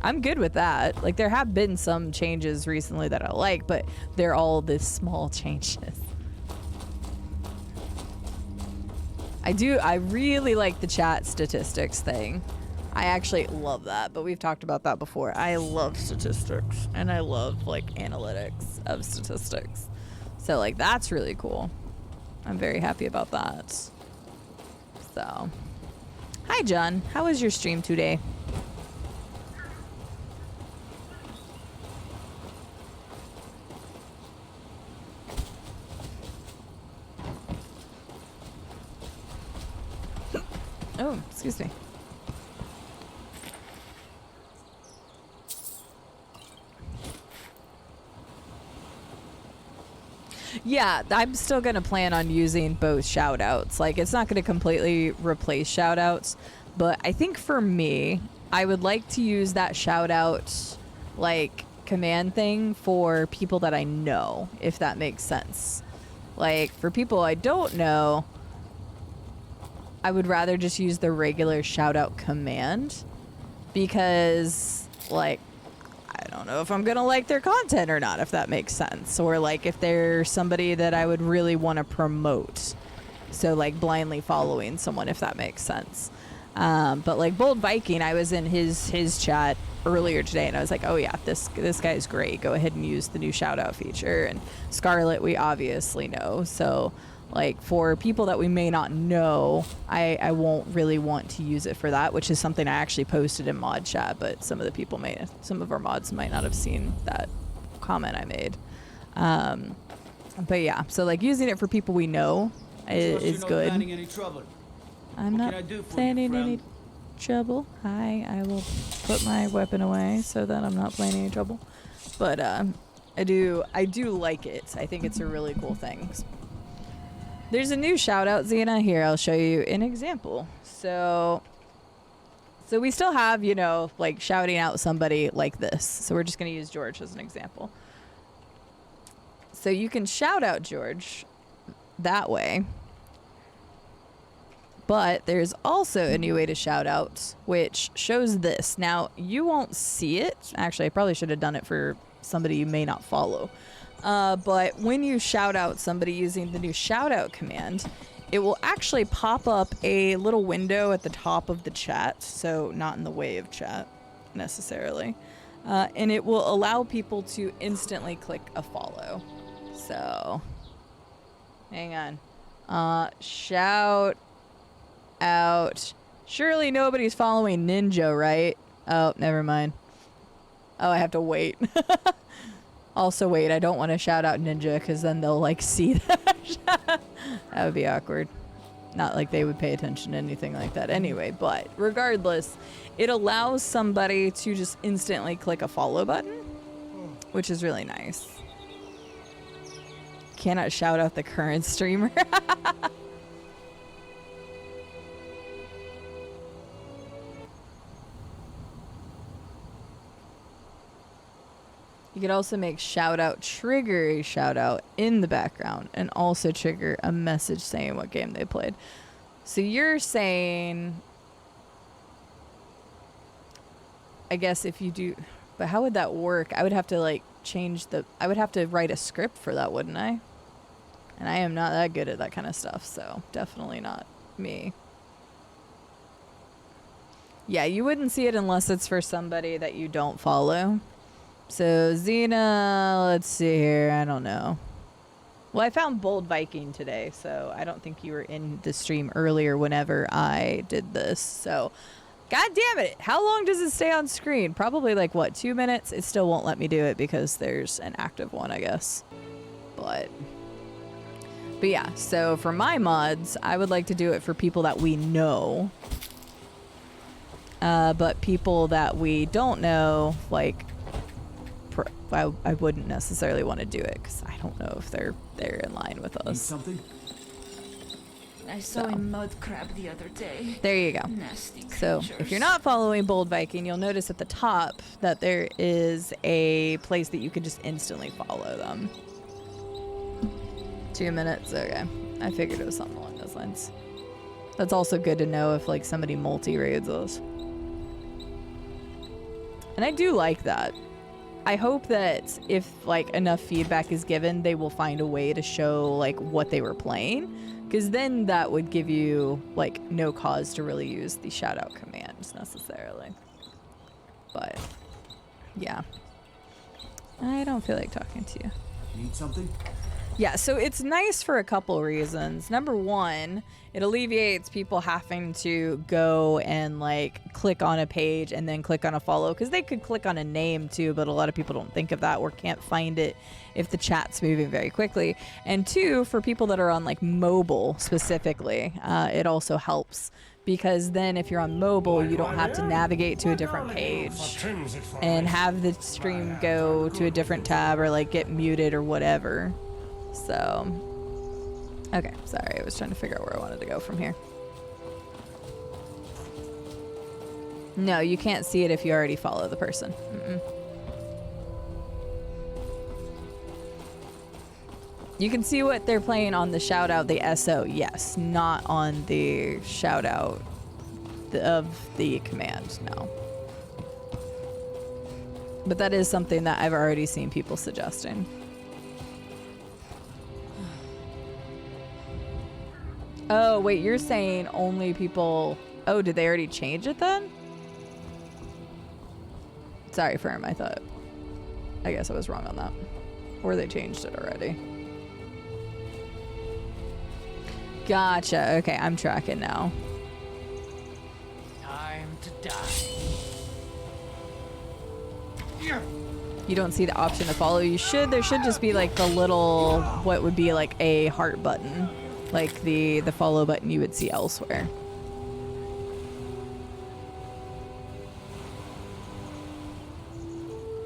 I'm good with that. Like there have been some changes recently that I like, but they're all the small changes. I really like the chat statistics thing. I actually love that, but we've talked about that before. I love statistics and I love like analytics of statistics. So like that's really cool. I'm very happy about that. So, hi John, how was your stream today? Oh, excuse me. Yeah, I'm still going to plan on using both shoutouts. Like, it's not going to completely replace shoutouts, but I think for me, I would like to use that shoutout, like, command thing for people that I know, if that makes sense. Like, for people I don't know, I would rather just use the regular shout out command because like I don't know if I'm gonna like their content or not, if that makes sense, or like if they're somebody that I would really want to promote, so like blindly following someone, if that makes sense. But like Bold Viking, I was in his chat earlier today and I was like, oh yeah, this guy's great, go ahead and use the new shout out feature. And Scarlet we obviously know, so like for people that we may not know, I won't really want to use it for that, which is something I actually posted in mod chat, but some of our mods might not have seen that comment I made. But yeah, so like using it for people we know is good. Planning any trouble. I'm not planning any trouble. I will put my weapon away so that I'm not planning any trouble. But I do like it. I think it's a really cool thing. There's a new shout out, Xena. Here, I'll show you an example. So So we still have, you know, like shouting out somebody like this. So we're just going to use George as an example. So you can shout out George that way. But there's also a new way to shout out, which shows this. Now, you won't see it. Actually, I probably should have done it for somebody you may not follow. But when you shout out somebody using the new shout out command, it will actually pop up a little window at the top of the chat. So not in the way of chat necessarily. And it will allow people to instantly click a follow. So hang on. Shout out. Surely nobody's following Ninja, right? Oh, never mind. Oh, I have to wait. Also, wait, I don't want to shout out Ninja because then they'll like see that. That would be awkward. Not like they would pay attention to anything like that anyway, but regardless, it allows somebody to just instantly click a follow button, which is really nice. Cannot shout out the current streamer. You could also make shout out trigger a shout out in the background and also trigger a message saying what game they played. So you're saying, I guess if you do, but how would that work? I would have to like I would have to write a script for that, wouldn't I? And I am not that good at that kind of stuff, so definitely not me. Yeah, you wouldn't see it unless it's for somebody that you don't follow. So Xena, let's see here. I don't know. Well, I found Bold Viking today, so I don't think you were in the stream earlier whenever I did this. So, god damn it. How long does it stay on screen? Probably like, what, 2 minutes? It still won't let me do it because there's an active one, I guess. But yeah, so for my mods, I would like to do it for people that we know. But people that we don't know, like, I wouldn't necessarily want to do it because I don't know if they're in line with us. Need something? I saw a mud crab the other day. There you go. Nasty creatures. So if you're not following Bold Viking, you'll notice at the top that there is a place that you could just instantly follow them. 2 minutes, okay. I figured it was something along those lines. That's also good to know if like somebody multi-raids us. And I do like that. I hope that if like enough feedback is given, they will find a way to show like what they were playing, because then that would give you like no cause to really use the shout out commands necessarily. But yeah, I don't feel like talking to you. Need something? Yeah, so it's nice for a couple reasons. Number one, it alleviates people having to go and like click on a page and then click on a follow, because they could click on a name too, but a lot of people don't think of that or can't find it if the chat's moving very quickly. And two, for people that are on like mobile specifically, it also helps, because then if you're on mobile, you don't have to navigate to a different page and have the stream go to a different tab or like get muted or whatever. So, okay, sorry, I was trying to figure out where I wanted to go from here. No, you can't see it if you already follow the person. You can see what they're playing on the shout out, the SO, yes, not on the shout out of the command, no. But that is something that I've already seen people suggesting. Oh, wait, you're saying only people... Oh, did they already change it then? Sorry, Firm, I guess I was wrong on that. Or they changed it already. Gotcha, okay, I'm tracking now. Time to die. You don't see the option to follow. You should. There should just be like the little, what would be like a heart button. Like the follow button you would see elsewhere.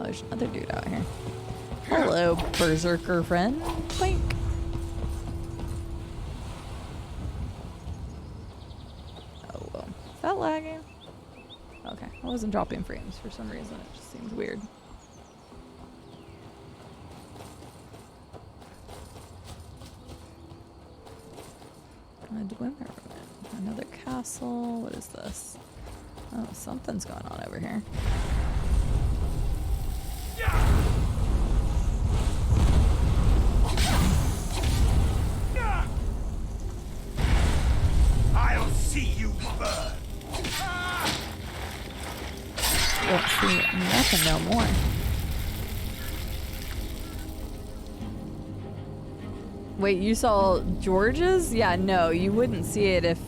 Oh, there's another dude out here. Hello, berserker friend. Blink. Oh, well. Is that lagging? Okay, I wasn't dropping frames for some reason. It just seemed weird. Another castle. What is this? Oh, something's going on over here. I'll see you burn. Don't see nothing no more. Wait, you saw George's? Yeah, no, you wouldn't see it if...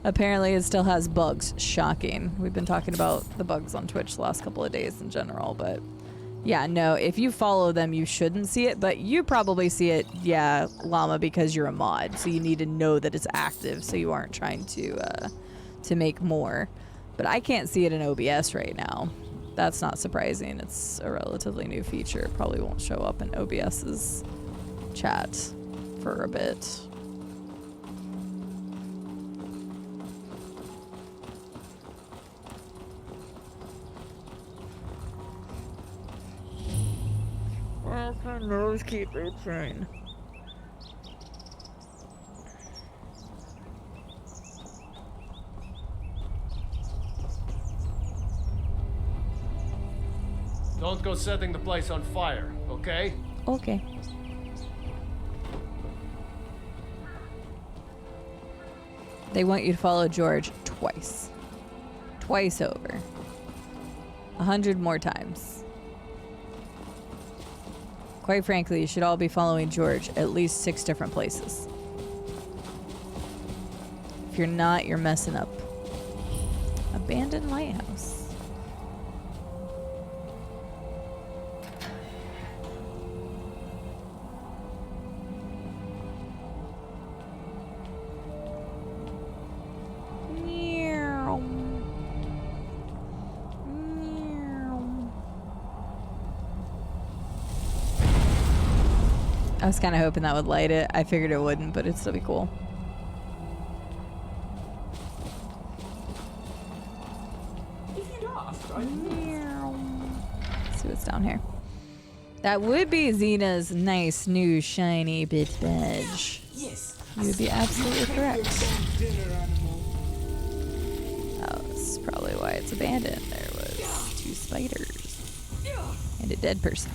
Apparently it still has bugs. Shocking. We've been talking about the bugs on Twitch the last couple of days in general, but... Yeah, no, if you follow them, you shouldn't see it, but you probably see it, yeah, Llama, because you're a mod, so you need to know that it's active so you aren't trying to make more. But I can't see it in OBS right now. That's not surprising. It's a relatively new feature. It probably won't show up in OBS's chat for a bit. Oh, my nose keeps itching. Don't go setting the place on fire, okay? Okay. They want you to follow George twice. Twice over. 100 more times. Quite frankly, you should all be following George at least 6 different places. If you're not, you're messing up. Abandoned lighthouse. I was kind of hoping that would light it. I figured it wouldn't, but it'd still be cool. If you'd asked, Let's see what's down here. That would be Xena's nice new shiny bit badge. Yes. You would be absolutely correct. Oh, this is probably why it's abandoned. There was 2 spiders and a dead person.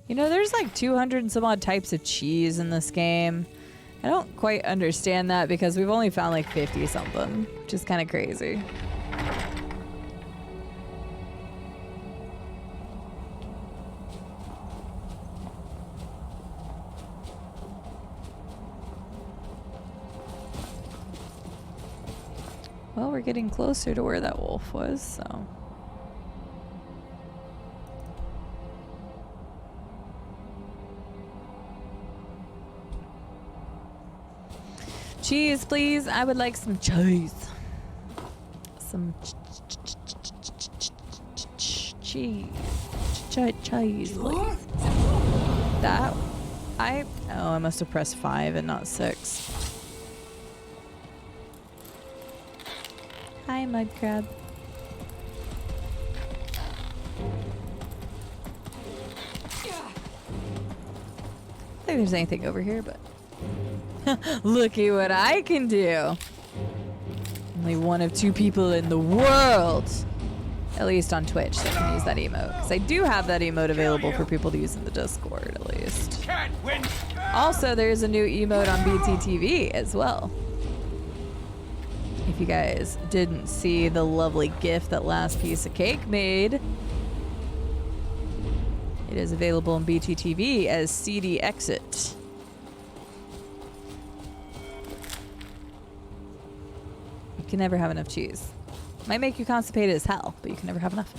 You know, there's like 200 and some odd types of cheese in this game. I don't quite understand that because we've only found like 50 something, which is kind of crazy. Well, we're getting closer to where that wolf was, so... Cheese, please. I would like some cheese. Some cheese. Cheese, please. That... Oh, I must have pressed 5 and not 6. Hi, mud crab. I don't think there's anything over here, but... Looky what I can do. Only one of 2 people in the world, at least on Twitch, that can use that emote. Because I do have that emote available for people to use in the Discord, at least. Also, there's a new emote on BTTV as well. If you guys didn't see the lovely GIF that Last Piece of Cake made, it is available on BTTV as CD Exit. You can never have enough cheese. Might make you constipated as hell, but you can never have enough.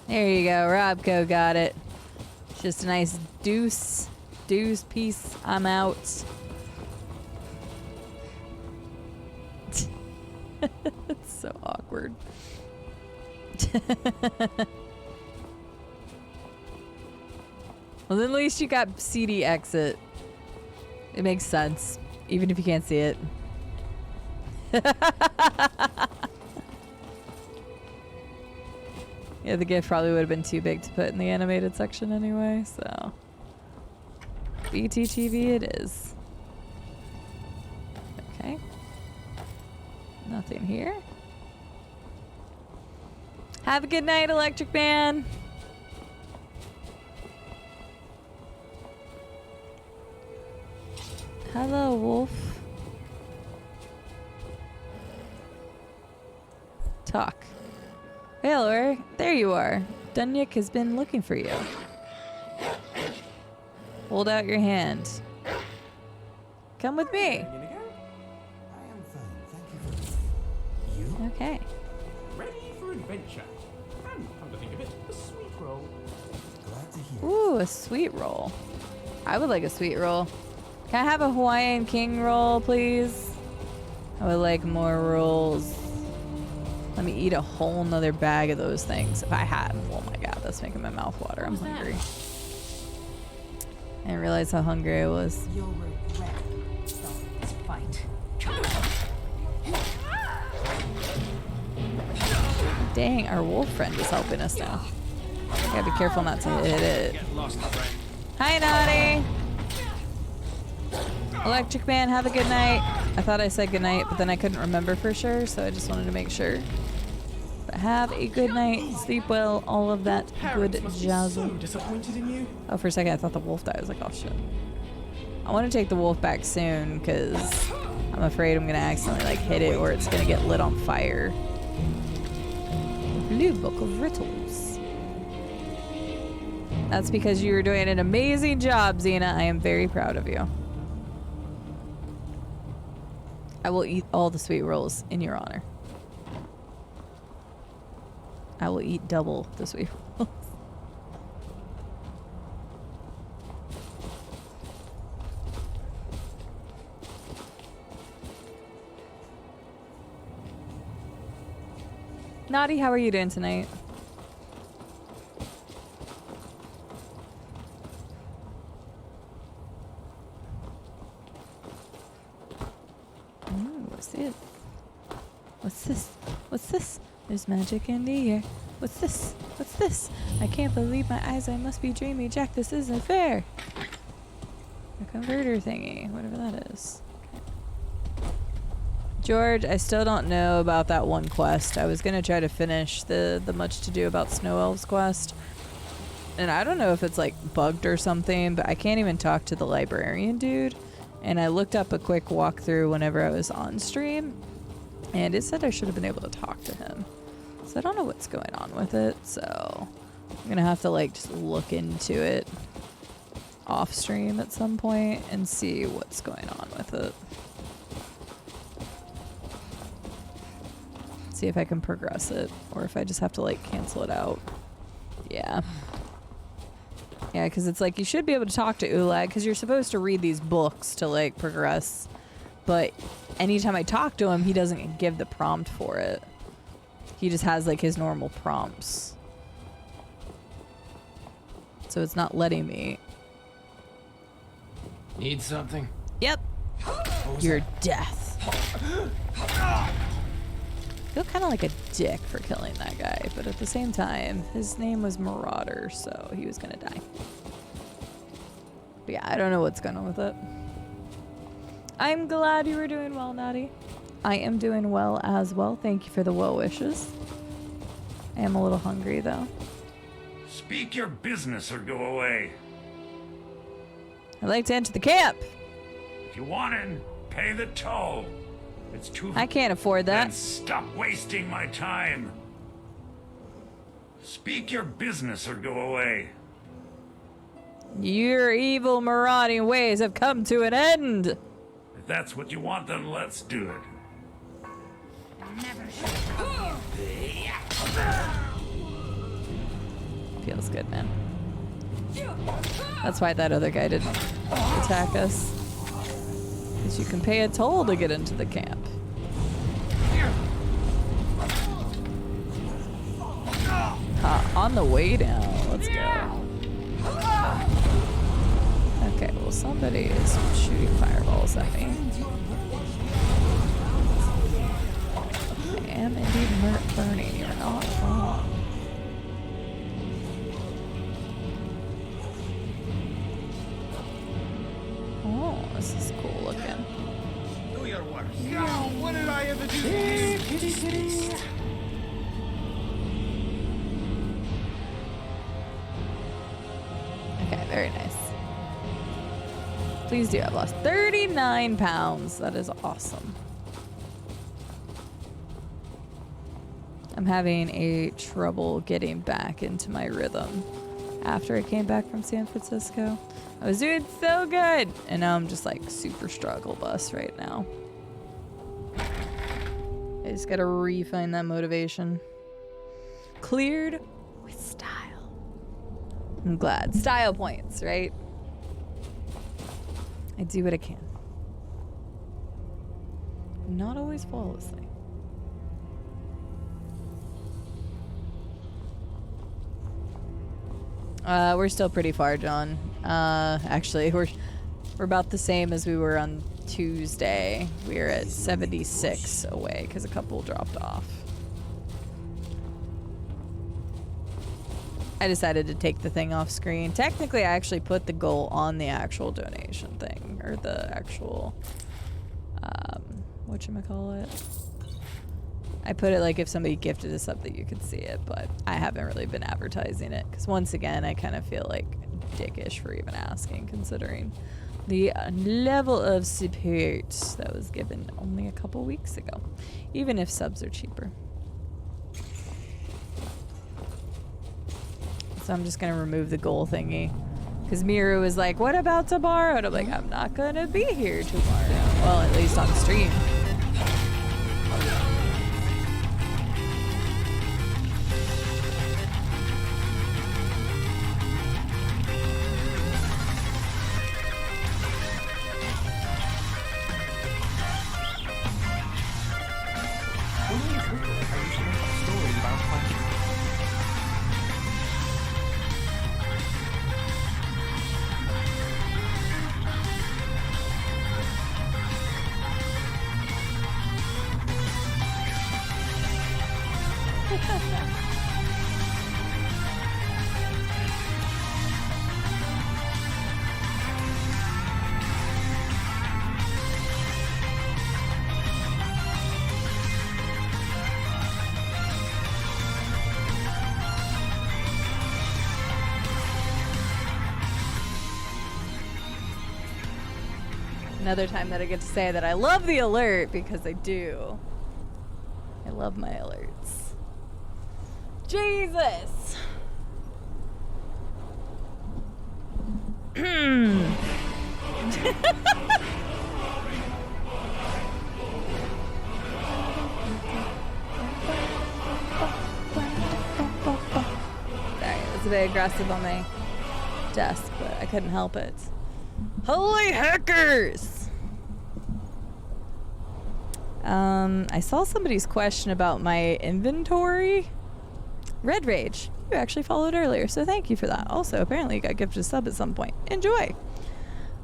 There you go, Robco got it. Just a nice deuce piece. I'm out. It's so awkward. Well, then at least you got CD Exit. It makes sense, even if you can't see it. Yeah, the GIF probably would have been too big to put in the animated section anyway, so. BTTV it is. Okay. Nothing here. Have a good night, Electric Man. Hello, Wolf. Talk. Baylor, there you are. Dunyuk has been looking for you. Hold out your hand. Come with me. Okay. Ready for adventure. And come to think of it, a sweet roll. Glad to hear. Ooh, a sweet roll. I would like a sweet roll. Can I have a Hawaiian King roll, please? I would like more rolls. Let me eat a whole nother bag of those things if I had. Oh my god, that's making my mouth water. I'm hungry. I didn't realize how hungry I was. You'll regret this fight. Dang, our wolf friend is helping us now. Gotta be careful not to hit it. Hi, Naughty! Electric Man, have a good night. I thought I said good night, but then I couldn't remember for sure, so I just wanted to make sure. But have a good night, sleep well, all of that good jazzle. Disappointed in you? Oh, for a second I thought the wolf died. I was like, oh shit. I want to take the wolf back soon, because I'm afraid I'm gonna accidentally like hit it or it's gonna get lit on fire. Blue Book of Riddles. That's because you were doing an amazing job, Xena. I am very proud of you. I will eat all the sweet rolls in your honor. I will eat double the sweet rolls. Naughty, how are you doing tonight? What's this? What's this? What's this? There's magic in the air. What's this? What's this? I can't believe my eyes. I must be dreaming. Jack, this isn't fair. A converter thingy, whatever that is. George, I still don't know about that one quest. I was gonna try to finish the much to do about Snow Elves quest. And I don't know if it's like bugged or something, but I can't even talk to the librarian dude. And I looked up a quick walkthrough whenever I was on stream, and it said I should have been able to talk to him. So I don't know what's going on with it, so I'm gonna have to like just look into it off stream at some point and see what's going on with it. See if I can progress it, or if I just have to like cancel it out. Yeah. Yeah, because it's like you should be able to talk to Ulag because you're supposed to read these books to like progress, but anytime I talk to him, he doesn't give the prompt for it. He just has like his normal prompts. So it's not letting me. Need something? Yep. Your death. I feel kind of like a dick for killing that guy, but at the same time, his name was Marauder, so he was gonna die. But yeah, I don't know what's going on with it. I'm glad you were doing well, Naughty. I am doing well as well. Thank you for the well wishes. I am a little hungry, though. Speak your business or go away. I'd like to enter the camp. If you want in, pay the toll. It's too. I can't afford that. Then stop wasting my time. Speak your business or go away. Your evil marauding ways have come to an end. If that's what you want, then let's do it. Feels good, man. That's why that other guy didn't attack us. Because you can pay a toll to get into the camp. On the way down. Let's go. Okay, we'll somebody is shooting fireballs at me. I am indeed burning. You're not wrong. Oh, this is cool looking. Do your work. No, what did I ever do to you? Okay, very nice. Please do. I've lost 39 pounds. That is awesome. I'm having a trouble getting back into my rhythm after I came back from San Francisco. I was doing so good, and now I'm just like super struggle bus right now. I just gotta refine that motivation. Cleared with style. I'm glad. Style points, right? I do what I can. Not always flawlessly. We're still pretty far, John. Actually, we're about the same as we were on Tuesday. We're at 76 away because a couple dropped off. I decided to take the thing off screen. Technically, I actually put the goal on the actual donation thing, or the actual, whatchamacallit? I put it like if somebody gifted us something, you could see it, but I haven't really been advertising it because once again, I kind of feel like dickish for even asking, considering the level of support that was given only a couple weeks ago, even if subs are cheaper. So I'm just gonna remove the goal thingy because Miru was like, "What about tomorrow?" And I'm like, "I'm not gonna be here tomorrow. Well, at least on stream." Another time that I get to say that I love the alert, because I do. I love my alerts. Jesus! Sorry, it was a bit aggressive on my desk, but I couldn't help it. Holy heckers! I saw somebody's question about my inventory. Red Rage, you actually followed earlier, so thank you for that. Also, apparently you got gifted a sub at some point. Enjoy!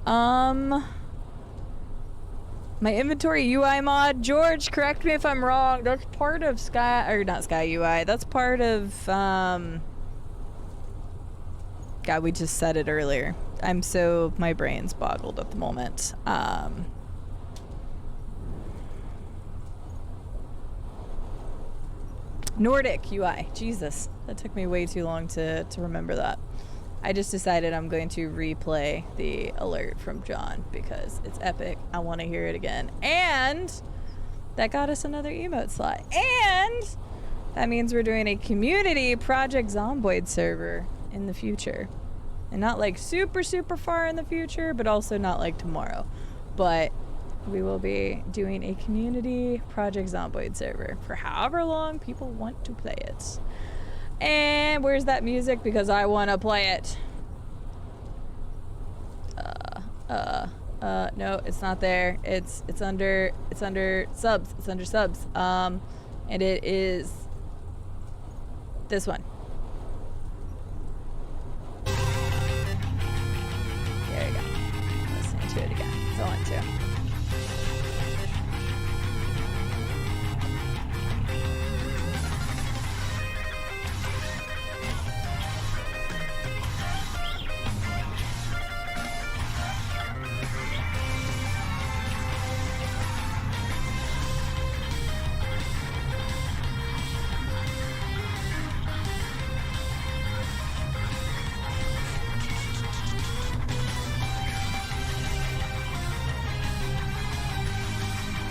My inventory UI mod, George, correct me if I'm wrong, that's part of Sky, or not Sky UI, that's part of, God, we just said it earlier. My brain's boggled at the moment. Nordic UI. Jesus, that took me way too long to remember that. I just decided I'm going to replay the alert from John because it's epic. I want to hear it again. And that got us another emote slot. And that means we're doing a community Project Zomboid server in the future. And not like super, super far in the future, but also not like tomorrow. But we will be doing a community Project Zomboid server for however long people want to play it. And where's that music? Because I want to play it. No, it's not there. It's under subs. It's under subs. And it is this one. There you go. to it again. So I want to.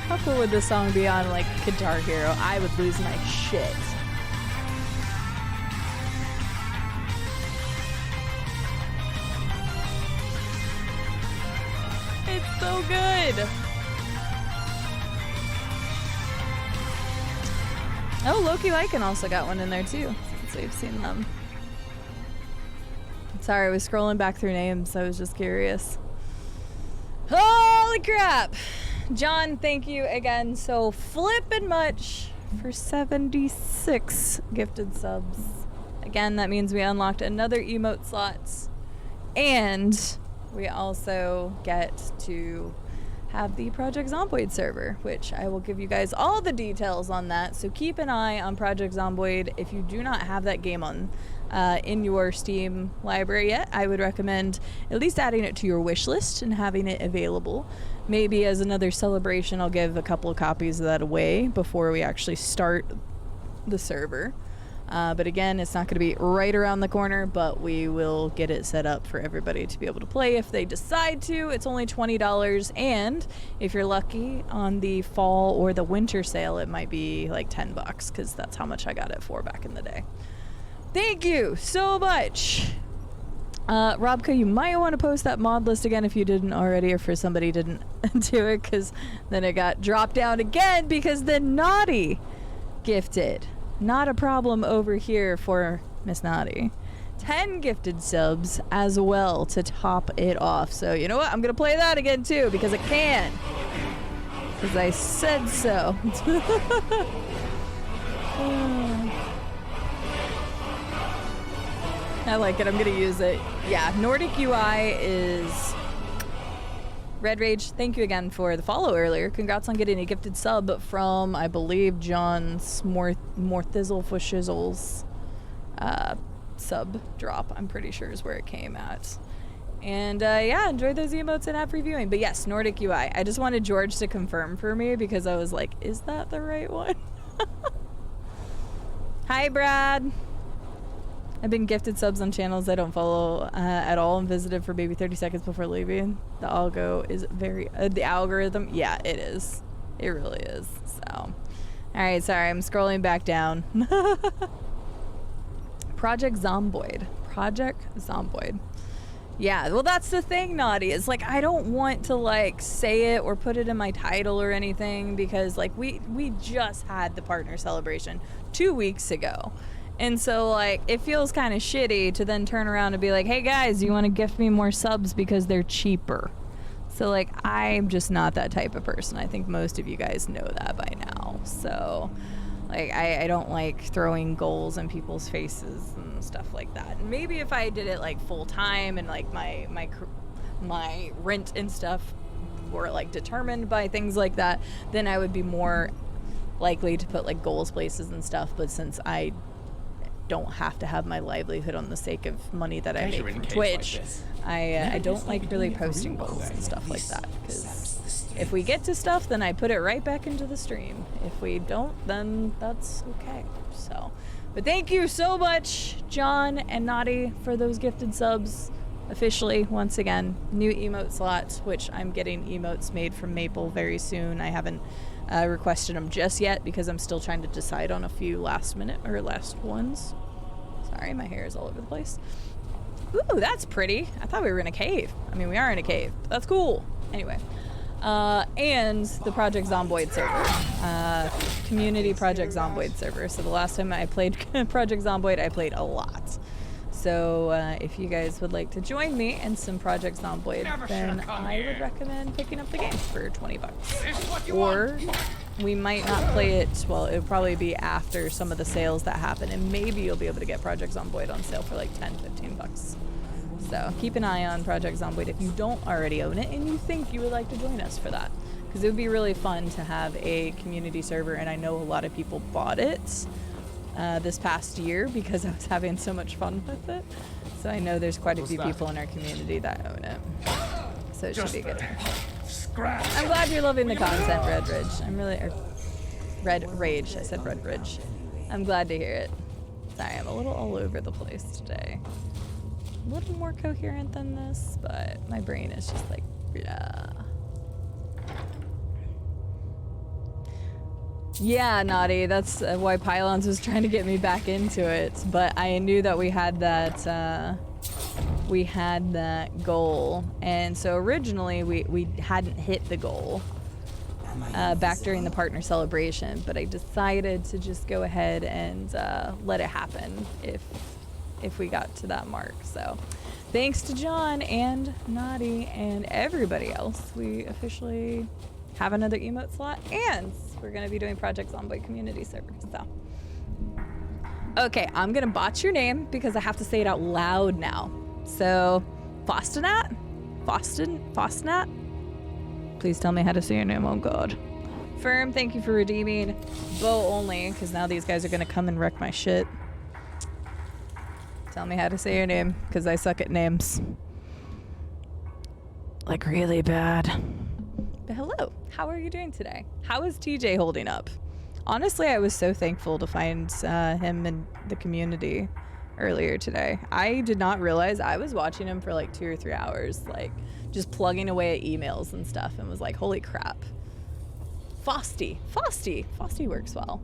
How cool would this song be on like Guitar Hero? I would lose my shit. It's so good. Oh, Loki Lycan also got one in there too, since we've seen them. Sorry, I was scrolling back through names, so I was just curious. Holy crap! John, thank you again so flippin' much for 76 gifted subs. Again, that means we unlocked another emote slots, and we also get to have the Project Zomboid server, which I will give you guys all the details on that. So keep an eye on Project Zomboid. If you do not have that game on in your Steam library yet, I would recommend at least adding it to your wish list and having it available. Maybe as another celebration, I'll give a couple of copies of that away before we actually start the server. But again, it's not going to be right around the corner, but we will get it set up for everybody to be able to play if they decide to. It's only $20, and if you're lucky, on the fall or the winter sale, it might be like $10, because that's how much I got it for back in the day. Thank you so much. Robka, you might want to post that mod list again if you didn't already, or for somebody didn't do it, because then it got dropped down again because then Naughty gifted. Not a problem over here for Miss Naughty. 10 gifted subs as well to top it off. So you know what? I'm going to play that again too because I can. Because I said so. I like it. I'm going to use it. Yeah, Nordic UI is... Red Rage, thank you again for the follow earlier. Congrats on getting a gifted sub from, I believe, John's Morthizzle for Shizzles sub drop, I'm pretty sure is where it came at. And yeah, enjoy those emotes and app reviewing. But yes, Nordic UI. I just wanted George to confirm for me because I was like, is that the right one? Hi, Brad. I've been gifted subs on channels I don't follow at all and visited for maybe 30 seconds before leaving. The algo is very... the algorithm? Yeah, it is. It really is. So... Alright, sorry. I'm scrolling back down. Project Zomboid. Project Zomboid. Yeah, well that's the thing, Naughty. Is like, I don't want to like say it or put it in my title or anything because like we just had the partner celebration 2 weeks ago. And so, like, it feels kind of shitty to then turn around and be like, hey, guys, you want to gift me more subs because they're cheaper. So, like, I'm just not that type of person. I think most of you guys know that by now. So, like, I don't like throwing goals in people's faces and stuff like that. And maybe if I did it, like, full-time and, like, my rent and stuff were, like, determined by things like that, then I would be more likely to put, like, goals places and stuff. But since I don't have to have my livelihood on the sake of money that I make from Twitch. I don't like really posting goals and stuff like that because if we get to stuff, then I put it right back into the stream. If we don't, then that's okay. So, but thank you so much, John and Naughty, for those gifted subs. Officially, once again, new emote slots, which I'm getting emotes made from Maple very soon. I haven't requested them just yet because I'm still trying to decide on a few last ones. Sorry, my hair is all over the place. Ooh, that's pretty. I thought we were in a cave. I mean, we are in a cave, but that's cool. Anyway, and the Project Zomboid server, community Project Zomboid server. So the last time I played Project Zomboid, I played a lot. So if you guys would like to join me in some Project Zomboid, then I would recommend picking up the game for $20. Or we might not play it, well, it would probably be after some of the sales that happen, and maybe you'll be able to get Project Zomboid on sale for like $10, $15. So keep an eye on Project Zomboid if you don't already own it and you think you would like to join us for that. Because it would be really fun to have a community server, and I know a lot of people bought it this past year because I was having so much fun with it. So I know there's quite a few people in our community that own it. So it should be good. I'm glad you're loving the content, Red Ridge. I'm really... Red Rage. I said Red Ridge. I'm glad to hear it. Sorry, I'm a little all over the place today. A little more coherent than this, but my brain is just like, blah. Yeah, Naughty, that's why Pylons was trying to get me back into it, but I knew that we had that goal, and so originally we hadn't hit the goal back during the partner celebration, but I decided to just go ahead and let it happen if we got to that mark. So thanks to John and Naughty and everybody else, we officially have another emote slot, and we're going to be doing Project Zomboid community server. So okay, I'm gonna botch your name because I have to say it out loud now. So Fostinat, please tell me how to say your name. Oh god. Firm, thank you for redeeming. Bow only, because now these guys are gonna come and wreck my shit. Tell me how to say your name, because I suck at names. Like really bad. But hello, how are you doing today? How is TJ holding up? Honestly, I was so thankful to find him in the community earlier today. I did not realize I was watching him for like 2 or 3 hours, like just plugging away at emails and stuff, and was like, holy crap. Fosty works well.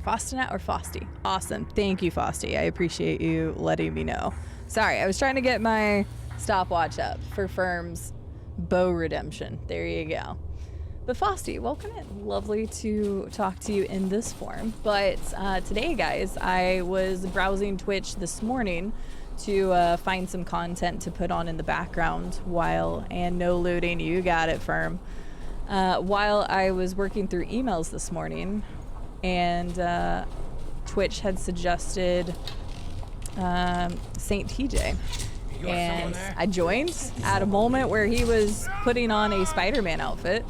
Fostinat or Fosty? Awesome. Thank you, Fosty. I appreciate you letting me know. Sorry, I was trying to get my stopwatch up for Firm's bow redemption. There you go. But Fosty, welcome in. Lovely to talk to you in this form. But today, guys, I was browsing Twitch this morning to find some content to put on in the background and no looting, you got it, Firm. While I was working through emails this morning, and Twitch had suggested Saint TJ. And I joined at a moment where he was putting on a Spider-Man outfit.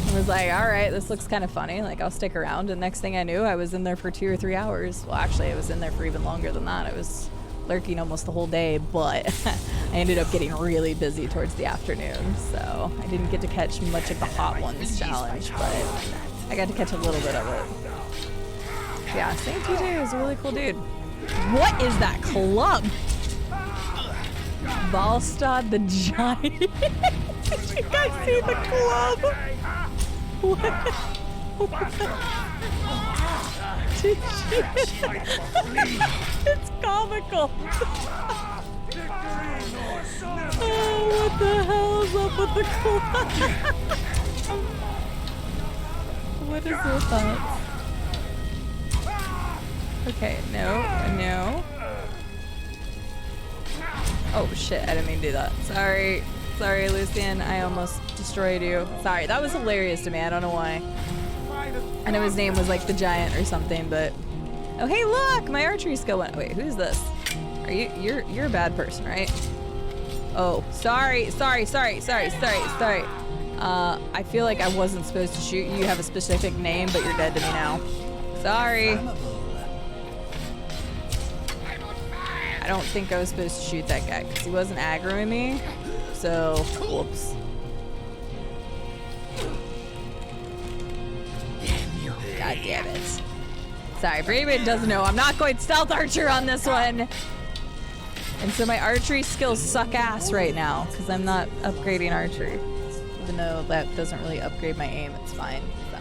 I was like, all right, this looks kind of funny. Like, I'll stick around. And next thing I knew, I was in there for 2 or 3 hours. Well, actually, I was in there for even longer than that. I was lurking almost the whole day, but I ended up getting really busy towards the afternoon. So I didn't get to catch much of the Hot Ones challenge, but I got to catch a little bit of it. Yeah, Saint TJ is a really cool dude. What is that club? Valstad the Giant. Did you guys see the club? What? Did you? It's comical. Oh, what the hell is up with the club? What is with that? Okay, no. Oh shit, I didn't mean to do that. Sorry, Lucian, I almost destroyed you. Sorry, that was hilarious to me, I don't know why. I know his name was like the Giant or something, but... Oh hey look, my archery skill went... Wait, who's this? Are you're a bad person, right? Oh, sorry. I feel like I wasn't supposed to shoot you. You have a specific name, but you're dead to me now. Sorry. I don't think I was supposed to shoot that guy because he wasn't aggroing me. So, whoops. God damn it. Sorry, for anybody that doesn't know, I'm not going stealth archer on this one. And so my archery skills suck ass right now because I'm not upgrading archery. Even though that doesn't really upgrade my aim, it's fine. So.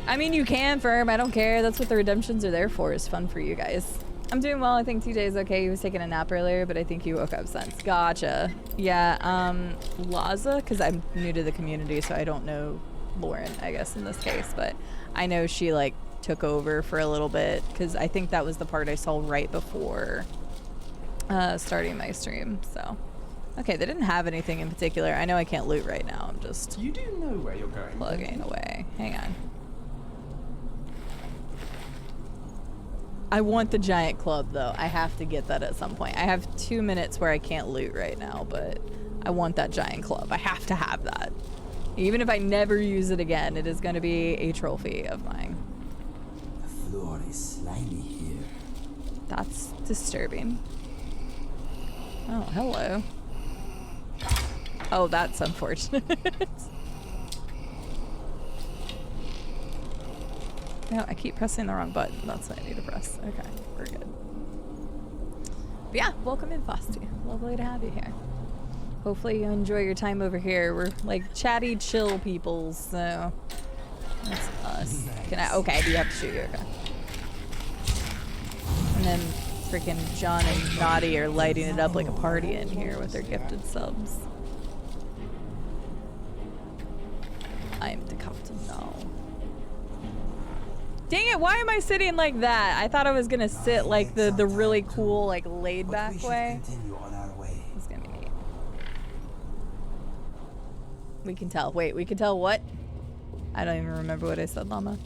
I mean, you can, Firm. I don't care. That's what the redemptions are there for, is fun for you guys. I'm doing well. I think TJ is okay. He was taking a nap earlier, but I think he woke up since. Gotcha. Yeah, Laza, because I'm new to the community, so I don't know Lauren, I guess, in this case. But I know she, like, took over for a little bit, because I think that was the part I saw right before starting my stream, so. Okay, they didn't have anything in particular. I know I can't loot right now. I'm just... You do know where you're going. Plugging away. Hang on. I want the giant club, though. I have to get that at some point. I have 2 minutes where I can't loot right now, but I want that giant club. I have to have that. Even if I never use it again, it is going to be a trophy of mine. The floor is slimy here. That's disturbing. Oh, hello. Oh, that's unfortunate. No, I keep pressing the wrong button. That's what I need to press. Okay, we're good. But yeah, welcome in, Fosty. Lovely to have you here. Hopefully you enjoy your time over here. We're like chatty, chill people, so that's us. Can I? Okay, I do have to shoot you. Okay. And then freaking John and Naughty are lighting it up like a party in here with their gifted subs. I am the captain now. Dang it, why am I sitting like that? I thought I was gonna sit like the really cool, like laid back way. It's gonna be neat. We can tell. Wait, we can tell what? I don't even remember what I said, Llama.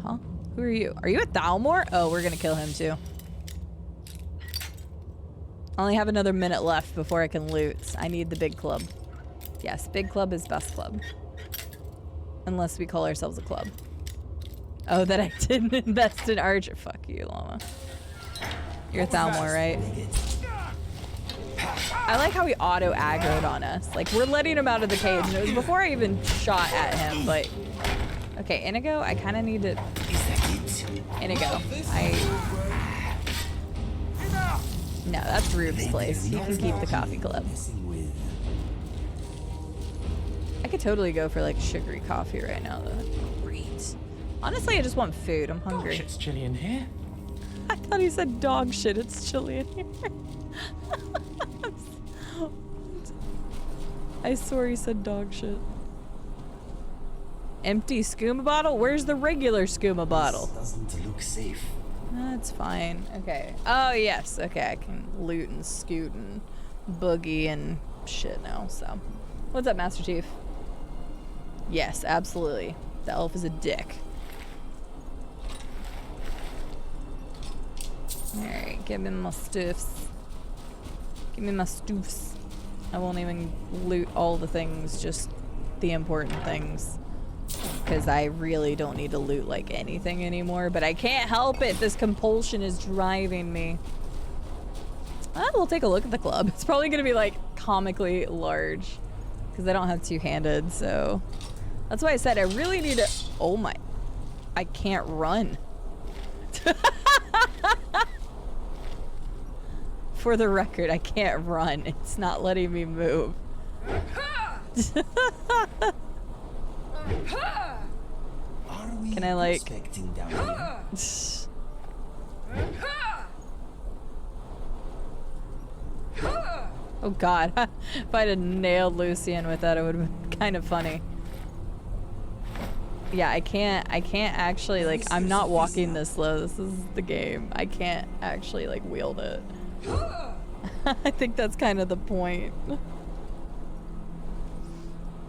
Huh? Who are you? Are you at Thalmor? Oh, we're gonna kill him too. I only have another minute left before I can loot. I need the big club. Yes, big club is best club. Unless we call ourselves a club. Oh, that I didn't invest in Archer. Fuck you, Llama. You're Thalmor, right? I like how he auto-aggroed on us. Like, we're letting him out of the cage. And it was before I even shot at him, but... Okay, Inigo, I kind of need to... Inigo, No, that's Rube's place. You can keep the coffee club. I could totally go for like sugary coffee right now though. Great. Honestly, I just want food. I'm hungry. Gosh, it's chilly in here. I thought he said dog shit. It's chilly in here. I swear he said dog shit. Empty skooma bottle? Where's the regular skooma bottle? Doesn't look safe. That's fine. Okay. Oh, yes. Okay, I can loot and scoot and boogie and shit now, so. What's up, Master Chief? Yes, absolutely. The elf is a dick. Alright, give me my stuffs. Give me my stuffs. I won't even loot all the things, just the important things. Because I really don't need to loot like anything anymore, but I can't help it. This compulsion is driving me. We'll take a look at the club. It's probably going to be like comically large because I don't have two-handed, so that's why I said I really need to... Oh my... I can't run. For the record, I can't run. It's not letting me move. Can I like... down here? Oh god. If I'd have nailed Lucian with that, it would have been kind of funny. Yeah, I can't actually, like, I'm not walking this slow. This is the game. I can't actually, like, wield it. I think that's kind of the point.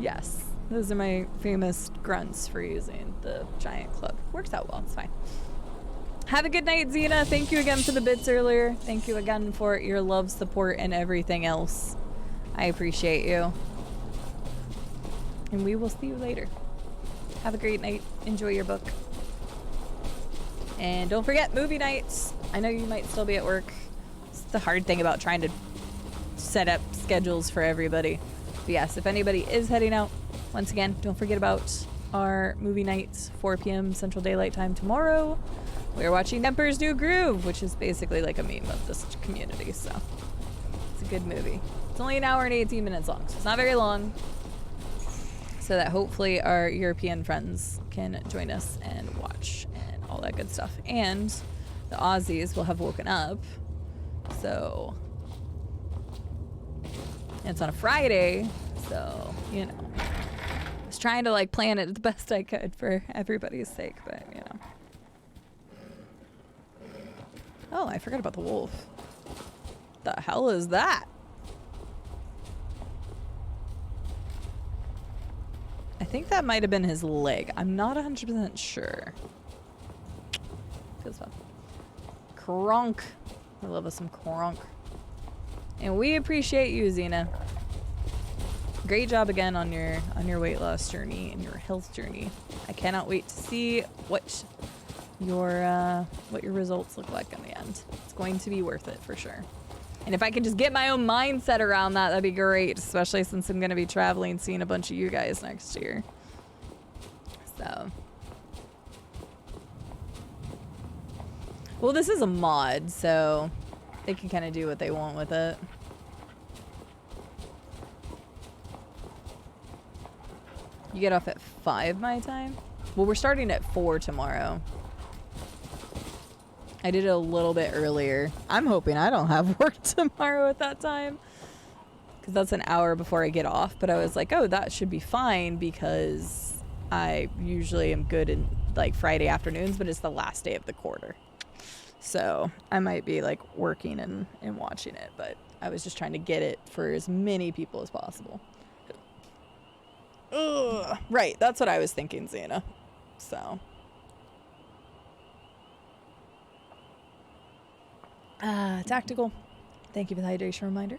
Yes. Those are my famous grunts for using the giant club. Works out well, it's fine. Have a good night, Xena. Thank you again for the bits earlier. Thank you again for your love, support, and everything else. I appreciate you. And we will see you later. Have a great night. Enjoy your book. And don't forget, movie nights. I know you might still be at work. It's the hard thing about trying to set up schedules for everybody. But yes, if anybody is heading out, once again, don't forget about our movie nights, 4 p.m. Central Daylight Time tomorrow. We're watching Emperor's New Groove, which is basically like a meme of this community, so it's a good movie. It's only an hour and 18 minutes long, so it's not very long. So that hopefully our European friends can join us and watch and all that good stuff. And the Aussies will have woken up, so... And it's on a Friday, so, you know. I was trying to, like, plan it the best I could for everybody's sake, but, you know. Oh, I forgot about the wolf. The hell is that? I think that might have been his leg. I'm not 100% sure. Feels fun. Kronk. I love us some Kronk. And we appreciate you, Xena. Great job again on your weight loss journey and your health journey. I cannot wait to see what your results look like in the end. It's going to be worth it for sure. And if I can just get my own mindset around that, that'd be great, especially since I'm going to be traveling, seeing a bunch of you guys next year. So. Well, this is a mod, so they can kind of do what they want with it. You get off at 5 my time? Well, we're starting at 4 tomorrow. I did it a little bit earlier. I'm hoping I don't have work tomorrow at that time, because that's an hour before I get off. But I was like, oh, that should be fine, because I usually am good in like Friday afternoons, but it's the last day of the quarter. So I might be like working and watching it, but I was just trying to get it for as many people as possible. Ugh. Right, that's what I was thinking, Xena. So. Tactical. Thank you for the hydration reminder.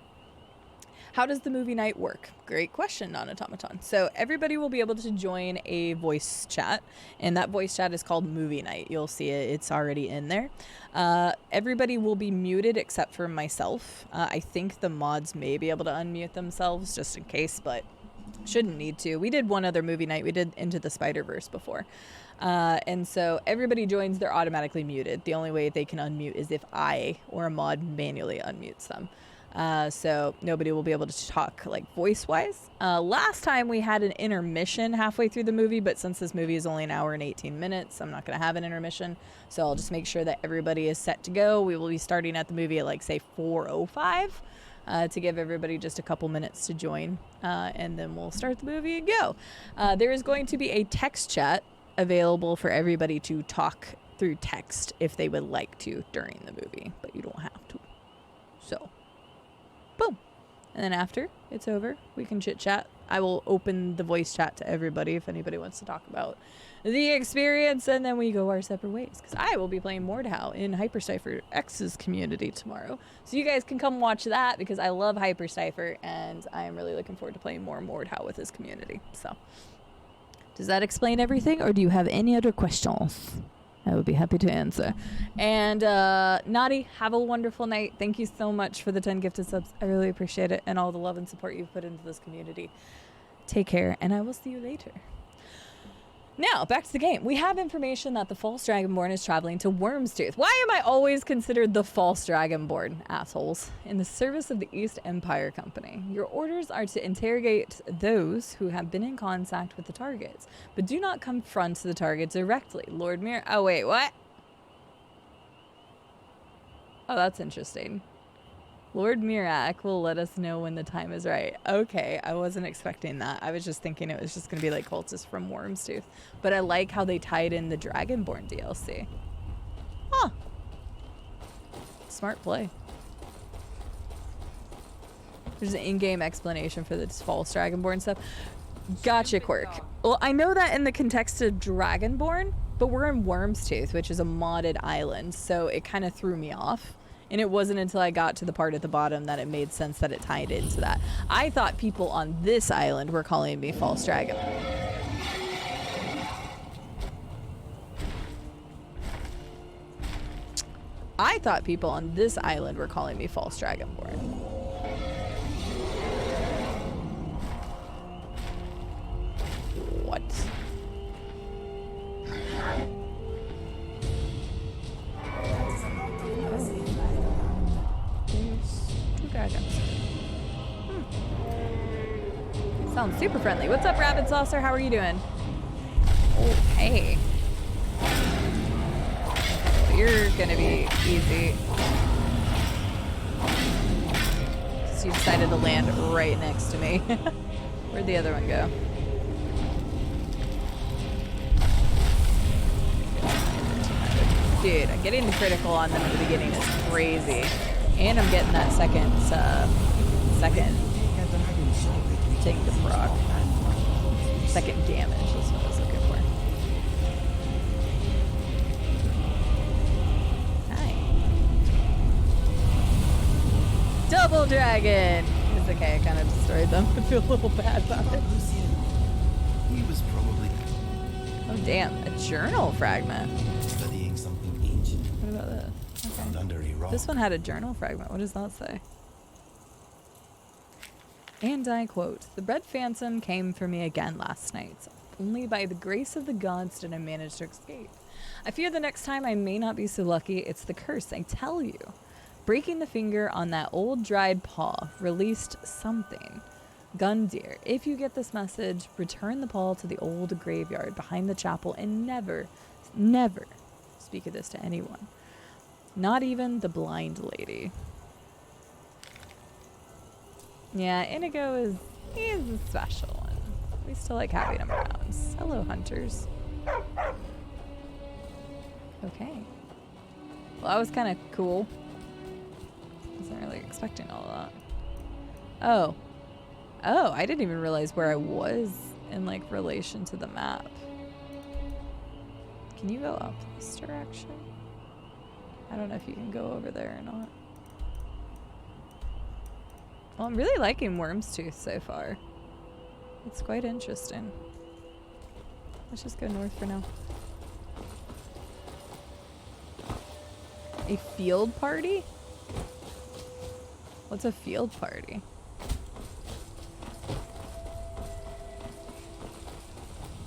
How does the movie night work? Great question, non-automaton. So everybody will be able to join a voice chat, and that voice chat is called Movie Night. You'll see it. It's already in there. Everybody will be muted except for myself. I think the mods may be able to unmute themselves just in case, but shouldn't need to. We did one other movie night. We did Into the Spider-Verse before. And so everybody joins, they're automatically muted. The only way they can unmute is if I or a mod manually unmutes them. So nobody will be able to talk like voice-wise. Last time we had an intermission halfway through the movie, but since this movie is only an hour and 18 minutes, I'm not going to have an intermission. So I'll just make sure that everybody is set to go. We will be starting at the movie at like, say, 4:05. To give everybody just a couple minutes to join, and then we'll start the movie and go. There is going to be a text chat available for everybody to talk through text if they would like to during the movie, but you don't have to. So, boom. And then after it's over, we can chit chat. I will open the voice chat to everybody if anybody wants to talk about the experience, and then we go our separate ways, because I will be playing Mordhau in Hypercipher X's community tomorrow, so you guys can come watch that, because I love Hypercipher and I am really looking forward to playing more Mordhau with his community. So does that explain everything, or do you have any other questions? I would be happy to answer. And Naughty, have a wonderful night. Thank you so much for the 10 gifted subs. I really appreciate it, and all the love and support you've put into this community. Take care, and I will see you later. Now, back to the game. We have information that the false Dragonborn is traveling to Wormstooth. Why am I always considered the false Dragonborn, assholes? In the service of the East Empire Company. Your orders are to interrogate those who have been in contact with the targets, but do not confront the target directly. Lord Mir... Oh, wait, what? Oh, that's interesting. Lord Mirak will let us know when the time is right. Okay, I wasn't expecting that. I was just thinking it was just going to be like cultists from Wormstooth. But I like how they tied in the Dragonborn DLC. Huh. Smart play. There's an in-game explanation for this false Dragonborn stuff. Gotcha, Quirk. Well, I know that in the context of Dragonborn, but we're in Wormstooth, which is a modded island, so it kind of threw me off. And it wasn't until I got to the part at the bottom that it made sense that it tied into that. I thought people on this island were calling me false dragon. I thought people on this island were calling me false Dragonborn. What? Dragons. Sounds super friendly. What's up, Rabbit Saucer? How are you doing? Okay. Well, you're gonna be easy. So you decided to land right next to me. Where'd the other one go? Dude, I'm getting the critical on them at the beginning is crazy. And I'm getting that second take the proc. Second damage is what I was looking for. Hi. Double dragon! It's okay, I kind of destroyed them. I feel a little bad about it. He was probably Oh damn, a journal fragment. studying something ancient. What about this? Found under a rock. This one had a journal fragment. What does that say? And I quote, "The bread phantom came for me again last night. Only by the grace of the gods did I manage to escape. I fear the next time I may not be so lucky. It's the curse, I tell you. Breaking the finger on that old dried paw released something. Gundyr, if you get this message, return the paw to the old graveyard behind the chapel and never, never speak of this to anyone. Not even the blind lady." Yeah, Inigo he's a special one. We still like having him around. Hello, hunters. Okay. Well, that was kind of cool. Wasn't really expecting all of that. Oh. Oh, I didn't even realize where I was in, like, relation to the map. Can you go up this direction? I don't know if you can go over there or not. Well, I'm really liking Worm's Tooth so far. It's quite interesting. Let's just go north for now. A field party? What's a field party?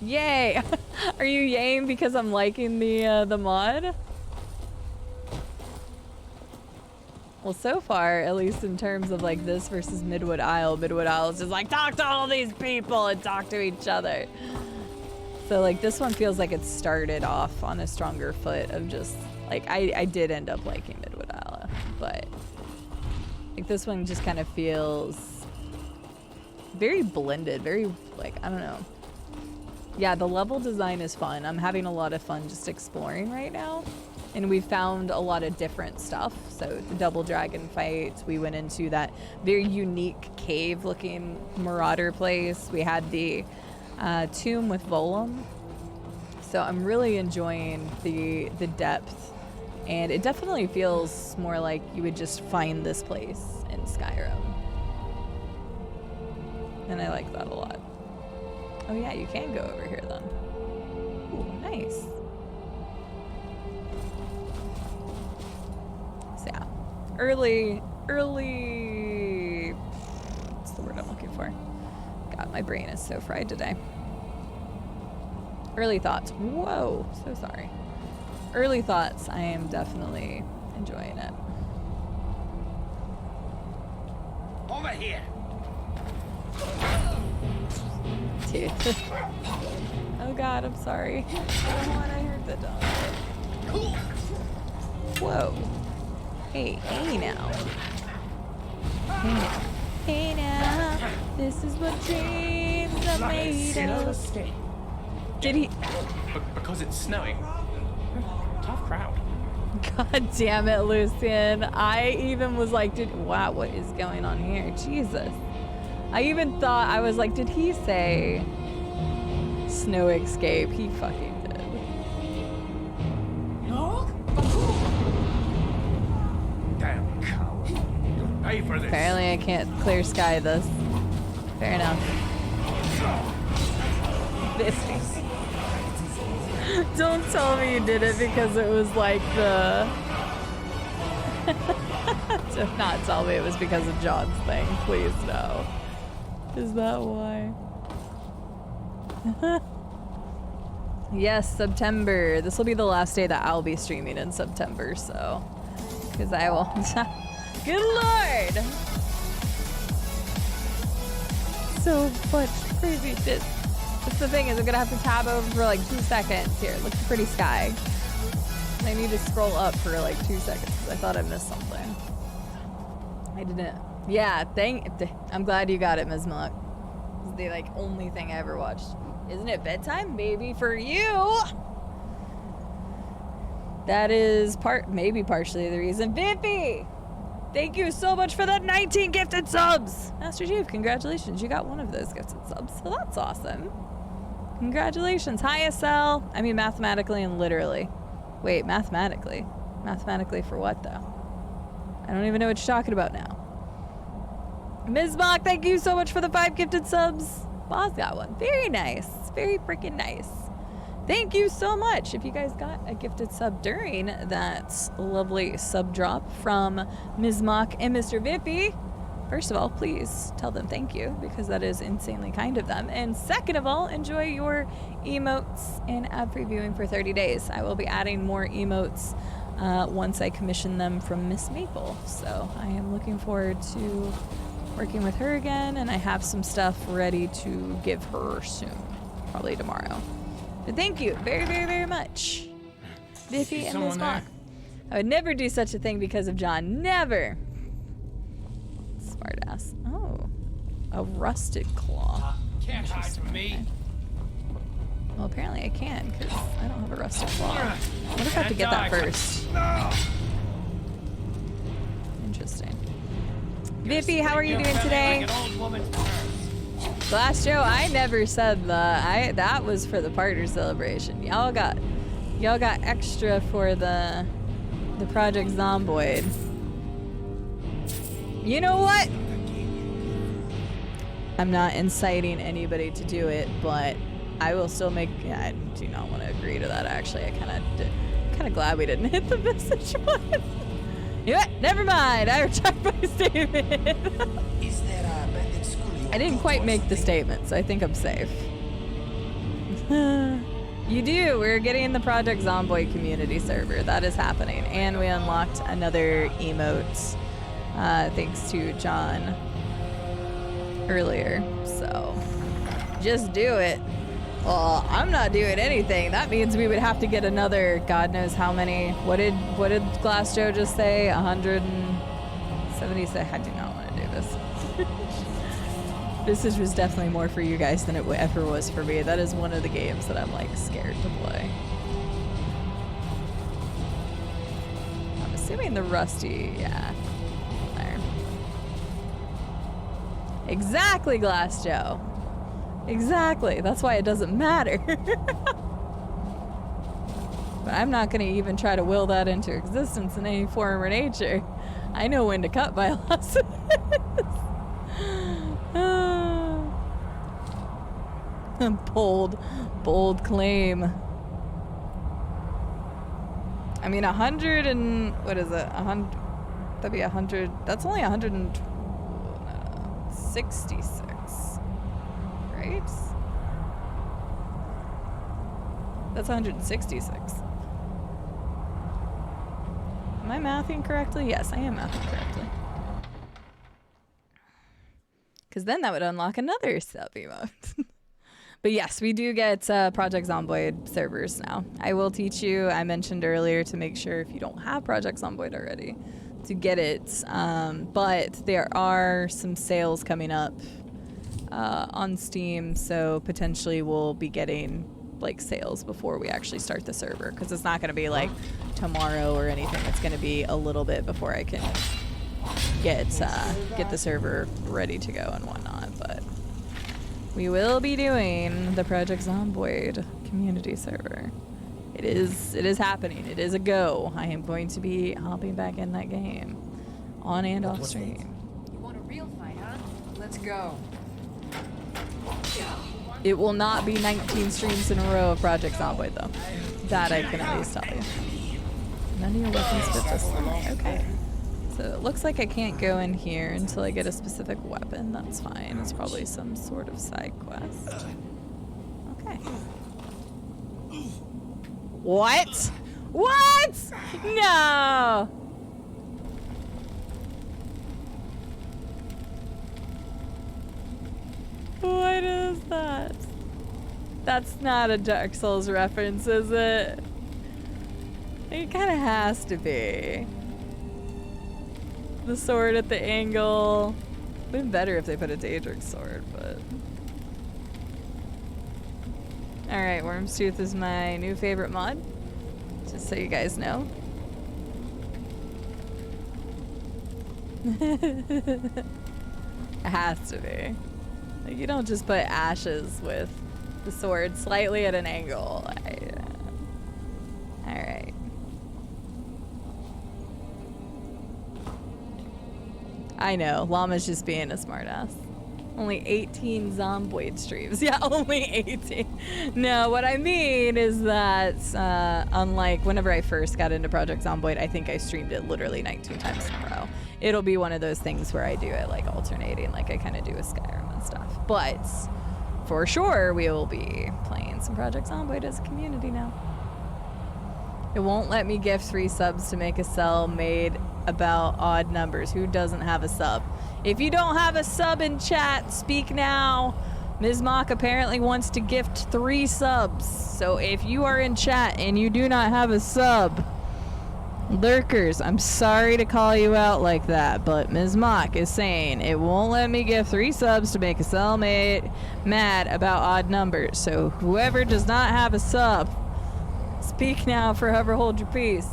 Yay! Are you yaying because I'm liking the mod? Well, so far, at least in terms of like this versus Midwood Isle is just like, talk to all these people and talk to each other. So like this one feels like it started off on a stronger foot of just like, I did end up liking Midwood Isle, but like this one just kind of feels very blended, very like, I don't know. Yeah, the level design is fun. I'm having a lot of fun just exploring right now. And we found a lot of different stuff. So the double dragon fight, we went into that very unique cave looking marauder place. We had the tomb with Volum. So I'm really enjoying the depth. And it definitely feels more like you would just find this place in Skyrim. And I like that a lot. Oh yeah, you can go over here then. Ooh, nice. So yeah, early, what's the word I'm looking for? God, my brain is so fried today. Early thoughts. Whoa, so sorry. Early thoughts, I am definitely enjoying it. Over here. Dude. Oh God, I'm sorry. I don't want to hurt the dog. Whoa. Hey now. Hey now. Hey now. This is what dreams are made of. Did he? Because it's snowing. Tough crowd. God damn it, Lucian. I even was like, wow, what is going on here? Jesus. I even thought, I was like, did he say snow escape? He fucking did. Damn coward. You'll pay for this. Apparently I can't clear sky this. Fair enough. This Don't tell me you did it because it was like the... Do not tell me it was because of John's thing. Please no. Is that why? Yes, September. This will be the last day that I'll be streaming in September, so... Because I will... Good lord! So much crazy shit. That's the thing, is I'm gonna have to tab over for like 2 seconds. Here, look at the pretty sky. And I need to scroll up for like 2 seconds because I thought I missed something. I didn't. Yeah, I'm glad you got it, Ms. Muck. It's the like only thing I ever watched. Isn't it bedtime, baby, for you? That is maybe partially the reason. Biffy! Thank you so much for that 19 gifted subs! Master Chief, congratulations. You got one of those gifted subs, so that's awesome. Congratulations. Hi, SL. I mean, mathematically and literally. Wait, mathematically? Mathematically for what, though? I don't even know what you're talking about now. Ms. Mock, thank you so much for the 5 gifted subs. Boz got one. Very nice. Very freaking nice. Thank you so much. If you guys got a gifted sub during that lovely sub drop from Ms. Mock and Mr. Vippy, first of all, please tell them thank you, because that is insanely kind of them. And second of all, enjoy your emotes and ad-free viewing for 30 days. I will be adding more emotes once I commission them from Miss Maple. So I am looking forward to working with her again, and I have some stuff ready to give her soon, probably tomorrow. But thank you very, very, very much, Biffy and Ms. Mock. I would never do such a thing because of John. Never. Smartass. Oh, a rusted claw. Can't hide from me. Okay. Well, apparently I can, because I don't have a rusted claw. What if I have to get that first? Interesting. Biffy, how are you doing today? Glass Joe, I never said that. That was for the partner celebration. Y'all got extra for the Project Zomboid. You know what? I'm not inciting anybody to do it, but I will still make. Yeah, I do not want to agree to that. Actually, I kind of glad we didn't hit the message one. You know what? Never mind. I retract my statement. Is there a bad school? I didn't quite make the statement, so I think I'm safe. You do. We're getting the Project Zomboid community server. That is happening, and we unlocked another emote, thanks to John earlier. So just do it. Well, I'm not doing anything. That means we would have to get another God knows how many. What did Glass Joe just say? 176. I do not want to do this. This was definitely more for you guys than it ever was for me. That is one of the games that I'm like scared to play. I'm assuming the rusty, yeah. There. Exactly, Glass Joe. Exactly. That's why it doesn't matter. But I'm not going to even try to will that into existence in any form or nature. I know when to cut my losses. Bold claim. I mean, 100 and what is it? 100. That'd be 100. That's only 166. Right? That's 166. Am I mathing correctly? Yes, I am mathing correctly. Because then that would unlock another sub emote. But yes, we do get Project Zomboid servers now. I will teach you, I mentioned earlier, to make sure if you don't have Project Zomboid already, to get it. But there are some sales coming up on Steam, so potentially we'll be getting like sales before we actually start the server, because it's not going to be like tomorrow or anything. It's going to be a little bit before I can get the server ready to go and whatnot. But we will be doing the Project Zomboid community server. It is happening. It is a go. I am going to be hopping back in that game on and off stream. You want a real fight, huh? Let's go. It will not be 19 streams in a row of Project Zomboid, though. That I can at least tell you. None of your weapons fit this long. Okay. So it looks like I can't go in here until I get a specific weapon. That's fine. It's probably some sort of side quest. Okay. What? What? No! What is that? That's not a Dark Souls reference, is it? It kind of has to be. The sword at the angle. Would have been better if they put a Daedric sword, but... Alright, Worm's Tooth is my new favorite mod. Just so you guys know. It has to be. Like, you don't just put ashes with the sword slightly at an angle. Alright. I know, Llama's just being a smartass. Only 18 Zomboid streams. Yeah, only 18. No, what I mean is that, unlike whenever I first got into Project Zomboid, I think I streamed it literally 19 times in a row. It'll be one of those things where I do it like alternating, like I kind of do with Skyrim and stuff. But for sure, we will be playing some Project Zomboid as a community now. It won't let me gift 3 subs to make a cell made about odd numbers. Who doesn't have a sub? If you don't have a sub in chat, speak now. Ms. Mock apparently wants to gift 3 subs. So if you are in chat and you do not have a sub, lurkers, I'm sorry to call you out like that, but Ms. Mock is saying it won't let me give 3 subs to make a cellmate mad about odd numbers. So whoever does not have a sub, speak now, forever hold your peace.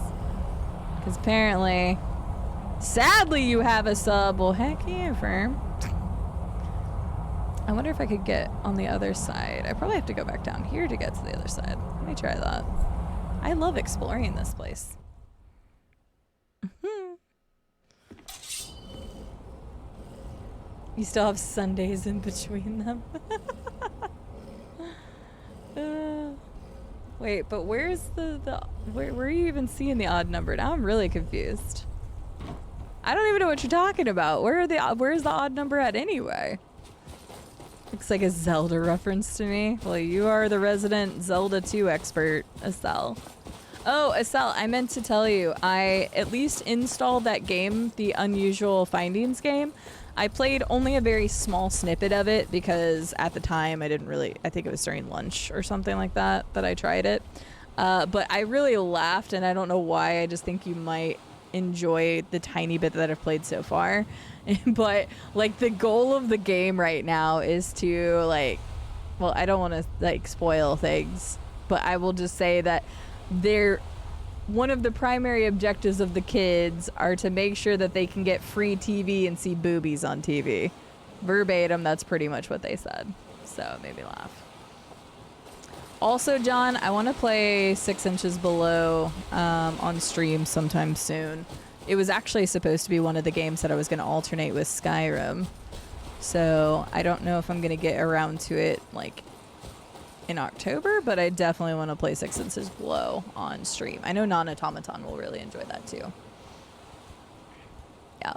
Because apparently, sadly, you have a sub. Well, heck yeah, firm. I wonder if I could get on the other side. I probably have to go back down here to get to the other side. Let me try that. I love exploring this place. You still have Sundays in between them. Wait, but where's where are you even seeing the odd number? Now I'm really confused. I don't even know what you're talking about. Where's the odd number at anyway? Looks like a Zelda reference to me. Well, you are the resident Zelda 2 expert, Estelle. Oh, Estelle, I meant to tell you, I at least installed that game, the Unusual Findings game. I played only a very small snippet of it because at the time I think it was during lunch or something like that I tried it. But I really laughed, and I don't know why. I just think you might enjoy the tiny bit that I've played so far. But like the goal of the game right now is to well, I don't want to spoil things, but I will just say that one of the primary objectives of the kids are to make sure that they can get free TV and see boobies on TV. Verbatim, that's pretty much what they said. So it made me laugh. Also, John, I want to play 6 Inches Below on stream sometime soon. It was actually supposed to be one of the games that I was going to alternate with Skyrim. So I don't know if I'm going to get around to it in October, but I definitely want to play 6 Inches Below on stream. I know Non-Automaton will really enjoy that too. Yeah.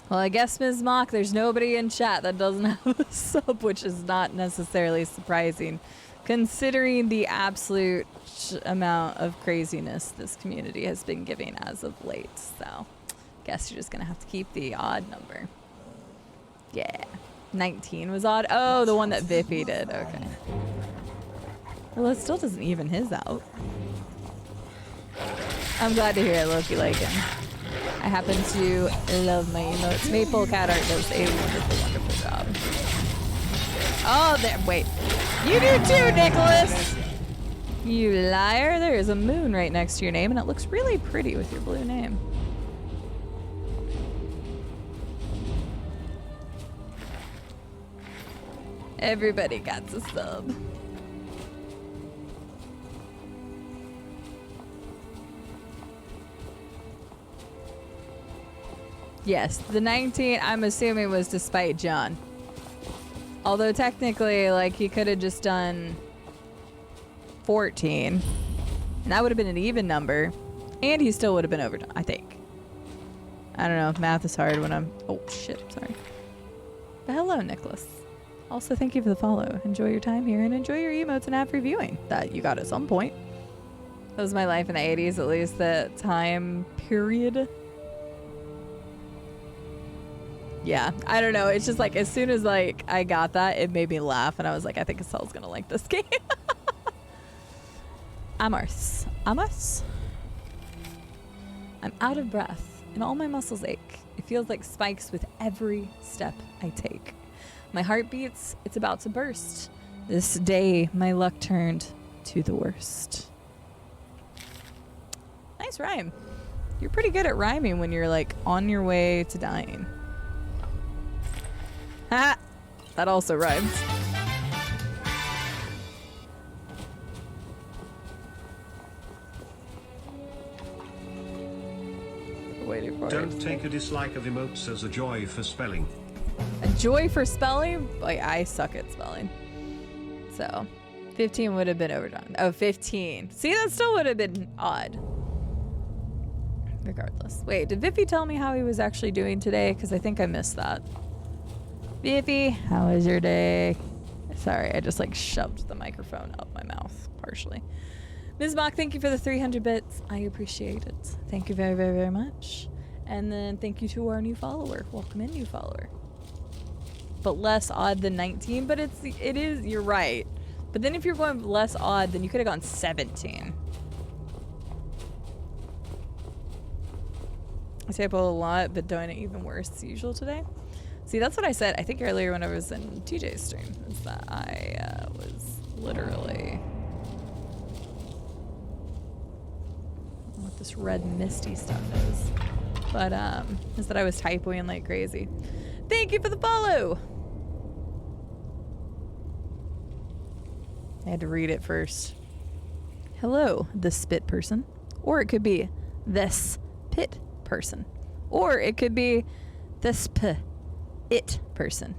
Well, I guess, Ms. Mock, there's nobody in chat that doesn't have a sub, which is not necessarily surprising, considering the absolute amount of craziness this community has been giving as of late. So, guess you're just going to have to keep the odd number. Yeah. 19 was odd. Oh, the one that Bippy did. Okay. Well, it still doesn't even his out. I'm glad to hear it, Loki, like him. I happen to love my emotes. Maple Cat Art does a wonderful, wonderful job. Oh, there. Wait. You do too, Nicholas! You liar. There is a moon right next to your name, and it looks really pretty with your blue name. Everybody got a sub. Yes, the 19, I'm assuming, was despite John. Although technically, he could have just done 14. And that would have been an even number. And he still would have been over, I think. I don't know, math is hard when I'm... Oh, shit, sorry. But hello, Nicholas. Also, thank you for the follow. Enjoy your time here and enjoy your emotes and app reviewing that you got at some point. That was my life in the 80s, at least the time period. Yeah, I don't know. It's just as soon as I got that, it made me laugh, and I was like, I think Estelle's gonna like this game. Amos. Amos? I'm out of breath, and all my muscles ache. It feels like spikes with every step I take. My heart beats, it's about to burst. This day, my luck turned to the worst. Nice rhyme. You're pretty good at rhyming when you're on your way to dying. Ha! That also rhymes. for Don't it. take a dislike of emotes as a joy for spelling. A joy for spelling? Like, I suck at spelling. So, 15 would have been overdone. Oh, 15. See, that still would have been odd. Regardless. Wait, did Viffy tell me how he was actually doing today? Because I think I missed that. Viffy, how was your day? Sorry, I just like shoved the microphone up my mouth, partially. Ms. Mock, thank you for the 300 bits. I appreciate it. Thank you very, very, very much. And then thank you to our new follower. Welcome in, new follower. But less odd than 19, but it is, you're right. But then if you're going less odd, then you could have gone 17. I typo a lot, but doing it even worse than usual today. See, that's what I said, I think earlier when I was in TJ's stream, is that I was literally... I don't know what this red misty stuff is. But, is that I was typoing like crazy. Thank you for the follow! I had to read it first. Hello, the spit person. Or it could be this pit person. Or it could be this it person.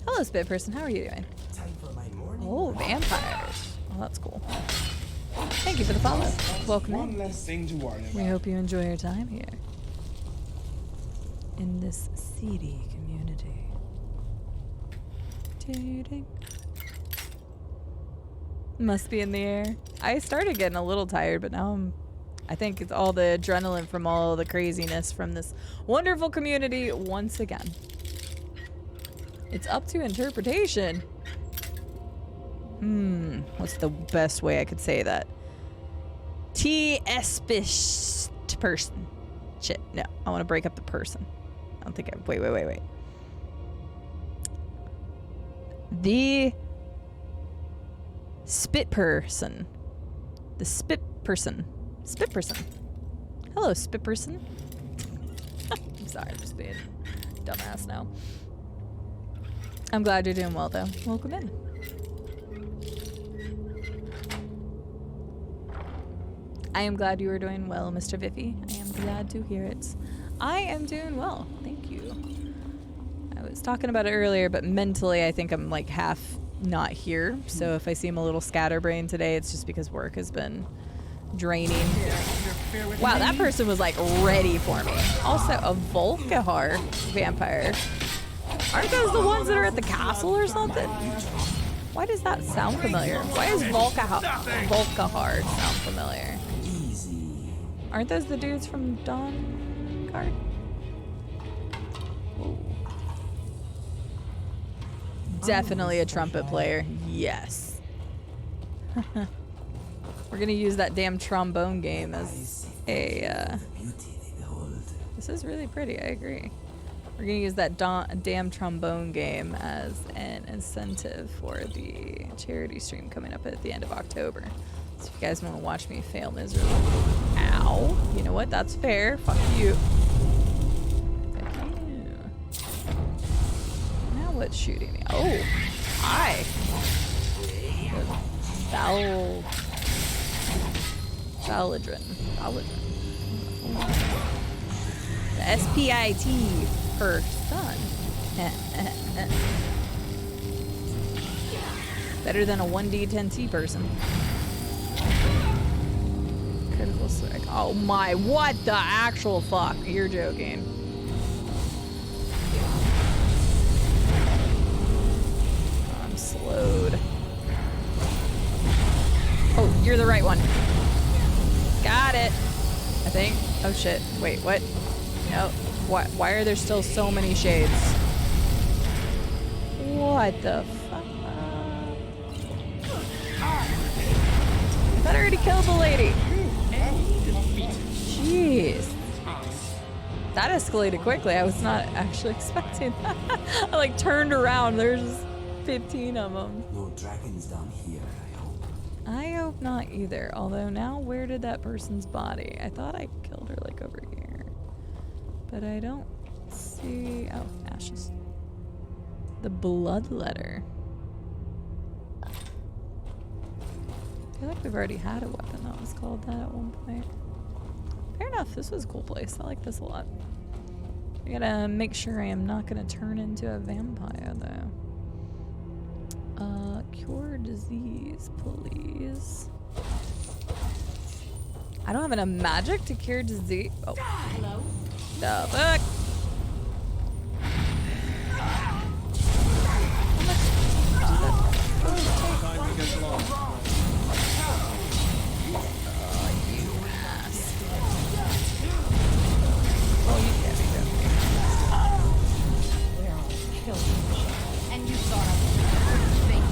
Hello, spit person. How are you doing? Time for my morning. Oh, vampires. Oh, that's cool. Thank you for the follow. Welcome One in. less thing to worry about. We hope you enjoy your time here in this seedy community. Ding. Must be in the air. I started getting a little tired, but now I think it's all the adrenaline from all the craziness from this wonderful community once again. It's up to interpretation. What's the best way I could say that? T-espish person. Shit, no. I want to break up the person. I don't think I... Wait. The spit person. The spit person. Spit person. Hello, spit person. I'm sorry, I'm just being a dumbass now. I'm glad you're doing well, though. Welcome in. I am glad you are doing well, Mr. Viffy. I am glad to hear it. I am doing well. Thank you. I was talking about it earlier, but mentally I think I'm like half not here. So if I seem a little scatterbrained today, it's just because work has been draining. Wow, that person was like ready for me. Also, a Volkihar vampire. Aren't those the ones that are at the castle or something? Why does that sound familiar? Why does Volkihar sound familiar? Aren't those the dudes from Dawnguard? Definitely a trumpet player. Yes. We're gonna use that damn trombone game as a, This is really pretty, I agree. We're gonna use that damn trombone game as an incentive for the charity stream coming up at the end of October. So if you guys want to watch me fail miserably. Ow. You know what? That's fair. Fuck you. Fuck you. Now what's shooting me? Oh. Hi. Valadrin. The S-P-I-T person. Better than a 1D10T person. Critical strike. Oh my, what the actual fuck? You're joking. I'm slowed. Oh, you're the right one. Got it. I think. Oh shit. Wait, what? No. What? Why are there still so many shades? What the fuck? I thought I already killed the lady. Jeez. That escalated quickly. I was not actually expecting that. I like turned around. There's 15 of them. No dragons down here, I hope. I hope not either. Although now, where did that person's body? I thought I killed her like over here. But I don't see... Oh, ashes. The blood letter. I feel like we've already had a weapon that was called that at one point. Fair enough. This was a cool place. I like this a lot. I gotta make sure I am not gonna turn into a vampire though. Cure disease, please. I don't have enough magic to cure disease. Oh. Hello? The fuck? Time to get along. And you thought I was thank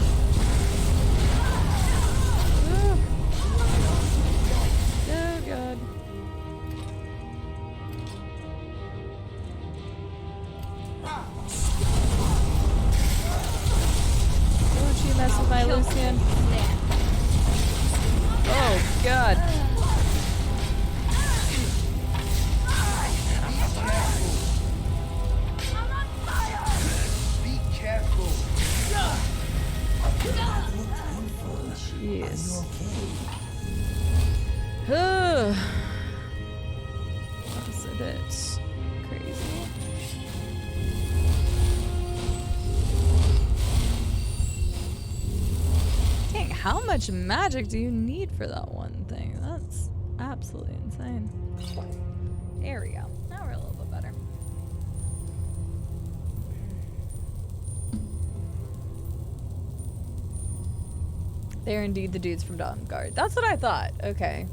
Oh god. Don't you mess with my Lucian. Oh god. Be careful. Jeez. That's a bit crazy. Dang, how much magic do you need for that one thing? That's absolutely insane. There we go. Now we're a little bit better. They're indeed the dudes from Dawn Guard. That's what I thought. Okay.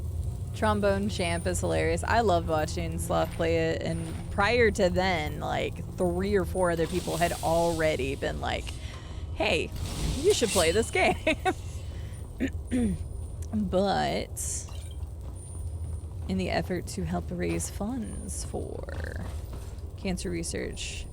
Trombone Champ is hilarious. I loved watching Sloth play it, and prior to then, like 3 or 4 other people had already been like, hey, you should play this game. But in the effort to help raise funds for cancer research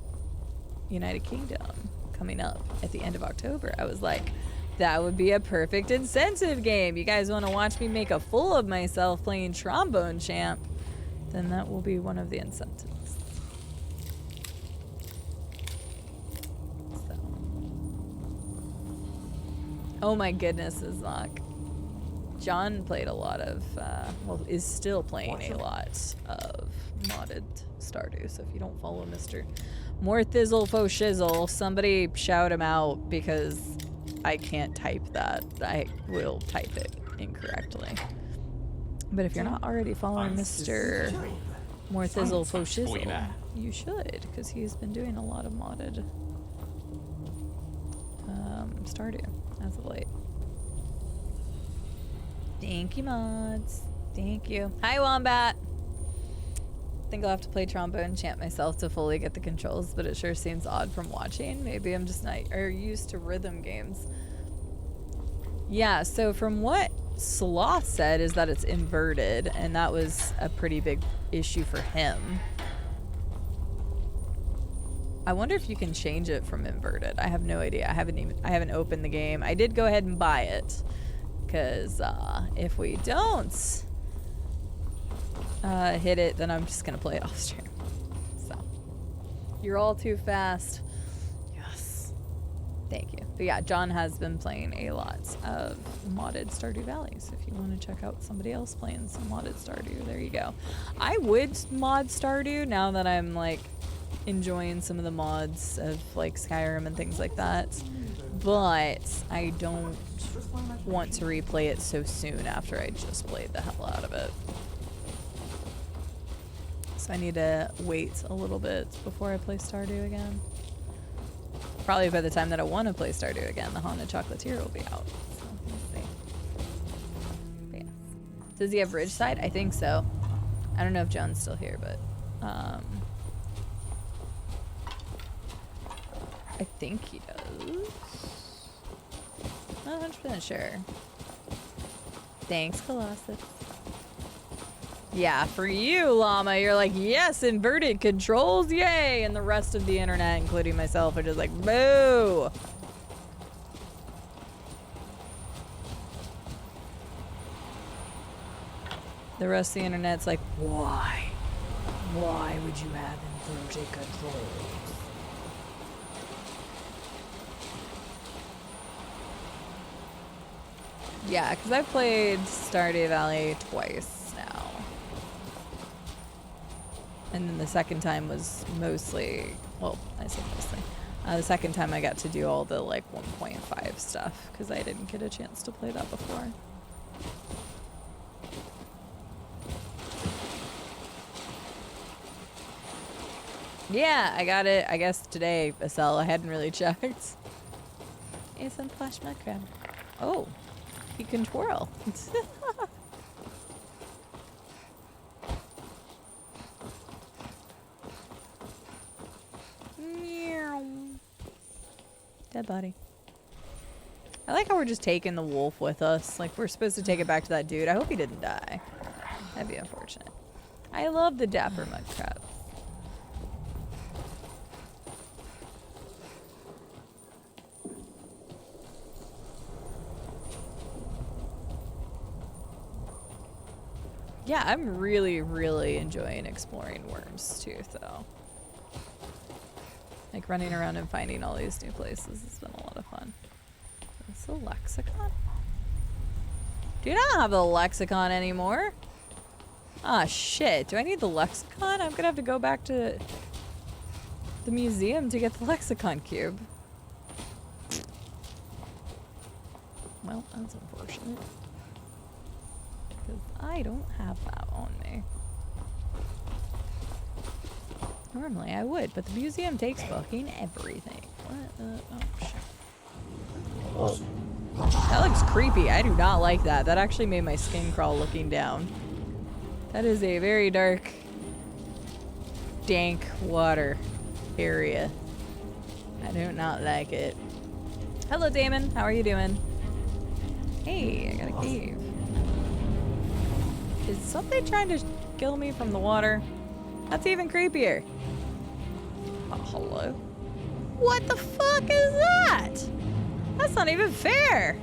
United Kingdom coming up at the end of October, I was like, that would be a perfect incentive game. You guys want to watch me make a fool of myself playing Trombone Champ? Then that will be one of the incentives. So. Oh my goodness, Izak. John played a lot of, well, is still playing a lot of modded Stardew. So if you don't follow Mr. More Thizzle Fo Shizzle, somebody shout him out because I can't type that. I will type it incorrectly. But if you're not already following Mr. More Thizzle Fo Shizzle, you should, because he's been doing a lot of modded Stardew as of late. Thank you, mods. Thank you. Hi, Wombat. I think I'll have to play Trombone Champ myself to fully get the controls, but it sure seems odd from watching. Maybe I'm just not used to rhythm games. Yeah, so from what Sloth said is that it's inverted, and that was a pretty big issue for him. I wonder if you can change it from inverted. I have no idea. I haven't opened the game. I did go ahead and buy it, because if we don't hit it, then I'm just gonna play it off stream. So you're all too fast. Yes, thank you. But yeah, John has been playing a lot of modded Stardew Valley, so if you want to check out somebody else playing some modded Stardew, there you go. I would mod Stardew now that I'm like enjoying some of the mods of like Skyrim and things like that, but I don't want to replay it so soon after I just played the hell out of it. So I need to wait a little bit before I play Stardew again. Probably by the time that I want to play Stardew again, the Haunted Chocolatier will be out. So we'll see. But yeah. Does he have Ridgeside? I think so. I don't know if John's still here, but I think he does. Not 100% sure. Thanks, Colossus. Yeah, for you, Llama, you're like, yes, inverted controls, yay! And the rest of the internet, including myself, are just like, boo! The rest of the internet's like, why? Why would you have inverted controls? Yeah, because I've played Stardew Valley twice now. And then the second time was mostly, well, I say mostly. The second time I got to do all the like 1.5 stuff because I didn't get a chance to play that before. Yeah, I got it, I guess today, Estelle. I hadn't really checked. It's some flash mud crab. Oh, he can twirl. Dead body. I like how we're just taking the wolf with us. Like, we're supposed to take it back to that dude. I hope he didn't die. That'd be unfortunate. I love the dapper mud crab. Yeah, I'm really, really enjoying exploring Worms too, though. Like running around and finding all these new places has been a lot of fun. Is the lexicon? Dude, I don't have the lexicon anymore. Ah, shit. Do I need the lexicon? I'm gonna have to go back to the museum to get the lexicon cube. Well, that's unfortunate. Because I don't have that on me. Normally I would, but the museum takes fucking everything. What? Oh, shit. That looks creepy. I do not like that. That actually made my skin crawl looking down. That is a very dark, dank water area. I do not like it. Hello, Damon. How are you doing? Hey, I got a cave. Is something trying to kill me from the water? That's even creepier. Oh, hello? What the fuck is that? That's not even fair.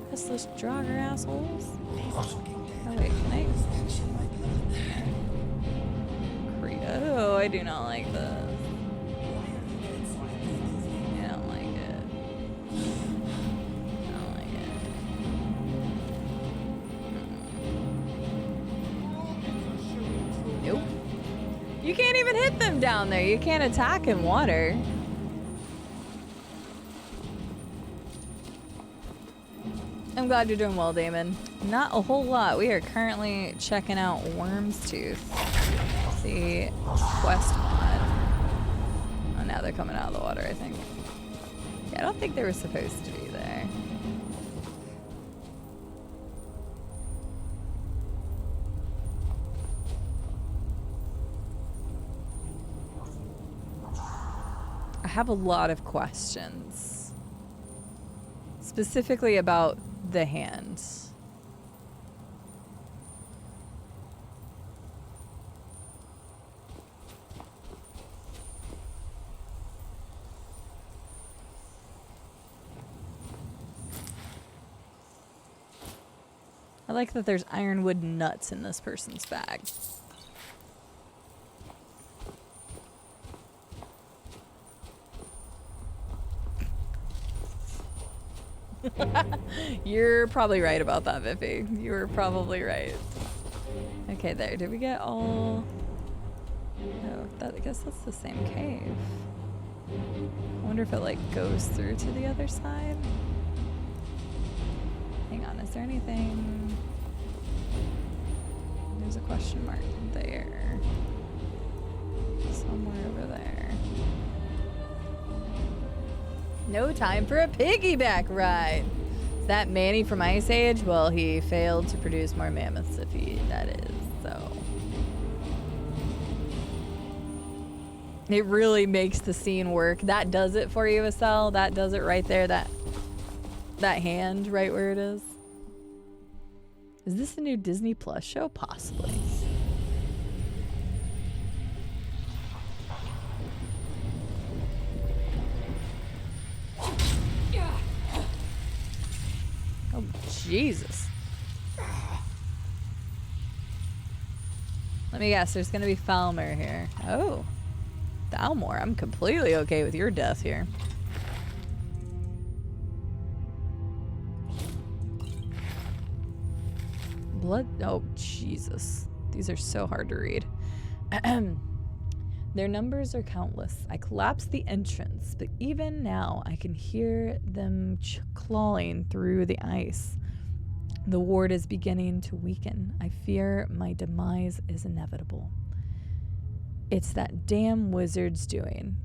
Restless jogger assholes. Oh wait, can I? Oh, I do not like this. I don't like it. I don't like it. Nope. You can't even hit them down there. You can't attack in water. I'm glad you're doing well, Damon. Not a whole lot. We are currently checking out Worm's Tooth, the quest mod. Oh, now they're coming out of the water, I think. Yeah, I don't think they were supposed to be there. I have a lot of questions. Specifically about the hands. I like that there's ironwood nuts in this person's bag. You're probably right about that, Vippy. You were probably right. Okay, there. Did we get all... Oh, I guess that's the same cave. I wonder if it, like, goes through to the other side. Hang on, is there anything... There's a question mark there. Somewhere over there. No time for a piggyback ride. Is that Manny from Ice Age? Well, he failed to produce more mammoths, if that is, so. It really makes the scene work. That does it for you, Estelle. That does it right there. That hand right where it is. Is this a new Disney Plus show? Possibly. Oh, Jesus. Let me guess, there's gonna be Falmer here. Oh. Thalmor, I'm completely okay with your death here. Blood? Oh, Jesus. These are so hard to read. Their numbers are countless. I collapsed the entrance, but even now I can hear them clawing through the ice. The ward is beginning to weaken. I fear my demise is inevitable. It's that damn wizard's doing.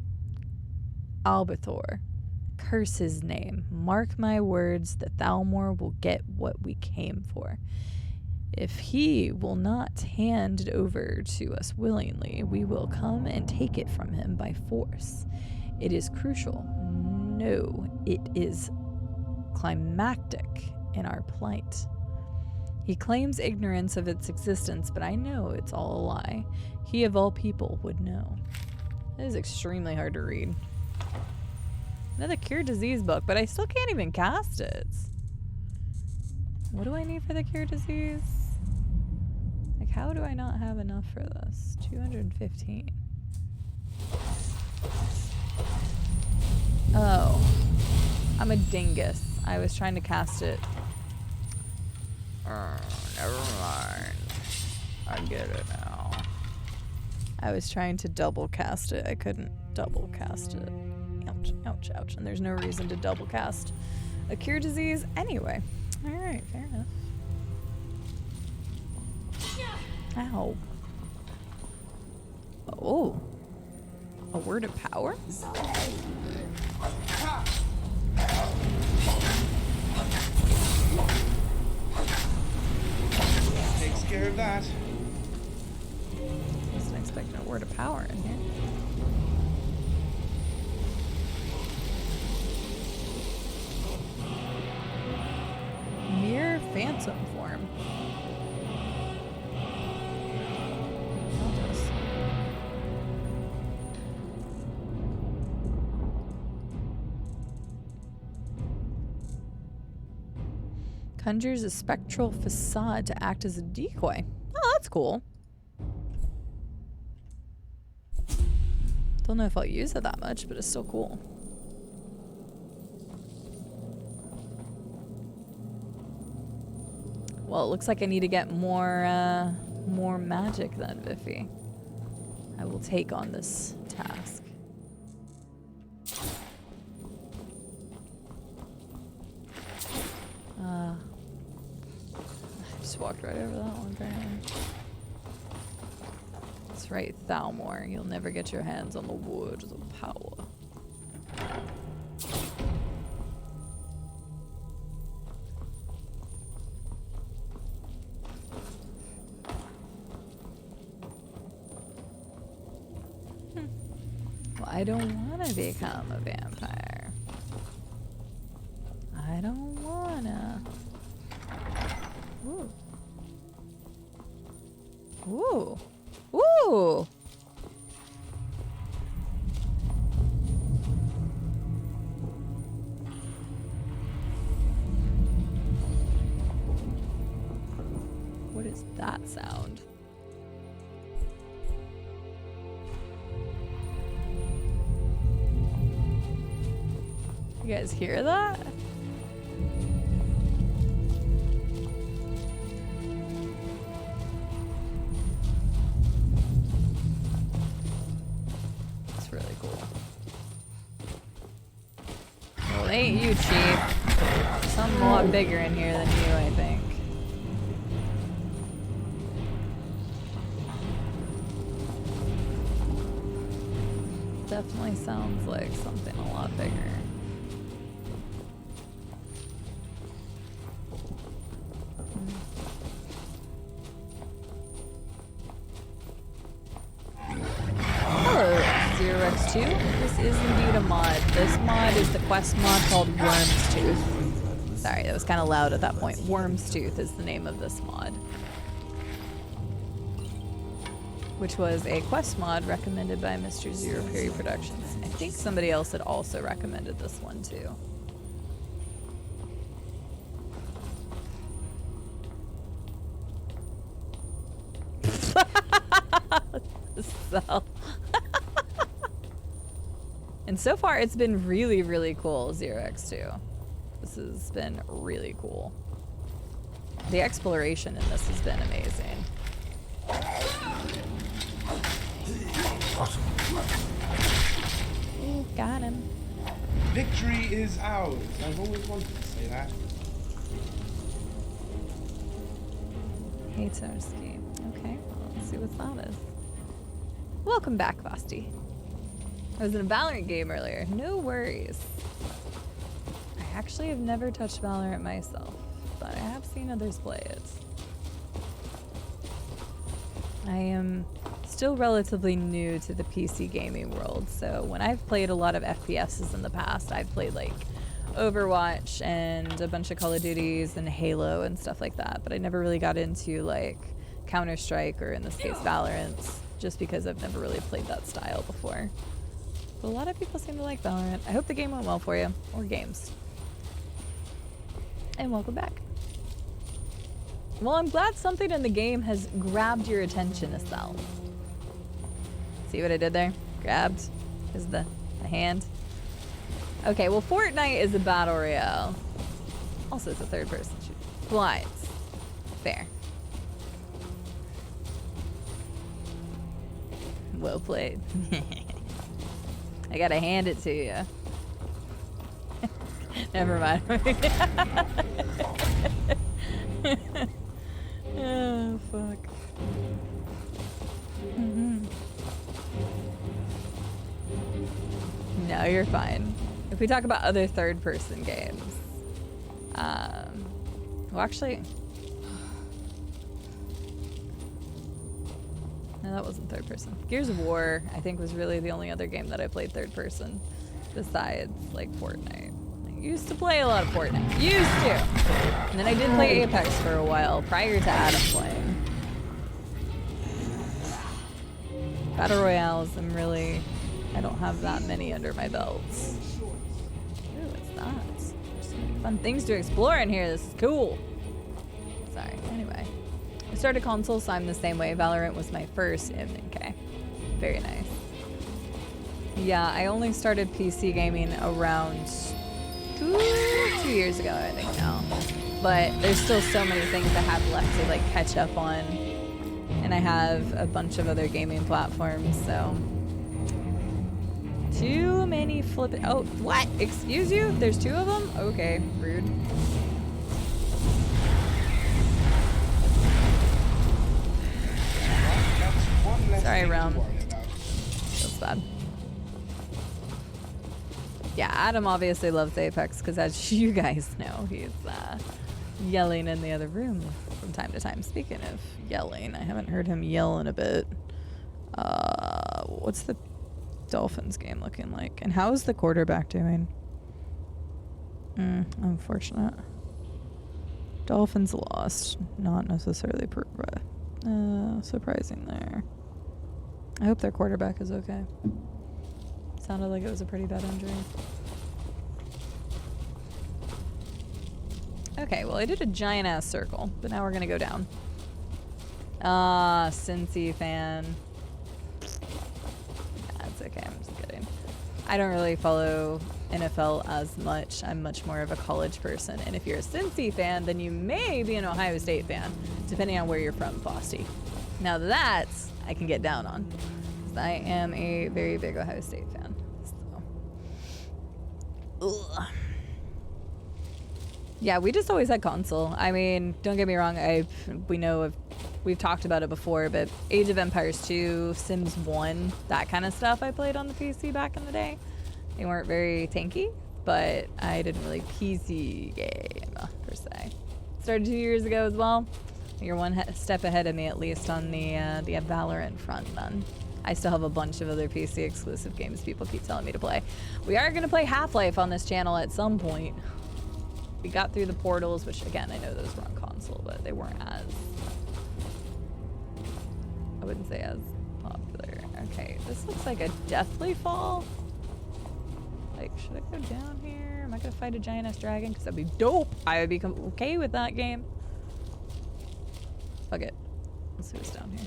Albathor. Curse his name. Mark my words, the Thalmor will get what we came for. If he will not hand it over to us willingly, we will come and take it from him by force. It is crucial. No, it is climactic in our plight. He claims ignorance of its existence, but I know it's all a lie. He of all people would know. It is extremely hard to read. Another cure disease book, but I still can't even cast it. What do I need for the cure disease? Like, how do I not have enough for this? 215. Oh. I'm a dingus. I was trying to cast it. Never mind. I get it now. I was trying to double cast it. I couldn't double cast it. Ouch, ouch, ouch. And there's no reason to double cast a cure disease anyway. Alright, fair enough. Ow. Oh. A word of power? Takes care of that. Wasn't expecting a word of power in here. Mere phantom form. Conjures a spectral facade to act as a decoy. Oh, that's cool. Don't know if I'll use it that much, but it's still cool. Well, it looks like I need to get more magic then, Biffy. I will take on this task. I just walked right over that one, apparently. That's right, Thalmor. You'll never get your hands on the words of power. Well, I don't want to become a vampire. I don't wanna. Ooh. Ooh. Ooh. What is that sound? You guys hear that? It's really cool. Well, it ain't you, Chief. Something a lot bigger in here than you, I think. Definitely sounds like something a lot bigger. Hello, 0x2. This is indeed a mod. This mod is the quest mod called Worm's Tooth. Sorry, that was kind of loud at that point. Worm's Tooth is the name of this mod, which was a quest mod recommended by Mr. Zero Period Productions. I think somebody else had also recommended this one too. So and so far it's been really, really cool, 0x2. This has been really cool. The exploration in this has been amazing. Ooh, got him. Victory is ours. I've always wanted to say that. Hatarski. Okay, well, let's see what that is. Welcome back, Vosti. I was in a Valorant game earlier. No worries. I actually have never touched Valorant myself, but I have seen others play it. I am still relatively new to the PC gaming world, so when I've played a lot of FPSs in the past, I've played like Overwatch and a bunch of Call of Duties and Halo and stuff like that, but I never really got into like Counter-Strike or in this case Valorant, just because I've never really played that style before. But a lot of people seem to like Valorant. I hope the game went well for you, or games. And welcome back. Well, I'm glad something in the game has grabbed your attention, Estelle. See what I did there? Grabbed is the hand. Okay, well, Fortnite is a battle royale. Also, it's a third-person shooter. Blinds. Fair. Well played. I gotta hand it to you. Never mind. Oh, fuck. No, you're fine. If we talk about other third-person games, well, actually, no, that wasn't third-person. Gears of War, I think, was really the only other game that I played third-person besides like Fortnite. I used to play a lot of Fortnite. Used to. And then I did play Apex for a while prior to Adam playing. Battle Royales, I don't have that many under my belts. Ooh, what's that? There's so many fun things to explore in here. This is cool. Sorry. Anyway. I started console, so I'm the same way. Valorant was my first MK. Very nice. Yeah, I only started PC gaming around 2 years ago, I think now. But there's still so many things I have left to like catch up on. And I have a bunch of other gaming platforms, so too many flippin'. Oh, what? Excuse you? There's 2 of them? Okay, rude. Sorry, Realm. That's bad. Yeah, Adam obviously loves Apex because, as you guys know, he's yelling in the other room from time to time. Speaking of yelling, I haven't heard him yell in a bit. What's the Dolphins game looking like? And how is the quarterback doing? Unfortunate. Dolphins lost. Not necessarily surprising there. I hope their quarterback is okay. Sounded like it was a pretty bad injury. Okay, well, I did a giant ass circle, but now we're gonna go down. Cincy fan. That's okay, I'm just kidding. I don't really follow NFL as much. I'm much more of a college person. And if you're a Cincy fan, then you may be an Ohio State fan, depending on where you're from, Fosty. Now that I can get down on. I am a very big Ohio State fan. So. Ugh. Yeah, we just always had console. I mean, don't get me wrong, we've talked about it before, but Age of Empires 2, Sims 1, that kind of stuff I played on the PC back in the day. They weren't very tanky, but I didn't really PC game, per se. Started 2 years ago as well. You're one step ahead of me, at least, on the Valorant front, then. I still have a bunch of other PC exclusive games people keep telling me to play. We are going to play Half-Life on this channel at some point. We got through the portals, which, again, I know those were on console, but they weren't as... I wouldn't say as popular. Okay, this looks like a Deathly Fall. Like, should I go down here? Am I going to fight a giant-ass dragon? Because that'd be dope. I would be okay with that game. Fuck it. Let's see what's down here.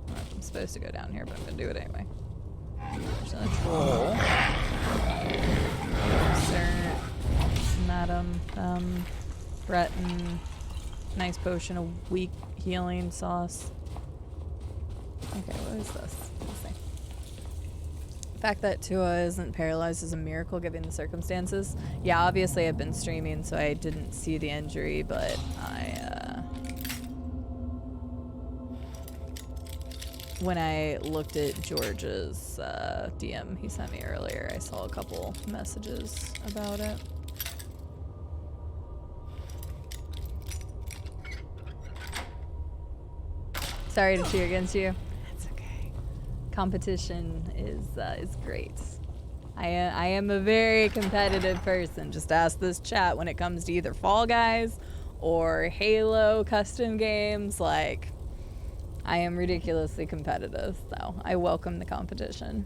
I don't know if I'm supposed to go down here, but I'm going to do it anyway. There's a troll. Sir. Madam. Breton. Nice potion of weak healing sauce. Okay, what is this? Let's see. fact that Tua isn't paralyzed is a miracle given the circumstances. Yeah, obviously I've been streaming, so I didn't see the injury, but when I looked at George's DM he sent me earlier, I saw a couple messages about it. Sorry to cheer against you. That's okay. Competition is great. I am a very competitive person. Just ask this chat when it comes to either Fall Guys or Halo custom games. Like, I am ridiculously competitive, so I welcome the competition.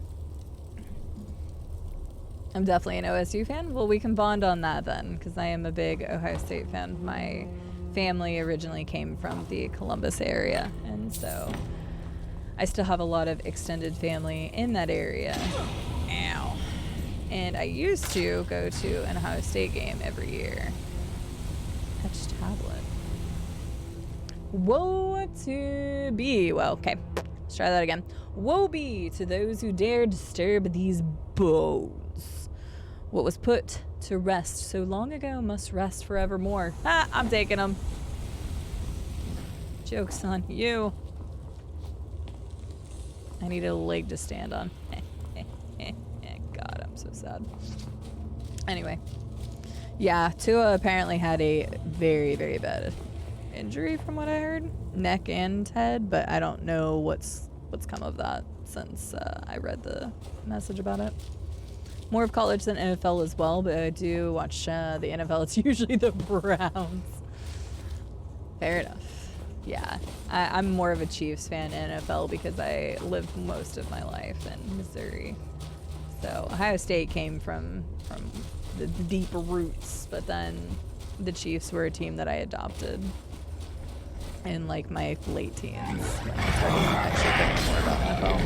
I'm definitely an OSU fan. Well, we can bond on that then, because I am a big Ohio State fan. My family originally came from the Columbus area, and so I still have a lot of extended family in that area. Ow. And I used to go to an Ohio State game every year. Touch tablet. Woe to be. Well, okay. Let's try that again. Woe be to those who dare disturb these bones. What was put to rest so long ago must rest forevermore. Ah, I'm taking them. Joke's on you. I need a leg to stand on. God, I'm so sad. Anyway. Yeah, Tua apparently had a very, very bad injury from what I heard. Neck and head, but I don't know what's come of that since I read the message about it. More of college than NFL as well, but I do watch the NFL. It's usually the Browns. Fair enough. Yeah, I'm more of a Chiefs fan in NFL because I lived most of my life in Missouri. So Ohio State came from the deep roots, but then the Chiefs were a team that I adopted in like my late teens when I started actually learning more about NFL.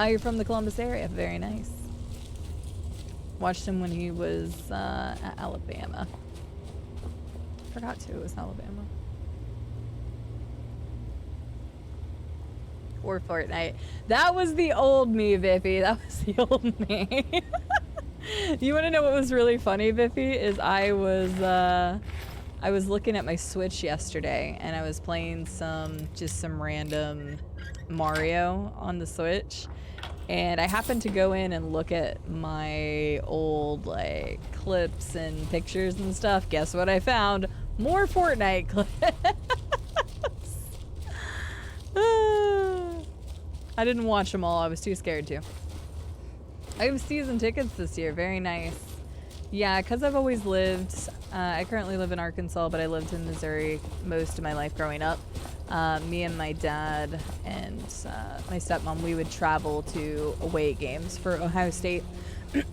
Oh, you're from the Columbus area. Very nice. Watched him when he was at Alabama. Forgot to. It was Alabama. Or Fortnite. That was the old me, Biffy. That was the old me. You want to know what was really funny, Biffy? Is I was looking at my Switch yesterday and I was playing some random Mario on the Switch. And I happened to go in and look at my old like clips and pictures and stuff. Guess what I found? More Fortnite clips. I didn't watch them all. I was too scared to. I have season tickets this year. Very nice. Yeah, because I've always lived, I currently live in Arkansas, but I lived in Missouri most of my life growing up. Me and my dad and my stepmom, we would travel to away games for Ohio State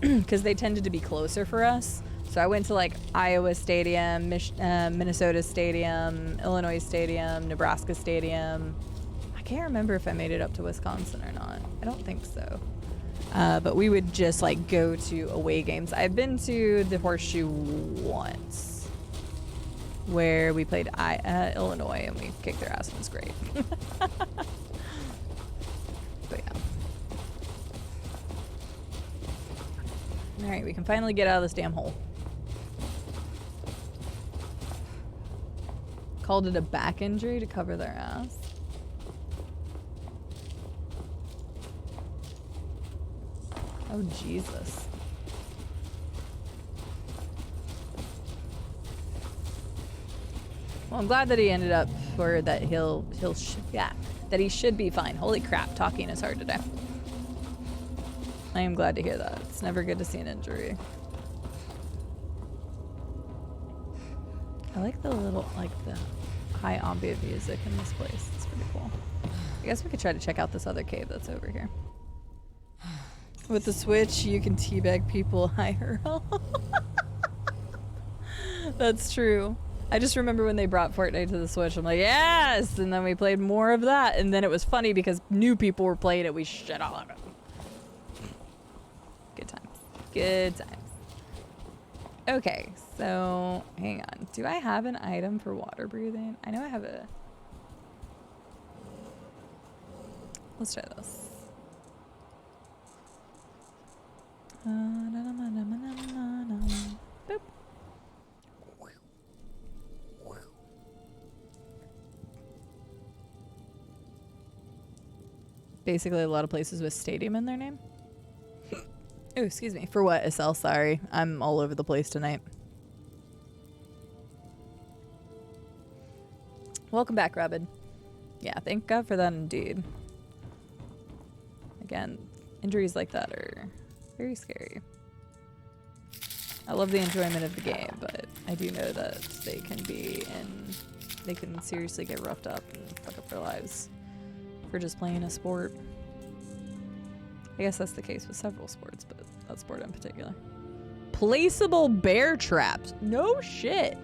because they tended to be closer for us. So I went to like Iowa Stadium, Minnesota Stadium, Illinois Stadium, Nebraska Stadium. I can't remember if I made it up to Wisconsin or not. I don't think so. But we would just like go to away games. I've been to the Horseshoe once, where we played Illinois and we kicked their ass and it was great. But yeah. All right, we can finally get out of this damn hole. Called it a back injury to cover their ass. Oh, Jesus. Well, I'm glad that he ended up, or that that he should be fine. Holy crap, talking is hard today. I am glad to hear that. It's never good to see an injury. I like the little, like the high ambient music in this place. It's pretty cool. I guess we could try to check out this other cave that's over here. With the Switch, you can teabag people IRL. That's true. I just remember when they brought Fortnite to the Switch, I'm like, yes! And then we played more of that, and then it was funny because new people were playing it, we shit all of it. Good times. Good times. Okay, so, hang on. Do I have an item for water breathing? I know I have a... Let's try this. Boop. Basically, a lot of places with stadium in their name. Oh, excuse me. For what, Estelle? Sorry. I'm all over the place tonight. Welcome back, Robin. Yeah, thank God for that indeed. Again, injuries like that are very scary. I love the enjoyment of the game, but I do know that they can they can seriously get roughed up and fuck up their lives for just playing a sport. I guess that's the case with several sports, but that sport in particular. Placeable bear traps. No shit.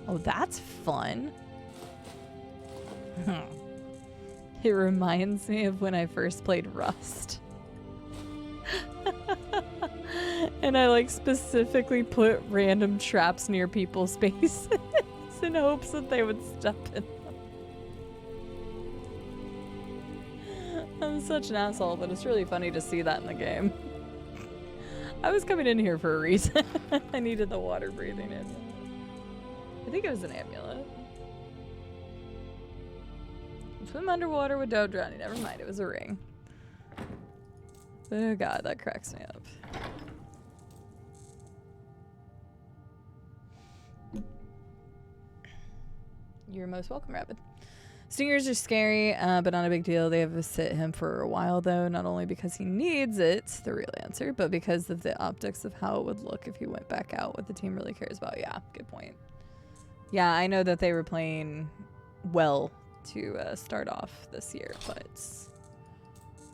Oh, that's fun. It reminds me of when I first played Rust. And I like specifically put random traps near people's faces in hopes that they would step in them. I'm such an asshole, but it's really funny to see that in the game. I was coming in here for a reason. I needed the water breathing in. I think it was an amulet. Swim underwater with Doe drowning. Never mind, it was a ring. Oh god, that cracks me up. You're most welcome, Rabbit. Stingers are scary, but not a big deal. They have to sit him for a while, though, not only because he needs it, the real answer, but because of the optics of how it would look if he went back out, what the team really cares about. Yeah, good point. Yeah, I know that they were playing well to start off this year, but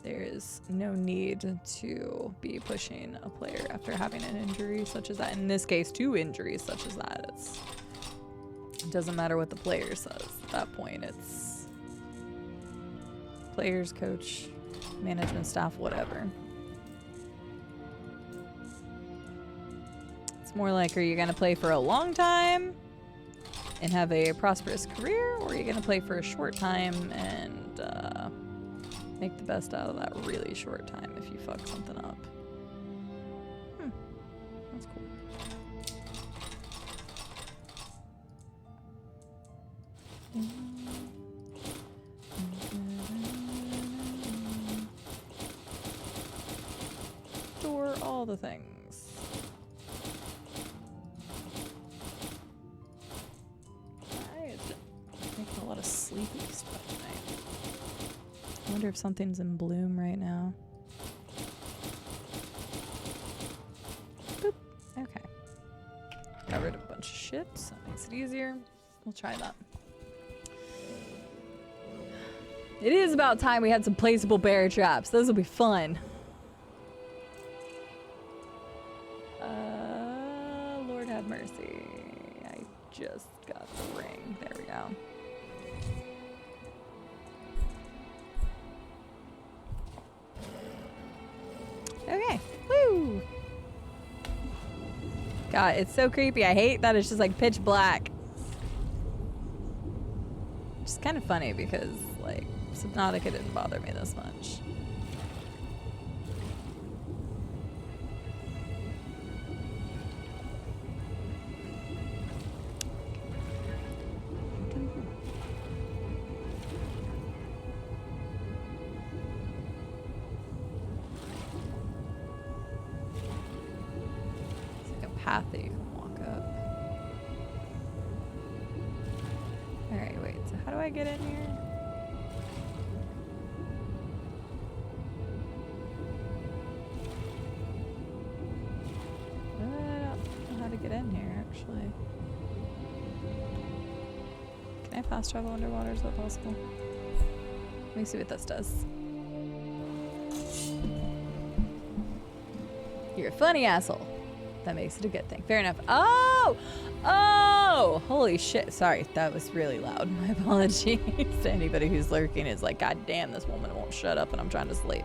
there is no need to be pushing a player after having an injury such as that. In this case, 2 injuries such as that. It doesn't matter what the player says. At that point, it's players, coach, management staff, whatever. It's more like, are you going to play for a long time and have a prosperous career, or are you going to play for a short time and make the best out of that really short time if you fuck something up? That's cool. Store all the things. Making a lot of sleepy stuff tonight. I wonder if something's in bloom right now. Boop. Okay. Got rid of a bunch of shit, so that makes it easier. We'll try that. It is about time we had some placeable bear traps. Those will be fun. Lord have mercy. I just got the ring. There we go. Okay. Woo! God, it's so creepy. I hate that it's just like pitch black. Which is kind of funny because, like, Subnautica didn't bother me this much. It's like a path that you can walk up. Alright, wait, so how do I get in here? Get in here, actually. Can I fast travel underwater? Is that possible? Let me see what this does. You're a funny asshole. That makes it a good thing. Fair enough. Oh! Oh! Holy shit. Sorry, that was really loud. My apologies to anybody who's lurking. Is like, God damn, this woman won't shut up and I'm trying to sleep.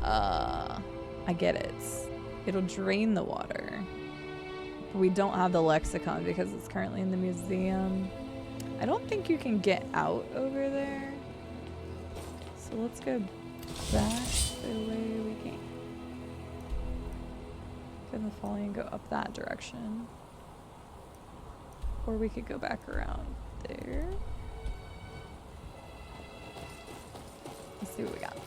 I get it. It'll drain the water. We don't have the lexicon because it's currently in the museum. I don't think you can get out over there. So let's go back the way we came. in the folly and go up that direction. Or we could go back around there. Let's see what we got.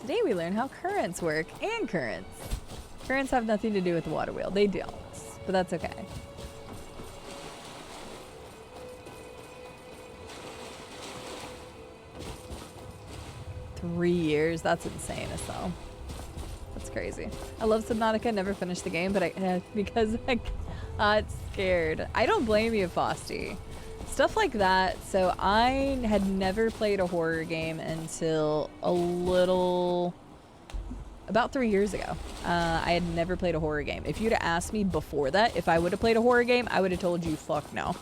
Today we learn how currents work and currents. Currents have nothing to do with the water wheel. They don't, but that's okay. Three years, that's insane as hell. That's crazy. I love Subnautica, never finished the game, but because I got scared. I don't blame you, Fosty. Stuff like that. So I had never played a horror game until about 3 years ago. I had never played a horror game. If you'd have asked me before that if I would have played a horror game, I would have told you fuck no.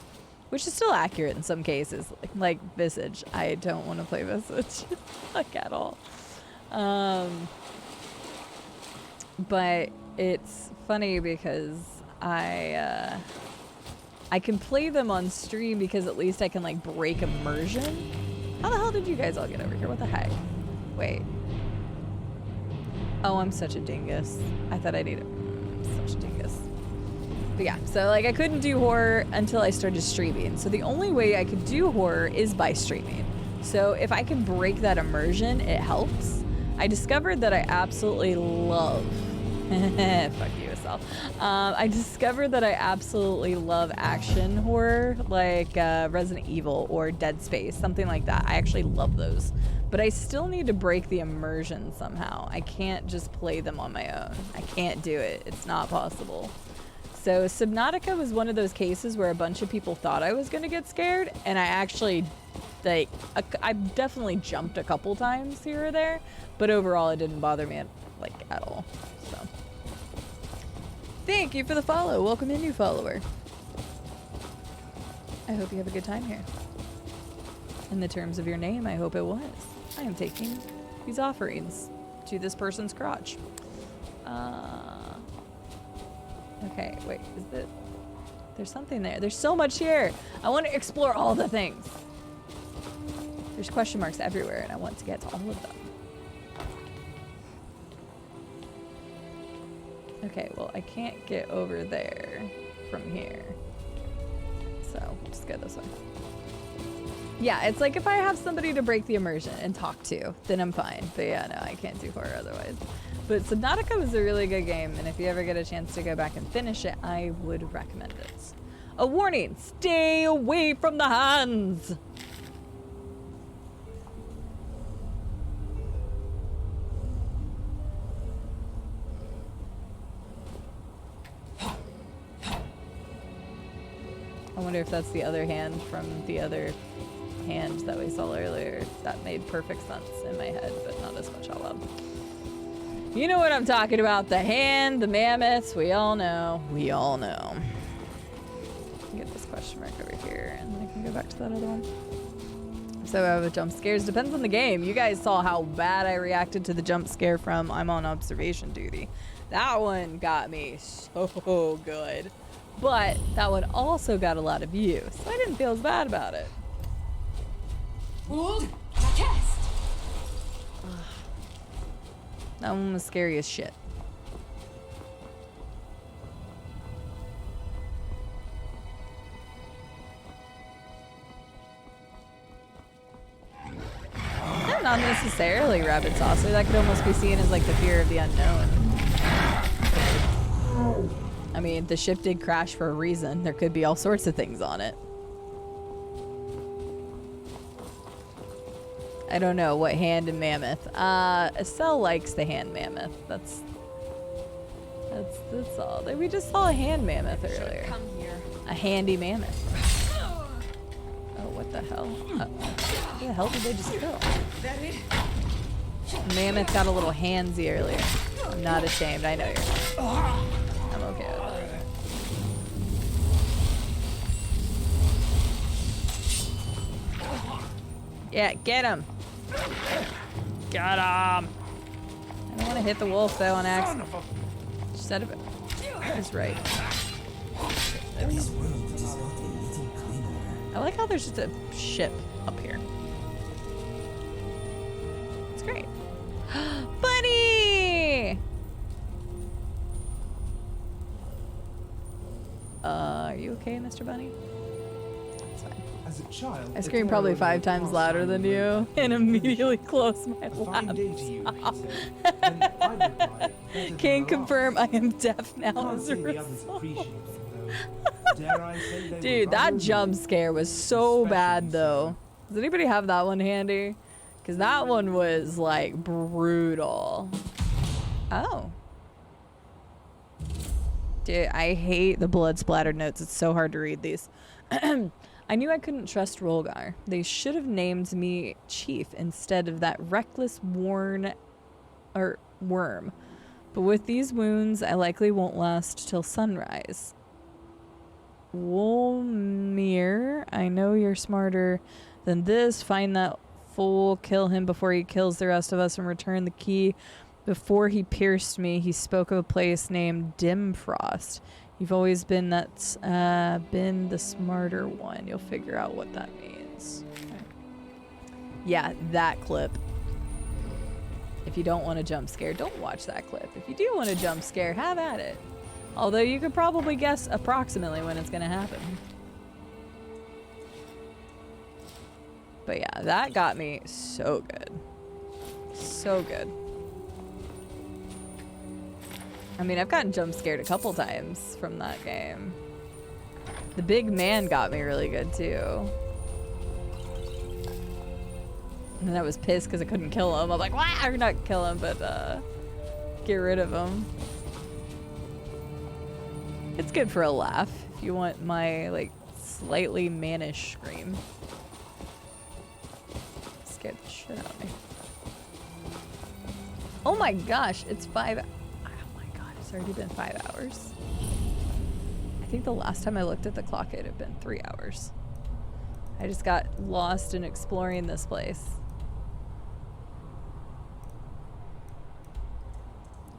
Which is still accurate in some cases. Like Visage. I don't want to play Visage. Like at all. But it's funny because I can play them on stream because at least I can like break immersion. How the hell did you guys all get over here? What the heck? Wait. Oh, I'm such a dingus. I thought I needed such a dingus. But yeah, so like I couldn't do horror until I started streaming. So the only way I could do horror is by streaming. So if I can break that immersion, it helps. I discovered that I absolutely love fuck you, Asal. I discovered that I absolutely love action horror, like Resident Evil or Dead Space, something like that. I actually love those. But I still need to break the immersion somehow. I can't just play them on my own. I can't do it. It's not possible. So Subnautica was one of those cases where a bunch of people thought I was going to get scared, and I actually, like, I definitely jumped a couple times here or there, but overall it didn't bother me at all. So thank you for the follow. Welcome in, new follower. I hope you have a good time here. In the terms of your name, I hope it was. I am taking these offerings to this person's crotch. Okay, wait, there's something there. There's so much here. I want to explore all the things. There's question marks everywhere, and I want to get to all of them. Okay, well, I can't get over there from here. So, we'll just go this way. Yeah, it's like if I have somebody to break the immersion and talk to, then I'm fine. But yeah, no, I can't do horror otherwise. But Subnautica was a really good game, and if you ever get a chance to go back and finish it, I would recommend it. A warning, stay away from the hands! I wonder if that's the other hand from the other hand that we saw earlier. That made perfect sense in my head, but not as much out loud. You know what I'm talking about. The hand, the mammoths, we all know. We all know. Get this question mark over here, and then I can go back to that other one. So with jump scares, depends on the game. You guys saw how bad I reacted to the jump scare from I'm on observation duty. That one got me so good. But that one also got a lot of views, so I didn't feel as bad about it. That one was scary as shit. Not necessarily rabbit saucer. That could almost be seen as like the fear of the unknown. I mean, the ship did crash for a reason. There could be all sorts of things on it. I don't know what hand and mammoth. Estelle likes the hand mammoth. That's all. We just saw a hand mammoth earlier. Come here. A handy mammoth. Oh, what the hell? Who the hell did they just kill? That it? Mammoth got a little handsy earlier. I'm not ashamed. I know you're. I'm okay with it. Yeah, get him. Got him. I don't want to hit the wolf though on accident. Set of it. That's right. There we go. I like how there's just a ship up here. It's great. Bunny! Are you okay, Mr. Bunny? It's fine. As a child, I screamed probably 5 times louder than you and immediately closed my fine day to you, laptop. he said. Then I'd reply, "Better than Can the confirm I am deaf now Can't as a say the others result. appreciate it, though. Dare I say they Dude, were that rather jump scare was so bad though. Does anybody have that one handy? Because that one was like brutal. Oh. Dude, I hate the blood splattered notes. It's so hard to read these. I knew I couldn't trust Rolgar. They should have named me Chief instead of that reckless worm. But with these wounds, I likely won't last till sunrise. Wolmir, I know you're smarter than this. Find that fool, kill him before he kills the rest of us, and return the key. Before he pierced me, he spoke of a place named Dimfrost. You've always been been the smarter one. You'll figure out what that means. Okay. Yeah, that clip. If you don't want a jump scare, don't watch that clip. If you do want a jump scare, have at it. Although you could probably guess approximately when it's gonna happen. But yeah, that got me so good. So good. I mean, I've gotten jump scared a couple times from that game. The big man got me really good too. And then I was pissed because I couldn't kill him. I'm like, why? Or not kill him, but get rid of him. It's good for a laugh if you want my like slightly mannish scream. Scared the shit out of me. Oh my gosh, it's 5. Oh my god, it's already been 5 hours. I think the last time I looked at the clock it had been 3 hours. I just got lost in exploring this place.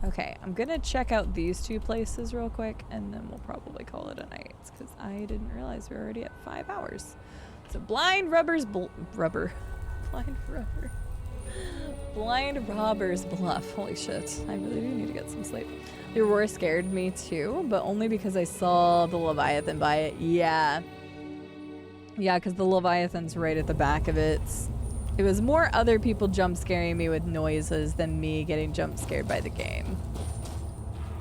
Okay, I'm gonna check out these 2 places real quick and then we'll probably call it a night because I didn't realize we were already at 5 hours. So Blind Robbers Bluff. Holy shit, I really do need to get some sleep. The Aurora scared me too, but only because I saw the Leviathan by it. Yeah, because the Leviathan's right at the back of it. It was more other people jump scaring me with noises than me getting jump scared by the game.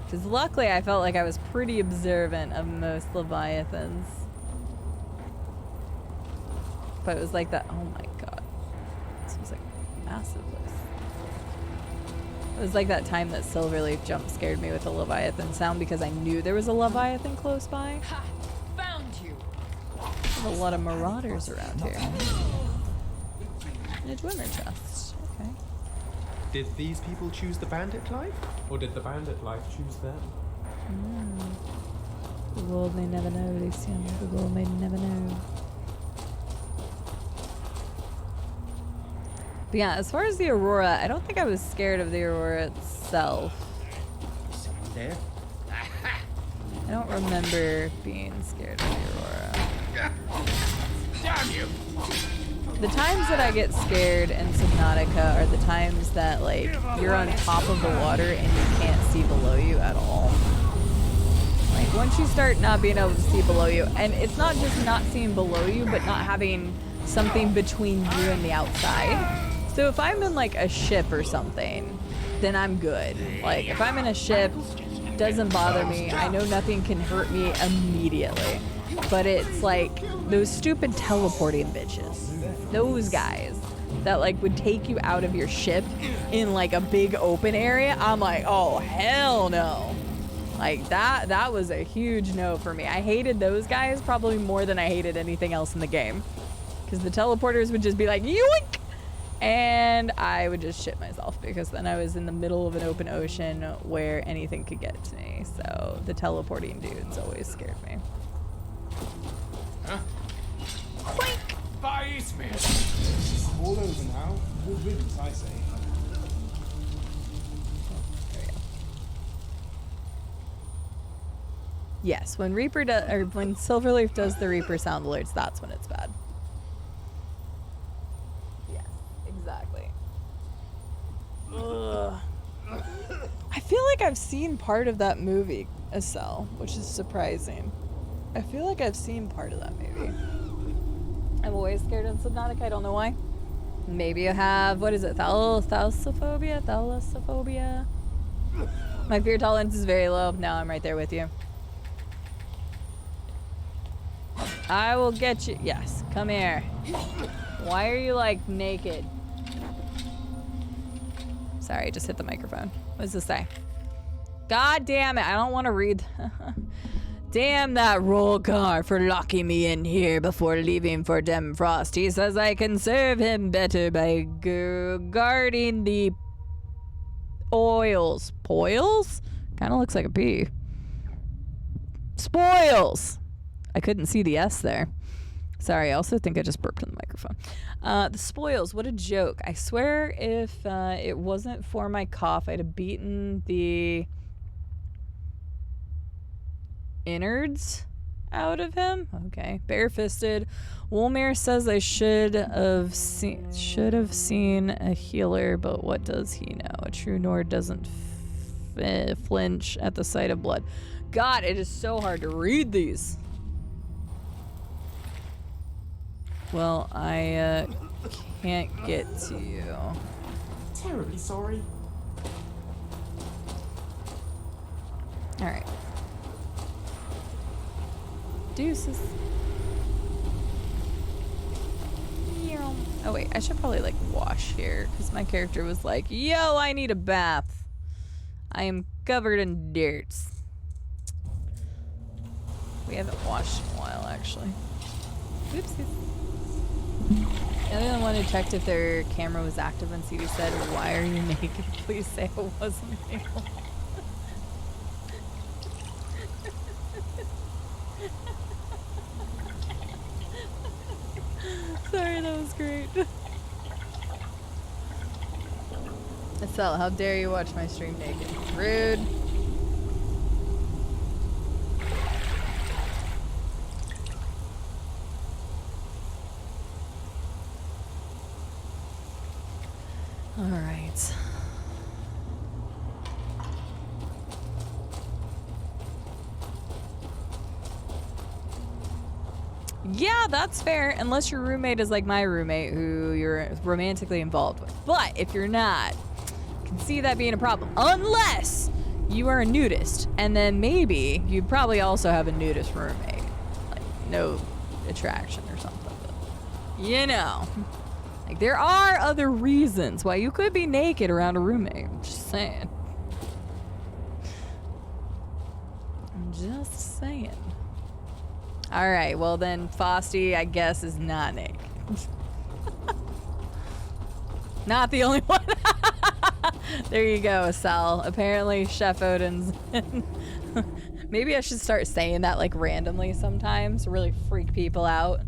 Because luckily I felt like I was pretty observant of most Leviathans. But it was like that. Oh my god. This was like massive. It was like that time that Silverleaf jump scared me with the Leviathan sound because I knew there was a Leviathan close by. Ha! Found you. There's a lot of marauders around here. And a Dwemer chest. Okay. Did these people choose the bandit life? Or did the bandit life choose them? The world may never know, Lucian. The world may never know. But yeah, as far as the Aurora, I don't think I was scared of the Aurora itself. Someone there? I don't remember being scared of the Aurora. Damn you! The times that I get scared in Subnautica are the times that like you're on top of the water and you can't see below you at all. Like once you start not being able to see below you, and it's not just not seeing below you, but not having something between you and the outside. So if I'm in like a ship or something, then I'm good. Like if I'm in a ship, doesn't bother me. I know nothing can hurt me immediately. But it's like those stupid teleporting bitches. Those guys that like would take you out of your ship in like a big open area. I'm like, oh hell no. Like that was a huge no for me. I hated those guys probably more than I hated anything else in the game. Because the teleporters would just be like, yoink! And I would just shit myself because then I was in the middle of an open ocean where anything could get to me. So the teleporting dudes always scared me. Huh? Quink! Bye, man. All over now. Good riddance, I say. There we go. Yes, when Reaper does, or when Silverleaf does the Reaper sound alerts, that's when it's bad. Yes, exactly. Ugh. I feel like I've seen part of that movie, Estelle, which is surprising. I feel like I've seen part of that maybe. I'm always scared in Subnautica. I don't know why. Maybe you have, what is it, thalassophobia? Thalassophobia? My fear tolerance is very low. No, I'm right there with you. I will get you. Yes, come here. Why are you like naked? Sorry, I just hit the microphone. What does this say? God damn it, I don't want to read. Damn that Rolgar for locking me in here before leaving for Dem Frost. He says I can serve him better by guarding the oils. Poils? Kind of looks like a P. Spoils! I couldn't see the S there. Sorry, I also think I just burped in the microphone. The spoils, what a joke. I swear if it wasn't for my cough, I'd have beaten the innards out of him. Okay, barefisted. Wolmir says I should have seen a healer, but what does he know? A true Nord doesn't flinch at the sight of blood. God, it is so hard to read these. Well, I can't get to you. Terribly sorry. All right. Deuces. Oh wait, I should probably like wash here because my character was like, yo, I need a bath. I am covered in dirt. We haven't washed in a while actually. Oopsies. The other one who checked if their camera was active and Cide said, why are you naked? Please say it wasn't you. Sorry, that was great. Estelle, how dare you watch my stream naked? Rude. All right. Yeah, that's fair, unless your roommate is like my roommate who you're romantically involved with. But if you're not, I can see that being a problem. Unless you are a nudist, and then maybe you'd probably also have a nudist roommate. Like, no attraction or something. But, you know. Like, there are other reasons why you could be naked around a roommate. I'm just saying. I'm just saying. Alright, well then, Fosty, I guess, is not naked. Not the only one. There you go, Sal. Apparently, Chef Odin's... Maybe I should start saying that, like, randomly sometimes to really freak people out.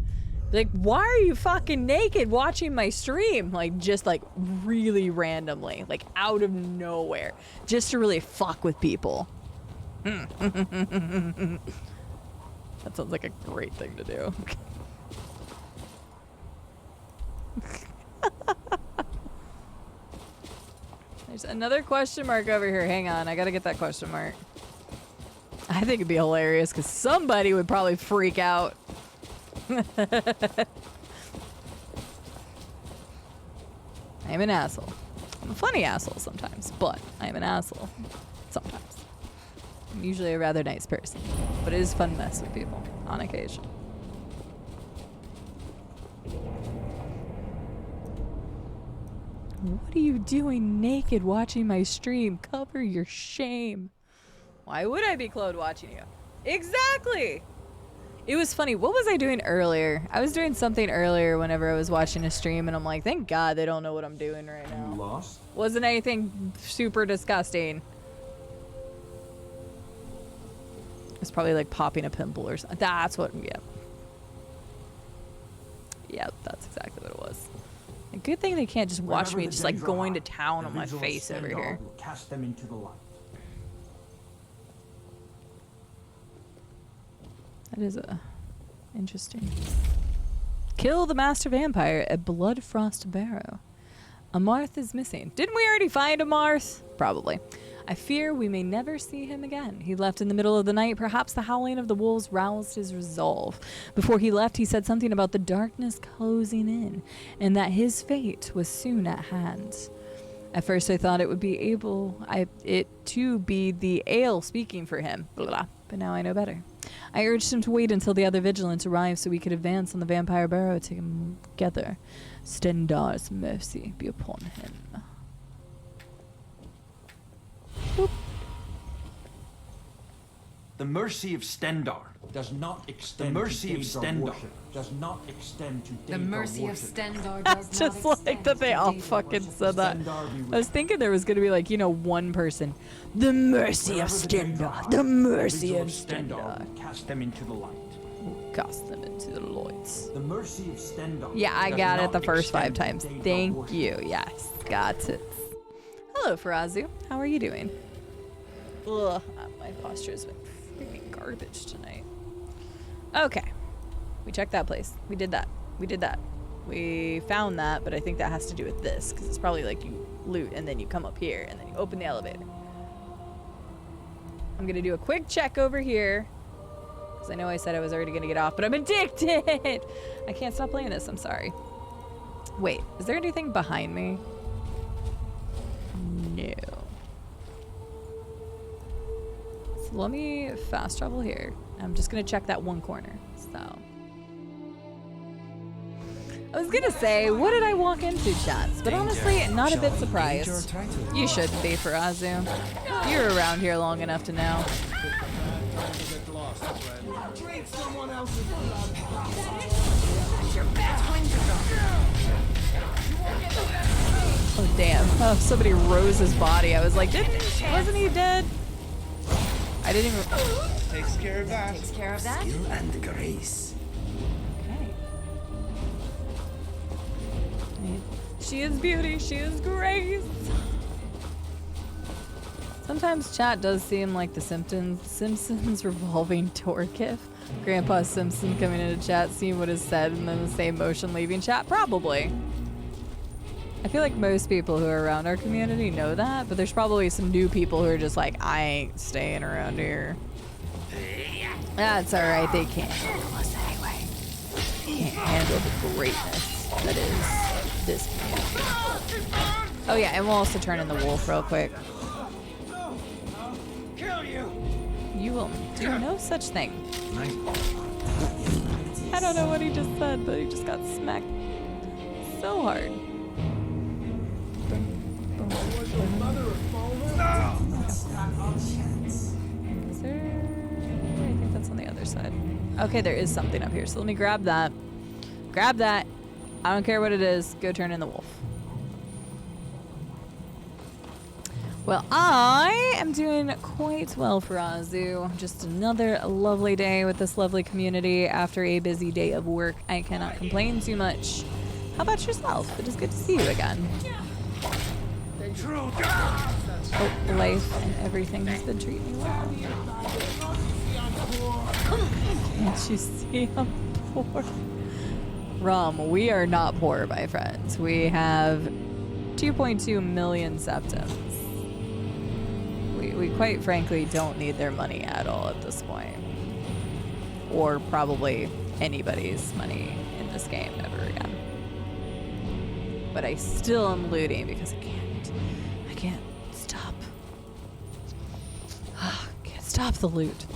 Like, why are you fucking naked watching my stream? Like, just, like, really randomly. Like, out of nowhere. Just to really fuck with people. That sounds like a great thing to do. There's another question mark over here. Hang on, I gotta get that question mark. I think it'd be hilarious because somebody would probably freak out. I'm an asshole. I'm a funny asshole sometimes, but I'm an asshole sometimes. I'm usually a rather nice person, but it is fun to mess with people on occasion. What are you doing naked watching my stream? Cover your shame. Why would I be clothed watching you? Exactly! It was funny. What was I doing earlier? I was doing something earlier whenever I was watching a stream, and I'm like, thank God they don't know what I'm doing right now. You lost? Wasn't anything super disgusting. It's probably like popping a pimple or something. That's what, yep. Yep, that's exactly what it was. A good thing they can't just watch me just like going to town on my face over here. Cast them into the light. That is interesting. Kill the master vampire at Bloodfrost Barrow. Amarth is missing. Didn't we already find Amarth? Probably. I fear we may never see him again. He left in the middle of the night. Perhaps the howling of the wolves roused his resolve. Before he left, he said something about the darkness closing in and that his fate was soon at hand. At first, I thought it would be it to be the ale speaking for him, blah, blah, but now I know better. I urged him to wait until the other vigilance arrived so we could advance on the vampire barrow together. Stendar's mercy be upon him. Boop. The mercy of Stendar does not extend the mercy to of Daedra Stendar worship. Does not extend to The Daedra mercy of worship. Stendar does not Just like that they all fucking said that. I was thinking there was going to be like, you know, one person. The mercy of Stendar. The mercy of Stendar. Cast them into the light. Cast them into the lights. The mercy of Stendar. Yeah, I does got it not the first 5 extend to times. Daedra Thank worship. you. Yes, got it. Hello, Farazu. How are you doing? Ugh, my posture's been freaking garbage tonight. Okay. We checked that place. We did that. We did that. We found that, but I think that has to do with this, because it's probably like you loot and then you come up here and then you open the elevator. I'm going to do a quick check over here, because I know I said I was already going to get off, but I'm addicted! I can't stop playing this. I'm sorry. Wait, is there anything behind me? No. So let me fast travel here. I'm just going to check that one corner. So I was gonna say, what did I walk into, chats? But honestly, not a bit surprised. You shouldn't be, Farazu. You're around here long enough to know. Oh damn! Oh, somebody rose his body. I was like, wasn't he dead? I didn't even. Takes care of that. Takes care of that. Skill and grace. She is beauty, she is grace. Sometimes chat does seem like the Simpsons revolving door gif. Grandpa Simpson coming into chat, seeing what is said, and then the same motion leaving chat. Probably. I feel like most people who are around our community know that, but there's probably some new people who are just like, I ain't staying around here. That's alright, they can't handle us anyway. Can't handle the greatness that is this community. Oh yeah, and we'll also turn in the wolf real quick. Kill you! You will do no such thing. I don't know what he just said, but he just got smacked so hard. Is there... I think that's on the other side. Okay, there is something up here, so let me grab that. Grab that. I don't care what it is. Go turn in the wolf. Well, I am doing quite well, Farazu. Just another lovely day with this lovely community after a busy day of work. I cannot complain too much. How about yourself? It is good to see you again. Oh, life and everything has been treating me well. Can't you see I'm poor? We are not poor, my friends. We have 2.2 million septums. We quite frankly don't need their money at all at this point. Or probably anybody's money in this game ever again. But I still am looting because I can't stop. Can't stop the loot.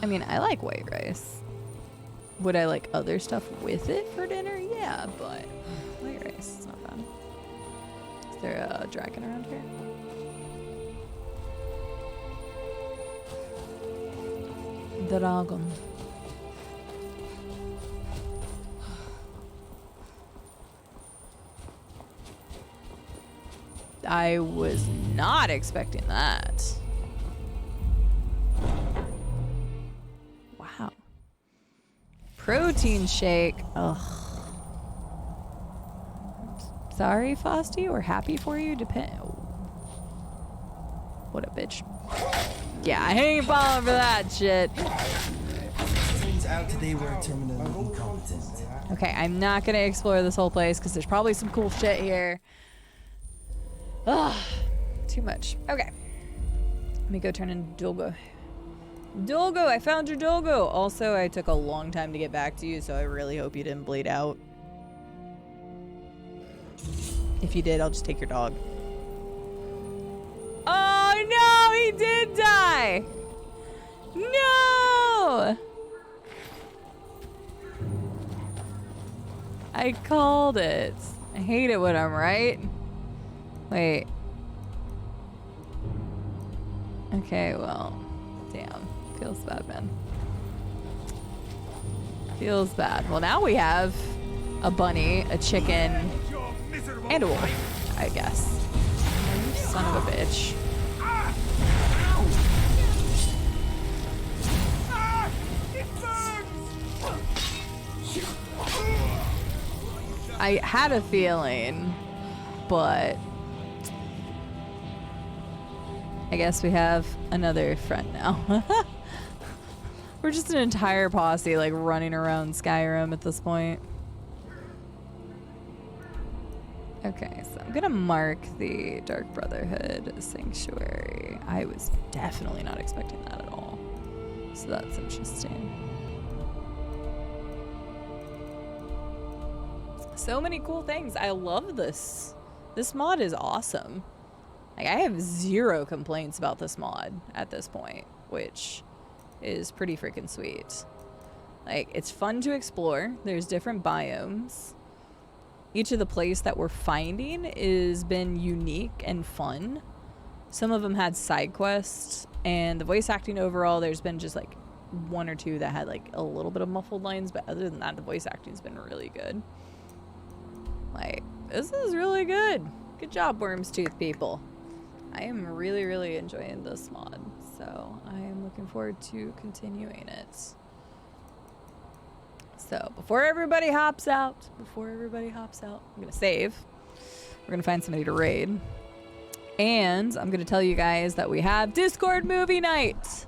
I mean, I like white rice. Would I like other stuff with it for dinner? Yeah, but white rice is not bad. Is there a dragon around here? Dragon. I was not expecting that. Wow. Protein shake. Ugh. Sorry, Frosty. We're happy for you. What a bitch. Yeah, I ain't falling for that shit. Turns out they were terminally incompetent. Okay, I'm not gonna explore this whole place because there's probably some cool shit here. Ugh, too much. Okay. Let me go turn into Dolgo. Dolgo, I found your Dolgo. Also, I took a long time to get back to you, so I really hope you didn't bleed out. If you did, I'll just take your dog. Oh no, he did die. No! I called it. I hate it when I'm right. Wait. Okay, well, damn. Feels bad, man. Feels bad. Well, now we have a bunny, a chicken, and a wolf, I guess. You son of a bitch. I had a feeling, but I guess we have another friend now. We're just an entire posse, like, running around Skyrim at this point. Okay, so I'm gonna mark the Dark Brotherhood Sanctuary. I was definitely not expecting that at all. So that's interesting. So many cool things. I love this. This mod is awesome. Like, I have zero complaints about this mod at this point, which is pretty freaking sweet. Like, it's fun to explore. There's different biomes. Each of the places that we're finding has been unique and fun. Some of them had side quests, and the voice acting overall, there's been just like one or two that had like a little bit of muffled lines, but other than that, the voice acting's been really good. Like, this is really good. Good job, Worm's Tooth people. I am really, really enjoying this mod, so I am looking forward to continuing it. So, before everybody hops out, I'm gonna save. We're gonna find somebody to raid. And I'm gonna tell you guys that we have Discord movie night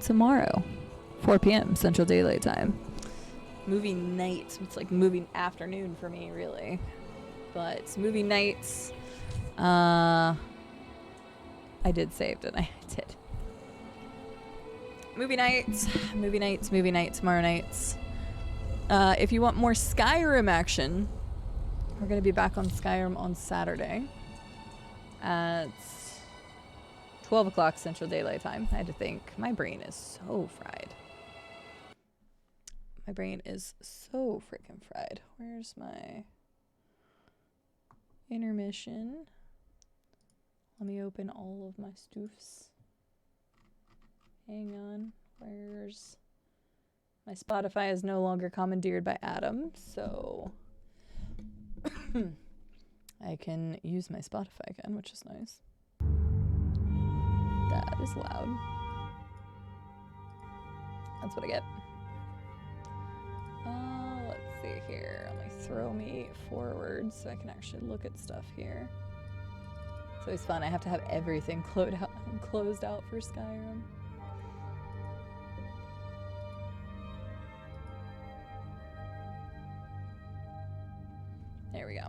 tomorrow, 4 p.m. Central Daylight Time. Movie night. It's like movie afternoon for me, really. But it's movie nights. I did save, didn't I? I did. Movie nights, tomorrow nights. If you want more Skyrim action, we're going to be back on Skyrim on Saturday at 12 o'clock Central Daylight Time. I had to think. My brain is so fried. My brain is so freaking fried. Where's my intermission? Let me open all of my stoofs. Hang on. Where's... My Spotify is no longer commandeered by Adam, so I can use my Spotify again, which is nice. That is loud. That's what I get. Let's see here. Let me throw me forward so I can actually look at stuff here. It's always fun. I have to have everything closed out for Skyrim. There we go.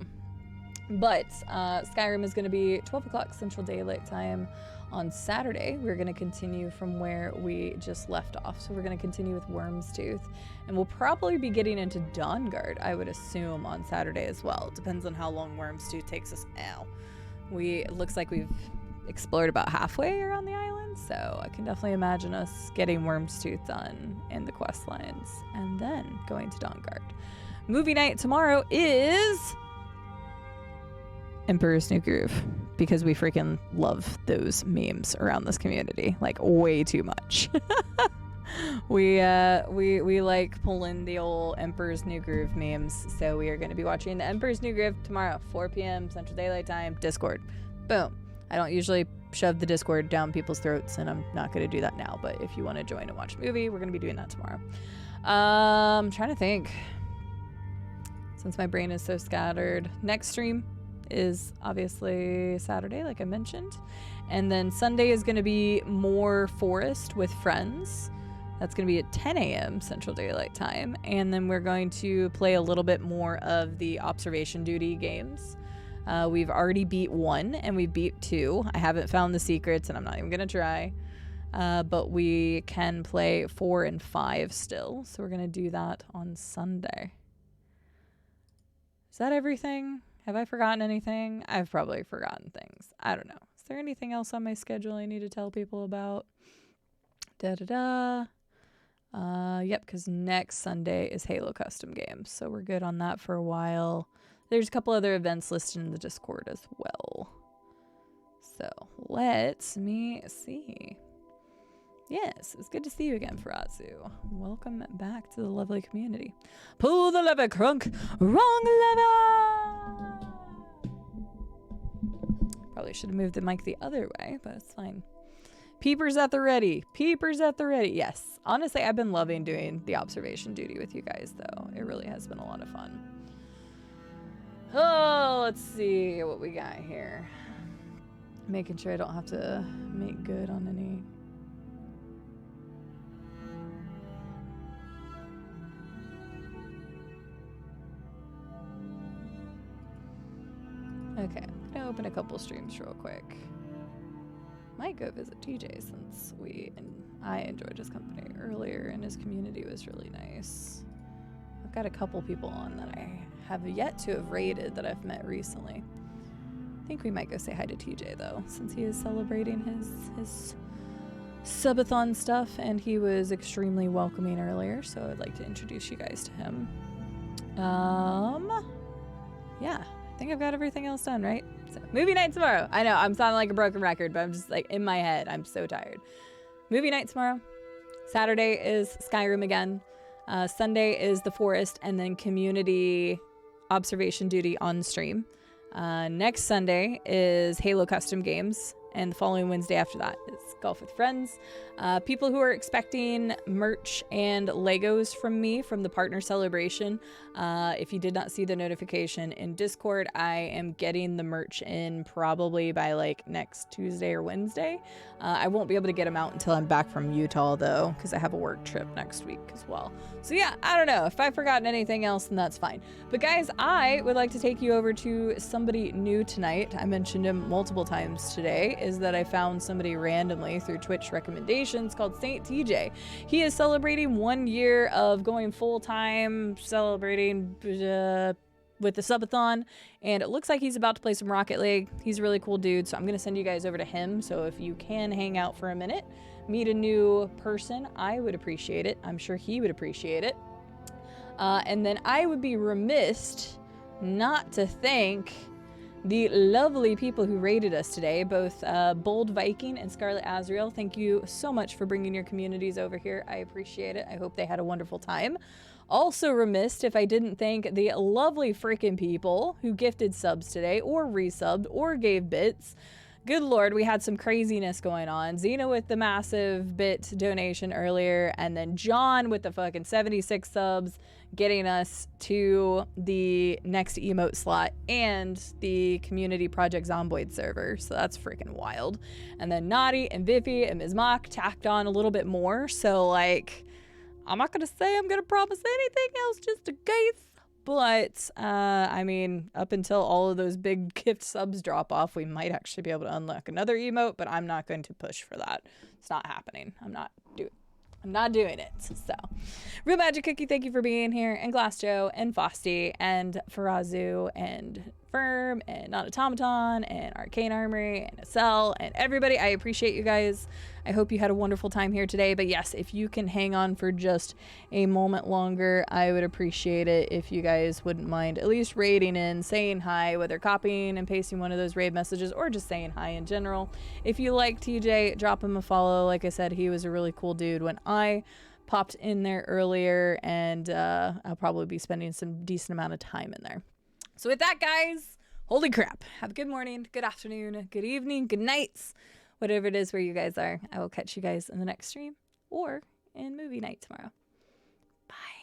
But Skyrim is going to be 12 o'clock Central Daylight Time on Saturday. We're going to continue from where we just left off. So we're going to continue with Worm's Tooth. And we'll probably be getting into Dawnguard, I would assume, on Saturday as well. It depends on how long Worm's Tooth takes us. Ow. It looks like we've explored about halfway around the island. So I can definitely imagine us getting Worm's Tooth done in the quest lines and then going to Dawnguard. Movie night tomorrow is Emperor's New Groove, because we freaking love those memes around this community, like way too much. we like pulling the old Emperor's New Groove memes, so we are going to be watching the Emperor's New Groove tomorrow, 4 p.m. Central Daylight Time, Discord. Boom. I don't usually shove the Discord down people's throats, and I'm not going to do that now, but if you want to join and watch a movie, we're going to be doing that tomorrow. I'm trying to think. Since my brain is so scattered. Next stream is obviously Saturday, like I mentioned. And then Sunday is going to be more Forest with friends. That's going to be at 10 a.m. Central Daylight Time. And then we're going to play a little bit more of the observation duty games. We've already beat 1 and we beat 2. I haven't found the secrets and I'm not even gonna try. But we can play 4 and 5 still. So we're gonna do that on Sunday. Is that everything? Have I forgotten anything? I've probably forgotten things. I don't know. Is there anything else on my schedule I need to tell people about? Yep, because next Sunday is Halo Custom Games. So we're good on that for a while. There's a couple other events listed in the Discord as well. So let me see. Yes, it's good to see you again, Farazu. Welcome back to the lovely community. Pull the lever, Crunk. Wrong lever! Probably should have moved the mic the other way, but it's fine. Peepers at the ready. Peepers at the ready. Yes. Honestly, I've been loving doing the observation duty with you guys, though. It really has been a lot of fun. Oh, let's see what we got here. Making sure I don't have to make good on any... Okay, I'm gonna open a couple streams real quick. Might go visit TJ since I enjoyed his company earlier and his community was really nice. I've got a couple people on that I have yet to have raided that I've met recently. I think we might go say hi to TJ though, since he is celebrating his subathon stuff and he was extremely welcoming earlier, so I'd like to introduce you guys to him. Yeah, I think I've got everything else done, right? So, movie night tomorrow. I know, I'm sounding like a broken record, but I'm just like in my head. I'm so tired. Movie night tomorrow. Saturday is Skyrim again. Sunday is The Forest and then community observation duty on stream. Next Sunday is Halo Custom Games. And the following Wednesday after that is Golf with Friends. People who are expecting merch and Legos from me from the partner celebration. If you did not see the notification in Discord, I am getting the merch in probably by like next Tuesday or Wednesday. I won't be able to get them out until I'm back from Utah though, because I have a work trip next week as well. So yeah, I don't know. If I've forgotten anything else, then that's fine. But guys, I would like to take you over to somebody new tonight. I mentioned him multiple times today. Is that I found somebody randomly through Twitch recommendations called Saint TJ. He is celebrating 1 year of going full-time, celebrating with the subathon, and it looks like he's about to play some Rocket League. He's a really cool dude, so I'm gonna send you guys over to him. So if you can hang out for a minute, meet a new person, I would appreciate it. I'm sure he would appreciate it. And then I would be remiss not to thank the lovely people who raided us today, both Bold Viking and Scarlet Azrael. Thank you so much for bringing your communities over here. I appreciate it. I hope they had a wonderful time. Also remiss if I didn't thank the lovely freaking people who gifted subs today or resubbed or gave bits. Good Lord, we had some craziness going on. Xena with the massive bit donation earlier, and then John with the fucking 76 subs getting us to the next emote slot and the community project Zomboid server. So that's freaking wild. And then Naughty and Viffy and Ms. Mock tacked on a little bit more. So like, I'm not gonna say I'm gonna promise anything else just in case. But, I mean, up until all of those big gift subs drop off, we might actually be able to unlock another emote, but I'm not going to push for that. It's not happening. I'm not doing it. So, Real Magic Cookie, thank you for being here, and Glass Joe, and Fosty, and Farazu, and Firm, and Not Automaton, and Arcane Armory, and Acel, and everybody. I appreciate you guys. I hope you had a wonderful time here today. But yes, if you can hang on for just a moment longer, I would appreciate it if you guys wouldn't mind at least raiding in, saying hi, whether copying and pasting one of those raid messages or just saying hi in general. If you like TJ, drop him a follow. Like I said, he was a really cool dude when I popped in there earlier, and I'll probably be spending some decent amount of time in there. So with that, guys, holy crap. Have a good morning, good afternoon, good evening, good nights. Whatever it is where you guys are, I will catch you guys in the next stream or in movie night tomorrow. Bye.